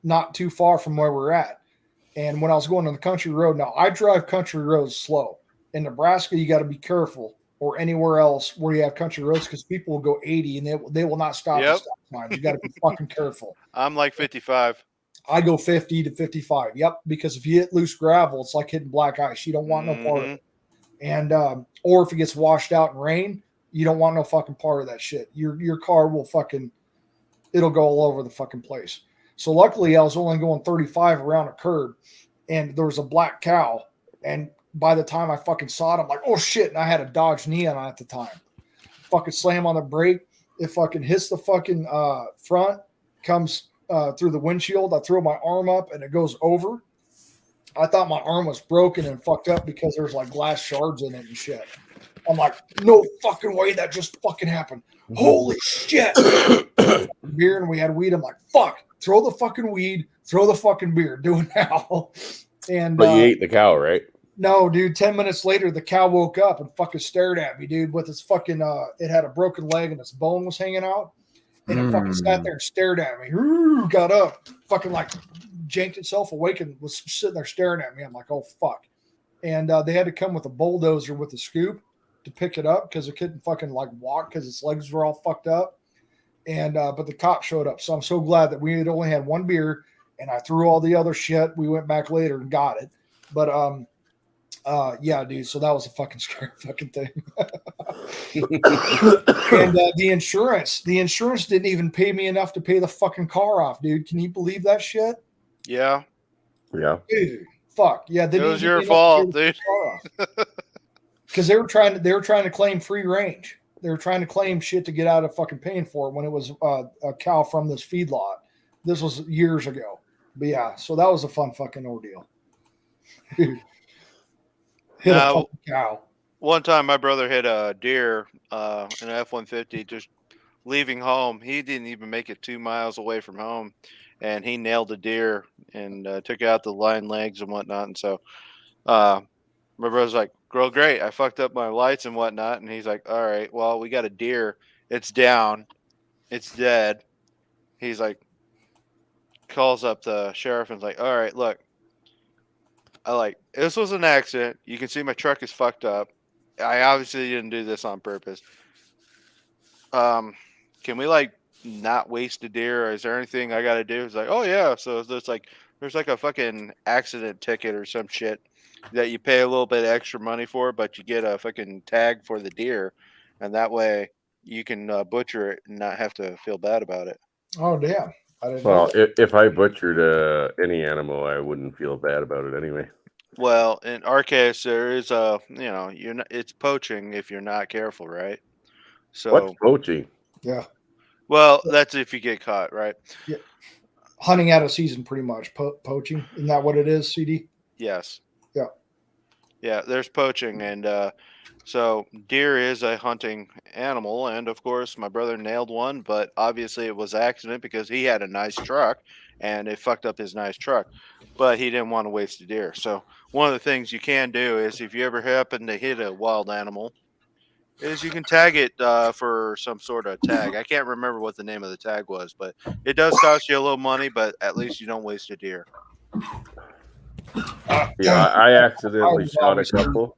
not too far from where we're at. And when I was going on the country road, now I drive country roads slow. In Nebraska, you got to be careful, or anywhere else where you have country roads, because people will go 80 and they will not stop at stop signs. You got to be fucking careful. I'm like 55. I go 50 to 55. Yep, because if you hit loose gravel, it's like hitting black ice. You don't want no part of it. And or if it gets washed out in rain, you don't want no fucking part of that shit. Your car will fucking, it'll go all over the fucking place. So luckily I was only going 35 around a curb, and there was a black cow. And by the time I fucking saw it, I'm like, oh shit. And I had a Dodge Neon at the time. Fucking slam on the brake. It fucking hits the fucking front, comes through the windshield. I throw my arm up and it goes over. I thought my arm was broken and fucked up because there's like glass shards in it and shit. I'm like, no fucking way that just fucking happened. Holy shit. Beer, and we had weed. I'm like, fuck, throw the fucking weed, throw the fucking beer. Do it now. And But you ate the cow, right? no, dude, 10 minutes later, the cow woke up and fucking stared at me, dude, with its fucking, it had a broken leg and its bone was hanging out. And it fucking sat there and stared at me. Ooh, got up, fucking like janked itself awake and was sitting there staring at me. I'm like, oh, fuck. And they had to come with a bulldozer with a scoop to pick it up because it couldn't fucking like walk because its legs were all fucked up. And, but the cop showed up. So I'm so glad that we had only had one beer and I threw all the other shit. We went back later and got it. But, yeah, dude. So that was a fucking scary fucking thing. And the insurance didn't even pay me enough to pay the fucking car off, dude. Can you believe that shit? Yeah. Yeah. Dude, fuck. Yeah, It was your fault, dude. Because they were trying to claim free range. They were trying to claim shit to get out of fucking paying for it when it was a cow from this feedlot. This was years ago. But yeah, so that was a fun fucking ordeal. Dude. Hit a fucking cow. One time, my brother hit a deer in an F-150 just leaving home. He didn't even make it 2 miles away from home, and he nailed a deer and took out the line legs and whatnot. And so my brother's like, "Girl, great. I fucked up my lights and whatnot." And he's like, "All right, well, we got a deer. It's down. It's dead." He's like, calls up the sheriff and's like, "All right, look. This was an accident. You can see my truck is fucked up. I obviously didn't do this on purpose. Can we not waste a deer? Or is there anything I got to do?" He's like, "Oh yeah." So there's like a fucking accident ticket or some shit that you pay a little bit extra money for, but you get a fucking tag for the deer, and that way you can butcher it and not have to feel bad about it. Oh damn! I didn't Well, know. if I butchered any animal, I wouldn't feel bad about it anyway. Well, in our case, there is it's poaching if you're not careful, right? So What's poaching? Yeah. Well, that's if you get caught, right? Yeah. Hunting out of season, pretty much. Poaching. Isn't that what it is, CD? Yes. Yeah. Yeah, there's poaching, and so deer is a hunting animal, and of course my brother nailed one, but obviously it was accident because he had a nice truck and it fucked up his nice truck, but he didn't want to waste a deer. So one of the things you can do is if you ever happen to hit a wild animal is you can tag it for some sort of tag. I can't remember what the name of the tag was, but it does cost you a little money, but at least you don't waste a deer. Yeah, I accidentally shot a couple.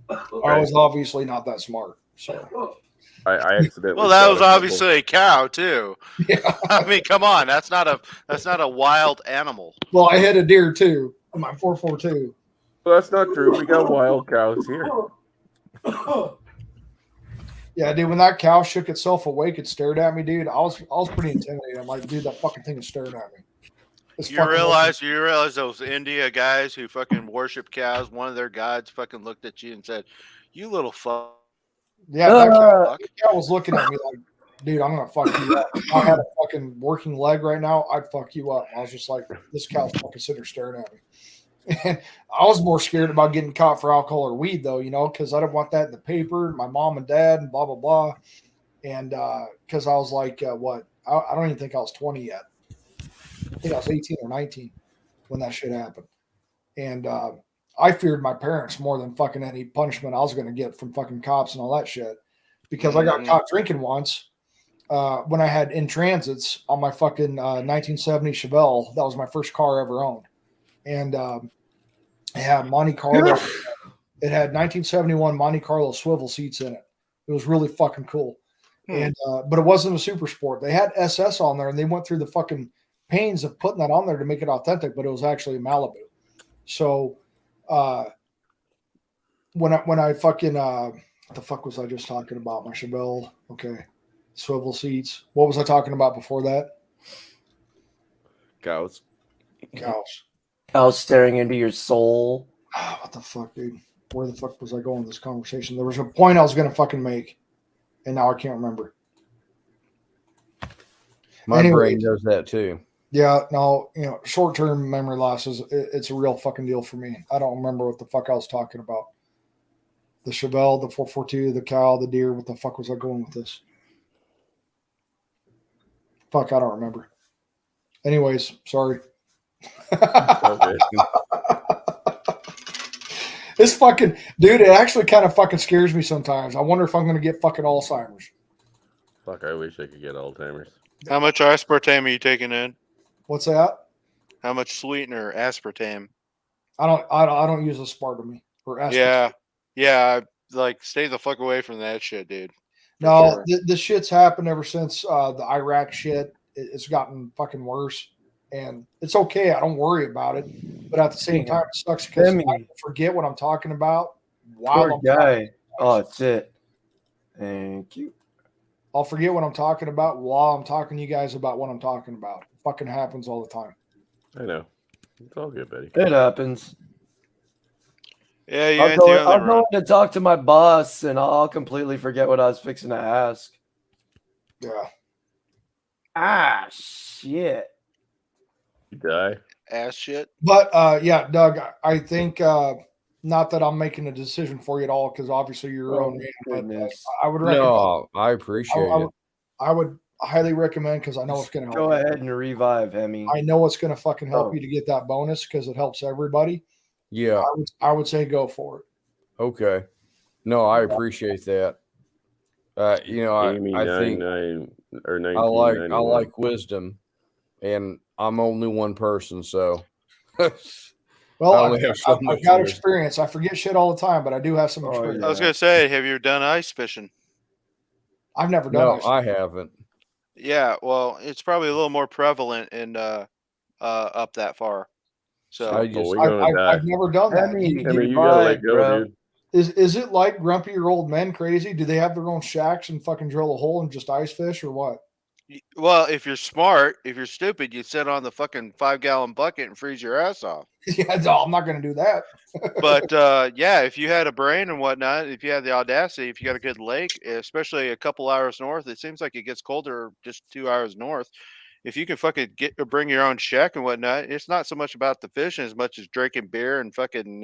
I was obviously not that smart. So I accidentally. Well, that shot was a couple. obviously a cow too. Yeah. I mean, come on, that's not a wild animal. Well, I hit a deer too on my 442. Well, that's not true. We got wild cows here. Yeah, dude, when that cow shook itself awake and stared at me, dude, I was pretty intimidated. I'm like, dude, that fucking thing is staring at me. You realize those India guys who fucking worship cows, one of their gods fucking looked at you and said, "You little fuck." Yeah, that cow was looking at me like, dude, I'm gonna fuck you up. If I had a fucking working leg right now, I'd fuck you up. I was just like, this cow's fucking sitting there staring at me. And I was more scared about getting caught for alcohol or weed, though, because I didn't want that in the paper, my mom and dad, and blah blah blah. And because I was like, what? I don't even think I was 20 yet. I think I was 18 or 19 when that shit happened. And I feared my parents more than fucking any punishment I was going to get from fucking cops and all that shit. Because I got caught drinking once when I had in transits on my fucking 1970 Chevelle. That was my first car I ever owned. And it had Monte Carlo. It had 1971 Monte Carlo swivel seats in it. It was really fucking cool. And but it wasn't a super sport. They had SS on there, and they went through the fucking pains of putting that on there to make it authentic, but it was actually a Malibu. So when I fucking what the fuck was I just talking about? My Chevelle. Okay. Swivel seats. What was I talking about before that? Cows. Cows staring into your soul. What the fuck, dude? Where the fuck was I going with this conversation? There was a point I was gonna fucking make, and now I can't remember. My brain does that too. Yeah, no, short-term memory loss it's a real fucking deal for me. I don't remember what the fuck I was talking about. The Chevelle, the 442, the cow, the deer. What the fuck was I going with this? Fuck, I don't remember. Anyways, sorry. Okay. It's fucking, dude. It actually kind of fucking scares me sometimes. I wonder if I'm gonna get fucking Alzheimer's. Fuck, I wish I could get Alzheimer's. How much aspartame are you taking in? What's that? How much sweetener? Aspartame. I don't use aspartame or aspartame. Yeah, yeah. Like, stay the fuck away from that shit, dude. No, this shit's happened ever since the Iraq shit. It's gotten fucking worse, and it's okay. I don't worry about it, but at the same time, it sucks because I forget what I'm talking about while Poor I'm guy. Oh, shit. Thank you. I'll forget what I'm talking about while I'm talking to you guys about what I'm talking about. It fucking happens all the time. I know. It's all good, buddy. It happens. Yeah, you I'll ain't the go, only I'll go one. in to talk to my boss, and I'll completely forget what I was fixing to ask. Yeah. Ah, shit. You die. Ass shit. But yeah, Doug, I think not that I'm making a decision for you at all, because obviously you're your own man. But I would recommend. No, I appreciate it. I would highly recommend, because I know it's going to help. Go ahead and revive Hemi. I know it's going to fucking help Oh. you to get that bonus because it helps everybody. Yeah. I would say go for it. Okay. No, I appreciate that. You know, Amy I think 99 or I like 1991. wisdom, and I'm only one person, so Well, I only have so I've much got wisdom. experience. I forget shit all the time, but I do have some experience. I was gonna say, have you done ice fishing? I've never done No, this. I haven't. Yeah, well, it's probably a little more prevalent in up that far. So I just we're gonna die. I've never done that. Hemi, I mean, you gotta let go, bro. dude. Is it like grumpy or old men crazy? Do they have their own shacks and fucking drill a hole and just ice fish, or what? well, if you're smart, if you're stupid, you sit on the fucking 5-gallon bucket and freeze your ass off. Yeah, no, I'm not going to do that. But yeah, if you had a brain and whatnot, if you had the audacity, if you got a good lake, especially a couple hours north, it seems like it gets colder just 2 hours north. If you can fucking bring your own shack and whatnot, it's not so much about the fishing as much as drinking beer and fucking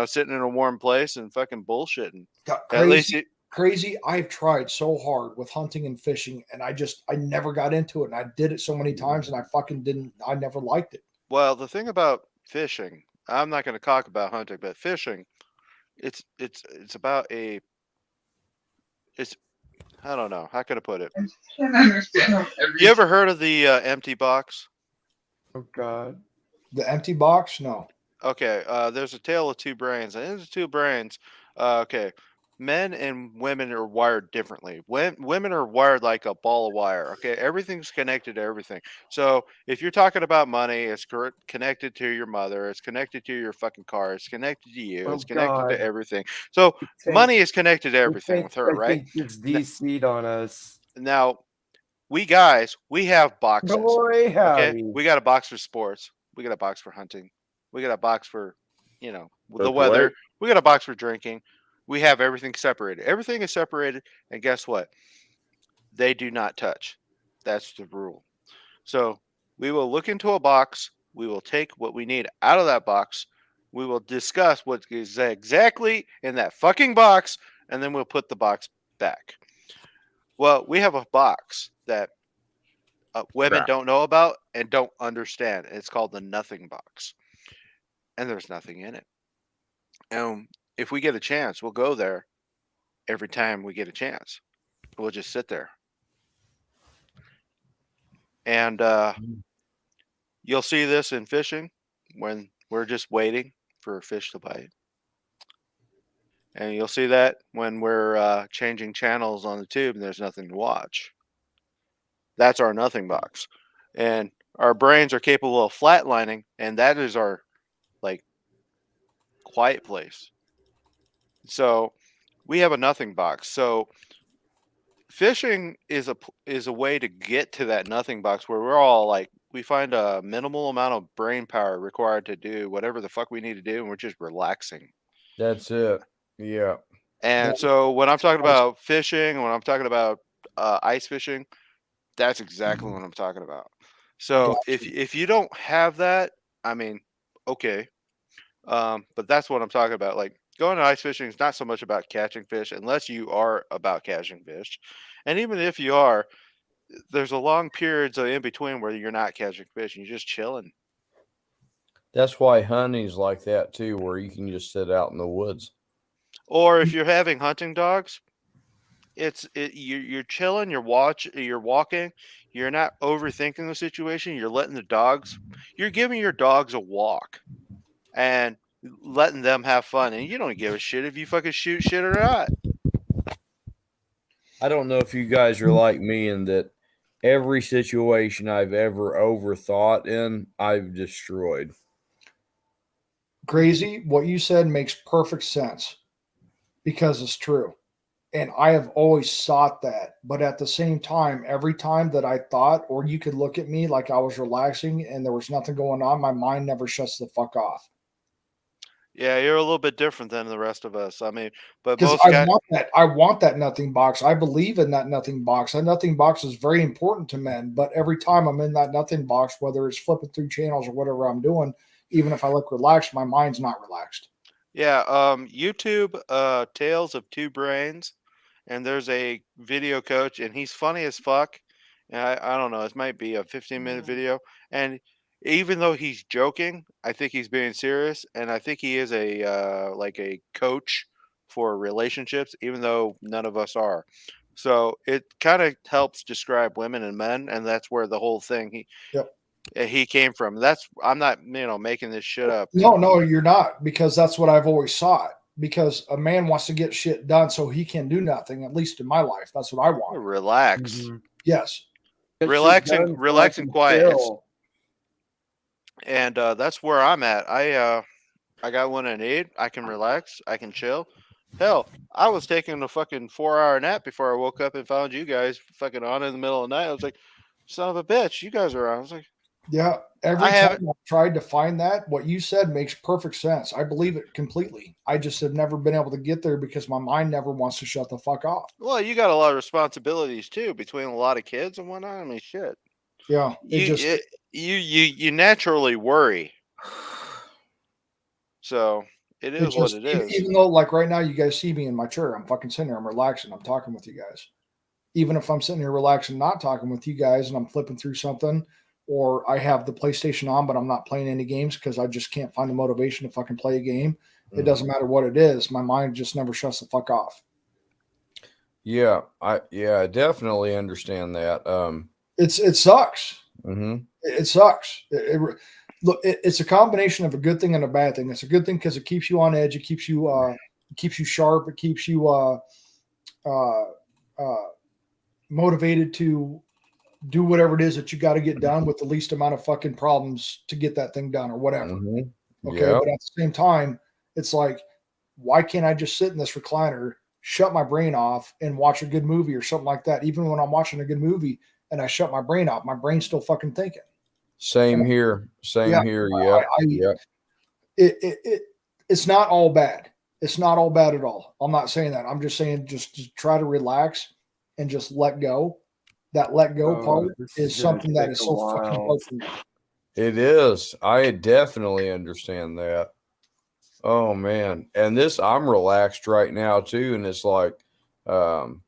sitting in a warm place and fucking bullshitting. At least Crazy. I've tried so hard with hunting and fishing, and I never got into it. And I did it so many times, and I never liked it. well, the thing about fishing, I'm not going to talk about hunting, but fishing, it's about I don't know, how can I put it? Can't understand. You ever heard of the empty box? Oh, God. The empty box? No. Okay, there's a tale of two brains. And there's two brains. Okay, men and women are wired differently. Women are wired like a ball of wire. Okay, everything's connected to everything. So if you're talking about money, it's connected to your mother. It's connected to your fucking car. It's connected to you. Oh, It's connected God. to everything. So money is connected to everything with her, I right? think it's DC'd on us. Now, we guys, we have boxes. Boy, Okay, howdy. we got a box for sports. We got a box for hunting. We got a box for, the That's weather. right. We got a box for drinking. We have everything separated. Everything is separated, and guess what? They do not touch. That's the rule. So we will look into a box. We will take what we need out of that box. We will discuss what is exactly in that fucking box, and then we'll put the box back. Well, we have a box that women Crap. don't know about and don't understand. It's called the nothing box. And there's nothing in it. And if we get a chance, we'll go there every time we get a chance. We'll just sit there. And you'll see this in fishing when we're just waiting for a fish to bite. And you'll see that when we're changing channels on the tube and there's nothing to watch. That's our nothing box. And our brains are capable of flatlining, and that is our quiet place. So we have a nothing box. So fishing is a way to get to that nothing box where we're all we find a minimal amount of brain power required to do whatever the fuck we need to do, and we're just relaxing. That's it. Yeah. And so when I'm talking about fishing, when I'm talking about ice fishing, that's exactly what I'm talking about. So if you don't have that, I mean, okay. But that's what I'm talking about. Like going to ice fishing is not so much about catching fish unless you are about catching fish. And even if you are, there's a long periods in between where you're not catching fish and you're just chilling. That's why hunting's like that too, where you can just sit out in the woods. Or if you're having hunting dogs, you're chilling, you're walking, you're not overthinking the situation. You're letting you're giving your dogs a walk, and letting them have fun, and you don't give a shit if you fucking shoot shit or not. I don't know if you guys are like me in that every situation I've ever overthought in, I've destroyed. Crazy. What you said makes perfect sense because it's true. And I have always thought that. But at the same time, every time that I thought, or you could look at me like I was relaxing and there was nothing going on, my mind never shuts the fuck off. Yeah, you're a little bit different than the rest of us. I mean, but Because most guys, I want that nothing box. I believe in that nothing box. That nothing box is very important to men. But every time I'm in that nothing box, whether it's flipping through channels or whatever I'm doing, even if I look relaxed, my mind's not relaxed. yeah, YouTube, Tales of Two Brains, and there's a video coach, and he's funny as fuck. And I don't know, it might be a 15-minute video, and even though he's joking, I think he's being serious, and I think he is a like a coach for relationships, even though none of us are. So it kind of helps describe women and men, and that's where the whole thing he came from. I'm not making this shit up. No, you're not, because that's what I've always thought. Because a man wants to get shit done so he can do nothing, at least in my life. That's what I want. Relax. Yes. Relaxing quiet. And that's where I'm at. I got what I need. I can relax. I can chill. Hell, I was taking a fucking 4-hour nap before I woke up and found you guys fucking on in the middle of the night. I was like, son of a bitch, you guys are on. I was like, yeah. Every time I've tried to find that, what you said makes perfect sense. I believe it completely. I just have never been able to get there because my mind never wants to shut the fuck off. well, you got a lot of responsibilities too, between a lot of kids and whatnot. I mean, shit. Yeah. You naturally worry. So it is what it is. Even though, like right now, you guys see me in my chair, I'm fucking sitting here, I'm relaxing, I'm talking with you guys. Even if I'm sitting here relaxing, not talking with you guys, and I'm flipping through something, or I have the PlayStation on, but I'm not playing any games because I just can't find the motivation to fucking play a game. It doesn't matter what it is. My mind just never shuts the fuck off. Yeah, I definitely understand that. It sucks. Mm-hmm. It sucks. Look, it's a combination of a good thing and a bad thing. It's a good thing because it keeps you on edge. It keeps you sharp. It keeps you motivated to do whatever it is that you got to get done with the least amount of fucking problems to get that thing done or whatever. Mm-hmm. Okay. But at the same time, it's like, why can't I just sit in this recliner, shut my brain off, and watch a good movie or something like that? Even when I'm watching a good movie and I shut my brain off, my brain's still fucking thinking. Same here. Here. Yeah. It's not all bad. It's not all bad at all. I'm not saying that. I'm just saying just try to relax and just let go. That let go part is something that is so fucking hard for me. It is. I definitely understand that. Oh man. And I'm relaxed right now too. And it's like, I'm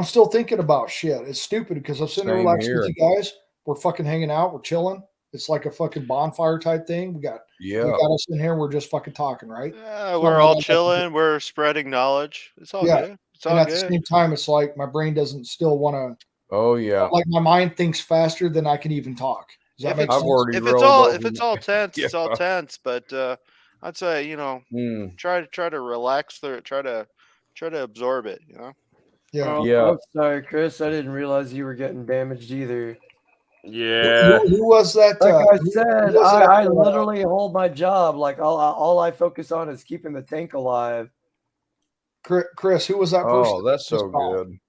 still thinking about shit. It's stupid because I'm sitting there relaxing with you guys. We're fucking hanging out. We're chilling. It's like a fucking bonfire type thing. We got us in here. We're just fucking talking, right? Yeah, we're all chilling. We're spreading knowledge. It's all good. It's all and at good. the same time, it's like my brain doesn't still want to. Oh yeah. Like my mind thinks faster than I can even talk. Does that make sense? If it's all tense, it's all tense. But I'd say try to relax through it. Try to absorb it. Yeah. I'm sorry, Chris. I didn't realize you were getting damaged either. Yeah. Who was that? Like I said, I literally hold my job. Like all I focus on is keeping the tank alive. Chris, who was that person? Oh, that's so good.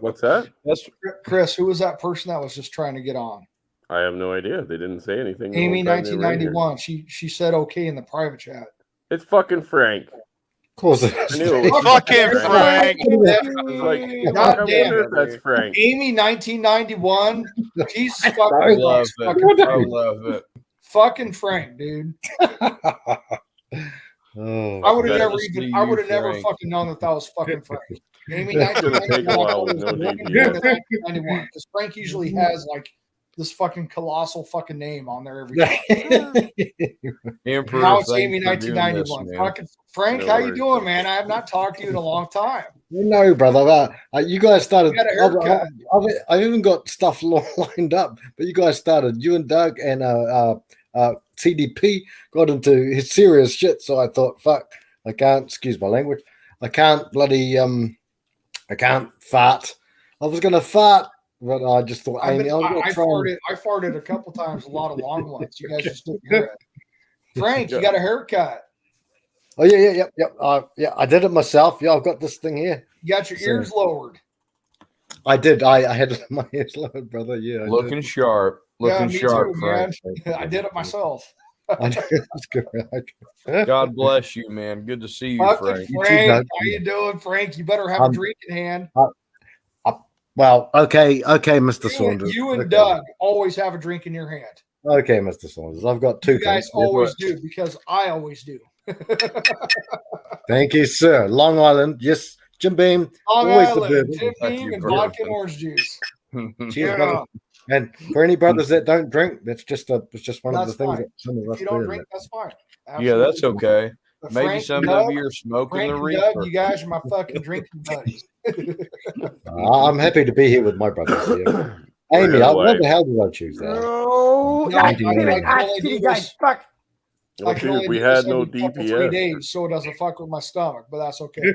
What's that? That's Chris. Who was that person that was just trying to get on? I have no idea. They didn't say anything. Amy 1991. She said okay in the private chat. It's fucking Frank. Of course it is. Fucking Frank. God damn it. That's Frank. Amy 1991. Jesus fucking I love it. I love it. Fucking Frank, dude. Oh, I would have never fucking known that was fucking Frank. Amy 1991 because Frank usually has like this fucking colossal fucking name on there every time. Emperor, Now it's thanks Amy for doing this, 1991. man. Fucking Frank, No how you worries. doing, man? I have not talked to you in a long time. No, brother. You guys started. You got a haircut. I've even got stuff lined up, but you guys started. You and Doug and CDP got into his serious shit. So I thought, fuck, I can't. Excuse my language. I can't bloody. I can't fart. I was gonna fart, but I just thought, Amy, I farted a couple times, a lot of long ones. You guys just didn't hear it. Frank, you got a haircut. Oh yeah. Yeah, I did it myself. Yeah, I've got this thing here. You got your ears lowered. I did. I had my ears lowered, brother. Yeah, Looking sharp. Looking me sharp, too, Frank. man. I did it myself. That's good. God bless you, man. Good to see you, Fucking Frank. Frank, how you doing, Frank? You better have a drink in hand. Well, okay, Mr. Saunders. You and Okay. Doug always have a drink in your hand. Okay, Mr. Saunders. I've got two You guys things. always do because I always do. Thank you, sir. Long Island. Yes, Jim Beam. Long always Island, the Jim bourbon. Beam, and vodka and orange juice. Cheers, brother. And for any brothers that don't drink, it's just one of That's the things fine. that some of us If you don't do. drink, that's fine. Yeah, that's okay. But Maybe Frank, some Doug, of you are smoking Frank the and reefer. Doug, you guys are my fucking drinking buddies. I'm happy to be here with my brothers. Yeah. Amy, why the hell did I choose that? No, No, I I did can it. only I do did this. it. Fuck. Well, I can dude, only we do had this no every couple, 3 DPS. days, so it doesn't fuck with my stomach, but that's okay.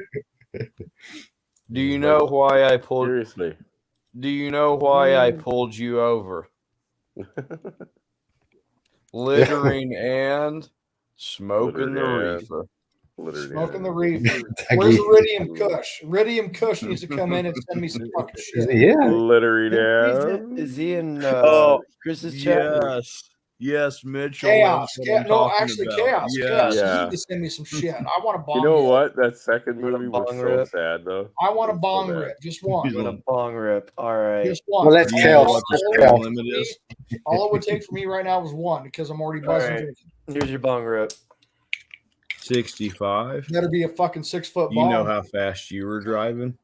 Do you know why I pulled? Seriously. Do you know why I pulled you over? Littering and smoking the Littering and- reefer. Smoking the reefer. Where's Iridium Kush? Iridium Kush needs to come in and send me some fucking shit. Yeah. Literally down. Is he in Oh, Chris's chat? Yes, Mitchell. Chaos. knows what I'm No, talking actually, about. Chaos. Yes. Chaos. You Yeah. need to send me some shit. I want a bong You know rip. what? That second movie was bong so rip? sad, though. I want a It's so bong bad. rip. Just one. Doing a bong rip. All right. Just one. Well, that's You chaos. know what the That's speed chaos. limit is? All it would take for me right now was one because I'm already All buzzing right. drinking. Here's your bong rip. 65. Better be a fucking 6-foot You bong. know how fast you were driving?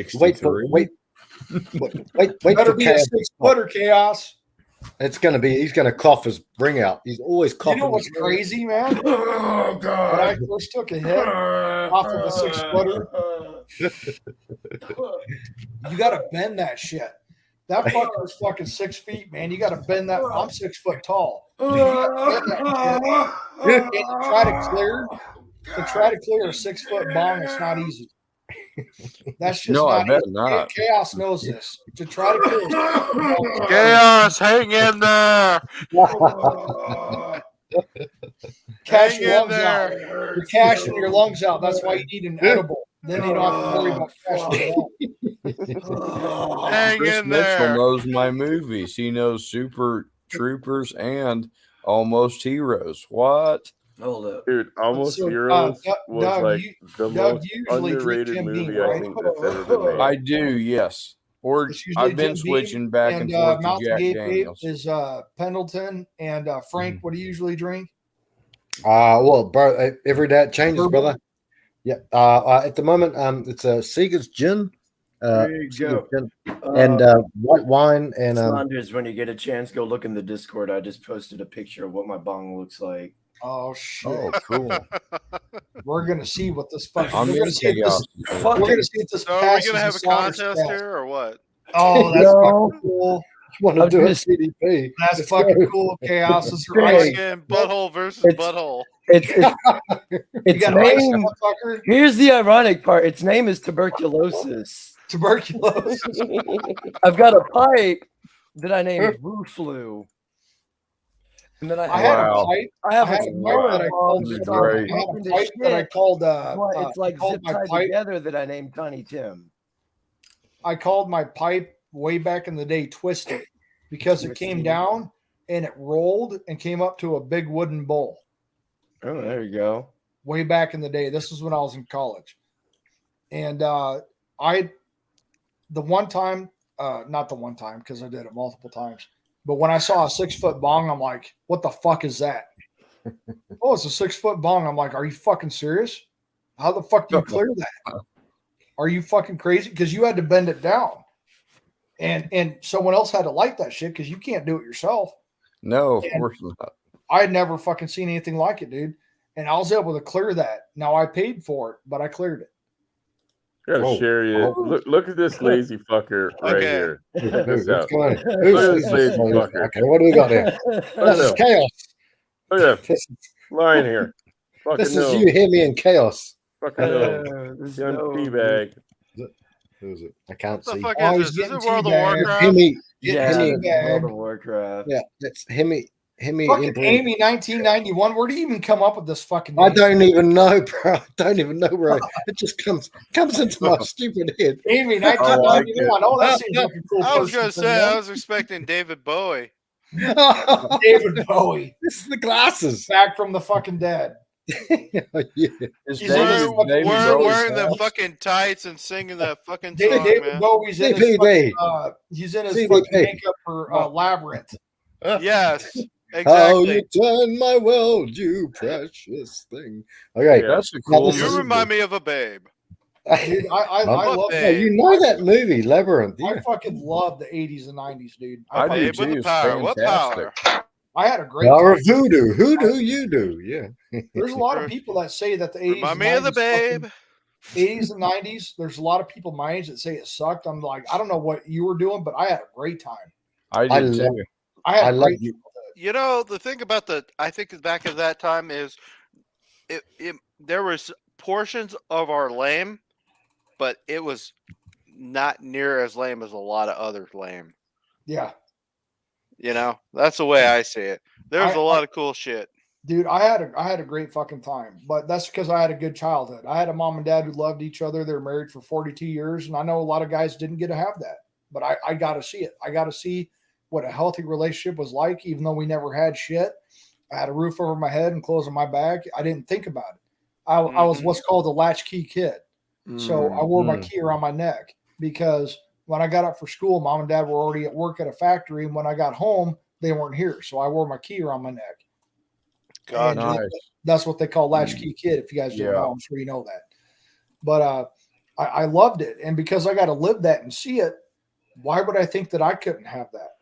Wait 63. wait Better for be a Chaos. 6-footer, Chaos. It's gonna be. He's gonna cough his bring out. He's always You coughing. know what's crazy, man? Oh When I first took a hit off of a 6-footer, you got to bend that shit. That fucker is fucking 6 feet, man. You got to bend that. I'm 6 foot tall. You gotta bend that shit. And to try to clear a 6-foot bong, it's not easy. That's just No, I not bet easy. not. Chaos knows this. To try to clear a 6-foot bong, Chaos, hang in there. cash Hang your in lungs out. there. You're cashing your lungs out. That's why you need an edible. Then you don't have to worry about cashing your lungs. Hang Chris in Mitchell there. knows my movies. He knows Super Troopers and Almost Heroes. What? Hold up. Dude, Almost So, Heroes Doug- was Doug, like you- the Doug, most you usually drink underrated Jim movie Beam, I right? think that's ever been made. I do, yes. Or It's usually I've been Jim Beam switching back and and forth to Mountain Jack Gate Daniels. is Pendleton and Frank. What do you usually drink? Well, bro, every day it changes, Bourbon? brother. Yeah. At the moment, it's a Seeger's gin. There you Seeger's go. gin, and white wine and Saunders, when you get a chance, go look in the Discord. I just posted a picture of what my bong looks like. Oh shit! Oh, cool. We're gonna see what this fucking. I'm We're in gonna see if chaos. this. We're gonna see if this So are we passes gonna have the a Saunders contest test. here or what? Oh, that's No. fucking cool. want to I'm do a just- CDP. That's Let's fucking go. cool. Chaos is Great. right. Again, butthole versus It's- butthole. It's You its got ice, name. motherfucker. Here's the ironic part. Its name is tuberculosis. Tuberculosis. I've got a pipe that I named Woo Flu. And then I had a Wow. pipe. I have I had a a pipe that I called. That's I had great. a pipe that I called. It's like called zip my tied pipe. together that I named Tiny Tim. I called my pipe way back in the day Twisted because it came Twisted. down and it rolled and came up to a big wooden bowl. Oh, there you go. Way back in the day. This was when I was in college. And the one time, not the one time because I did it multiple times, but when I saw a 6-foot bong, I'm like, what the fuck is that? Oh, it's a 6-foot bong. I'm like, are you fucking serious? How the fuck do you clear that? Are you fucking crazy? Because you had to bend it down. and someone else had to light that shit because you can't do it yourself. No, of And course not. I had never fucking seen anything like it, dude. And I was able to clear that. Now I paid for it, but I cleared it. I gotta Whoa. share you. Whoa. Look at this lazy fucker right Okay. here. Check Who's this out. going? Look at Who's this lazy fucker. Okay, what do we got here? This is Look chaos. at that This is, line here. Fucking this is no. you, hear me, and chaos. Fucking no. There's Young no- teabag. Who is it? I can't What the see. fuck Oh, is he's this? Is it getting World of teabagged. Warcraft? Hemi. Yeah, Hemi. it's World of Warcraft. Yeah, that's Hemi. Hemi. Fucking Import. Amy 1991. Where do you even come up with this fucking I name? don't even know, bro. I don't even know where it just comes into my stupid head. Amy like 1991. Oh, that seems like a cool I was person gonna for say them. I was expecting David Bowie. David Bowie, This is the glasses. back from the fucking dead. Yeah. Is He's in his David Wearing Bowie's the house? fucking tights and singing that fucking song, David man. Bowie's in his CPB. fucking, he's in his CPB. fucking makeup for Labyrinth. Yes, How you exactly. turn my world, you precious thing. Okay, Yeah. That's a cool this You is- movie. remind me of a babe. Dude, I Love love it. Yeah, you know that movie, Labyrinth. I Yeah. fucking love the 80s and 90s, dude. I do fucking- Babe with too. the It's power. What fantastic. power? I had a great Power of time. voodoo. Who do you do? Yeah. There's a lot of people that say that the 80s Remind and me of the 90s babe. 80s and 90s, there's a lot of people my age that say it sucked. I'm like, I don't know what you were doing, but I had a great time. I I did love too. I had I a love great you. time with it. You know, the thing about I think back at that time is there was portions of our lame, but it was not near as lame as a lot of other lame. Yeah. You know, that's the way I see it. There was I- a lot of cool shit. Dude, I had a great fucking time, but that's because I had a good childhood. I had a mom and dad who loved each other. They were married for 42 years, and I know a lot of guys didn't get to have that, but I got to see it. I got to see what a healthy relationship was like, even though we never had shit. I had a roof over my head and clothes on my back. I didn't think about it. I was what's called a latchkey kid. So I wore my key around my neck because when I got up for school, mom and dad were already at work at a factory, and when I got home, they weren't here. So I wore my key around my neck. God, And Nice. that's what they call latchkey kid. If you guys don't Yeah. know, I'm sure you know that. But I loved it, and because I got to live that and see it, why would I think that I couldn't have that?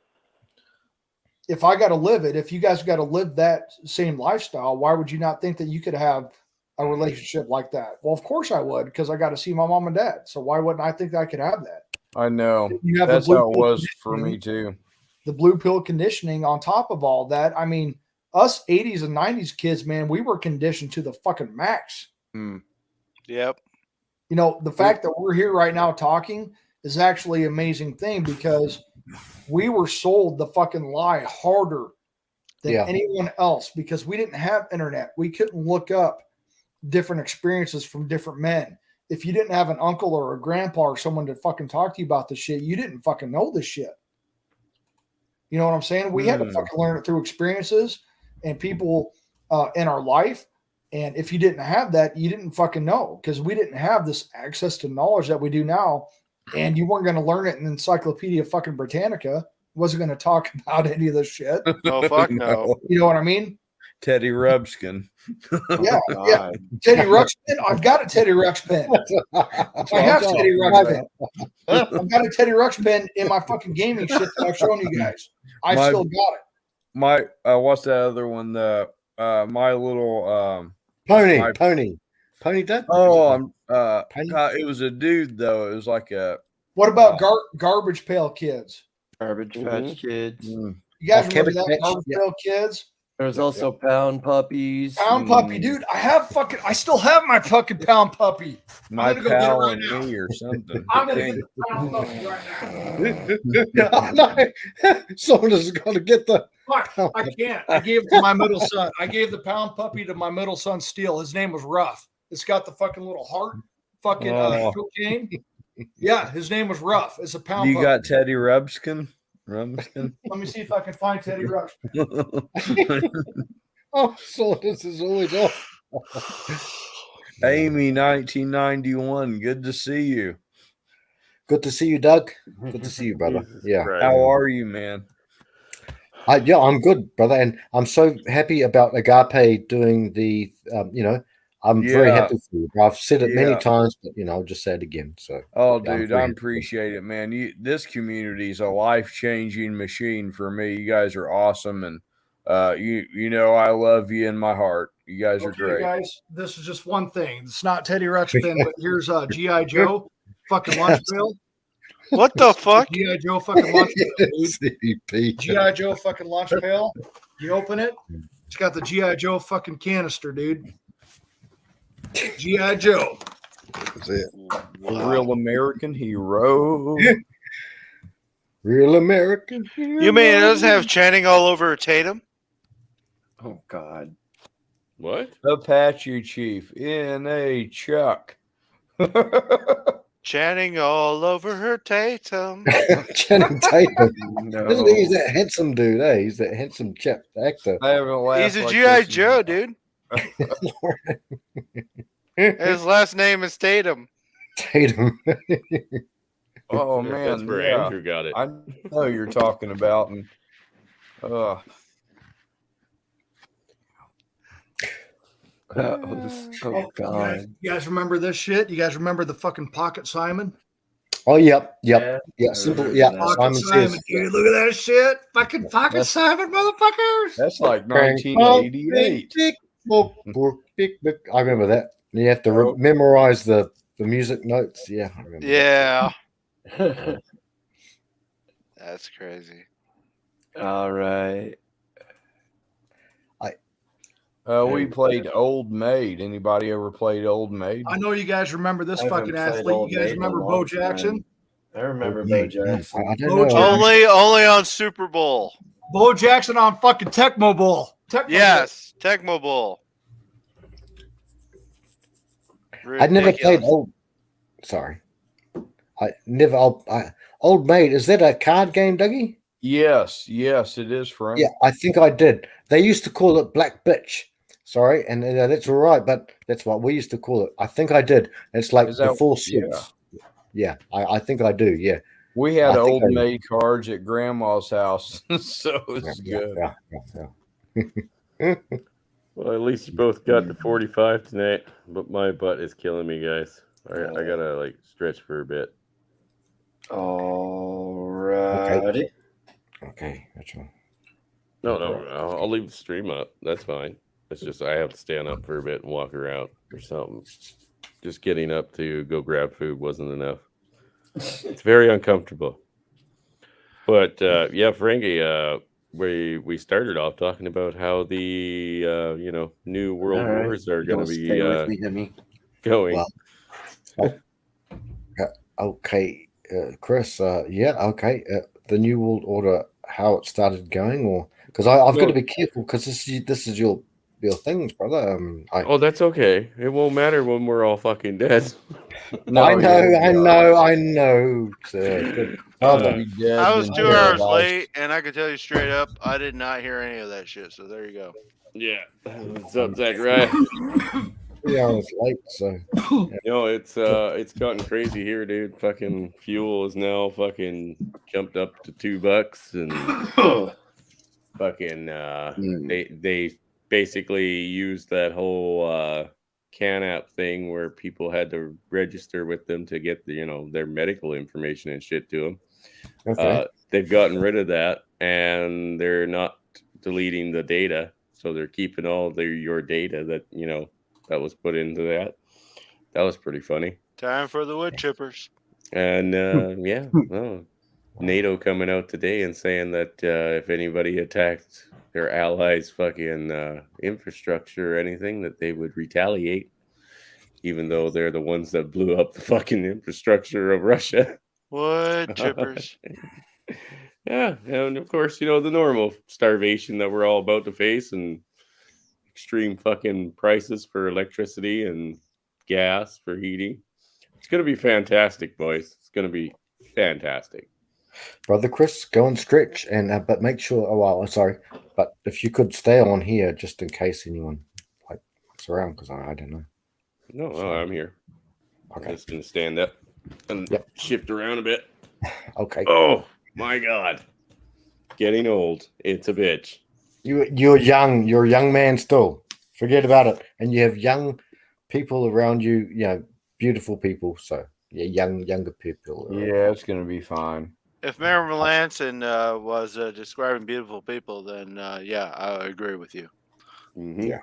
If I got to live it, if you guys got to live that same lifestyle, why would you not think that you could have a relationship like that? Well, of course I would, because I got to see my mom and dad. So why wouldn't I think that I could have that? I know. You have the That's blue how it pill was for conditioning. me too. The blue pill conditioning on top of all that. I mean, us 80s and 90s kids, man, we were conditioned to the fucking max. Yep. You know, the fact that we're here right now talking is actually an amazing thing because we were sold the fucking lie harder than Yeah. anyone else because we didn't have internet. We couldn't look up different experiences from different men. If you didn't have an uncle or a grandpa or someone to fucking talk to you about this shit, you didn't fucking know this shit. You know what I'm saying? We had to fucking learn it through experiences and people in our life. And if you didn't have that, you didn't fucking know because we didn't have this access to knowledge that we do now. And you weren't going to learn it in Encyclopedia fucking Britannica. Wasn't going to talk about any of this shit. Oh fuck no. You know what I mean? Teddy Rubskin. Yeah, yeah. Teddy Ruxpin. I've got a Teddy Ruxpin. I have Teddy Ruxpin. I've got a Teddy Ruxpin in my fucking gaming shit that I've shown you guys. I My- still got it. My what's that other one? The My Little Pony, My- Pony Dad. Oh, Penny? it was a dude though. It was like a What about Garbage Pail Kids? Garbage Patch Kids. You guys Oh, remember Cabbage that? Patch, Garbage yeah. Pail Kids? There's also Pound Puppies. Pound Puppy, dude. I still have my fucking Pound Puppy. My gonna go get it Pal right and now. Me or something. I'm gonna Thing. get the Pound Puppy right now. No, someone has got to get the. Fuck, I can't. I gave it to my middle son. I gave the Pound Puppy to my middle son, Steele. His name was Rough. It's got the fucking little heart, fucking Oh. cocaine. Yeah, his name was Rough. It's a Pound You Puppy. got Teddy Rubskin? Rubskin? Let me see if I can find Teddy Rush. Oh, so this is always off. Amy, 1991. Good to see you. Good to see you, Doug. Good to see you, brother. Yeah. Right. How are you, man? Yeah, I'm good, brother, and I'm so happy about Agape doing the, I'm very Yeah. happy for you. I've said it many Yeah. times, but I'll just say it again. So, Oh, yeah, I'm dude, very I happy for you. appreciate it, man. This community is a life-changing machine for me. You guys are awesome, and you know I love you in my heart. You guys are Okay, great. guys, this is just one thing. It's not Teddy Ruxpin, but here's G.I. Joe fucking lunch pail. What the fuck? G.I. Joe fucking lunch pail, dude. CDP. G.I. Joe fucking lunch pail. You open it, it's got the G.I. Joe fucking canister, dude. G.I. Joe. That's it. A real American hero. Real American hero. You mean it doesn't have Channing all over Tatum? Oh God. What? Apache Chief in a Chuck. Channing all over her Tatum. Channing Tatum. No. Isn't he? He's that handsome dude, eh? He's that handsome chap, actor. I haven't laughed. He's a like G.I. this in- Joe, dude. His last name is Tatum. Tatum. Oh That's man, where yeah. Andrew got it. I know you're talking about, and Oh God. You guys remember this shit? You guys remember the fucking Pocket Simon? Oh, yep. Yeah, Simple. I Yeah. remember that. Pocket Simon Simon, says. dude. Look at that shit. Fucking Pocket That's- Simon, motherfuckers. that's like Bang, 1988. I remember that. You have to memorize the music notes. Yeah, I remember. Yeah. That's crazy. All right. We played Old Maid. Anybody ever played Old Maid? I know you guys remember this I haven't fucking played athlete. Old You guys Maid in a remember long Bo Jackson? I remember Yeah, Bo Jackson. I don't Bo know. Jackson. Only on Super Bowl. Bo Jackson on fucking Tecmo Bowl. Tecmo Yes, Tecmo Bowl. I'd never played Ridiculous. old. Sorry, I never. Old Maid. Is that a card game, Dougie? Yes, it is, Frank. Yeah, I think I did. They used to call it Black Bitch. Sorry, and that's all right, but that's what we used to call it. I think I did. It's like Is the that- full yeah. suits. Yeah, I think I do. Yeah. We had I think Old I- Maid cards at Grandma's house, so it's good. Yeah. Well, at least you both got the 45 tonight, but my butt is killing me, guys. I gotta like stretch for a bit. All righty. Okay, that's all. No, I'll leave the stream up. That's fine. It's just I have to stand up for a bit and walk around or something. Just getting up to go grab food wasn't enough. It's very uncomfortable. But yeah, Frankie, we started off talking about how the new world All right. wars are You going don't to be stay with me, Jimmy. going. Well, okay, Chris. Yeah, okay. The New World Order, how it started going, or because I've got to be careful because this is your things, brother. Oh, that's okay. It won't matter when we're all fucking dead. I know. Sir. Good brother. I was 2 hours late, and I can tell you straight up, I did not hear any of that shit. So there you go. Yeah. What's up, Zach? Right? 3 hours late, so No, it's gotten crazy here, dude. Fucking fuel is now fucking jumped up to $2, and fucking they basically used that whole CanApp thing where people had to register with them to get their medical information and shit to them. Okay. They've gotten rid of that, and they're not deleting the data, so they're keeping all your data that was put into that. That was pretty funny. Time for the wood chippers. And yeah, well, NATO coming out today and saying that if anybody attacked their allies' fucking infrastructure or anything, that they would retaliate, even though they're the ones that blew up the fucking infrastructure of Russia. Wood chippers. Yeah, and of course, the normal starvation that we're all about to face, and extreme fucking prices for electricity and gas for heating. It's gonna be fantastic, boys. It's gonna be fantastic. Brother Chris, go and stretch, and but make sure. Oh well, sorry, but if you could stay on here just in case anyone is around, because I don't know. No, I'm here. Okay. I'm just gonna stand up and shift around a bit. Okay. Oh my God, getting old. It's a bitch. You're young. You're a young man still. Forget about it. And you have young people around you, beautiful people. So yeah, younger people. Yeah, it's gonna be fine. If Mayor Melanson was describing beautiful people, then yeah, I agree with you. Mm-hmm. Yeah.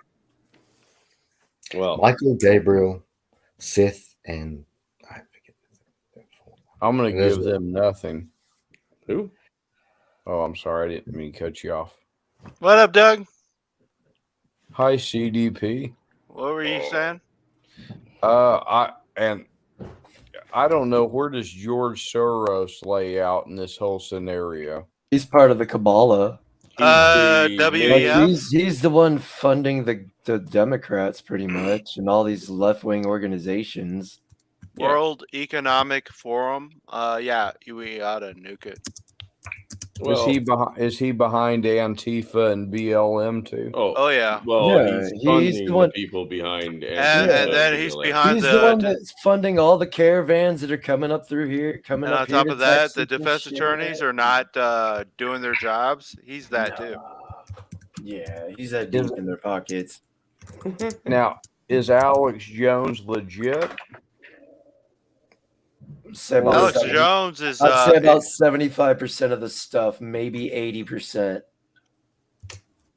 Well, Michael, Gabriel, Seth, and I forget. I'm gonna There's give the- them nothing. Who? Oh, I'm sorry, I didn't mean to cut you off. What up, Doug? Hi, CDP. What were you saying? I don't know, where does George Soros lay out in this whole scenario? He's part of the Kabbalah. WEF. He's the one funding the Democrats pretty much, and all these left wing organizations. World Economic Forum. Yeah, we ought to nuke it. Well, is he behind Antifa and BLM too? Oh yeah. Well, Yeah, he's he's funding the one- the people behind, And then he's behind He's the. the one that's funding all the caravans that are coming up through here, coming And up on here top to of that, Texas the and defense shit. attorneys are not doing their jobs. He's that too. Yeah, he's that deep in their pockets. Now, is Alex Jones legit? Say about Alex 70 Jones is. I'd say about 75% of the stuff, maybe 80%.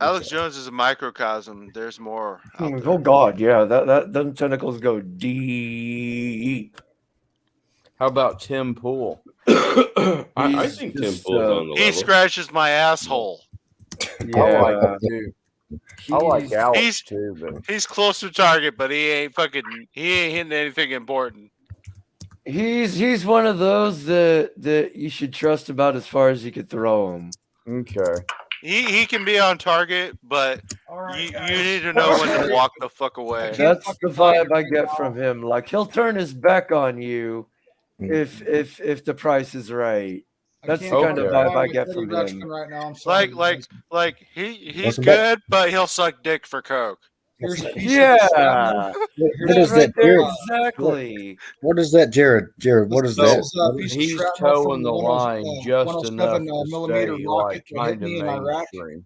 Alex Jones is a microcosm. There's more. Oh God, yeah, that them tentacles go deep. How about Tim Pool? I think Tim just, Pool's on the He level. scratches my asshole. I like him too. I like He's- Alex he's- too, but He's close to target, but he ain't hitting anything important. He's one of those that you should trust about as far as you could throw him. okay. He can be on target, but you need to know when to walk the fuck away. That's the vibe I get from him. Like he'll turn his back on you if the price is right. That's the kind of vibe I get from him. Right now, I'm sorry, Like he's Welcome good, back. but he'll suck dick for coke. Here's a piece of Yeah, What is right that, there, Jared? exactly. What is that, Jared? Jared, what is This that? is a piece of He's shrapnel towing from the line just 107 enough to millimeter stay rocket like that hit kind of me in Iraq. mainstream.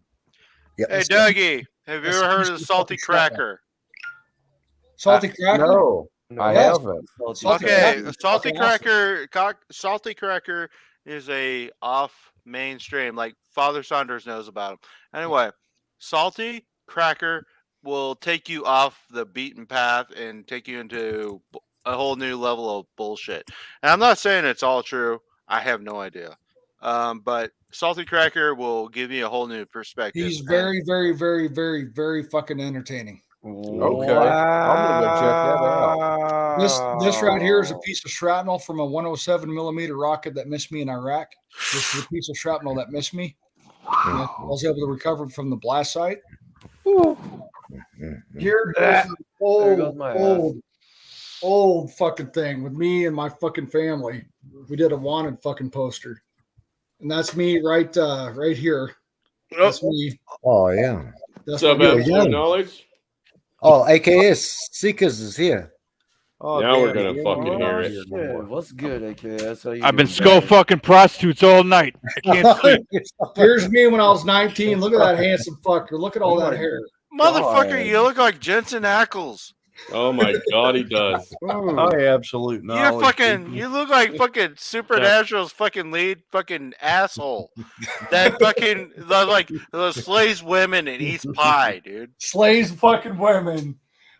Yeah, Hey that's- Dougie, have you That's ever a heard piece of of salty fucking shrapnel. cracker? Salty cracker. No, I Yes. haven't. Salty Okay, cracker. salty Fucking awesome. cracker. Salty cracker is a off mainstream. Like Father Saunders knows about him. Anyway, salty cracker will take you off the beaten path and take you into a whole new level of bullshit. And I'm not saying it's all true. I have no idea. But salty cracker will give you a whole new perspective. He's And very, very, very, very, very fucking entertaining. Okay, I'm gonna go check that out. This right here is a piece of shrapnel from a 107 millimeter rocket that missed me in Iraq. This is a piece of shrapnel that missed me. And I was able to recover from the blast site. Here is an There goes my old fucking thing with me and my fucking family. We did a wanted fucking poster, and that's me right here. That's me. Oh yeah. That's What's up, me. Absolute Knowledge? Oh, AKS Seekers is here. Oh, Now we're damn, gonna fucking hear it. Shit, what's good, AKS? How you I've been doing, skull man? fucking prostitutes all night. I can't sleep. Here's me when I was 19. Look at that handsome fucker. Look at all that hair. motherfucker, you look like Jensen Ackles. Oh my God, he does. I absolute You're knowledge. fucking. You look like fucking Supernatural's fucking lead fucking asshole. That fucking like slays women and eats pie, dude. Slays fucking women.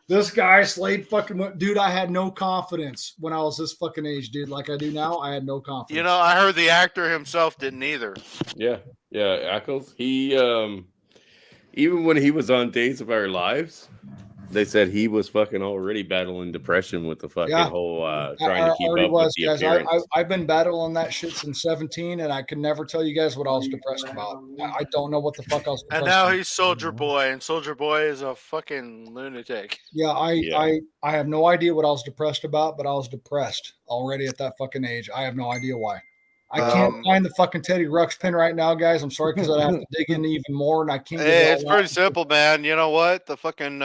This guy slayed fucking women. Dude, I had no confidence when I was this fucking age, dude. Like I do now, I had no confidence. You know, I heard the actor himself didn't either. Yeah, Ackles. He even when he was on Days of Our Lives, they said he was fucking already battling depression with the fucking whole trying to keep up with the appearance. I've been battling that shit since 17, and I can never tell you guys what I was depressed about. I don't know what the fuck I was depressed And now about. he's Soldier Boy, and Soldier Boy is a fucking lunatic. Yeah, I have no idea what I was depressed about, but I was depressed already at that fucking age. I have no idea why. I can't find the fucking Teddy Ruxpin pin right now, guys. I'm sorry because I have to dig in even more, and I can't. get Hey, it it's all pretty out. simple, man. You know what? The fucking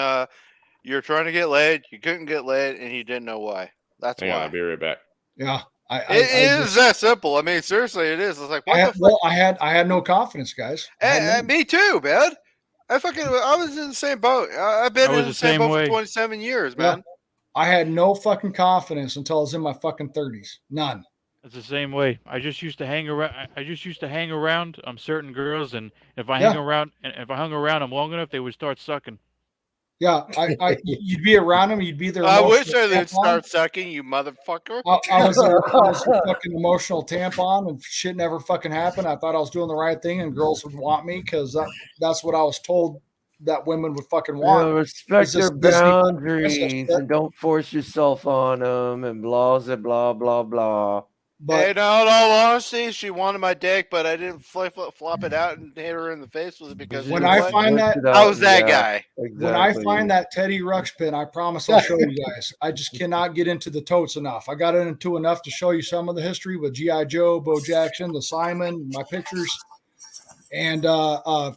you're trying to get laid, you couldn't get laid, and you didn't know why. That's Hang on, why. I'll be right back. Yeah, It is that simple. I mean, seriously, it is. It's like what the fuck? I had no confidence, guys. Me too, man. I was in the same boat. I've been I was in the the same same boat way. for 27 years, man. I had no fucking confidence until I was in my fucking 30s. None. It's the same way. I just used to hang around. I just used to hang around certain girls, and if I Yeah. hung around them long enough, they would start sucking. Yeah, you'd be around them. You'd be their. I wish emotional I didn't tampon. start sucking, you motherfucker. I was their fucking emotional tampon, and shit never fucking happened. I thought I was doing the right thing, and girls would want me because that's what I was told that women would fucking want. Respect It's just their Disney boundaries princess and don't force yourself on them and blah blah blah blah. Hey, no, in all honesty, she wanted my dick, but I didn't flop it out and hit her in the face with it because When I find that, I was that guy. When I find that Teddy Ruxpin, I promise I'll show you guys. I just cannot get into the totes enough. I got into enough to show you some of the history with G.I. Joe, Bo Jackson, the Simon, my pictures, and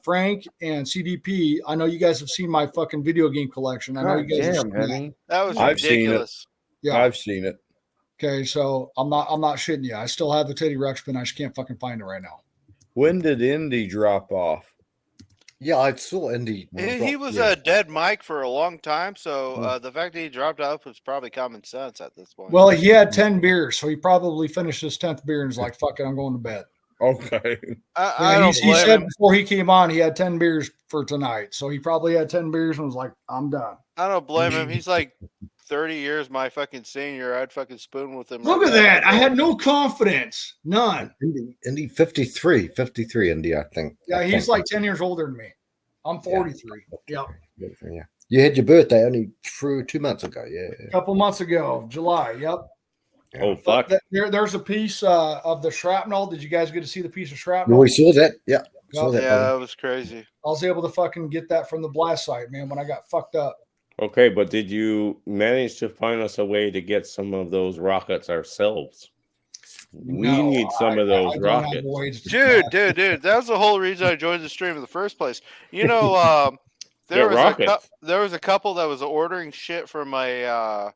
Frank and CDP. I know you guys have seen my fucking video game collection. I know you guys have seen that. That was I've seen it. ridiculous. Yeah. I've seen it. Okay, so I'm not shitting you. I still have the Teddy Ruxpin. I just can't fucking find it right now. When did Indy drop off? Yeah, I saw Indy. He was a dead Mike for a long time, so the fact that he dropped off was probably common sense at this point. Well, he had 10 beers, so he probably finished his 10th beer and was like, fuck it, I'm going to bed. Okay. I Yeah, don't he blame said him. before he came on, he had 10 beers for tonight. So he probably had 10 beers and was like, I'm done. I don't blame him. He's like 30 years my fucking senior. I'd fucking spoon with him. Look right at now. that. I had no confidence. None. Indy 53 Indy, I think. Yeah, I he's think. like 10 years older than me. I'm 43. Yep. Yeah. You had your birthday only 2 months ago. Yeah. A couple months ago, July. Yep. Oh fuck! There's a piece of the shrapnel. Did you guys get to see the piece of Yeah, shrapnel? we saw that. Yeah. Saw that. Yeah, buddy. that was crazy. I was able to fucking get that from the blast site, man, when I got fucked up. Okay, but did you manage to find us a way to get some of those rockets ourselves? We No, need some of those I don't have rockets. ways to Dude, that was the whole reason I joined the stream in the first place. You know, there was a couple that was ordering shit from a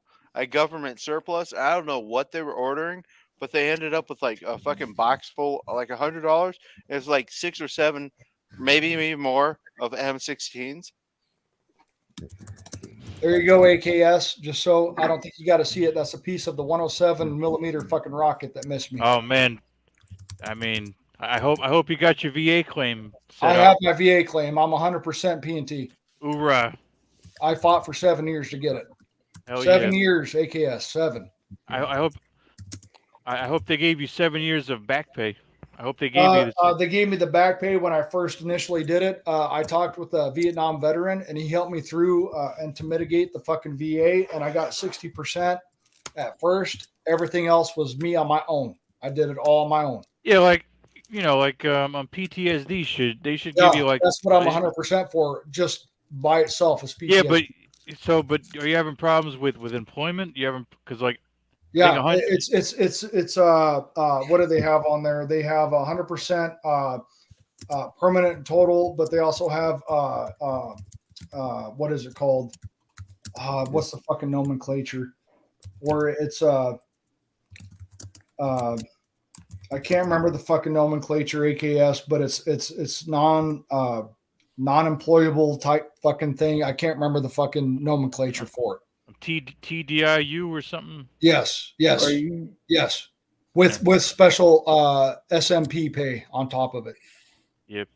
government surplus. I don't know what they were ordering, but they ended up with like a fucking box full, like $100. It was like 6 or 7, maybe even more of M16s. There you go, AKS. Just so I don't think you got to see it. That's a piece of the 107 millimeter fucking rocket that missed me. Oh man, I mean, I hope you got your VA claim set I up. have my VA claim. I'm 100% P&T. Hoorah! I fought for 7 years to get it. Hell 7 yeah. years, AKS. 7. I hope they gave you 7 years of back pay. I hope they gave you. They gave me the back pay when I first initially did it. I talked with a Vietnam veteran, and he helped me through and to mitigate the fucking VA, and I got 60% at first. Everything else was me on my own. I did it all on my own. Yeah, like on PTSD, they should Yeah, give you like. that's what I'm 100% for. Just by itself as PTSD. Yeah, but are you having problems with employment? You having because like. Yeah, it's what do they have on there? They have 100% permanent and total, but they also have what is it called? What's the fucking nomenclature? Where it's I can't remember the fucking nomenclature, AKS, but it's non-employable type fucking thing. I can't remember the fucking nomenclature for it. TDIU or something? Yes. Are Yes. With special SMP pay on top of it. Yep.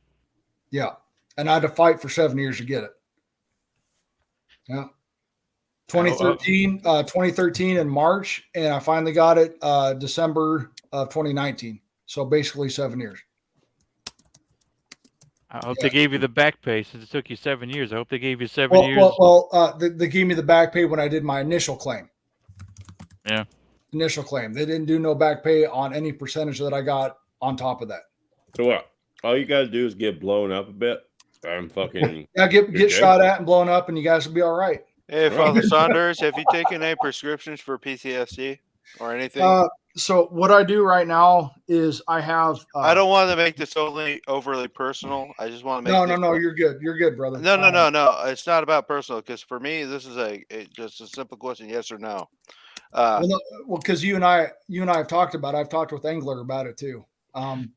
Yeah. And I had to fight for 7 years to get it. Yeah. 2013 in March, and I finally got it December of 2019. So basically 7 years. I hope they gave you the back pay since it took you 7 years. I hope they gave you 7 years. They gave me the back pay when I did my initial claim. Yeah. Initial claim. They didn't do no back pay on any percentage that I got on top of that. So what? All you gotta do is get blown up a bit. I'm fucking Yeah, get shot at and blown up, and you guys will be all right. Hey, Father Saunders, have you taken any prescriptions for PTSD or anything? So what I do right now is I have. I don't want to make this overly personal. I just want to make. No. You're good. You're good, brother. No. It's not about personal because for me, this is just a simple question: yes or no. Because you and I have talked about it. I've talked with Engler about it too. I'm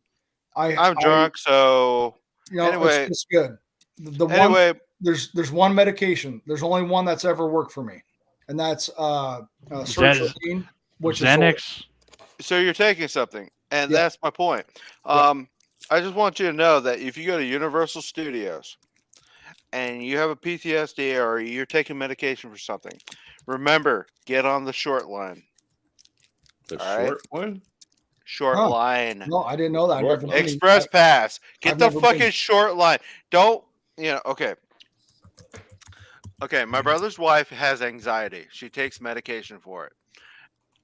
drunk, so anyway, it's good. There's one medication. There's only one that's ever worked for me, and that's sertraline, which is Xanax. So you're taking something, and that's my point. I just want you to know that if you go to Universal Studios and you have a PTSD or you're taking medication for something, remember, get on the short line. The All short one? Short Huh. line. No, I didn't know that. I've never been- Express pass. Get I've the never fucking been. short line. Don't, okay. Okay, my brother's wife has anxiety. She takes medication for it.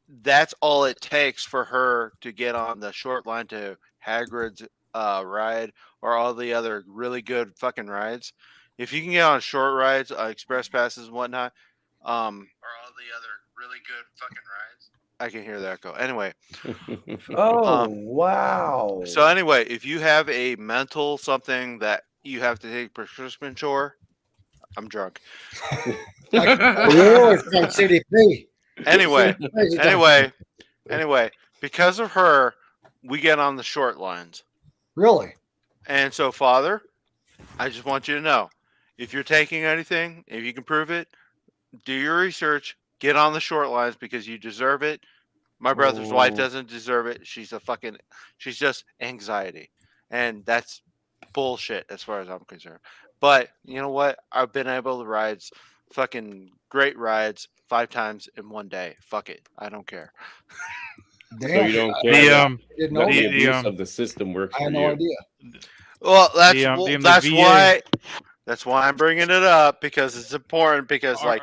That's all it takes for her to get on the short line to Hagrid's ride or all the other really good fucking rides. If you can get on short rides, express passes and whatnot, or all the other really good fucking rides. I can hear that go. Anyway. Oh, wow. So anyway, if you have a mental something that you have to take prescription for, I'm drunk. You're from CDP. Anyway, because of her, we get on the short lines. Really? And so, Father, I just want you to know, if you're taking anything, if you can prove it, do your research, get on the short lines because you deserve it. My brother's wife doesn't deserve it. She's just anxiety. And that's bullshit as far as I'm concerned. But you know what? I've been able to ride fucking great rides 5 times in one day. Fuck it. I don't care. So you don't care that Didn't know the that. abuse of the system works I for had you. no idea. Well, VA. that's why I'm bringing it up because it's important because Are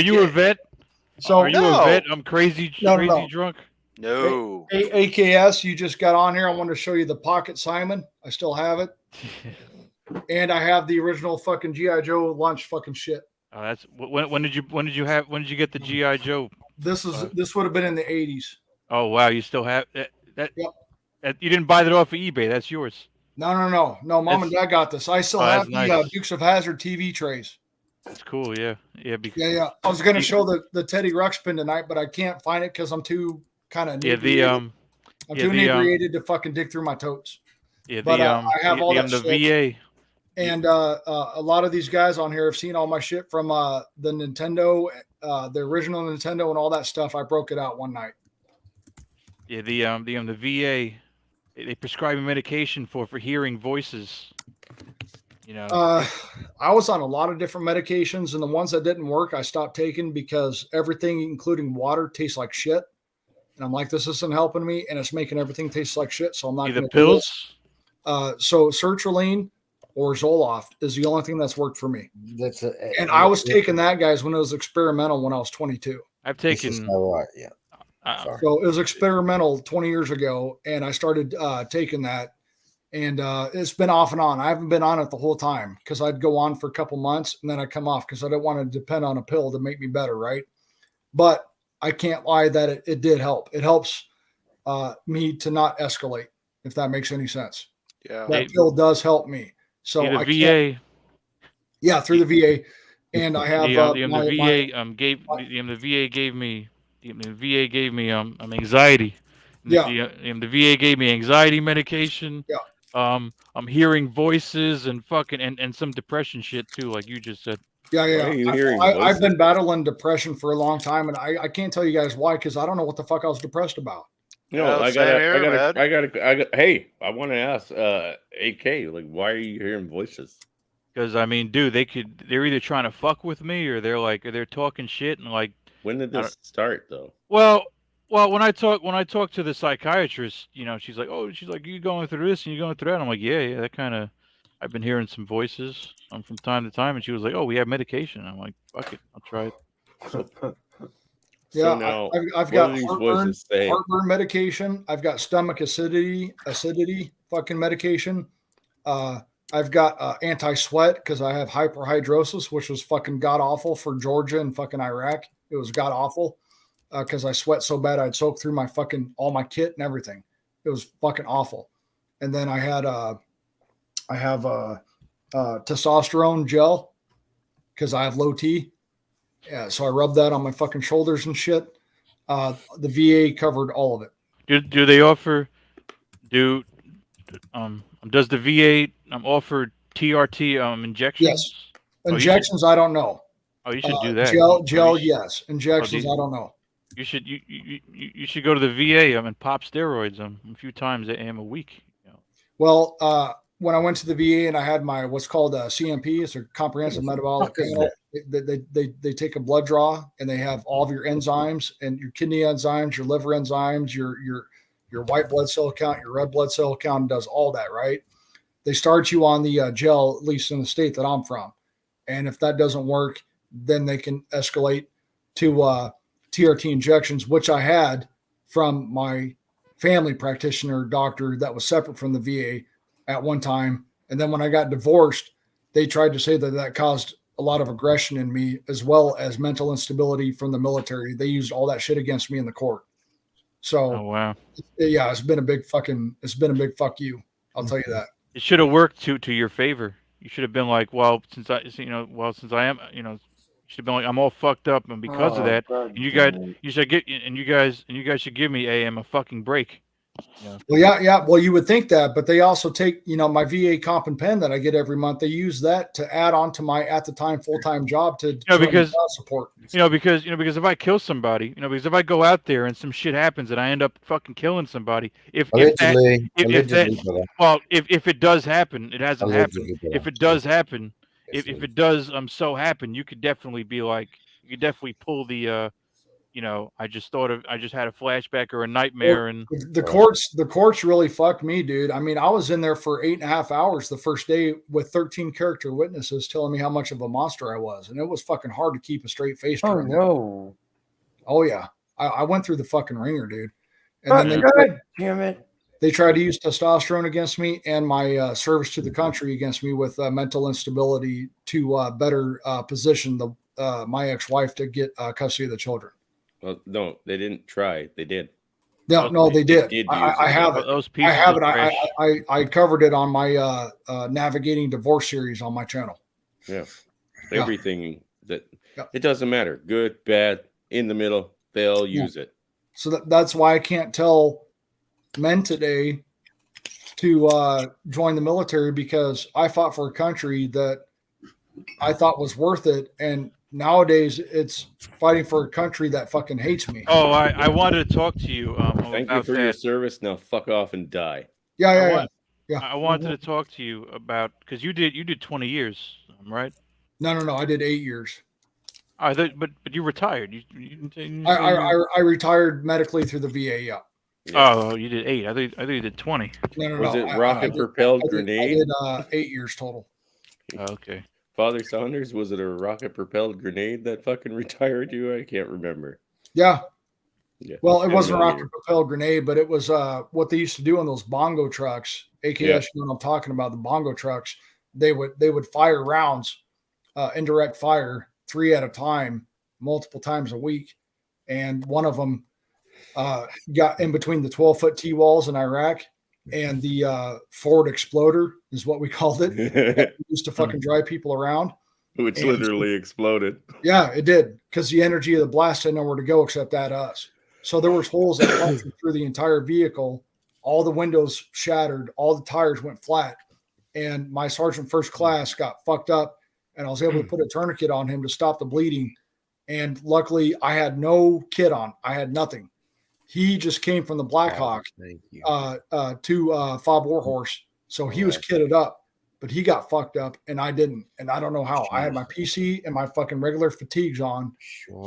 you a vet? So Are you a vet? I'm crazy No. drunk. No. AKS, you just got on here. I wanted to show you the Pocket Simon. I still have it. And I have the original fucking G.I. Joe lunch fucking shit. Oh, that's when did you get the GI Joe? This would have been in the 80s. Oh wow, you still have that? You didn't buy that off of eBay. That's yours. No. Mom and Dad got this. I still have that's the nice. Dukes of Hazzard TV trays. That's cool. Yeah. Yeah. I was gonna show the Teddy Ruxpin tonight, but I can't find it because I'm too kind of I'm too inebriated to fucking dig through my totes. Yeah, but I have all that the shit. VA. And a lot of these guys on here have seen all my shit from the Nintendo, the original Nintendo, and all that stuff. I broke it out one night. Yeah, the VA. They prescribe me medication for hearing voices. You know. I was on a lot of different medications, and the ones that didn't work, I stopped taking because everything, including water, tastes like shit. And I'm like, this isn't helping me, and it's making everything taste like shit. So I'm not going to do it. So sertraline or Zoloft is the only thing that's worked for me. And I was taking that, guys, when it was experimental when I was 22. I've taken. All right, yeah. So it was experimental 20 years ago, and I started taking that, and it's been off and on. I haven't been on it the whole time because I'd go on for a couple months and then I'd come off because I didn't want to depend on a pill to make me better, right? But I can't lie that it did help. It helps me to not escalate, if that makes any sense. Yeah, that pill does help me. So the I VA. Yeah, through the VA, and I have the VA gave me. The VA gave me anxiety. Yeah. The VA gave me anxiety medication. Yeah. I'm hearing voices and fucking and some depression shit too, like you just said. Yeah. I've been battling depression for a long time, and I can't tell you guys why because I don't know what the fuck I was depressed about. No, I got. Hey, I want to ask, AK, like, why are you hearing voices? Because I mean, dude, they're either trying to fuck with me or they're talking shit and like. When did this start, though? Well, when I talk to the psychiatrist, you know, she's like, you going through this and you're going through that. I'm like, yeah, that kind of. I've been hearing some voices from time to time, and she was like, oh, we have medication. I'm like, fuck it, I'll try it. Yeah, now, I've got heartburn medication. I've got stomach acidity fucking medication. I've got anti-sweat because I have hyperhidrosis, which was fucking god awful for Georgia and fucking Iraq. It was god awful because I sweat so bad I'd soak through my fucking all my kit and everything. It was fucking awful. And then I have testosterone gel because I have low T. Yeah, so I rubbed that on my fucking shoulders and shit. The VA covered all of it. Do they offer? Does the VA offer TRT injections? Yes, injections. I don't know. Oh, you should do that. Gel, yes. Injections, I don't know. You should go to the VA and pop steroids a few times a week. Well, when I went to the VA and I had my what's called a CMP, it's a comprehensive metabolic panel. They take a blood draw and they have all of your enzymes and your kidney enzymes, your liver enzymes, your white blood cell count, your red blood cell count, and does all that, right? They start you on the gel, at least in the state that I'm from. And if that doesn't work, then they can escalate to TRT injections, which I had from my family practitioner doctor that was separate from the VA at one time. And then when I got divorced, they tried to say that caused a lot of aggression in me, as well as mental instability from the military. They used all that shit against me in the court. So, oh, wow. Yeah, it's been a big fuck you. I'll tell you that. It should have worked to your favor. You should have been like, well, since I am, you should have been like, I'm all fucked up, and because of that, you guys should give me a fucking break. Yeah. Well, yeah. Well, you would think that, but they also take, my VA comp and pen that I get every month. They use that to add on to my at the time full-time job to because support. Because if I kill somebody, because if I go out there and some shit happens and I end up fucking killing somebody, if it does happen, it hasn't happened. If it does happen, if it does so happen, you could definitely be like, you could definitely pull the I just had a flashback or a nightmare. And the courts really fucked me, dude. I mean, I was in there for 8.5 hours the first day with 13 character witnesses telling me how much of a monster I was. And it was fucking hard to keep a straight face. Oh, no. Oh, yeah. I went through the fucking ringer, dude. And then damn it. They tried to use testosterone against me and my service to the country against me with mental instability to better position my ex-wife to get custody of the children. Well, no, they didn't try. They did. No, they did. I have it. Those I have it. pieces I covered it on my Navigating Divorce series on my channel. Yeah. Everything that it doesn't matter. Good, bad, in the middle, they'll use it. So that's why I can't tell men today to join the military, because I fought for a country that I thought was worth it, and nowadays it's fighting for a country that fucking hates me. Oh, I wanted to talk to you. Thank you for your service. Now fuck off and die. Yeah. I wanted to talk to you about, because you did 20 years, right? No. I did 8 years. But you retired. I retired medically through the VA. Yeah. Oh, you did 8. I think you did 20. No. Was it rocket propelled grenade? I did 8 years total. Oh, okay. Father Saunders, was it a rocket propelled grenade that fucking retired you? I can't remember. Yeah. Well, it Get wasn't a me out of rocket here. propelled grenade, but it was what they used to do in those bongo trucks. AKS, you know what I'm talking about, the bongo trucks. They would fire rounds, indirect fire, 3 at a time, multiple times a week. And one of them got in between the 12-foot T-walls in Iraq and the Ford Exploder is what we called it. It used to fucking drive people around. Which literally exploded. Yeah, it did, because the energy of the blast had nowhere to go except at us. So there was holes that punctured through the entire vehicle. All the windows shattered. All the tires went flat. And my sergeant first class got fucked up, and I was able to put a tourniquet on him to stop the bleeding. And luckily, I had no kit on. I had nothing. He just came from the Black Hawk to Fob Warhorse. So he was kitted up, but he got fucked up and I didn't. And I don't know how. I had my PC and my fucking regular fatigues on.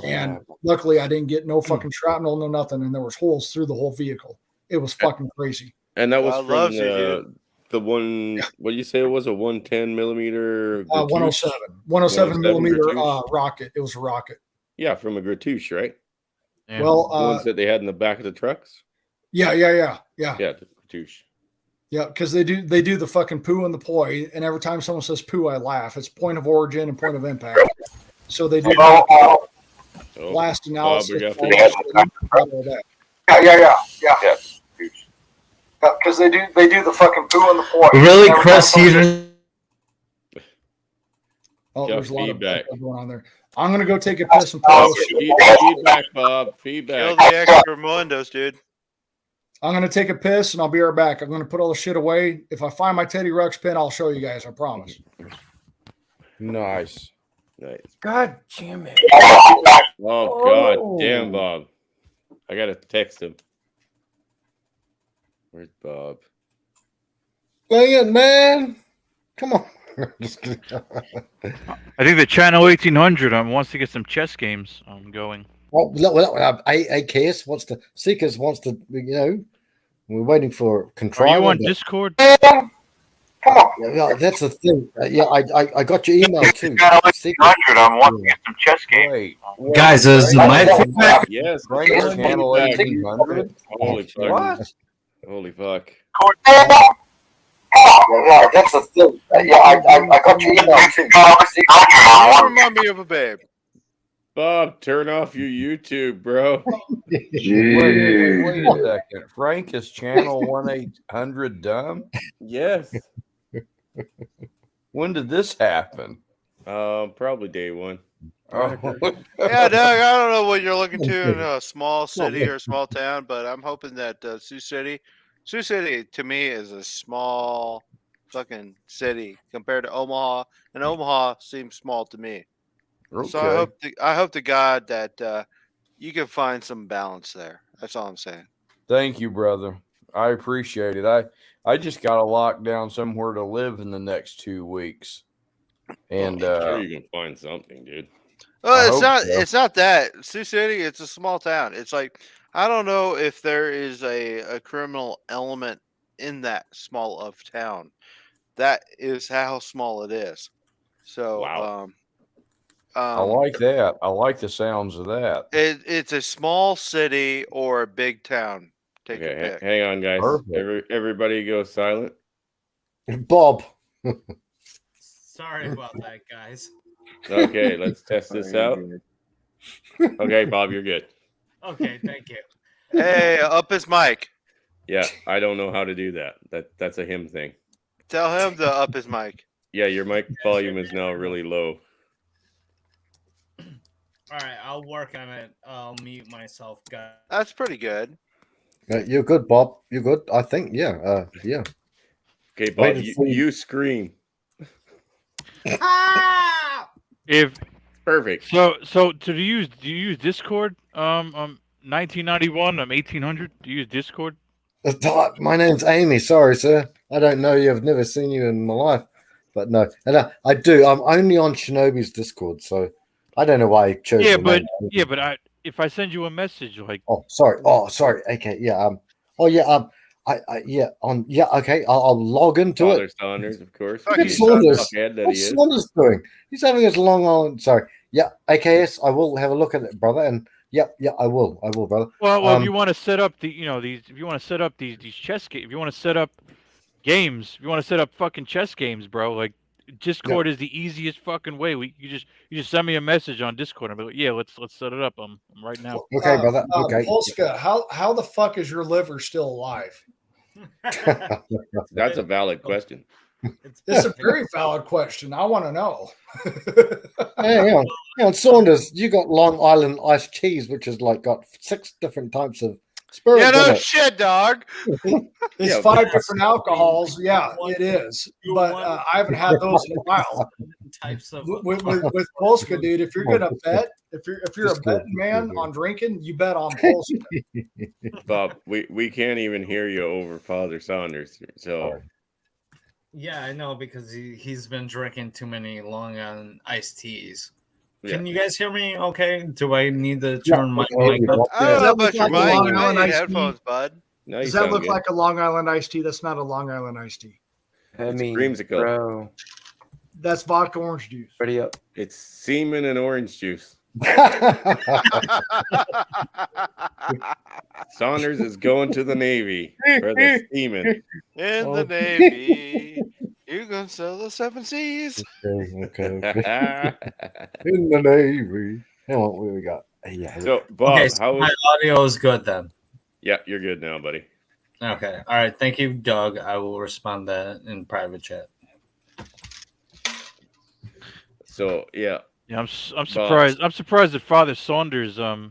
And luckily I didn't get no fucking shrapnel, no nothing. And there was holes through the whole vehicle. It was fucking crazy. And that was I from love you, dude. the one, what do you say it was? A 110 millimeter? 107 millimeter rocket. It was a rocket. Yeah, from a Gratouche, right? Yeah. Well, the ones that they had in the back of the trucks? Yeah, Yeah, the Gratouche. Yeah, because they do the fucking poo and the ploy, and every time someone says poo, I laugh. It's point of origin and point of impact. So they do blast analysis. Yeah. Because they do the fucking poo and the ploy. Really, Chris? Oh, there's a lot of feedback going on there. I'm gonna go take a piss and put feedback, Bob. Feedback. Kill the extra Mundos, dude. I'm gonna take a piss and I'll be right back. I'm gonna put all the shit away. If I find my Teddy Ruxpin, I'll show you guys. I promise. Nice. Nice. God damn it. Oh god damn, Bob. I gotta text him. Where's Bob? Dang it, man! Come on. Just kidding. I think the channel 1800 wants to get some chess games going. Well, AKS wants to, Seekers wants to, we're waiting for control. Are you on Discord? Come on. Yeah, that's the thing. I got your email too. I'm wanting to get some chess games. Guys, is my feedback? Yes. Channel 1800. Holy fuck. What? Holy fuck. Yeah, that's the thing. I got your email too. You remind me of a babe. Bob, turn off your YouTube, bro. Wait a second. Frank is channel 1800 dumb? Yes. When did this happen? Probably day one. Oh. Yeah, Doug, I don't know what you're looking to in a small city or a small town, but I'm hoping that Sioux City to me is a small fucking city compared to Omaha, and Omaha seems small to me. Okay. So I hope to God that you can find some balance there. That's all I'm saying. Thank you, brother. I appreciate it. I just got to lock down somewhere to live in the next 2 weeks. And I'm sure you can find something, dude. It's not that. Sioux City, it's a small town. It's like, I don't know if there is a criminal element in that small of town. That is how small it is. So, wow. I like that. I like the sounds of that. It's a small city or a big town. Take your Okay, pick. hang on, guys. Perfect. Everybody go silent. Bob. Sorry about that, guys. Okay, let's test this out. Okay, Bob, you're good. Okay, thank you. Hey, up his mic. Yeah, I don't know how to do that. That's a him thing. Tell him to up his mic. Yeah, your mic volume is now really low. All right, I'll work on it. I'll mute myself, guys. That's pretty good. You're good, Bob. You're good. I think. Yeah. Yeah. Okay, Bob, you scream. If Perfect. So do you use Discord? 1991. 1800. Do you use Discord? My name's Amy. Sorry, sir. I don't know you. I've never seen you in my life, but no. And I do. I'm only on Shinobi's Discord, so I don't know why I chose. Yeah, the but name. if I send you a message like, Oh, sorry. Okay. Yeah. Okay. I'll log into Father it. Saunders, of course. What's Fuckhead Saunders? that What's Saunders doing? He's having his Long Island. Sorry. Yeah. AKS. I will have a look at it, brother. And yeah. I will, brother. well, if you want to set up if you want to set up these chess games, if you want to set up games, if you want to set up fucking chess games, bro, like Discord is the easiest fucking way. You just send me a message on Discord and be like, yeah, let's set it up. I'm right now. Okay, brother. Okay. Polska, how the fuck is your liver still alive? That's a valid question. It's a very valid question. I want to know. Hey, hang on, Saunders, you got Long Island iced cheese, which has like got 6 different types of spirits. Yeah, no in it. shit, dog. It's 5 different alcohols. Yeah, it is. But I haven't had those in a while. Types of With Polska, dude, if you're gonna bet, if you're a betting man on drinking, you bet on Polska. Bob, we can't even hear you over Father Saunders. So Yeah, I know because he's been drinking too many Long Island iced teas. Yeah. Can you guys hear me? Okay. Do I need to turn my mic mic up? up? I don't know about your Does that look mic. like a Long You might Island need iced tea? headphones, bud. now you Does that sound look good. like a Long Island iced tea? That's not a Long Island iced tea. I mean, creamsicle. bro, That's vodka orange juice. ready up. It's semen and orange juice. Saunders is going to the Navy for the semen. In the Navy, you can sell the 7 Seas. Okay. In the Navy. Hang on, what we got? Yeah. So, Bob, Okay, so how my was... audio is good then. Yeah, you're good now, buddy. Okay. All right. Thank you, Doug. I will respond that in private chat. So, yeah. Yeah, I'm surprised. I'm surprised that Father Saunders that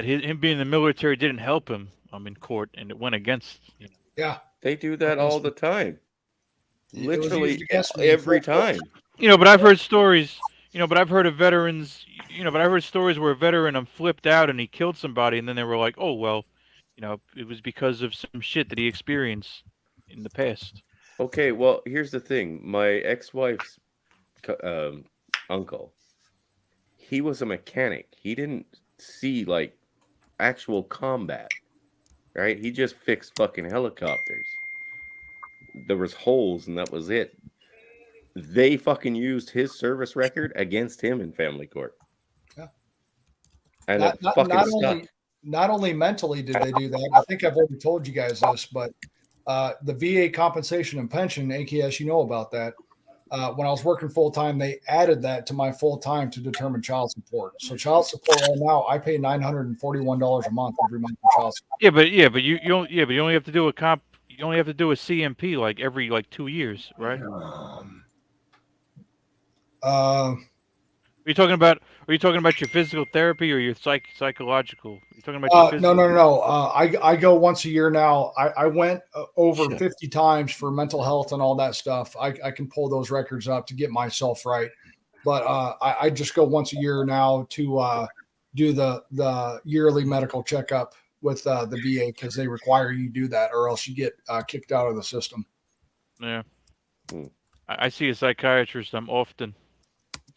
him being in the military didn't help him in court, and it went against. Yeah, they do that all the time. It was Literally used against me every before. time. But I've heard stories. but I've heard of veterans, but I've heard stories where a veteran flipped out and he killed somebody, and then they were like, oh, well, it was because of some shit that he experienced in the past. Okay, well, here's the thing. My ex-wife's uncle, he was a mechanic. He didn't see, like, actual combat, right? He just fixed fucking helicopters. There was holes, and that was it. They fucking used his service record against him in family court. Yeah. And it fucking stuck. Not only mentally did they do that, I think I've already told you guys this, but the VA compensation and pension, AKS, you know about that. When I was working full time, they added that to my full time to determine child support. So child support right now, I pay $941 a month every month for child support. Yeah, but you only have to do a You only have to do a CMP like every 2 years, right? Are you talking about your physical therapy or your psychological? Are you talking about your physical? No. I go once a year now. I went over 50 times for mental health and all that stuff. I can pull those records up to get myself right. But I just go once a year now to do the yearly medical checkup with the VA because they require you do that or else you get kicked out of the system. Yeah. I see a psychiatrist often.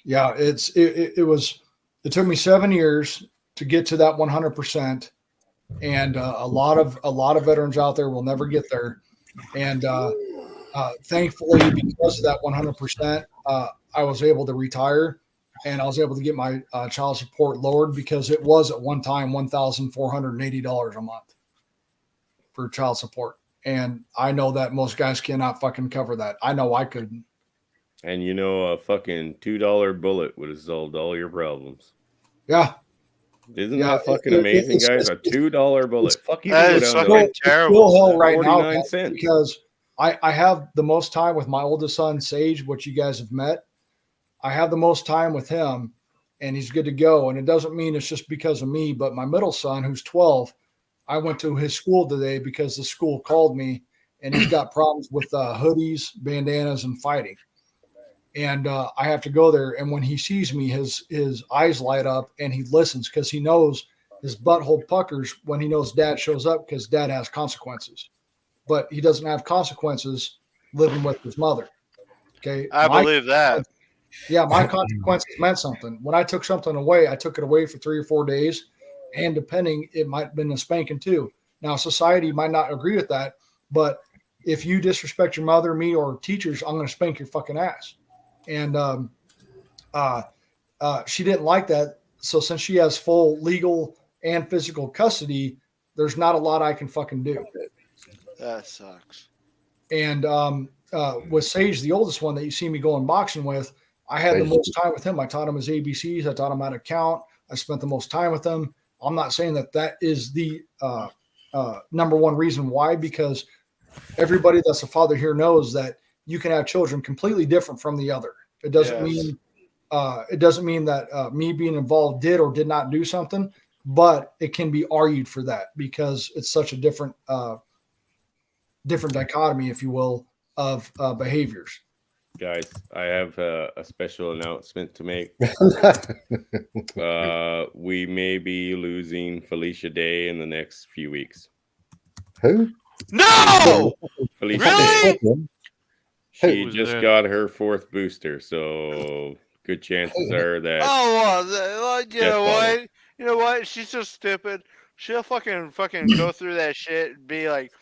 Yeah, it took me 7 years to get to that 100%, and a lot of veterans out there will never get there. And thankfully, because of that 100%, I was able to retire, and I was able to get my child support lowered because it was at one time $1,480 a month for child support, and I know that most guys cannot fucking cover that. I know I couldn't. And a fucking $2 bullet would have solved all your problems. Yeah. Isn't that fucking amazing, guys? A $2 bullet. Fuck you. That is fucking terrible. Still hell right now 49 cents. because I have the most time with my oldest son, Sage, which you guys have met. I have the most time with him, and he's good to go. And it doesn't mean it's just because of me, but my middle son, who's 12, I went to his school today because the school called me, and he's got problems with hoodies, bandanas, and fighting. And I have to go there. And when he sees me, his eyes light up and he listens because he knows his butthole puckers when he knows dad shows up because dad has consequences. But he doesn't have consequences living with his mother. Okay. I believe that. Yeah, my consequences meant something. When I took something away, I took it away for 3 or 4 days. And depending, it might have been a spanking too. Now, society might not agree with that. But if you disrespect your mother, me, or teachers, I'm going to spank your fucking ass. And she didn't like that. So since she has full legal and physical custody, there's not a lot I can fucking do. That sucks. And with Sage, the oldest one that you see me going boxing with, I had the most time with him. I taught him his ABCs. I taught him how to count. I spent the most time with him. I'm not saying that is the number one reason why, because everybody that's a father here knows that you can have children completely different from the other. It doesn't mean that me being involved did or did not do something, but it can be argued for that because it's such a different dichotomy, if you will, of behaviors. Guys, I have a special announcement to make. We may be losing Felicia Day in the next few weeks. Who? No! Felicia Really? Day. She just got her 4th booster, so good chances are that. You know what? She's so stupid. She'll fucking go through that shit and be like,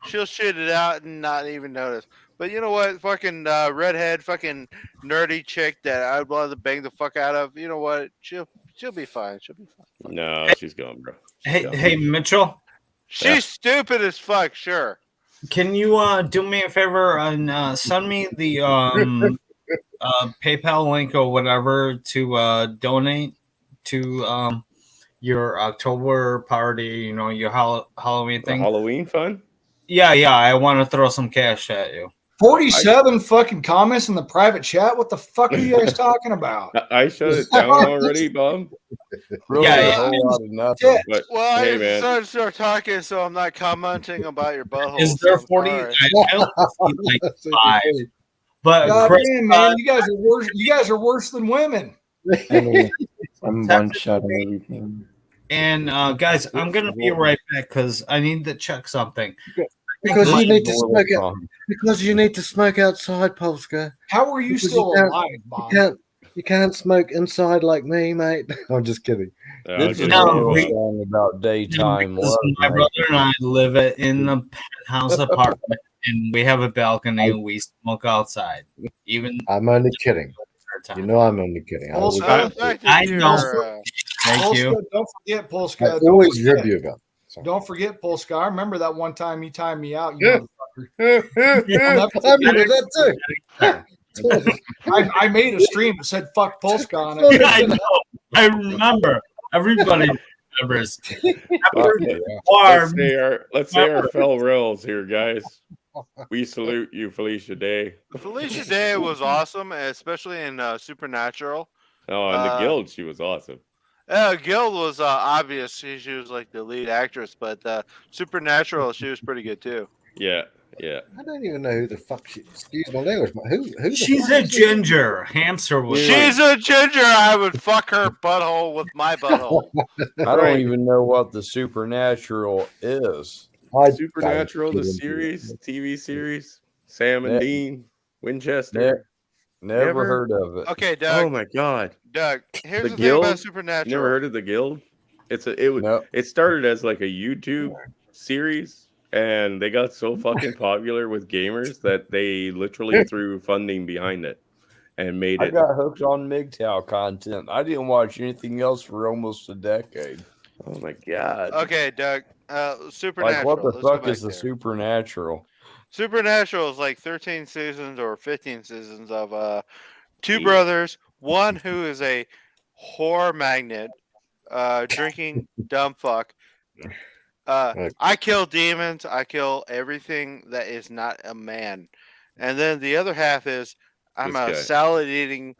she'll shit it out and not even notice. But you know what? Fucking redhead, fucking nerdy chick that I'd love to bang the fuck out of. You know what? She'll be fine. She'll be fine. No, she's gone, bro. Hey, Mitchell. She's stupid as fuck. Sure. Can you do me a favor and send me the PayPal link or whatever to donate to your October party? Your Halloween thing. Halloween fun? Yeah. I want to throw some cash at you. 47 fucking comments in the private chat. What the fuck are you guys talking about? I shut it down already, Bob. Really, a whole lot of nothing. But, Well, hey, I man. started to start talking, so I'm not commenting about your butthole. Is there so 40? sorry. I only see like 5. But God Chris, damn, man, you guys are worse. You guys are worse than women. I'm one shot on everything. And guys, I'm gonna be right back because I need to check something. Because you need to smoke out. Because you need to smoke outside, Polska. How are you Because still can't- alive, Bob? You can't smoke inside like me, mate. I'm just kidding. This is No, a we- song about daytime Because love. my mate. brother and I live in a penthouse apartment, and we have a balcony, and we smoke outside. Even I'm only kidding. time. You know I'm only kidding. I always, I know. Thank you. Polska, don't forget, Polska. I don't always forget. rib you about. Don't forget, Polska. I remember that one time you timed me out, you Yeah. motherfucker. I remember that too. I made a stream that said "fuck Polska" on it. I know. I remember. Everybody remembers. Let's say our farewells here, guys. We salute you, Felicia Day. Felicia Day was awesome, especially in Supernatural. Oh, and the Guild, she was awesome. Guild was obvious. She was like the lead actress, but Supernatural, she was pretty good too. Yeah. I don't even know who the fuck she. Excuse my language, but who? The She's fuck a is she? ginger hamster. She's a ginger. I would fuck her butthole with my butthole. I don't even know what the Supernatural is. Supernatural, the series, TV series. Sam and Ne- Dean Winchester. Never heard of it. Okay, Doug. Oh my God. Doug, here's the, thing Guild. about Supernatural. Never heard of the Guild? It started as like a YouTube series, and they got so fucking popular with gamers that they literally threw funding behind it and made I it. got hooked on MGTOW content. I didn't watch anything else for almost a decade. Oh my God. Okay, Doug. Supernatural. Like, what the Let's go fuck back is the there. Supernatural? Supernatural is like 13 seasons or 15 seasons of two brothers, one who is a whore magnet, drinking dumb fuck. I kill demons. I kill everything that is not a man. And then the other half is I'm This a guy. salad eating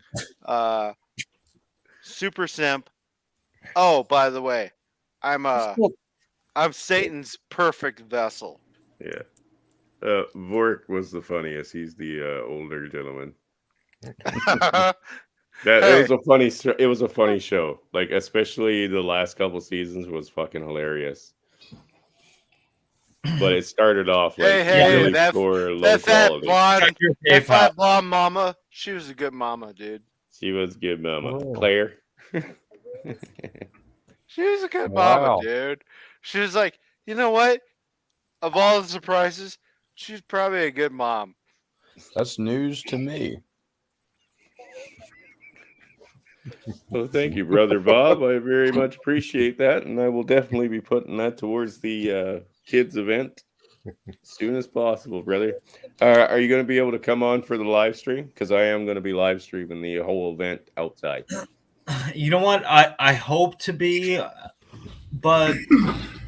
super simp. Oh, by the way, I'm Satan's perfect vessel. Yeah. Vork was the funniest. He's the older gentleman. It was a funny. It was a funny show. Like, especially the last couple seasons was fucking hilarious. But it started off like really poor, low that fat quality. blonde, that fat blonde mama. She was a good mama, dude. She was good, Mama Oh. Claire. She was a good Wow. mama, dude. She was like, you know what? Of all the surprises, she's probably a good mom. That's news to me. Well, thank you, brother Bob. I very much appreciate that, and I will definitely be putting that towards the kids event as soon as possible, brother. Are you going to be able to come on for the live stream? Because I am going to be live streaming the whole event outside. You know what? I hope to be, but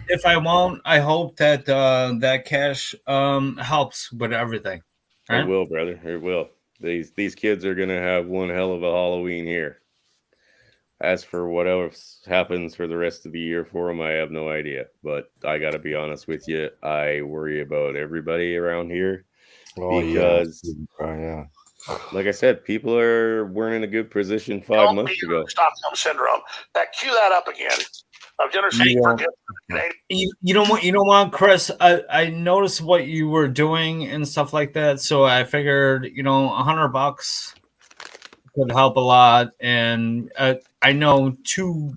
if I won't, I hope that that cash helps with everything. It will, brother. It will. These kids are going to have one hell of a Halloween here. As for what else happens for the rest of the year for them, I have no idea. But I got to be honest with you, I worry about everybody around here because, like I said, people weren't in a good position 5 months ago. Stockholm syndrome. Cue that up again. I've never seen You know what, Chris? I noticed what you were doing and stuff like that, so I figured $100 could help a lot. And I know 2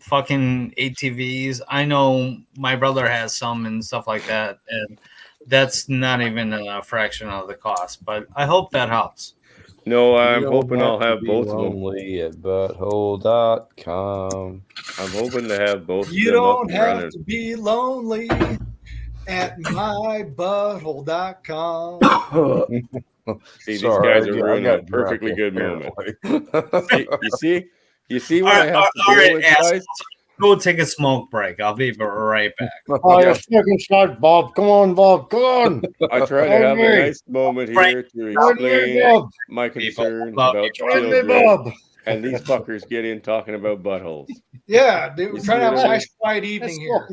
fucking ATVs. I know my brother has some and stuff like that, and that's not even a fraction of the cost. But I hope that helps. No, I'm You don't hoping I'll to have be both of them. lonely at butthole.com. I'm hoping to have both of You them up don't and have running. to be lonely at mybutthole.com. See, these Sorry, guys are I ruining got a perfectly good drunk moment. You see what I have to All deal right, with, assholes. guys? Go take a smoke break. I'll be right back. Oh, you're fucking shot, Bob. Come on, Bob. Come on. I try to have a nice moment here to Join me, explain Bob. my concerns Bob. about Join me, children, Bob. and these fuckers get in talking about buttholes. Yeah, dude, we're You trying to have see a what I nice, quiet evening here.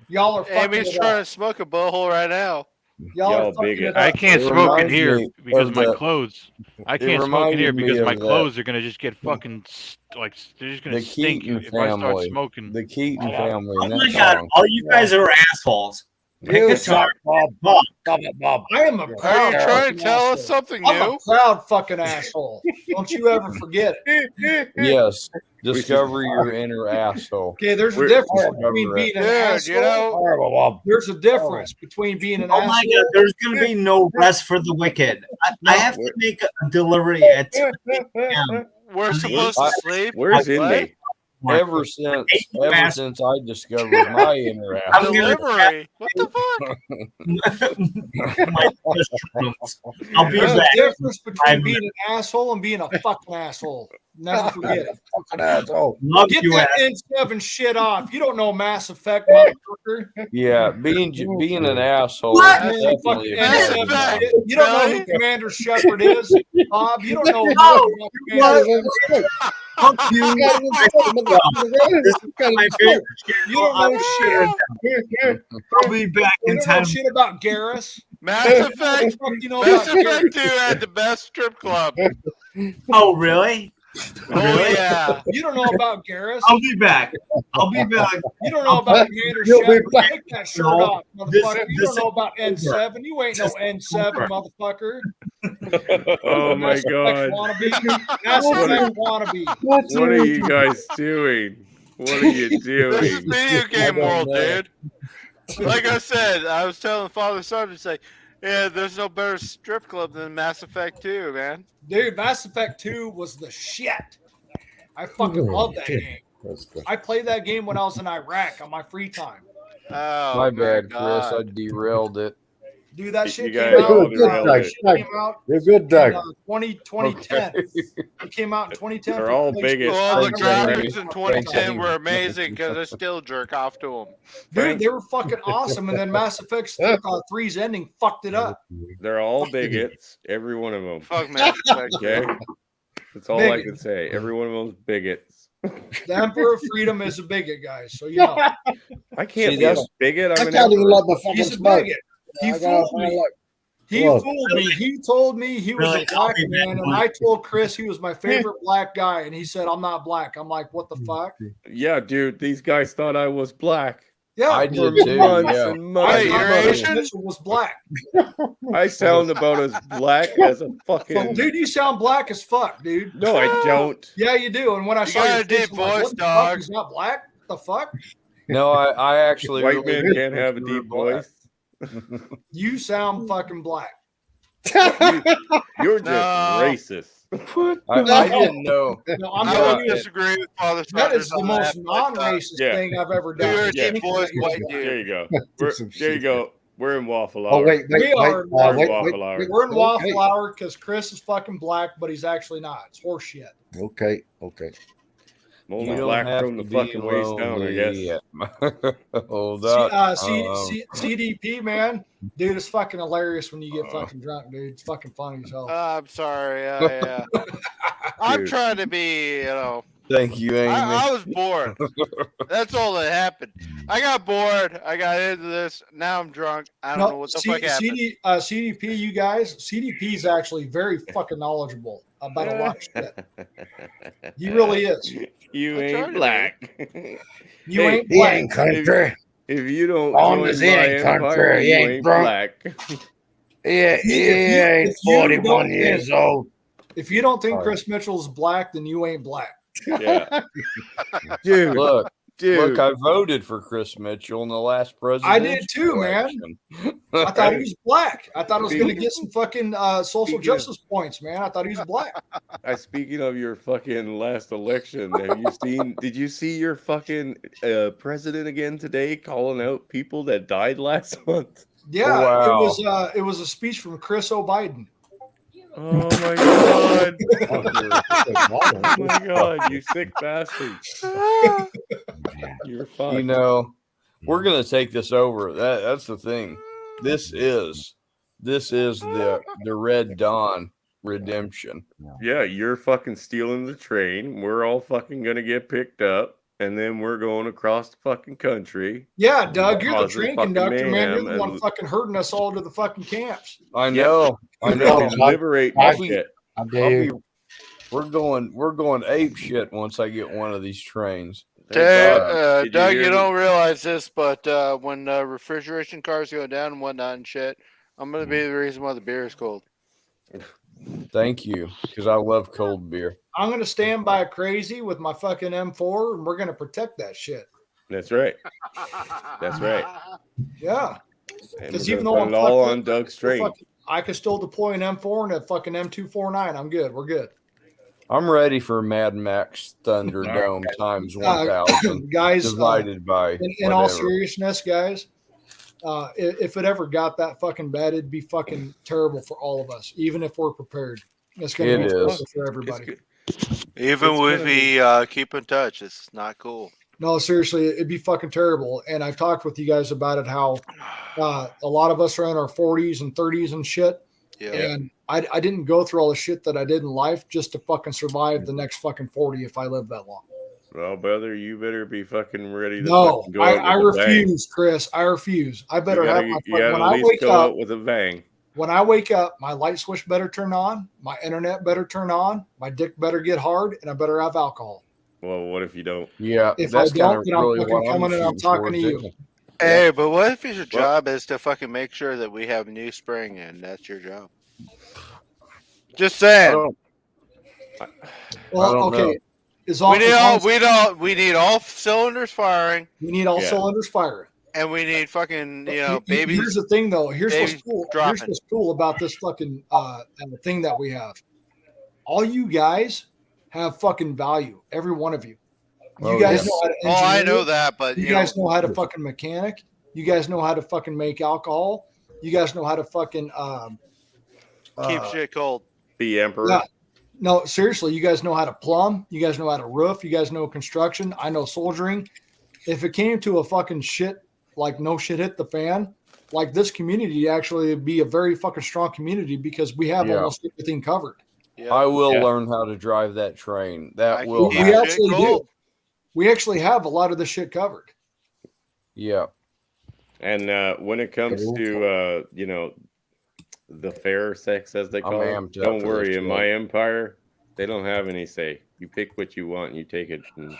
Y'all are fucking Amy's it trying up. to smoke a butthole right now. Y'all are Y'all fucking bigot. it I up. can't It smoke in reminds here me because of my the- clothes. I it can't smoke in here reminded me because my of that. clothes are gonna just get fucking like they're just gonna The stink Keaton if I start family. smoking. The Keaton family. Oh in my that god, song. all you guys are assholes. Pick You a suck, target. Bob. Stop it, Bob. I am a Are proud you trying fucking to tell us asshole. something I'm new? a proud fucking asshole. Don't you ever forget it. Yes. Discover your inner asshole. Okay, there's a We're- difference between Discover it. being an Dude, asshole. you know, Horrible, Bob. There's a difference between being an Oh my asshole. god, there's gonna be no rest for the wicked. I have to make a delivery at 2 p.m. we're supposed to sleep. Where's What? Indy? Ever since I discovered my inner I'm asshole. gonna Delivery. What the fuck? my mushrooms. I'll be There's a back. difference between I'm- being an asshole and being a fucking asshole. Never forget it. Fucking asshole. Love Get you, that ass. N7 shit off. You don't know Mass Effect, motherfucker. Yeah, being an asshole What? is Man, definitely fucking a Mass bad N7 Effect. shit. You don't know who Really? Commander Shepard is, Bob. You don't know who No. Commander Fuck you. This is my favorite You don't know shit. I'll be back You in don't know time. shit about Garrus. Mass Effect. What the fuck you know Mass about Effect Garrus? 2 had the best strip club. Oh, really? Oh yeah. You don't know about Garrus. I'll be back. I'll be back. You don't know about Commander You'll be Shepard. back. Take that shirt No. off, motherfucker. You This don't know about is N7. You ain't no This is N7, motherfucker. Oh my Mass Effect god. wannabe. Mass Effect wannabe. What are you guys doing? What are you This is doing? video game don't world, know. dude. Like I said, I was telling father son to say, yeah, there's no better strip club than Mass Effect 2, man. Dude, Mass Effect 2 was the shit. I fucking love that game. That's good. I played that game when I was in Iraq on my free time. Oh My bad, Chris. God. I derailed it. Dude, that You shit guys came out. all You're good, derailed Doug. it. Shit came out You're good, Doug. in 2010. It came out in 2010. They're for all PlayStation. bigots. Well, the Thanks, Henry. graphics in 2010 were amazing because I still jerk off to them. Dude, they were fucking awesome. And then Mass Effect 3's ending fucked it up. They're all bigots. Every one of them. Fuck Mass Effect. Okay. That's all I Bigot. can say. Every one of them's bigots. The Emperor of Freedom is a bigot, guys. So you know. I can't See, be a that's- bigot. I I'm an can't even emperor. let my fucking He's a smoke. bigot. He I gotta fooled find me. like He Whoa. fooled me. He told me he was Really? a black I'll be man, back. and I told Chris he was my favorite black guy, and he said I'm not black. I'm like, what the fuck? Yeah, dude. These guys thought I was black. Yeah, I For did too. months Yeah. and months. Wait, and you're months. Asian? Mitchell was black. I sound about as black as a fucking. Dude, you sound black as fuck, dude. No, I don't. Yeah, you do. And when I You saw got your a deep face, I'm like, voice, what the dog. fuck? He's not black. What the fuck? No, I actually White really man did can't have a think you were deep black. voice. You sound fucking black. You're just No. racist. I didn't know. No, I'm I telling would you, disagree with Father that is Saunders the on most that, non-racist Yeah. thing I've ever You're done. a deep voiced white There dude. you go. There you go. We're in Waffle Hour. Oh wait, wait, We wait, are We're in wait, Waffle Hour. We're in Waffle Okay. Hour because Chris is fucking black, but he's actually not. It's horseshit. Okay, okay. I'm only You don't black have from the to fucking be waist down, I lonely guess. yet. Hold up. CDP, man. Dude, it's fucking hilarious when you get fucking drunk, dude. It's fucking funny as hell. I'm sorry. Yeah. I'm Dude. trying to be, Thank you, Amy. I was bored. That's all that happened. I got bored. I got into this. Now I'm drunk. I don't know what the fuck happened. CDP, you guys, CDP is actually very fucking knowledgeable about a lot of shit. He really is. You I'm trying ain't to black. You Hey, ain't He black. ain't country. If you don't Long join as my he ain't empire, country, he you ain't ain't drunk. black. Yeah, he If you- ain't if you 41 don't years think- old. If you don't think Sorry. Chris Mitchell's black, then you ain't black. Yeah. Dude, Look, dude. look, I voted for Chris Mitchell in the last presidential I did too, man. election. I thought he was black. I thought I was going to get some fucking social justice points, man. I thought he was black. Speaking of your fucking last election, did you see your fucking president again today calling out people that died last month? Yeah, Wow. it was a speech from Chris O'Biden. Oh my god. Oh my god, you sick bastard. You're fucked. You know, we're gonna take this over. That's the thing. This is the Red Dawn redemption. Yeah, you're fucking stealing the train. We're all fucking gonna get picked up. and then we're going across the fucking country. Yeah, Doug, you're the causing train fucking conductor, man. You're mayhem the one and- fucking herding us all to the fucking camps. I know. I know. Fucking liberate I'll that be- shit. I I'll do. be- we're going ape shit once I get one of these trains. Doug, Did Doug, hear you the- don't realize this, but when refrigeration cars go down and whatnot and shit, I'm gonna be the reason why the beer is cold. Thank you, because I love cold beer. I'm gonna stand by crazy with my fucking M4, and we're gonna protect that shit. That's right. That's right. Yeah, And because we're even gonna though put I'm it all fucked on up, Doug's train. I can still deploy an M4 and a fucking M249. I'm good. We're good. I'm ready for Mad Max Thunderdome times 1,000 guys, divided by. In all whatever. seriousness, guys, if it ever got that fucking bad, it'd be fucking terrible for all of us, even if we're prepared. It's gonna It be is. terrible for everybody. Even It's with gonna me keep in touch, it's not cool. No, seriously, it'd be fucking terrible. And I've talked with you guys about it, how a lot of us are in our 40s and 30s and shit. Yeah. And I didn't go through all the shit that I did in life just to fucking survive the next fucking 40 if I live that long. Well, brother, you better be fucking ready to No, fucking go I out with a bang. refuse, Chris. I refuse. I better You gotta, have my you gotta when at I least wake go up. out with a bang. When I wake up, my light switch better turn on, my internet better turn on, my dick better get hard, and I better have alcohol. Well, what if you don't? Yeah, If that's I don't, kind of then I'm really fucking what I'm coming and I'm shooting talking to towards, you. isn't it? Hey, but what if your Well- job is to fucking make sure that we have new spring and that's your job? Just saying. Well, don't okay. know. As long, We need as long all as- we need all cylinders firing, we need all Yeah. cylinders firing. and we need fucking Here's babies. the thing, though. Here's what's babies cool. Here's dropping. what's cool about this fucking thing that we have. All you guys have fucking value. Every one of you. You Oh, guys yes. know how to Oh, I engineer. know that, but You you guys know, know how to fucking mechanic. You guys know how to fucking make alcohol. You guys know how to fucking keep shit cold. The emperor. yeah. No, seriously, you guys know how to plumb. You guys know how to roof. You guys know construction. I know soldiering. If it came to a fucking shit, like no shit hit the fan, like this community actually would be a very fucking strong community because we have Yeah. almost everything covered. Yeah. I will Yeah. learn how to drive that train. That I will can We keep happen. shit actually do. cold. We actually have a lot of this shit covered. Yeah. And when it comes to the fair sex, as they I'm call it, amped up don't for worry. this In shit. my empire, they don't have any say. You pick what you want, and you take it, and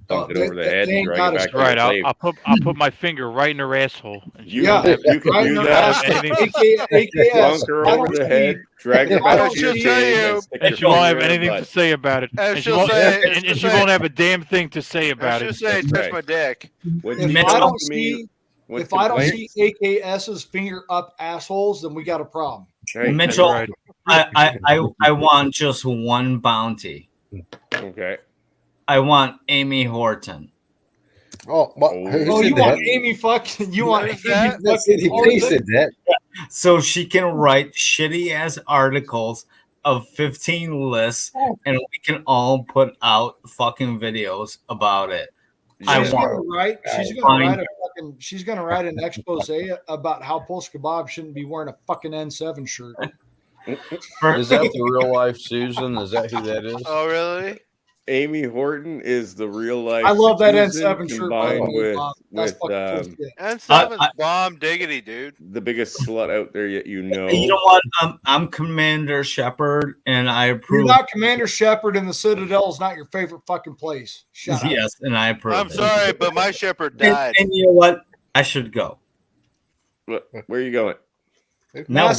dunk it they- over the they head and ain't drag got it us back to Right, the I'll, slave. I'll put my finger right in her asshole. And she You Yeah. can, you can Right do in that. her anything- AKS. Plunk her I over don't the see- head, drag her I back don't to your see- cave, you- and stick And your she won't finger have in her anything butt. to say about it. And And she she'll won't, say- and she'll she say- won't have a damn thing to say I about should it. say, touch Right. my dick. When If you I come don't to me see with if I don't see complaints, AKS's finger up assholes, then we got a problem. right, Mitchell, Right. I want just one bounty. okay. I want Amy Horton. Oh, what? Oh. Who Oh, said you that? want Amy fucking? You want What Amy is that? fucking? That CDP said that. So she can write shitty ass articles of 15 lists and we can all put out fucking videos about it. I She's want gonna write. She's gonna Fine. write a fucking. She's gonna write an expose about how Pulse Kebab shouldn't be wearing a fucking N7 shirt. Is that the real life Susan? Is that who that is? Oh, really? Amy Horton is the real life. I love that Susan N7 shirt. by the combined way, with Bob. That's with fucking cool shit. And seven's bomb diggity, dude. the biggest slut out there yet you know. You know what? I'm Commander Shepard, and I You're approve. not Commander Shepard, and the Citadel is not your favorite fucking place. Shut up. Yes, and I approve. I'm sorry, but my shepherd And, died. and you know what? I should go. Where are you going? No,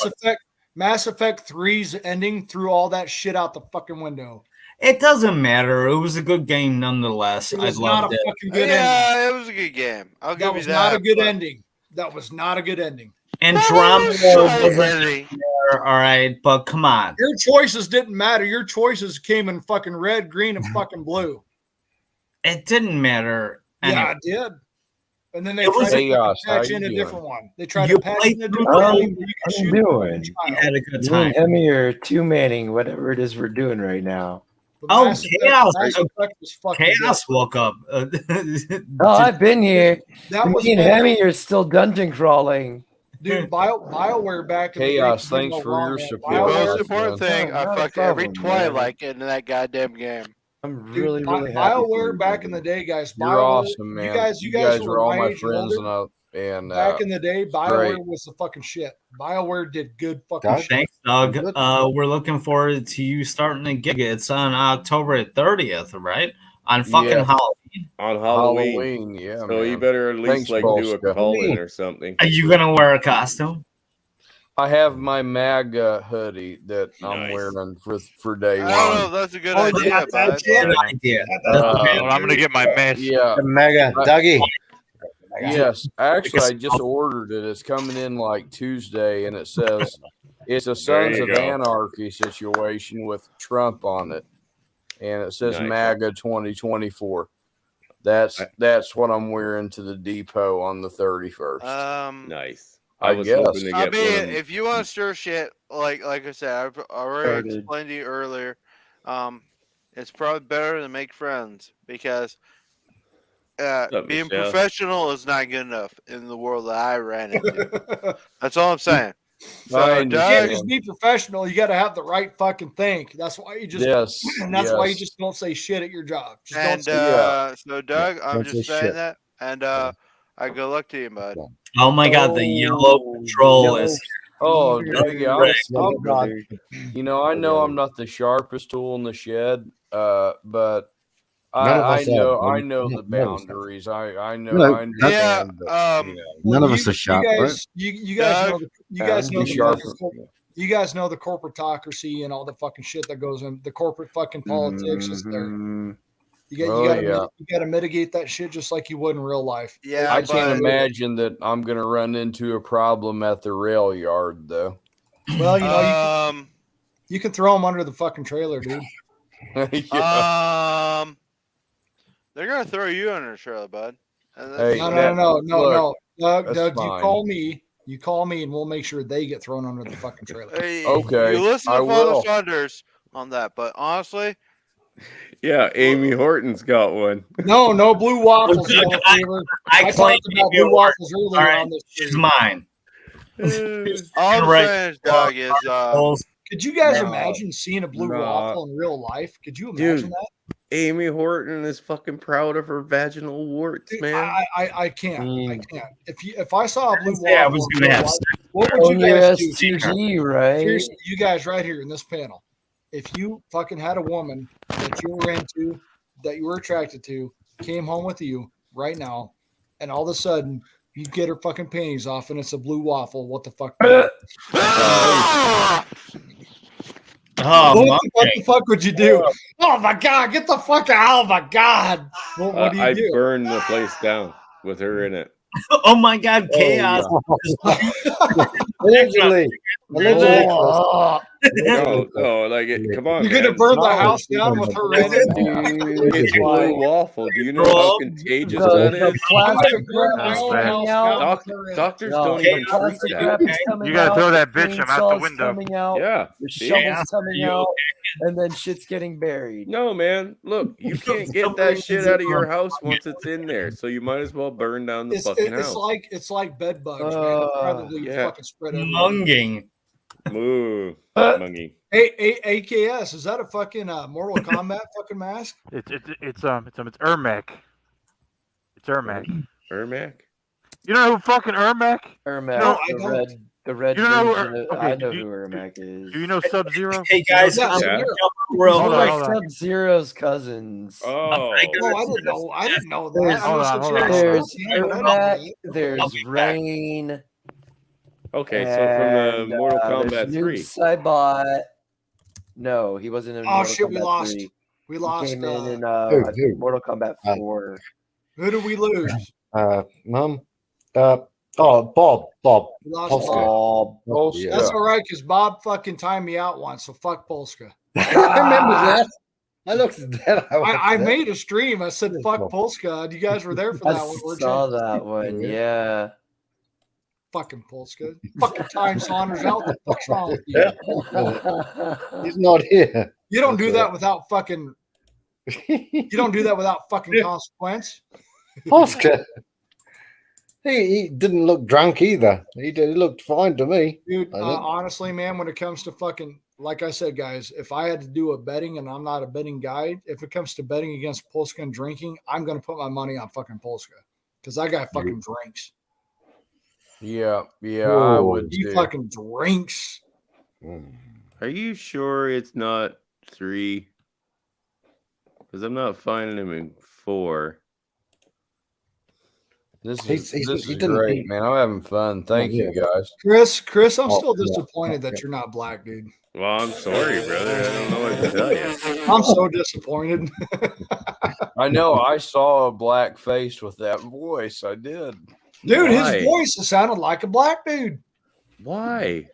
Mass Effect 3's ending threw all that shit out the fucking window. it doesn't matter. It was a good game nonetheless. It I was not loved a it. fucking good ending. Yeah, it was a good game. I'll give That you was that. not a good but- ending. That was not a good ending. Andromeda So wasn't ready. there, all right, but come on. Your choices didn't matter. Your choices came in fucking red, green, and fucking blue. It didn't matter. Yeah, it did. And then they It was tried to chaos. How patch you in a doing? different one. They tried You to patch played in a through different the one. game. where you I'm could shoot doing. a You child. had a good You time. and Hemi are two manning whatever it is we're doing right now. But Oh, Mass Effect- Chaos. Mass Effect was fucking Chaos good. woke up. Oh, I've been here. That was Me and when- Hemi are still dungeon crawling. Dude, BioWare back in Chaos, the day. thanks for your The support. most BioWare, important thing, No, I not a fucked every problem, man. Twilight in that goddamn game. I'm Dude, really, really happy. for BioWare you, back in brother. the day, guys. You're BioWare, awesome, man. You guys were all my age and friends, older. and Back in the day, great. BioWare was the fucking shit. BioWare did good fucking Doug? shit. Thanks, Doug. We're looking forward to you starting a gig. It's on October 30th, right? On fucking Yeah. Halloween. On Halloween. Halloween, yeah, So man. you better at least Thanks, like do a Polska. call-in or something. Are you gonna wear a costume? I have my MAGA hoodie that I'm Nice. wearing for day I don't know one. if that's a good Oh, idea, that's bud. a good idea. Well, I'm gonna get my mask. Yeah. Mega Dougie. Yes, actually, I just ordered it. It's coming in like Tuesday, and it says it's a Sons you of go. Anarchy situation with Trump on it, and it says Nice. MAGA 2024. That's what I'm wearing to the depot on the 31st. Nice. I I was guess. hoping to I get mean, one. if you want to stir shit, like I said, I've already Started. explained to you earlier. It's probably better to make friends because up, being Michelle? professional is not good enough in the world that I ran into. That's all I'm saying. So, I You can't Doug, just be professional. You got to have the right fucking thing. That's why you just. Yes, And that's why you yes. just don't say shit at your job. Just and don't say so Doug, I'm Don't say just saying shit. that, and I good luck to you, bud. Oh my god, the yellow patrol Yellow is Oh, fever. Doug, yeah, Oh, God. I know I'm not the sharpest tool in the shed, but None of I us know are, I man. know Yeah, the none of us are. boundaries. I know No, I that's- Yeah, understand. But, you know. Well, None of us are sharp, you right? guys, you guys know Doug, the you guys know Be the sharp. fucking you guys know the corporatocracy and all the fucking shit that goes in the corporate fucking politics. Is there? Mhm. Oh, You got to mitigate that shit just like you would in real life. Yeah, I but can't imagine that I'm going to run into a problem at the rail yard, though. Well, you know, you can throw them under the fucking trailer, dude. Yeah. They're gonna throw you under the trailer, bud. And Hey, No, that- no. look, Doug, that's you fine. call me. You call me, and we'll make sure they get thrown under the fucking trailer. Hey, Okay, you listen I to Father will. Saunders on that, but honestly, Yeah, Amy Horton's got one. No blue waffles. Look, Yellow fever. I I claim talked about Amy blue waffles All earlier right, on this. she's stream. mine. all I'm Right. saying is, Doug, is Could you guys No. imagine seeing a blue No. waffle in real life? Could you imagine Dude, that? Amy Horton is fucking proud of her vaginal warts, Dude, man. I can't. I can't. If I saw a blue Yeah, I waffle, was in gonna real have life, sex. what would On you your guys do? STG, right? Seriously, you guys right here in this panel. If you fucking had a woman that you were into, that you were attracted to, came home with you right now, and all of a sudden you get her fucking panties off and it's a blue waffle, what the fuck? Oh, what the fuck would you do? Oh my god, get the fuck out! Oh my god, what do you I'd do? burn the place down with her in it. Oh my god, chaos. Allegedly. Oh, No, like, come on, You're gonna man. burn the No, house down with her in it? It's blue waffle. Do you know how contagious that the is? plastic Burn wrap is the coming house out. down with her in it. Doctors No, don't the even treat plastic that. wrap is coming You gotta out. throw the that bitch. I'm out the chainsaw's window. coming out. Yeah. The see? shovel's coming You out, and then shit's getting buried. No, man. Look, you can't get that shit out of your house once it's in there. So you might as well burn down the fucking house. It's like bed bugs, man. They'll probably yeah. fucking spread everywhere. Munging. Moo, mungy. Hey, AKS, is that a fucking Mortal Kombat fucking mask? It's Ermac. It's Ermac. Ermac? You know who fucking Ermac? Ermac, No, I the don't. red You don't know who version. okay, I know do who you- Ermac is. Do you know Sub Zero? Hey guys, Yeah, I'm yeah. real He's Hold on, like hold on. Sub Zero's cousins. Oh, Oh, I didn't know. I didn't know that. There's- I know hold on, some hold on. serious There's stuff, man, but I don't know Ermac. that. There's I'll be back. Rain. okay. So from the Mortal there's Kombat Noob 3. Saibot. No, he wasn't in Oh Mortal shit, Kombat we lost. 3. We He lost. came in Who? I think Mortal Kombat 4. Who did we lose? Mum. Bob. We lost Polska. Bob. Oh, Yeah. That's all right, because Bob fucking timed me out once, so fuck Polska. I remember that. I looked at that. I made a stream. I said fuck Polska. You guys were there for I that one, weren't saw you? that one. Yeah. Fucking Polska. Fucking time Saunders out. What the fuck's wrong with you? He's not here. You don't do that without fucking. You don't do that without fucking consequence. Polska. He didn't look drunk either. He looked fine to me. Dude, I think. honestly, man, when it comes to fucking like I said, guys, if I had to do a betting, and I'm not a betting guy, if it comes to betting against Polska and drinking, I'm going to put my money on fucking Polska because I got fucking drinks. Yeah, I would He too. fucking drinks. Are you sure it's not 3? Because I'm not finding him in 4. This He's- is he didn't- great, man. I'm having fun. Thank you, guys. Chris, I'm Oh, still yeah. disappointed that you're not black, dude. Well, I'm sorry, brother. I don't know what to tell you. I'm so disappointed. I know. I saw a black face with that voice. I did. Dude, Why? his voice sounded like a black dude. Why?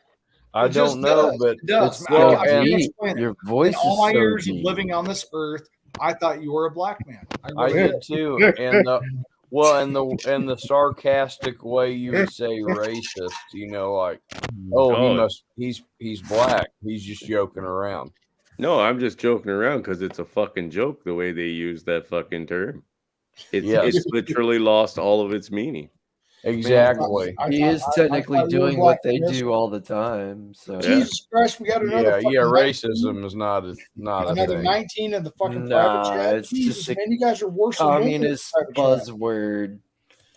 I It just don't know, does. but It does. it's I so, can't and explain it. Your voice In all is my so years of deep. living on this earth, I thought you were a black man. I really did too. And the sarcastic way you would say racist, like, Oh. he's black. He's just joking around. No, I'm just joking around because it's a fucking joke the way they use that fucking term. Yes. It's literally lost all of its meaning. Exactly. He is technically thought you were doing what black, they yes. do all the time. So Jesus Christ, we got another Yeah, fucking 19, racism is not a another thing. 19 in the fucking Nah, private chat. it's Jesus, just a man, you guys are worse than communist me in the private chat. buzzword.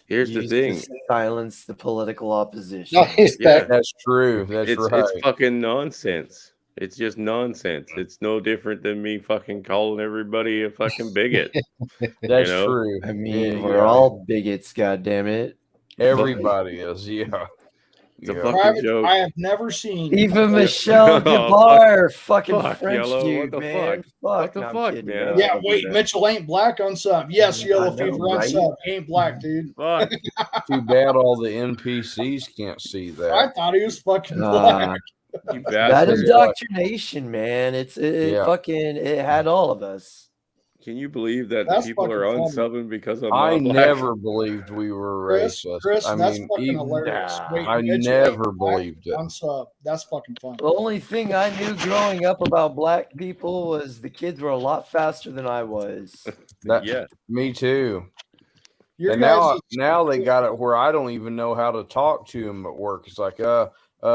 Here's the used thing. to silence the political opposition. No, he's Yeah. back. That's true. That's It's right. fucking nonsense. It's just nonsense. It's no different than me fucking calling everybody a fucking bigot. That's you know? true. I mean, Yeah, we're yeah. all bigots, goddammit. Everybody is. Yeah. It's a Yeah. fucking Private, joke. I have never seen Even Michelle Oh, Gebar, fucking fuck, French Yellow, dude, what the man. fuck? Fuck, What the no, I'm fuck, kidding, man? bro. Yeah, Don't do wait, that. Mitchell ain't black on sub. Yes, Yellow I know, Fever on right? sub. He ain't black, dude. Fuck. Too bad all the NPCs can't see I that. thought he was fucking Nah, black. You that bastard. indoctrination, man. It Yeah. fucking it had all of us. Can you believe that That's people are fucking funny. unsubbing because I'm I not black? never believed we were Chris, racist. I that's mean, fucking even, hilarious. Wait, I Mitchell ain't never black believed it. on sub. That's fucking funny. The only thing I knew growing up about black people was the kids were a lot faster than I was. That, Yeah. Me too. Your And guys' now they got it where I don't even know how to talk to them at work. It's like, what do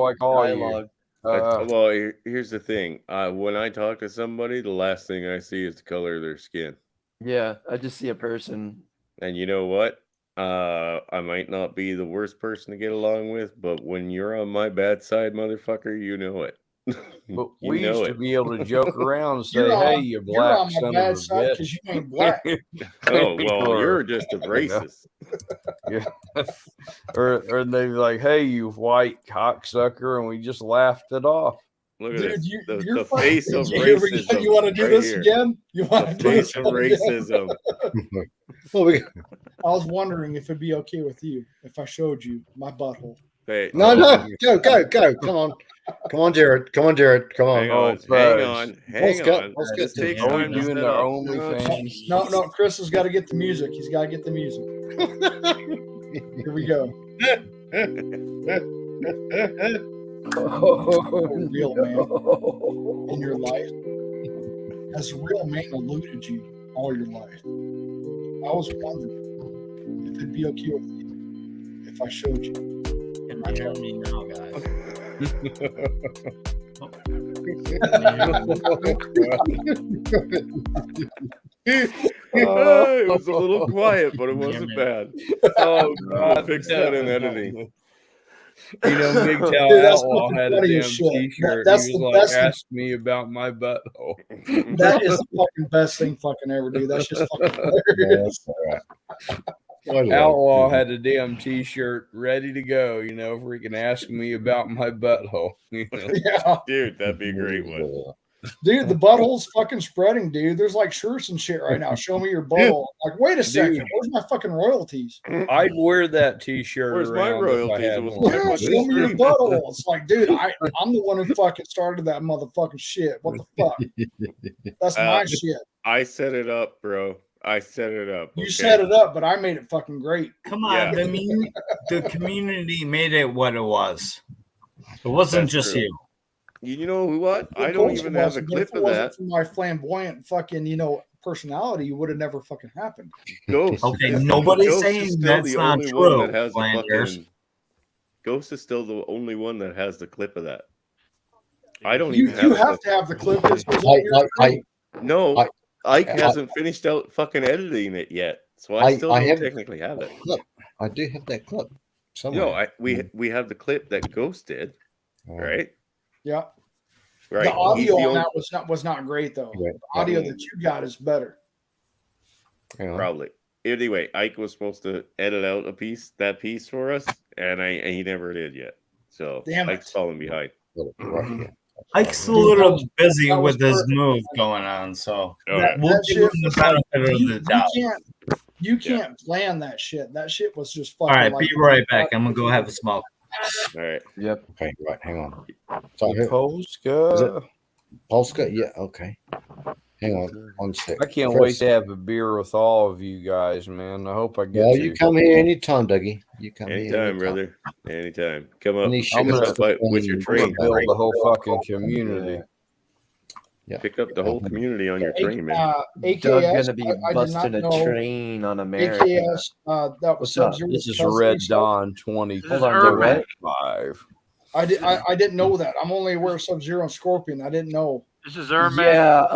I call dialogue. Well, here's the thing. When I talk to somebody, the last thing I see is the color of their skin. Yeah, I just see a person. And you know what? I might not be the worst person to get along with, but when you're on my bad side, motherfucker, you know it. But You we know used to it. be able to joke around and say, You're "Hey, on- you you're black on my son bad of a side bitch." 'cause you ain't black. Oh, well, Or- you're just a racist. Yeah. or they'd be like, "Hey, you white cocksucker," and we just laughed it off. Look at Dude, this. you're The fucking- face of Here we go. racism. You want to do right this here. again? You want to The do this face of again? racism. Well, we, I was wondering if it'd be okay with you if I showed you my butthole. Hey, no, go. Come on, Jared. Come on. Hang on, hang on, Let's hang go. on. Let's This get takes to time to doing set the up. OnlyFans. No, Chris has got to get the music. He's got to get the music. Here we go. A real man in your life. Has a real man eluded you all your life? I was wondering if it'd be okay with you if I showed you. Can you hear me now, guys? It was a little quiet, but it wasn't bad. Oh I'll God, fix that in editing. You know, Big Tal Dude, that's Outlaw fucking had a funny damn as shit. T-shirt. That's He was the like, best- "Ask me about my butthole." That is the fucking best thing fucking ever, dude. That's just fucking hilarious. Outlaw had a damn T-shirt ready to go. You know, freaking ask me about my butthole. You know? Yeah. Dude, that'd be a great one. Dude, the butthole's fucking spreading, dude. There's like shirts and shit right now. Show me your butthole. Like, wait a second. Dude. Where's my fucking royalties? I'd wear that T-shirt. Where's my around if I royalties? had It was one. my Yeah, show me your butthole. It's like, dude, I'm the one who fucking started that motherfucking shit. What the fuck? That's my shit. I set it up, bro. I set it up. You okay? set it up, but I made it fucking great. Come on, Yeah. the community made it what it was. It wasn't That's just true. you. You know what? I Of don't course even it have a wasn't, but clip if it of wasn't that. for my flamboyant fucking, personality, it would have never fucking happened. Ghost. Okay, nobody's Ghost is saying still that's the not only true, one that has the Flanders. fucking. Ghost is still the only one that has the clip of that. I don't You even have have to have the clip. This was on your screen. No, Ike hasn't finished out fucking editing it yet, so I still don't technically have it. Clip. I do have that clip No, somewhere. we have the clip that Ghost did, right? Yeah. Right. The He's audio the on only- that was not great though. Yeah. The audio that you got is better. Probably. Anyway, Ike was supposed to edit out that piece for us, and he never did yet. So Damn Ike's falling behind. Ike's a little busy with his move going on, so That we'll give him the benefit of the doubt. You can't plan that shit. That shit was just All fucking. right, like, be right back. I'm gonna go have a smoke. All right. Yep. Okay, right. Hang on. So Polska. Is it Polska? Yeah. Okay. Hang on. 1 sec. I can't wait to have a beer with all of you guys, man. I hope I get Well, to. you come here anytime, Dougie. You come Anytime, here anytime. brother. Anytime. Come up. Any Pick shit us that's up with your going- train. build the whole fucking community. Yeah. Pick up the whole community on your train, man. Doug AKS, gonna be I did not busting a know train on America. AKS, that was What's up? Sub-Zero. This is Red Dawn Hold on, what? 2025. I didn't know that. I'm only aware of Sub-Zero and Scorpion. I didn't know. This is Ermac. Yeah,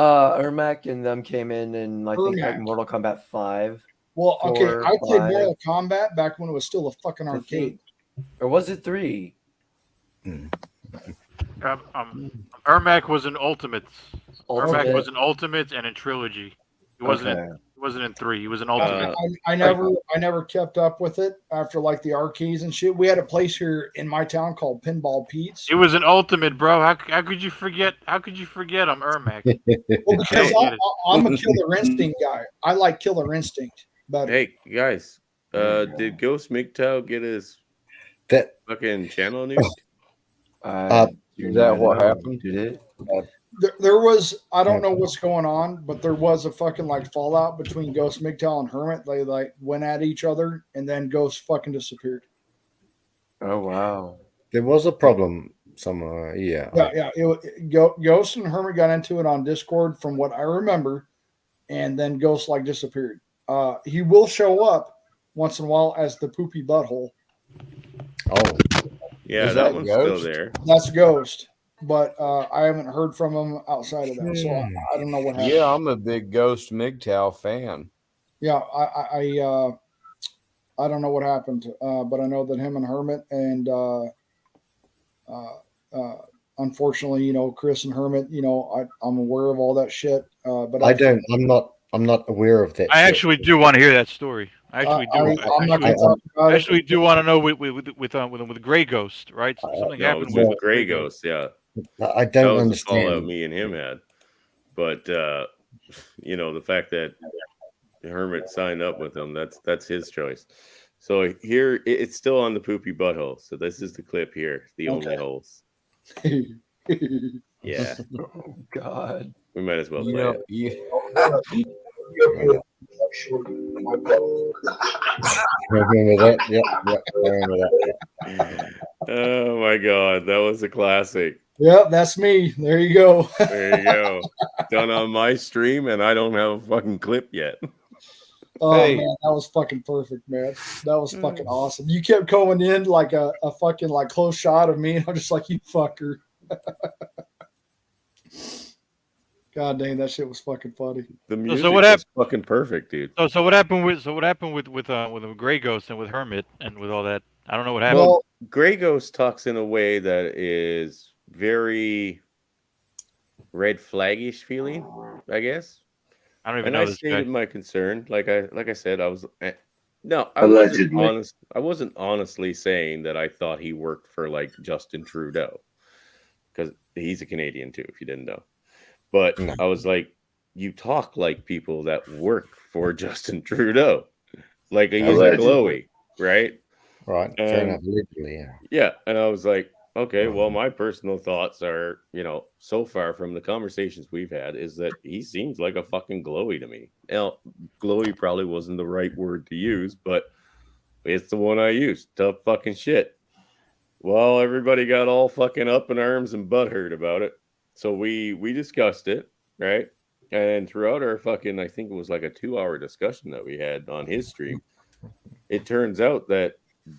Ermac and them came in, and I think like Ermac. Mortal Kombat 5. Well, okay, 4, I played 5, Mortal Kombat back when it was still a fucking arcade. or was it 3? Ermac was in Ultimates. Ultimate? Ermac was in Ultimates and in Trilogy. He wasn't. Okay. He wasn't in 3. He was in Ultimate. I never kept up with it after like the arcades and shit. We had a place here in my town called Pinball Pete's. He was an Ultimate, bro. How could you forget? How could you forget I'm Ermac? Well, because I'm a Killer Instinct guy. I like Killer Instinct better. Hey, guys. Did Ghost MGTOW get his fucking channel nuked? Is that what happened? Did it? There was, I don't know what's going on, but there was a fucking like fallout between Ghost MGTOW and Hermit. They like went at each other, and then Ghost fucking disappeared. Oh wow. There was a problem somewhere. Yeah. Yeah. Ghost and Hermit got into it on Discord, from what I remember, and then Ghost like disappeared. He will show up once in a while as the poopy butthole. Oh. Yeah, Is that that one's Ghost? still there. That's Ghost, but I haven't heard from him outside of that, so I don't know what happened. Yeah, I'm a big Ghost MGTOW fan. Yeah, I don't know what happened, but I know that him and Hermit and unfortunately, you know, Chris and Hermit, you know, I'm aware of all that shit. But I'm not aware of that. I shit. actually do want to hear that story. I actually do. I'm not gonna talk about I it. actually do want to know with Gray Ghost, right? Something No, happened it's with with Gray Ghost, yeah. I That don't was the understand. fallout me and him had. But you know, the fact that Hermit signed up with him, that's his choice. So here it's still on the poopy butthole. So this is the clip here, the only holes. Yeah. Oh God. We might as well play Yep. it. Remember that? Yep. I remember that. Oh my god, that was a classic. Yep, that's me. There you go. There you go. Done on my stream, and I don't have a fucking clip yet. Oh Hey. man, that was fucking perfect, man. That was fucking awesome. You kept coming in like a fucking like close shot of me, and I'm just like, you fucker. God dang, that shit was fucking funny. The music what was happened? fucking perfect, dude. So what happened with Gray Ghost and with Hermit and with all that? I don't know what happened. Well, Gray Ghost talks in a way that is very red flaggish feeling, I guess. I don't even And know I this stated guy. my concern. Like I said, I was no, Allegedly. I wasn't honestly saying that I thought he worked for like Justin Trudeau, because he's a Canadian too, if you didn't know. But I was like, you talk like people that work for Justin Trudeau, like he's a Allegedly. glowy, right? Right. Fair enough. Literally, yeah. Yeah, and I was like, okay, well, my personal thoughts are, you know, so far from the conversations we've had, is that he seems like a fucking glowy to me. Now, glowy probably wasn't the right word to use, but it's the one I used. Tough fucking shit. Well, everybody got all fucking up in arms and butthurt about it. So we discussed it, right? And throughout our fucking, I think it was like a 2-hour discussion that we had on his stream, it turns out that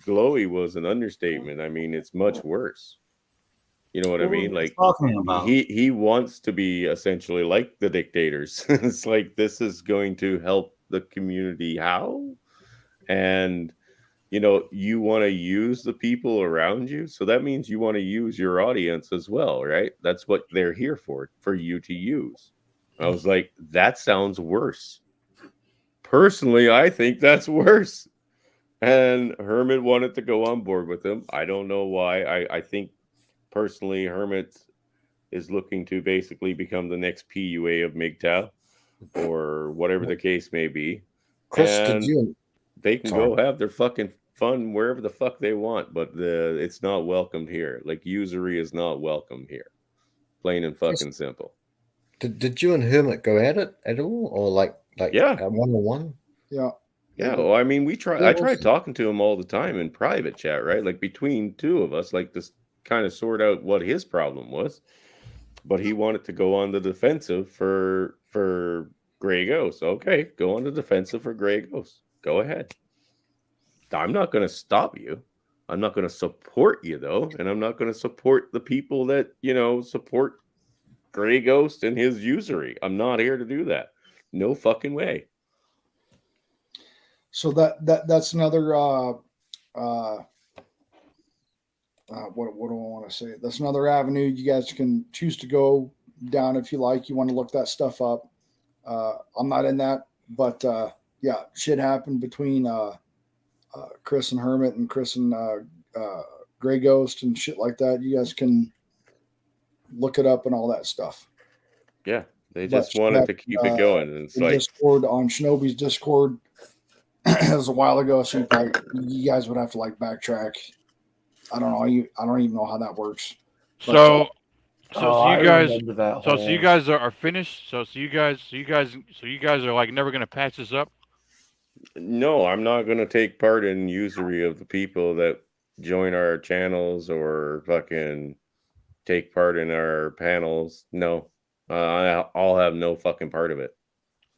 glowy was an understatement. I mean, it's much worse. You know what I What are mean? we Like talking about? he wants to be essentially like the dictators. It's like this is going to help the community. How? And you want to use the people around you. So that means you want to use your audience as well, right? That's what they're here for you to use. I was like, that sounds worse. Personally, I think that's worse. And Hermit wanted to go on board with him. I don't know why. I think personally, Hermit is looking to basically become the next PUA of MGTOW or whatever the case may be. Chris, And did you? they can Sorry. go have their fucking fun wherever the fuck they want, but it's not welcomed here. Like usury is not welcome here. Plain and fucking simple. Did you and Hermit go at it at all, or like Yeah. one-on-one? Yeah. Yeah, well, I mean, I Yeah, tried talking to him all the time in private chat, right? Like between two of us, like this kind of sort out what his problem was. But he wanted to go on the defensive for Grey Ghost. Okay, go on the defensive for Grey Ghost. Go ahead. I'm not going to stop you. I'm not going to support you though, and I'm not going to support the people that support Grey Ghost and his usury. I'm not here to do that. No fucking way. So that's another what do I want to say? That's another avenue you guys can choose to go down if you like. You want to look that stuff up. I'm not in that, but yeah, shit happened between Chris and Hermit and Chris and Grey Ghost and shit like that. You guys can look it up and all that stuff. Yeah, they just wanted to keep it going, and it's like Discord on Shinobi's Discord. It was a while ago, so you guys would have to like backtrack. I don't know. I don't even know how that works. So I you guys, remember that so whole- you guys are finished. So you guys are like never gonna patch this up. no, I'm not going to take part in usury of the people that join our channels or fucking take part in our panels. No, I'll have no fucking part of it.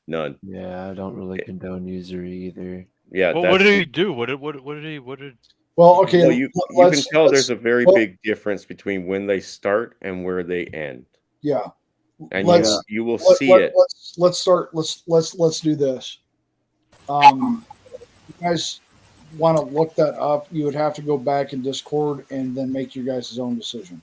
None. Yeah, I don't really condone usury either. Yeah. Well, what did he do? What did Well, okay. Well, you can tell there's a very big difference between when they start and where they end. Yeah. And Let's- you will let- see let- it. Let's start. Let's do this. You guys want to look that up? You would have to go back in Discord and then make your guys' own decision.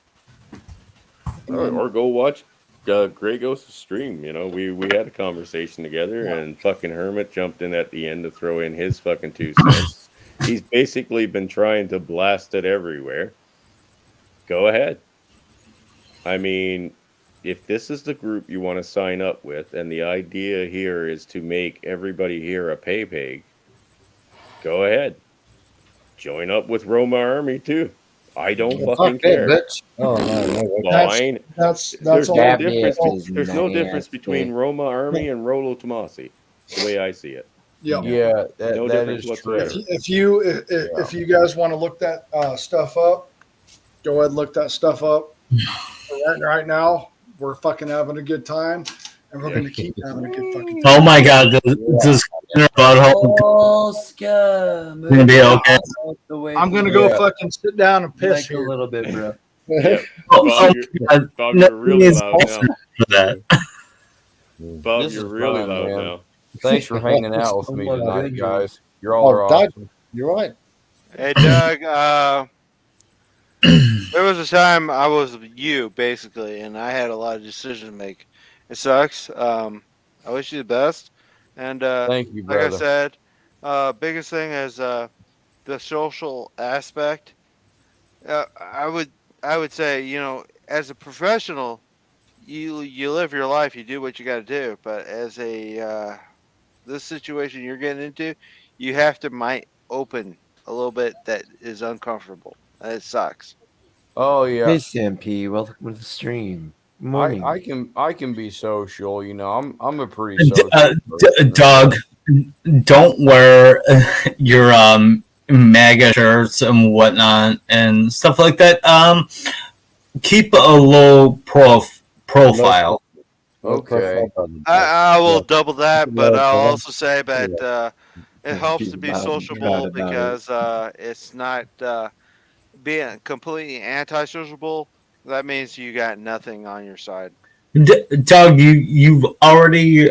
Or go watch Grey Ghost's stream. We had a conversation together, and fucking Hermit jumped in at the end to throw in his fucking 2 cents. He's basically been trying to blast it everywhere. Go ahead. I mean, if this is the group you want to sign up with, and the idea here is to make everybody here a pay pig, go ahead. Join up with Roma Army too. I don't Fuck fucking that, care. bitch. Oh no. Fine. That's There's all. no That difference. is There's no difference nasty. between Roma Army and Rolo Tomasi, the way I see it. Yeah. Yeah, No that difference is whatsoever. true. If you guys want to look that stuff up, go ahead and look that stuff up. Right now, we're fucking having a good time, and we're going to keep having a good fucking time. Oh my god, this Oscar, gonna be okay. I'm going to go fucking sit down and piss Like a here. little bit, bro. Bob, Bob, you're really needs loud now. for that. Bob, This you're is really fun, loud man. now. Thanks for hanging out with me tonight, guys. You're all Oh, Doug, awesome. you're right. Hey, Doug. There was a time I was you, basically, and I had a lot of decision to make. It sucks. I wish you the best. And Thank you, like I brother. said, biggest thing is the social aspect. I would say, as a professional, you live your life, you do what you got to do. But as this situation you're getting into, you have to might open a little bit that is uncomfortable. And it sucks. Oh yeah. Hey, Stampede, welcome to the stream. Morning. I can be social. I'm a pretty social person. Doug, don't wear your MAGA shirts and whatnot and stuff like that. Keep a low profile. Okay. I will double that, but I'll also say that it helps to be sociable because it's not being completely anti-sociable That means you got nothing on your side. Doug, you've already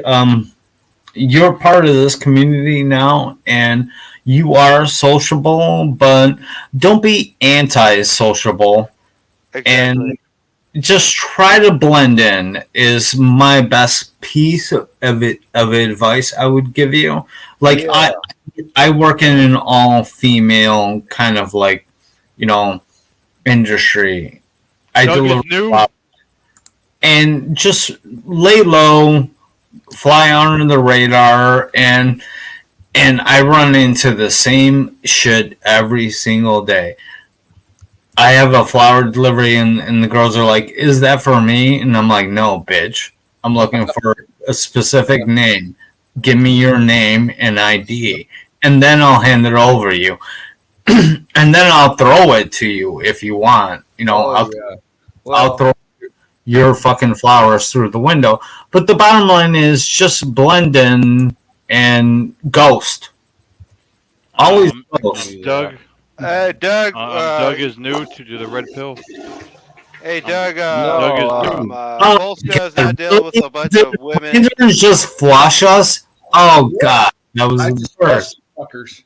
you're part of this community now, and you are sociable, but don't be anti-sociable. And just try to blend in is my best piece of advice I would give you. Like I work in an all-female kind of like, industry. I deliver and just lay low, fly under the radar, and I run into the same shit every single day. I have a flower delivery, and the girls are like, "Is that for me?" And I'm like, "No, bitch. I'm looking for a specific name. Give me your name and ID, and then I'll hand it over to you, and then I'll throw it to you if you want. I'll throw your fucking flowers through the window. But the bottom line is just blend in and ghost. Always ghost." Doug. Doug. Doug is new to the red pill. Hey, Doug. Doug is new. Polska's not dealing with a bunch of women. Didn't just flush us. Oh God, that was the worst. Fuckers.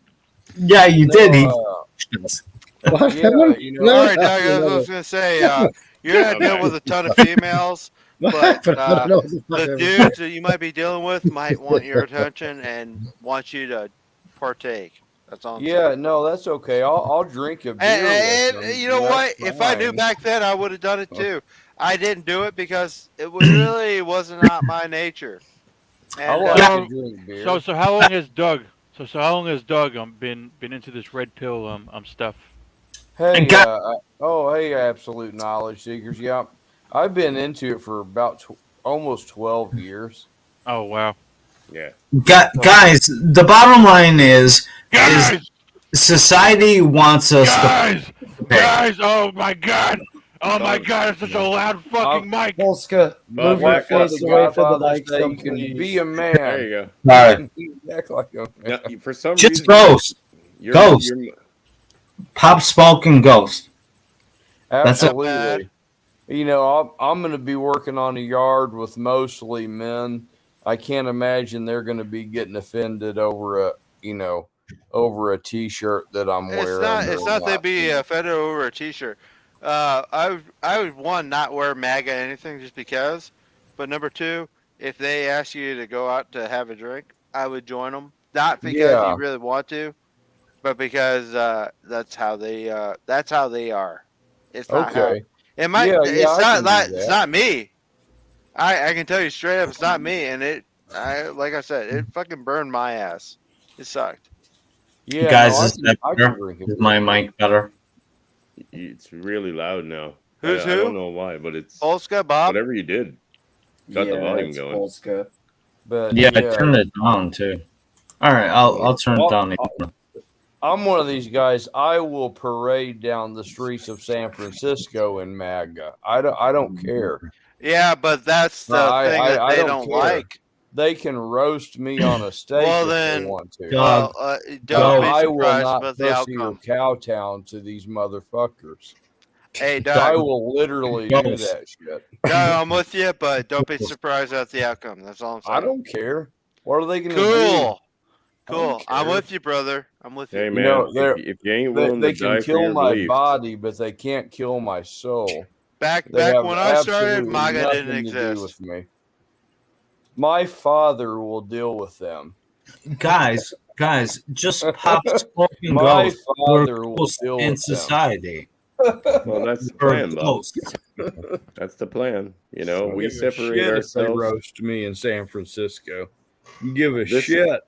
Yeah, you did. He flushed us. All right, Doug. I was gonna say, you're not dealing with a ton of females, but the dudes that you might be dealing with might want your attention and want you to partake. That's all. No, that's okay. I'll drink a beer. And you know what? If I knew back then, I would have done it too. I didn't do it because it really wasn't not my nature. And, So how long has Doug? So how long has Doug been into this red pill stuff? Hey, hey, absolute knowledge seekers. Yeah, I've been into it for about almost 12 years. Oh wow. Yeah. Guys, the bottom line is society wants us Guys, oh my god! Oh my god, it's such a loud fucking mic! Polska, move your face away from the mic. You can be a man. There you go. Alright. Act like a man. Now, for some Just reason, ghost. Ghost. you're- Pop Smoke and Ghost. That's it. Absolutely. I'm going to be working on a yard with mostly men. I can't imagine they're going to be getting offended over a T-shirt that I'm wearing. It's not they be offended over a T-shirt. I would one not wear MAGA anything just because, but number two, if they ask you to go out to have a drink, I would join them. Not because you really want to, but because that's how they are. It's not Okay. It might. Yeah, It's not me. I can tell you straight up, it's not me, and like I said, it fucking burned my ass. It sucked. Yeah, Guys, no, is that better? Is my mic better? It's really loud now. Who's I who? don't know why, but it's Polska, Bob. whatever you did. Got the volume it's going. Polska. But Yeah, I turned it down too. All right, I'll turn it down again. I'm one of these guys. I will parade down the streets of San Francisco in MAGA. I don't care. Yeah, but that's the thing that they don't care. like. They can roast me on a steak Well, if then, they want to. well, don't be I will surprised not about the pussy or outcome. cowtown to these motherfuckers. Hey, I Doug. will literally do that shit. Doug, I'm with you, but don't be surprised at the outcome. That's all I'm saying. I don't care. What are they going to do? Cool. I don't Cool. I'm care. with you, brother. I'm with you. Hey man, if you ain't they, willing they to die can for kill your my beliefs, body, but they can't kill my soul. Back They have when I started, absolutely MAGA nothing didn't to do exist. with me. My father will deal with them. Guys, just Pop Smoke and My Ghost. father We're will close deal in with them. society. well, that's the We're plan, though. close. That's the plan. We Don't we give a separate shit if they ourselves. roast me in San Francisco. You give a This- shit.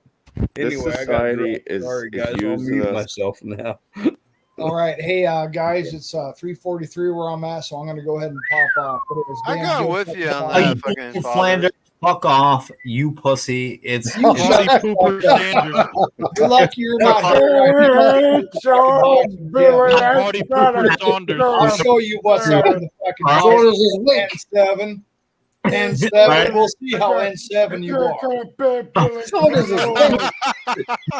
This Anyway, I got society drunk. is Sorry, guys. I'll using mute us. myself now. All right, hey guys, it's 3:43 where I'm at, so I'm going to go ahead and pop off. But it was I'm damn going good with you on talking that to you. fucking Flanders, fuck off, you pussy. It's You shut the fuck up. You're lucky you're not here. Party pooper Saunders. I'll show you what's up in the fucking Saunders is weak. 7. N7. Right. We'll see how N7 you are. Saunders is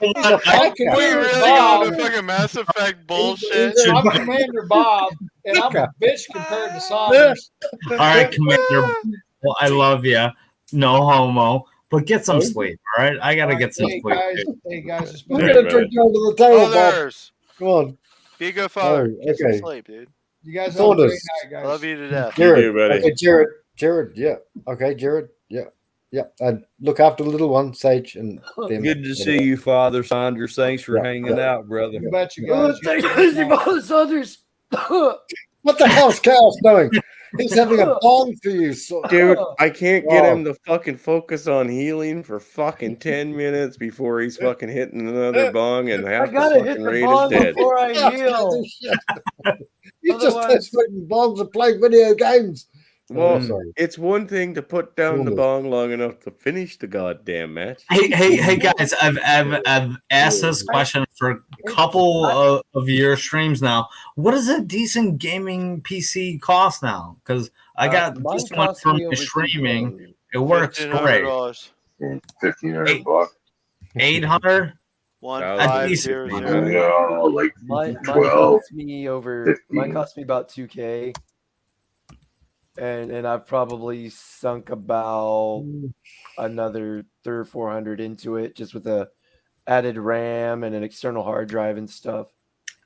We really go to fucking Mass Effect bullshit. I'm Commander Bob, and I'm a bitch compared to Saunders. All right, Commander. Well, I love you. No homo. But get some sleep, all right? I gotta get some Hey sleep. guys, Dude. hey guys, it's I'm been gonna drink you under the table, Bob. Others. Come on. Be a good father. Oh, Get some okay. sleep, dude. you guys have a great Saunders. night, guys. Love you to death. Jared. You, buddy. Okay, Jared. Yeah. Okay, Jared. Yeah. Yeah. And look after the little one, Sage, and them. Good to see you, Father Saunders. Thanks for hanging out, brother. You bet you Oh, guys. thank you, Father Saunders. What the hell's Chaos doing? He's having a bong for you, Dude, I can't get Oh. him to fucking focus on healing for fucking 10 minutes before he's fucking hitting another bong and I half the gotta hit fucking the raid bong is dead. before I heal. You just Otherwise- hitting bongs and playing video games. Well, sorry. it's one thing to put down the Saunders. bong long enough to finish the goddamn match. Hey, guys! I've asked this question for a couple of your streams now. What does a decent gaming PC cost now? Because I got mine this one cost from me my over streaming. It works great. $1,500. $1,500. 800. 1500. No, like Mine 12. cost me over. 15. Mine cost me about 2K, and I've probably sunk about another 300 or 400 into it, just with a added RAM and an external hard drive and stuff.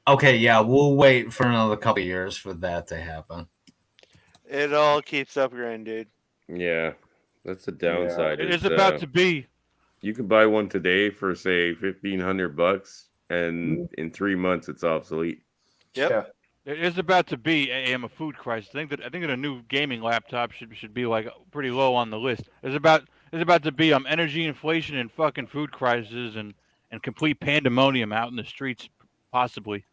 Okay, yeah, we'll wait for another couple years for that to happen. It all keeps upgrading, dude. Yeah, that's the downside. It is about to be. You can buy one today for say $1,500, and in 3 months it's obsolete. Yep. Yeah. It is about to be a food crisis. I think that a new gaming laptop should be like pretty low on the list. It's about to be energy inflation and fucking food crisis and complete pandemonium out in the streets possibly.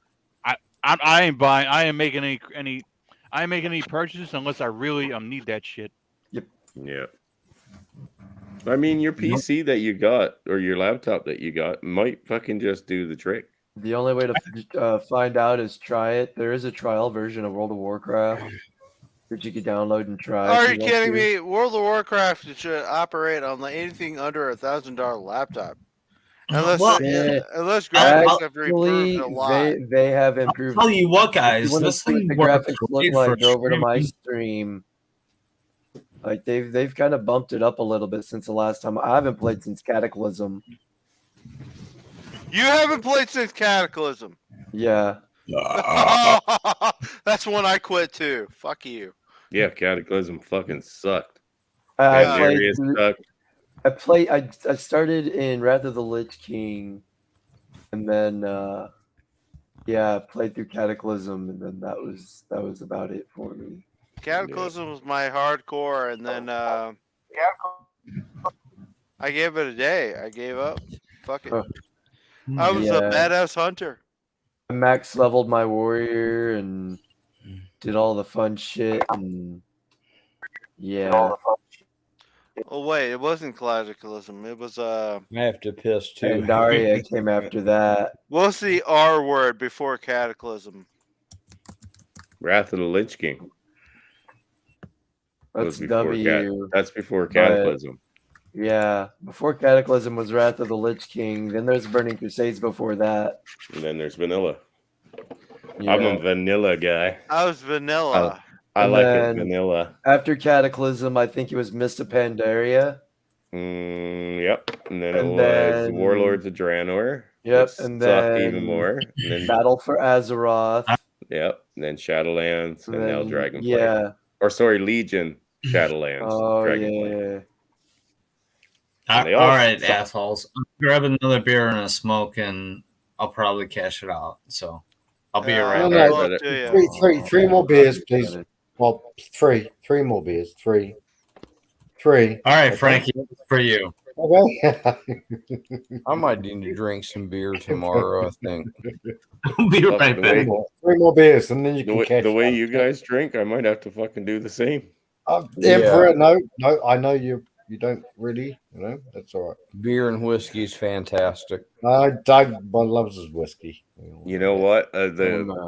I ain't buying. I ain't making any purchases unless I really need that shit. Yeah. I mean, your PC that you got or your laptop that you got might fucking just do the trick. The only way to find out is try it. There is a trial version of World of Warcraft that you could download and try. Are if you want kidding to. me? World of Warcraft should operate on anything under $1,000 laptop. Unless unless graphics have improved a lot. They have improved. I'll tell you what, guys, If you want to this see what thing the works graphics look great like, for go over to my streaming. stream. Like they've kind of bumped it up a little bit since the last time. I haven't played since Cataclysm. You haven't played since Cataclysm. Yeah. That's one I quit too. Fuck you. Yeah, Cataclysm fucking sucked. I Pandaria sucked. I started in Wrath of the Lich King, and then I played through Cataclysm, and then that was about it for me. Cataclysm was my hardcore, and then I gave it a day. I gave up. Fuck it. I was a badass hunter. I max leveled my warrior and did all the fun shit, and yeah. Oh wait, it wasn't Cataclysm. It was I have to piss too. Pandaria came after that. What's the R word before Cataclysm? Wrath of the Lich King. That's before W. That's before but- Cataclysm. Yeah, before Cataclysm was Wrath of the Lich King. Then there's Burning Crusades before that. And then there's Vanilla. Yeah. I'm a vanilla guy. I was vanilla. I And like it then vanilla. After Cataclysm, I think it was Mist of Pandaria. Yep. And then And it was then- Warlords of Draenor. Yep, which and sucked then even more. And then Battle for Azeroth. Yep. And then Shadowlands and now Then- Dragonflight. yeah. Or sorry, Legion, Shadowlands, Oh Dragonflight. yeah. All They all right, suck. assholes. I'll grab another beer and a smoke, and I'll probably cash it out. So I'll be right No, back. no, three more beers, please. Well, three more beers. Three. All right, Okay. Frankie, for you. Okay. I might need to drink some beer tomorrow, I think. I'll be right back. Three more beers, and then you The can way, catch the way up. you guys drink, I might have to fucking do the same. Emperor, no, I know you don't really, that's all right. Beer and whiskey is fantastic. Doug loves his whiskey. You know what?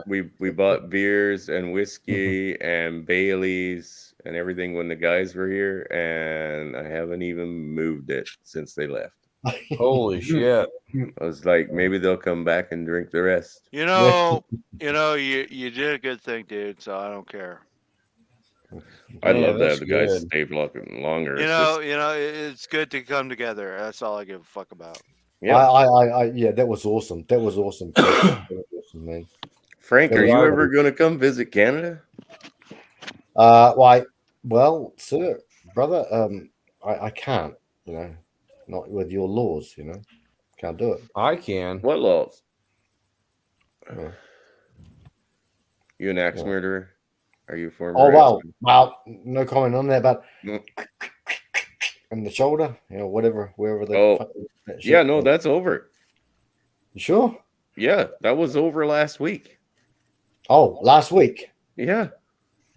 We bought beers and whiskey and Baileys and everything when the guys were here, and I haven't even moved it since they left. Holy shit! I was like, maybe they'll come back and drink the rest. You know, you did a good thing, dude. So I don't care. I'd Yeah, love to have that's the guys good. stay longer. You It's know, just- it's good to come together. That's all I give a fuck about. Yeah, that was awesome. That was awesome. That was awesome, man. Frank, That are was you awesome. ever going to come visit Canada? Why? Well, sir, brother, I can't. Not with your laws. Can't do it. I can. What laws? Yeah. You an axe murderer? Are you a former? Oh axe well, no comment on that. But Mm. in the shoulder, whatever, wherever the. Oh, fucking that yeah, shit no, was. that's over. You sure? Yeah, that was over last week. Oh, last week. Yeah.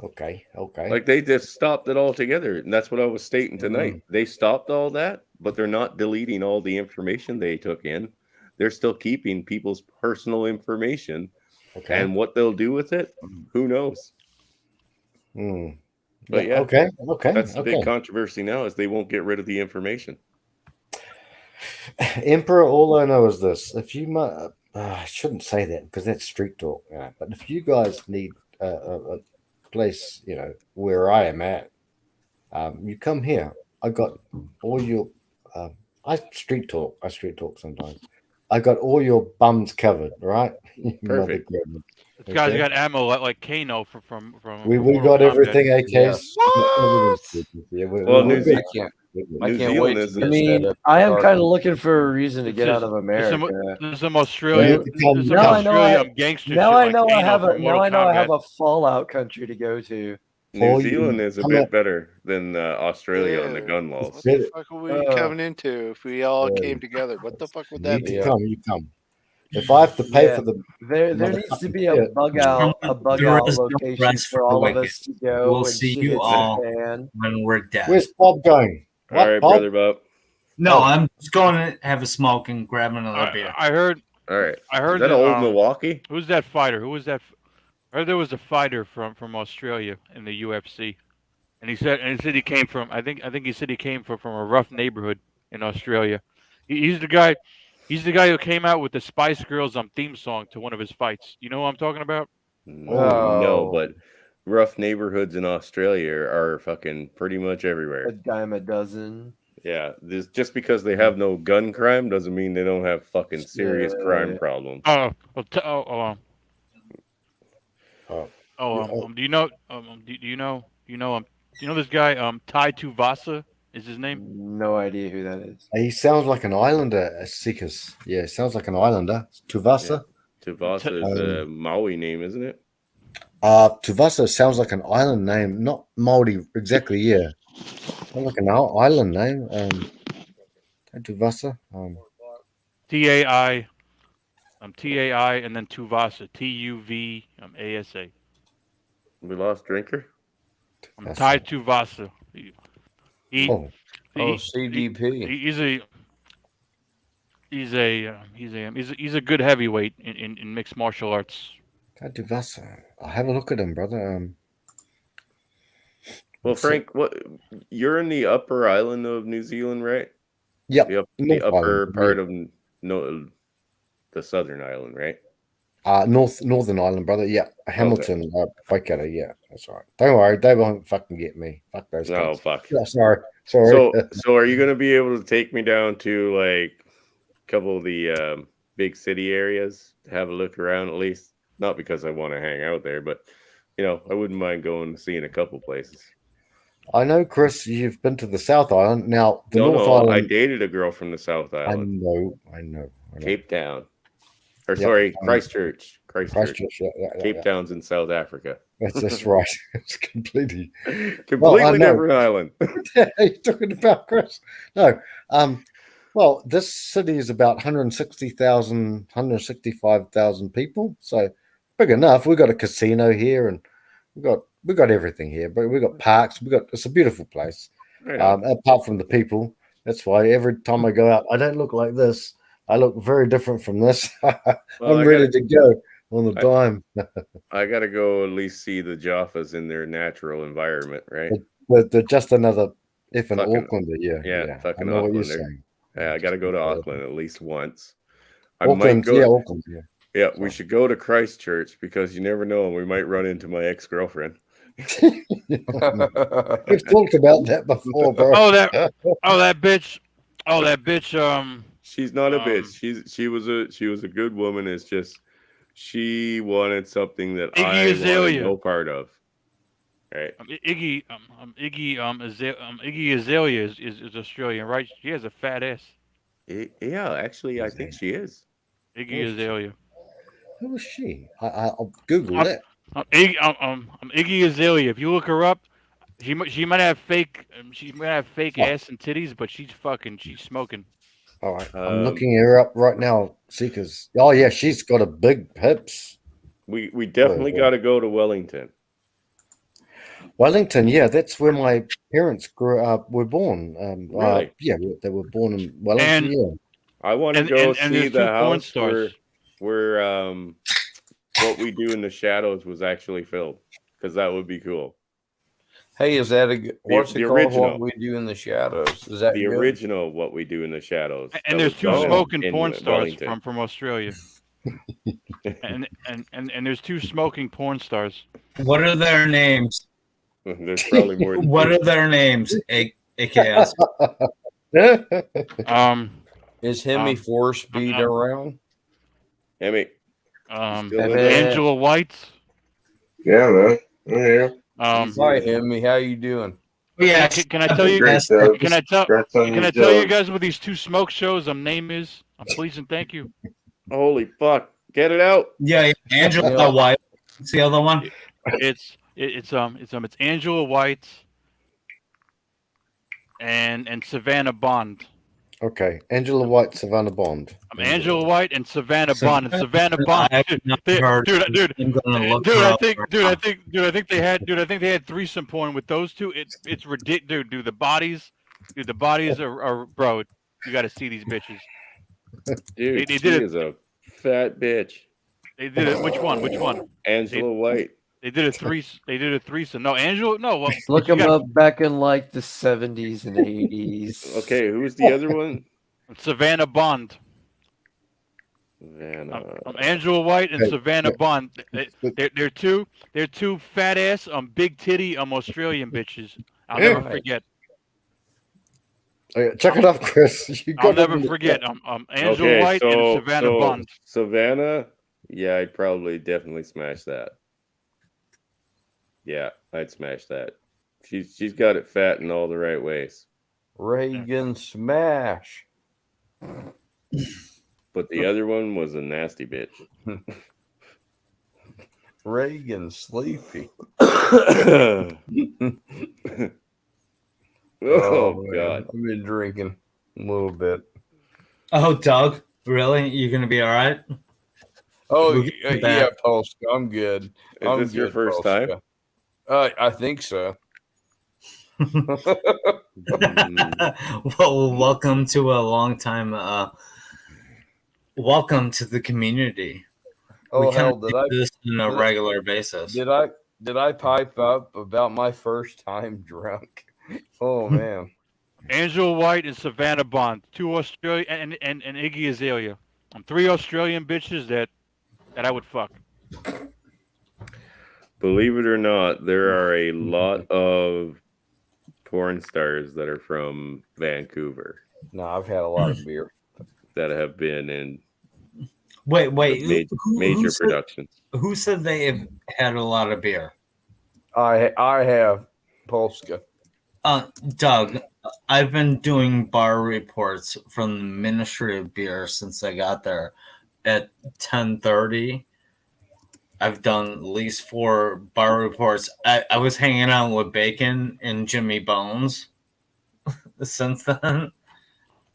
Okay. Okay. Like they just stopped it all together. And that's what I was stating tonight. They stopped all that, but they're not deleting all the information they took in. They're still keeping people's personal information. Okay. And what they'll do with it, who knows? But yeah. Okay. That's the okay. big controversy now is they won't get rid of the information. Emperor, all I know is this: if you, I shouldn't say that because that's street talk. But if you guys need a place, where I am at, you come here. I got all your. I street talk. I street talk sometimes. I got all your bums covered. Right? Perfect. This guy's got ammo like Kano from. We Mortal got Kombat. everything AKs. Yeah, Well, we're New good. Zealand is. I mean, I am kind of looking for a reason to get out of There's America. some Australia. There's some Now I know Australian gangster now shit I like know I Kano have a from now Mortal I know I have Kombat. a fallout country to go to. New Zealand is a bit better than Australia on the gun laws. What the fuck are we coming into if we all came together? What the fuck would that be? You come. If I have to pay for the There needs to be a bug out location rest for for all the of us to wicked. go. We'll and see shit you hits the all fan. when we're dead. Where's Bob going? All right, Bob? brother Bob. No, I'm just going to have a smoke and grab another beer. I heard. All right. I heard Is that old um, Milwaukee? Who's that fighter? Who was that? I heard there was a fighter from Australia in the UFC, and he said he came from. I think he said he came from a rough neighborhood in Australia. He's the guy. He's the guy who came out with the Spice Girls theme song to one of his fights. You know what I'm talking about? No, but rough neighborhoods in Australia are fucking pretty much everywhere. A dime a dozen. Yeah, just because they have no gun crime doesn't mean they don't have fucking serious crime problems. Do you know? Do you know this guy? Tai Tuivasa is his name. No idea who that is. He sounds like an islander, Seekers. Yeah, sounds like an islander. Tuvasa. Tuvasa is a Maui name, isn't it? Tuvasa sounds like an island name, not Maori exactly. Yeah, sounds like an island name. Tuvasa. TAI, TAI, and then Tuvasa, TUVASA. We lost Drinker. Tai Tuivasa. CDP. He's a good heavyweight in mixed martial arts. Tuvasa. I'll have a look at him, brother. Well, Frank, you're in the upper island of New Zealand, right? Yep. The North upper Island, part of the southern island, right? Northern Island, brother. Yeah, Hamilton, Waikato. Yeah, that's right. Don't worry, they won't fucking get me. Fuck those guys. No, fuck. Yeah, sorry. So are you gonna be able to take me down to like a couple of the big city areas to have a look around at least? Not because I want to hang out there, but I wouldn't mind going seeing a couple places. I know, Chris, you've been to the South Island. Now, the North Island. I dated a girl from the South Island. I know. Cape Town. Or Yep, sorry, I know. Christchurch. Yeah, Cape Town's in South Africa. That's right. It's completely Completely different island. You're talking about, Chris? No. Well, this city is about 165,000 people. So big enough. We've got a casino here and we've got everything here, but we've got parks. It's a beautiful place. Right on. Apart from the people. That's why every time I go out, I don't look like this. I look very different from this. Well, I'm I ready gotta- to go on the dime. I gotta go at least see the Jaffas in their natural environment, right? But they're just another effing Fucking- Aucklander. Yeah. fucking I know what you're Aucklander. saying. Yeah, I gotta go to Auckland at least once. I Auckland, might go. yeah, Auckland. Yeah. Yeah, we should go to Christchurch because you never know. We might run into my ex-girlfriend. We've talked about that before, bro. Oh, that bitch. Oh, that bitch. She's not a bitch. She was a good woman. It's just she wanted something that Iggy I wanted Azalea. no part of. Right. Iggy Azalea is Australian, right? She has a fat ass. Yeah, actually, I think she is. Iggy Azalea. Who was she? I'll Google that. Iggy Azalea. If you look her up, she might have fake ass and titties, but she's smoking. All right, I'm looking her up right now. See, because she's got a big hips. We definitely got to go to Wellington. Wellington, yeah, that's where my parents were born. Really? Yeah, they were born in Wellington. And- yeah. I want to And- go and see there's the two porn house stars. where What We Do in the Shadows was actually filmed, because that would be cool. Hey, is that a what's the it called? original. What We Do in the Shadows? Is that The good? original What We Do in the Shadows. And that there's was two done smoking in porn stars Wellington. from Australia. and there's two smoking porn stars. What are their names? There's probably more than What two. are their names? AKS. Is Hemi Force Speed around? Hemi. Um, Still in there? Angela White. Yeah, man. Yeah. Hi, Hemi. How you doing? Yeah. Can I tell you? Great, Doug. Can I tell? Congrats on Can your I tell you job. guys what these two smoke shows name is? Please and thank you. Holy fuck! Get it out. Yeah, Angela White. What's the other one? It's Angela White and Savannah Bond. Okay, Angela White, Savannah Bond. Angela White and Savannah Bond. And Savannah Bond, I have not heard. dude, I'm gonna look dude, her I up think, right dude, now. I think they had threesome porn with those two. It's ridiculous, dude. The bodies are bro. You got to see these bitches. Dude, They she did it. is a fat bitch. They did it. Which one? Angela White. They did a threesome. No, Angela. No, well, Look you them got up back in like the 70s and 80s. Okay, who's the other one? Savannah Bond. Savannah. Angela White and Hey, Savannah hey, Bond. They're two fat ass big titty Australian bitches. I'll never Yeah. forget. Okay, check it out, Chris. You I'll got it never in the forget. chat. Angela Okay, White and Savannah Bond. Savannah, yeah, I'd probably definitely smash that. Yeah, I'd smash that. She's got it fat in all the right ways. Reagan Smash. But the other one was a nasty bitch. Reagan Sleepy. Oh, man. God. I've been drinking a little bit. Oh, Doug, really? You gonna be all right? Oh, Look yeah, at that. Polska. I'm good. Is I'm this your good, first Polska. I think so. Well, welcome to a long time. Welcome to the community. Oh, we hell, kind did of I- do this on a did I- regular basis. Did I pipe up about my first time drunk? Oh man. Angela White and Savannah Bond. Two Australian and Iggy Azalea. Three Australian bitches that I would fuck. Believe it or not, there are a lot of porn stars that are from Vancouver No, I've had a lot of beer. that have been in Wait. major said, productions. who said they have had a lot of beer? I have Polska. Doug, I've been doing bar reports from the Ministry of Beer since I got there at 10:30. I've done at least 4 bar reports. I was hanging out with Bacon and Jimmy Bones since then.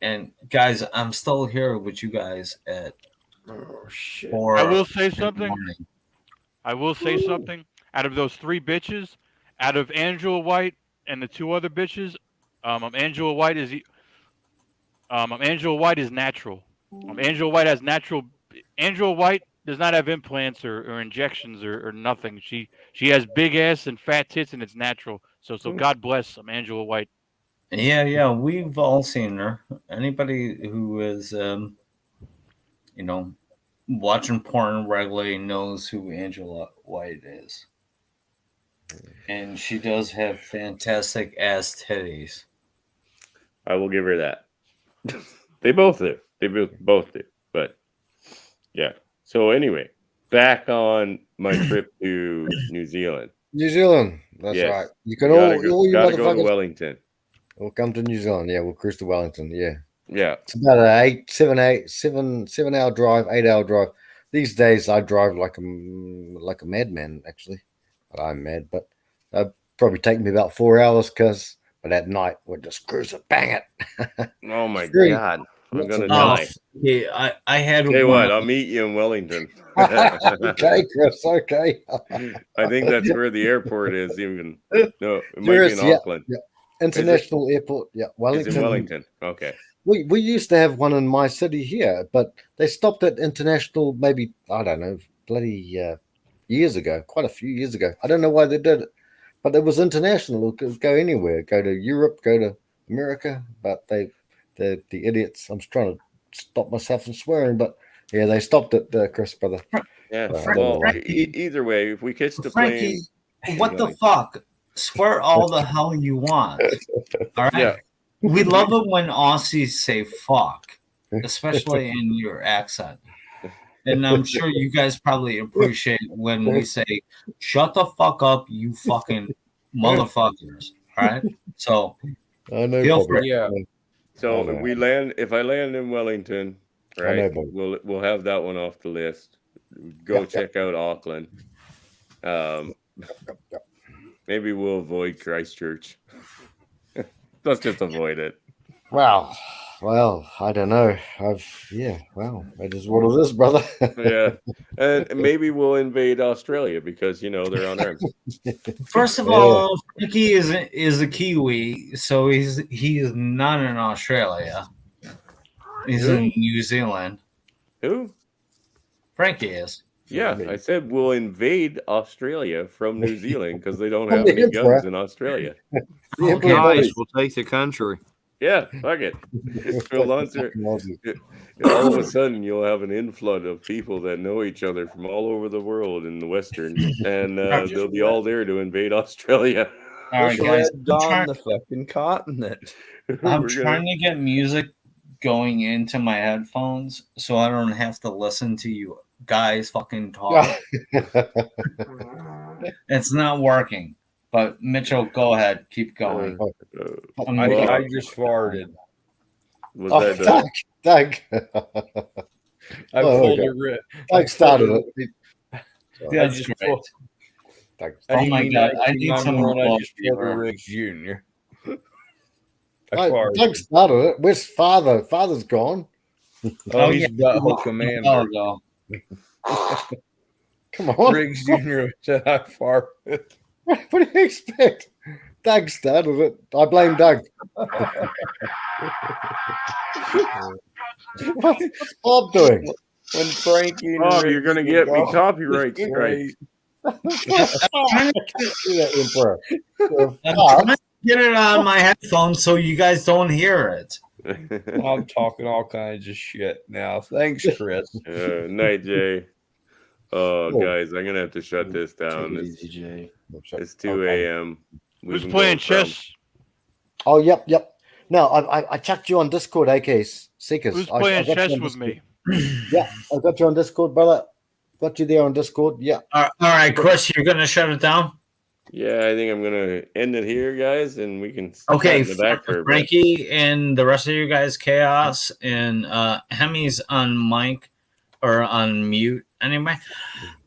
And guys, I'm still here with you guys at 4. I will say something. I will say something. Out of those 3 bitches, out of Angela White and the 2 other bitches, Angela White is Angela White is natural. Angela White has natural. Angela White does not have implants or injections or nothing. She has big ass and fat tits, and it's natural. So God bless Angela White. Yeah, we've all seen her. Anybody who is, watching porn regularly knows who Angela White is. And she does have fantastic ass titties. I will give her that. They both do. They both do. But yeah. So anyway, back on my trip to New Zealand. New Zealand. That's Yes. right. You can Gotta all go you to motherfuckers. Wellington. We'll come to New Zealand. Yeah, we'll cruise to Wellington. Yeah. Yeah. It's about an 7-hour drive, 8-hour drive. These days I drive like a madman, actually. Well, I'm mad, but it'd probably take me about 4 hours but at night we'll just cruise it, bang it. Oh my Free. God. I'm gonna Oh, die. yeah, I had Okay, one. what? I'll meet you in Wellington. Okay, Chris. Okay. I think that's where the airport is. Even no, it might be in Yeah, Auckland. yeah. International Airport. Yeah, Wellington. It's in Wellington. Okay. We used to have one in my city here, but they stopped at international maybe, I don't know, bloody years ago, quite a few years ago. I don't know why they did it, but it was international. It could go anywhere, go to Europe, go to America, but the idiots, I'm trying to stop myself from swearing, but yeah, they stopped it, Chris, brother. Yeah. I don't Well, know. either way, if we catch the Frankie, plane, what the fuck? Swear all the hell you want. All right. Yeah. We love it when Aussies say fuck, especially in your accent. And I'm sure you guys probably appreciate when we say, shut the fuck up, you fucking motherfuckers. All right. So I know, feel Bobby. free. Yeah. So know. if I land in Wellington, I right? know, Bobby. We'll have that one off the list. Go Yeah, check out Auckland. Maybe we'll avoid Christchurch. Let's just avoid it. Well, I don't know. It is what it is, brother. Yeah, and maybe we'll invade Australia because they're unarmed. First of all, Frankie is a Kiwi, so he is not in Australia. He's in New Zealand. Who? Frankie is. Yeah, I said we'll invade Australia from New Zealand because they don't I'm have the any emperor. guns in Australia. The Emperor Nice. Bobby. We'll take the country. Yeah, fuck it. Phil Lunster, Fucking Aussie. all of a sudden you'll have an inflood of people that know each other from all over the world in the Western, and they'll be all there to invade Australia. All right, guys. Red Dawn, the fucking continent. I'm We're trying to get music going into my headphones so I don't have to listen to you guys fucking talk. It's not working. But Mitchell, go ahead. Keep going. I'm I gonna- just farted. Was Oh, that Doug. I Oh, pulled okay. a rip. Doug started it. That's just great. pulled- Doug. Oh my God, I need some I more just pulled a beer. Riggs Jr. I Doug farted. started it. Where's father? Father's gone. Oh, he's yeah. butthole commander. Oh, no. Come on. Riggs Jr. said I farted. What do you expect? Doug started it. I blame Doug. What's Bob doing? When Frankie and Bob, Riggs you're gonna would get me go, copyright it's strike. I can't see that, Emperor. I'm trying to get it on my headphones so you guys don't hear it. I'm talking all kinds of shit now. Thanks, Chris. Night, Jay. Oh, guys, I'm gonna have to shut this down. Take it easy, Jay. It's 2 a.m. We Who's can playing go from- chess? Oh, yep. No, I chucked you on Discord, AK Seekers. Who's I playing got you chess on with Discord. me? Yeah, I got you on Discord, brother. Got you there on Discord. Yeah. All right, Chris, you're going to shut it down? Yeah, I think I'm gonna end it here, guys, and we can Okay, chat in the back for a bit. Frankie and the rest of you guys, Chaos and Hemi's on mic or on mute. Anyway,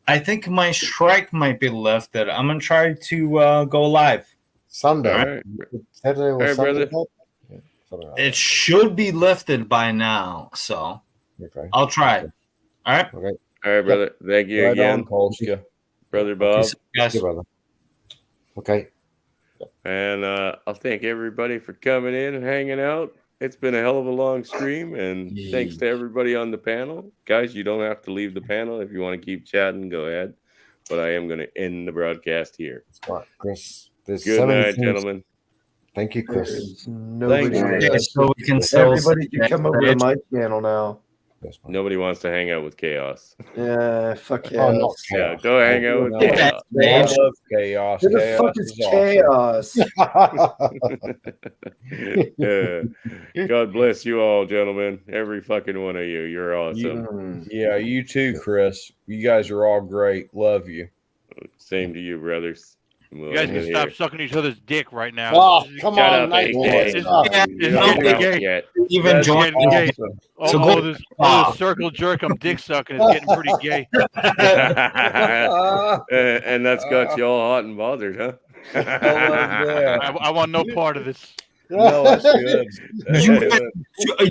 I think my strike might be lifted. I'm gonna try to go live. Sunday. All right. Saturday or All right, Sunday. brother. Yeah, something like It should be lifted by now, so that. Okay. I'll try. All right. Okay. All right, brother. Thank you Right again, on, Polska. brother Bob. Yes. Yeah, brother. Okay. And I'll thank everybody for coming in and hanging out. It's been a hell of a long stream, and thanks to everybody on the panel. Guys, you don't have to leave the panel. If you want to keep chatting, go ahead. But I am going to end the broadcast here. Right, Chris. There's Good so many night, things- gentlemen. Thank you, Chris. Nobody, So we can still everybody can come over to my channel now. Nobody wants to hang out with Chaos. Yeah, fuck Oh, yeah. not Yeah, go hang out with Yeah. Chaos. I love chaos. Who the Chaos fuck is awesome. chaos? God bless you all, gentlemen. Every fucking one of you. You're awesome. Yeah, you too, Chris. You guys are all great. Love you. Same to you, brothers. You guys can stop sucking each other's dick right now. Oh, This is- come Shut on, up, Nate. AK. This is- You this don't is know getting gay. yet. even That's join. getting gay. So All go- this Ah. circle jerk, I'm dick sucking is getting pretty gay. And that's got you all hot and bothered, huh? I want no part of this. No, that's good. That's You good.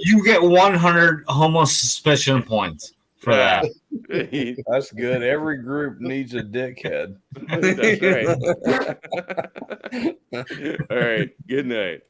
you get 100 homo suspicion points for that. That's good. Every group needs a dickhead. That's right. All right. Good night.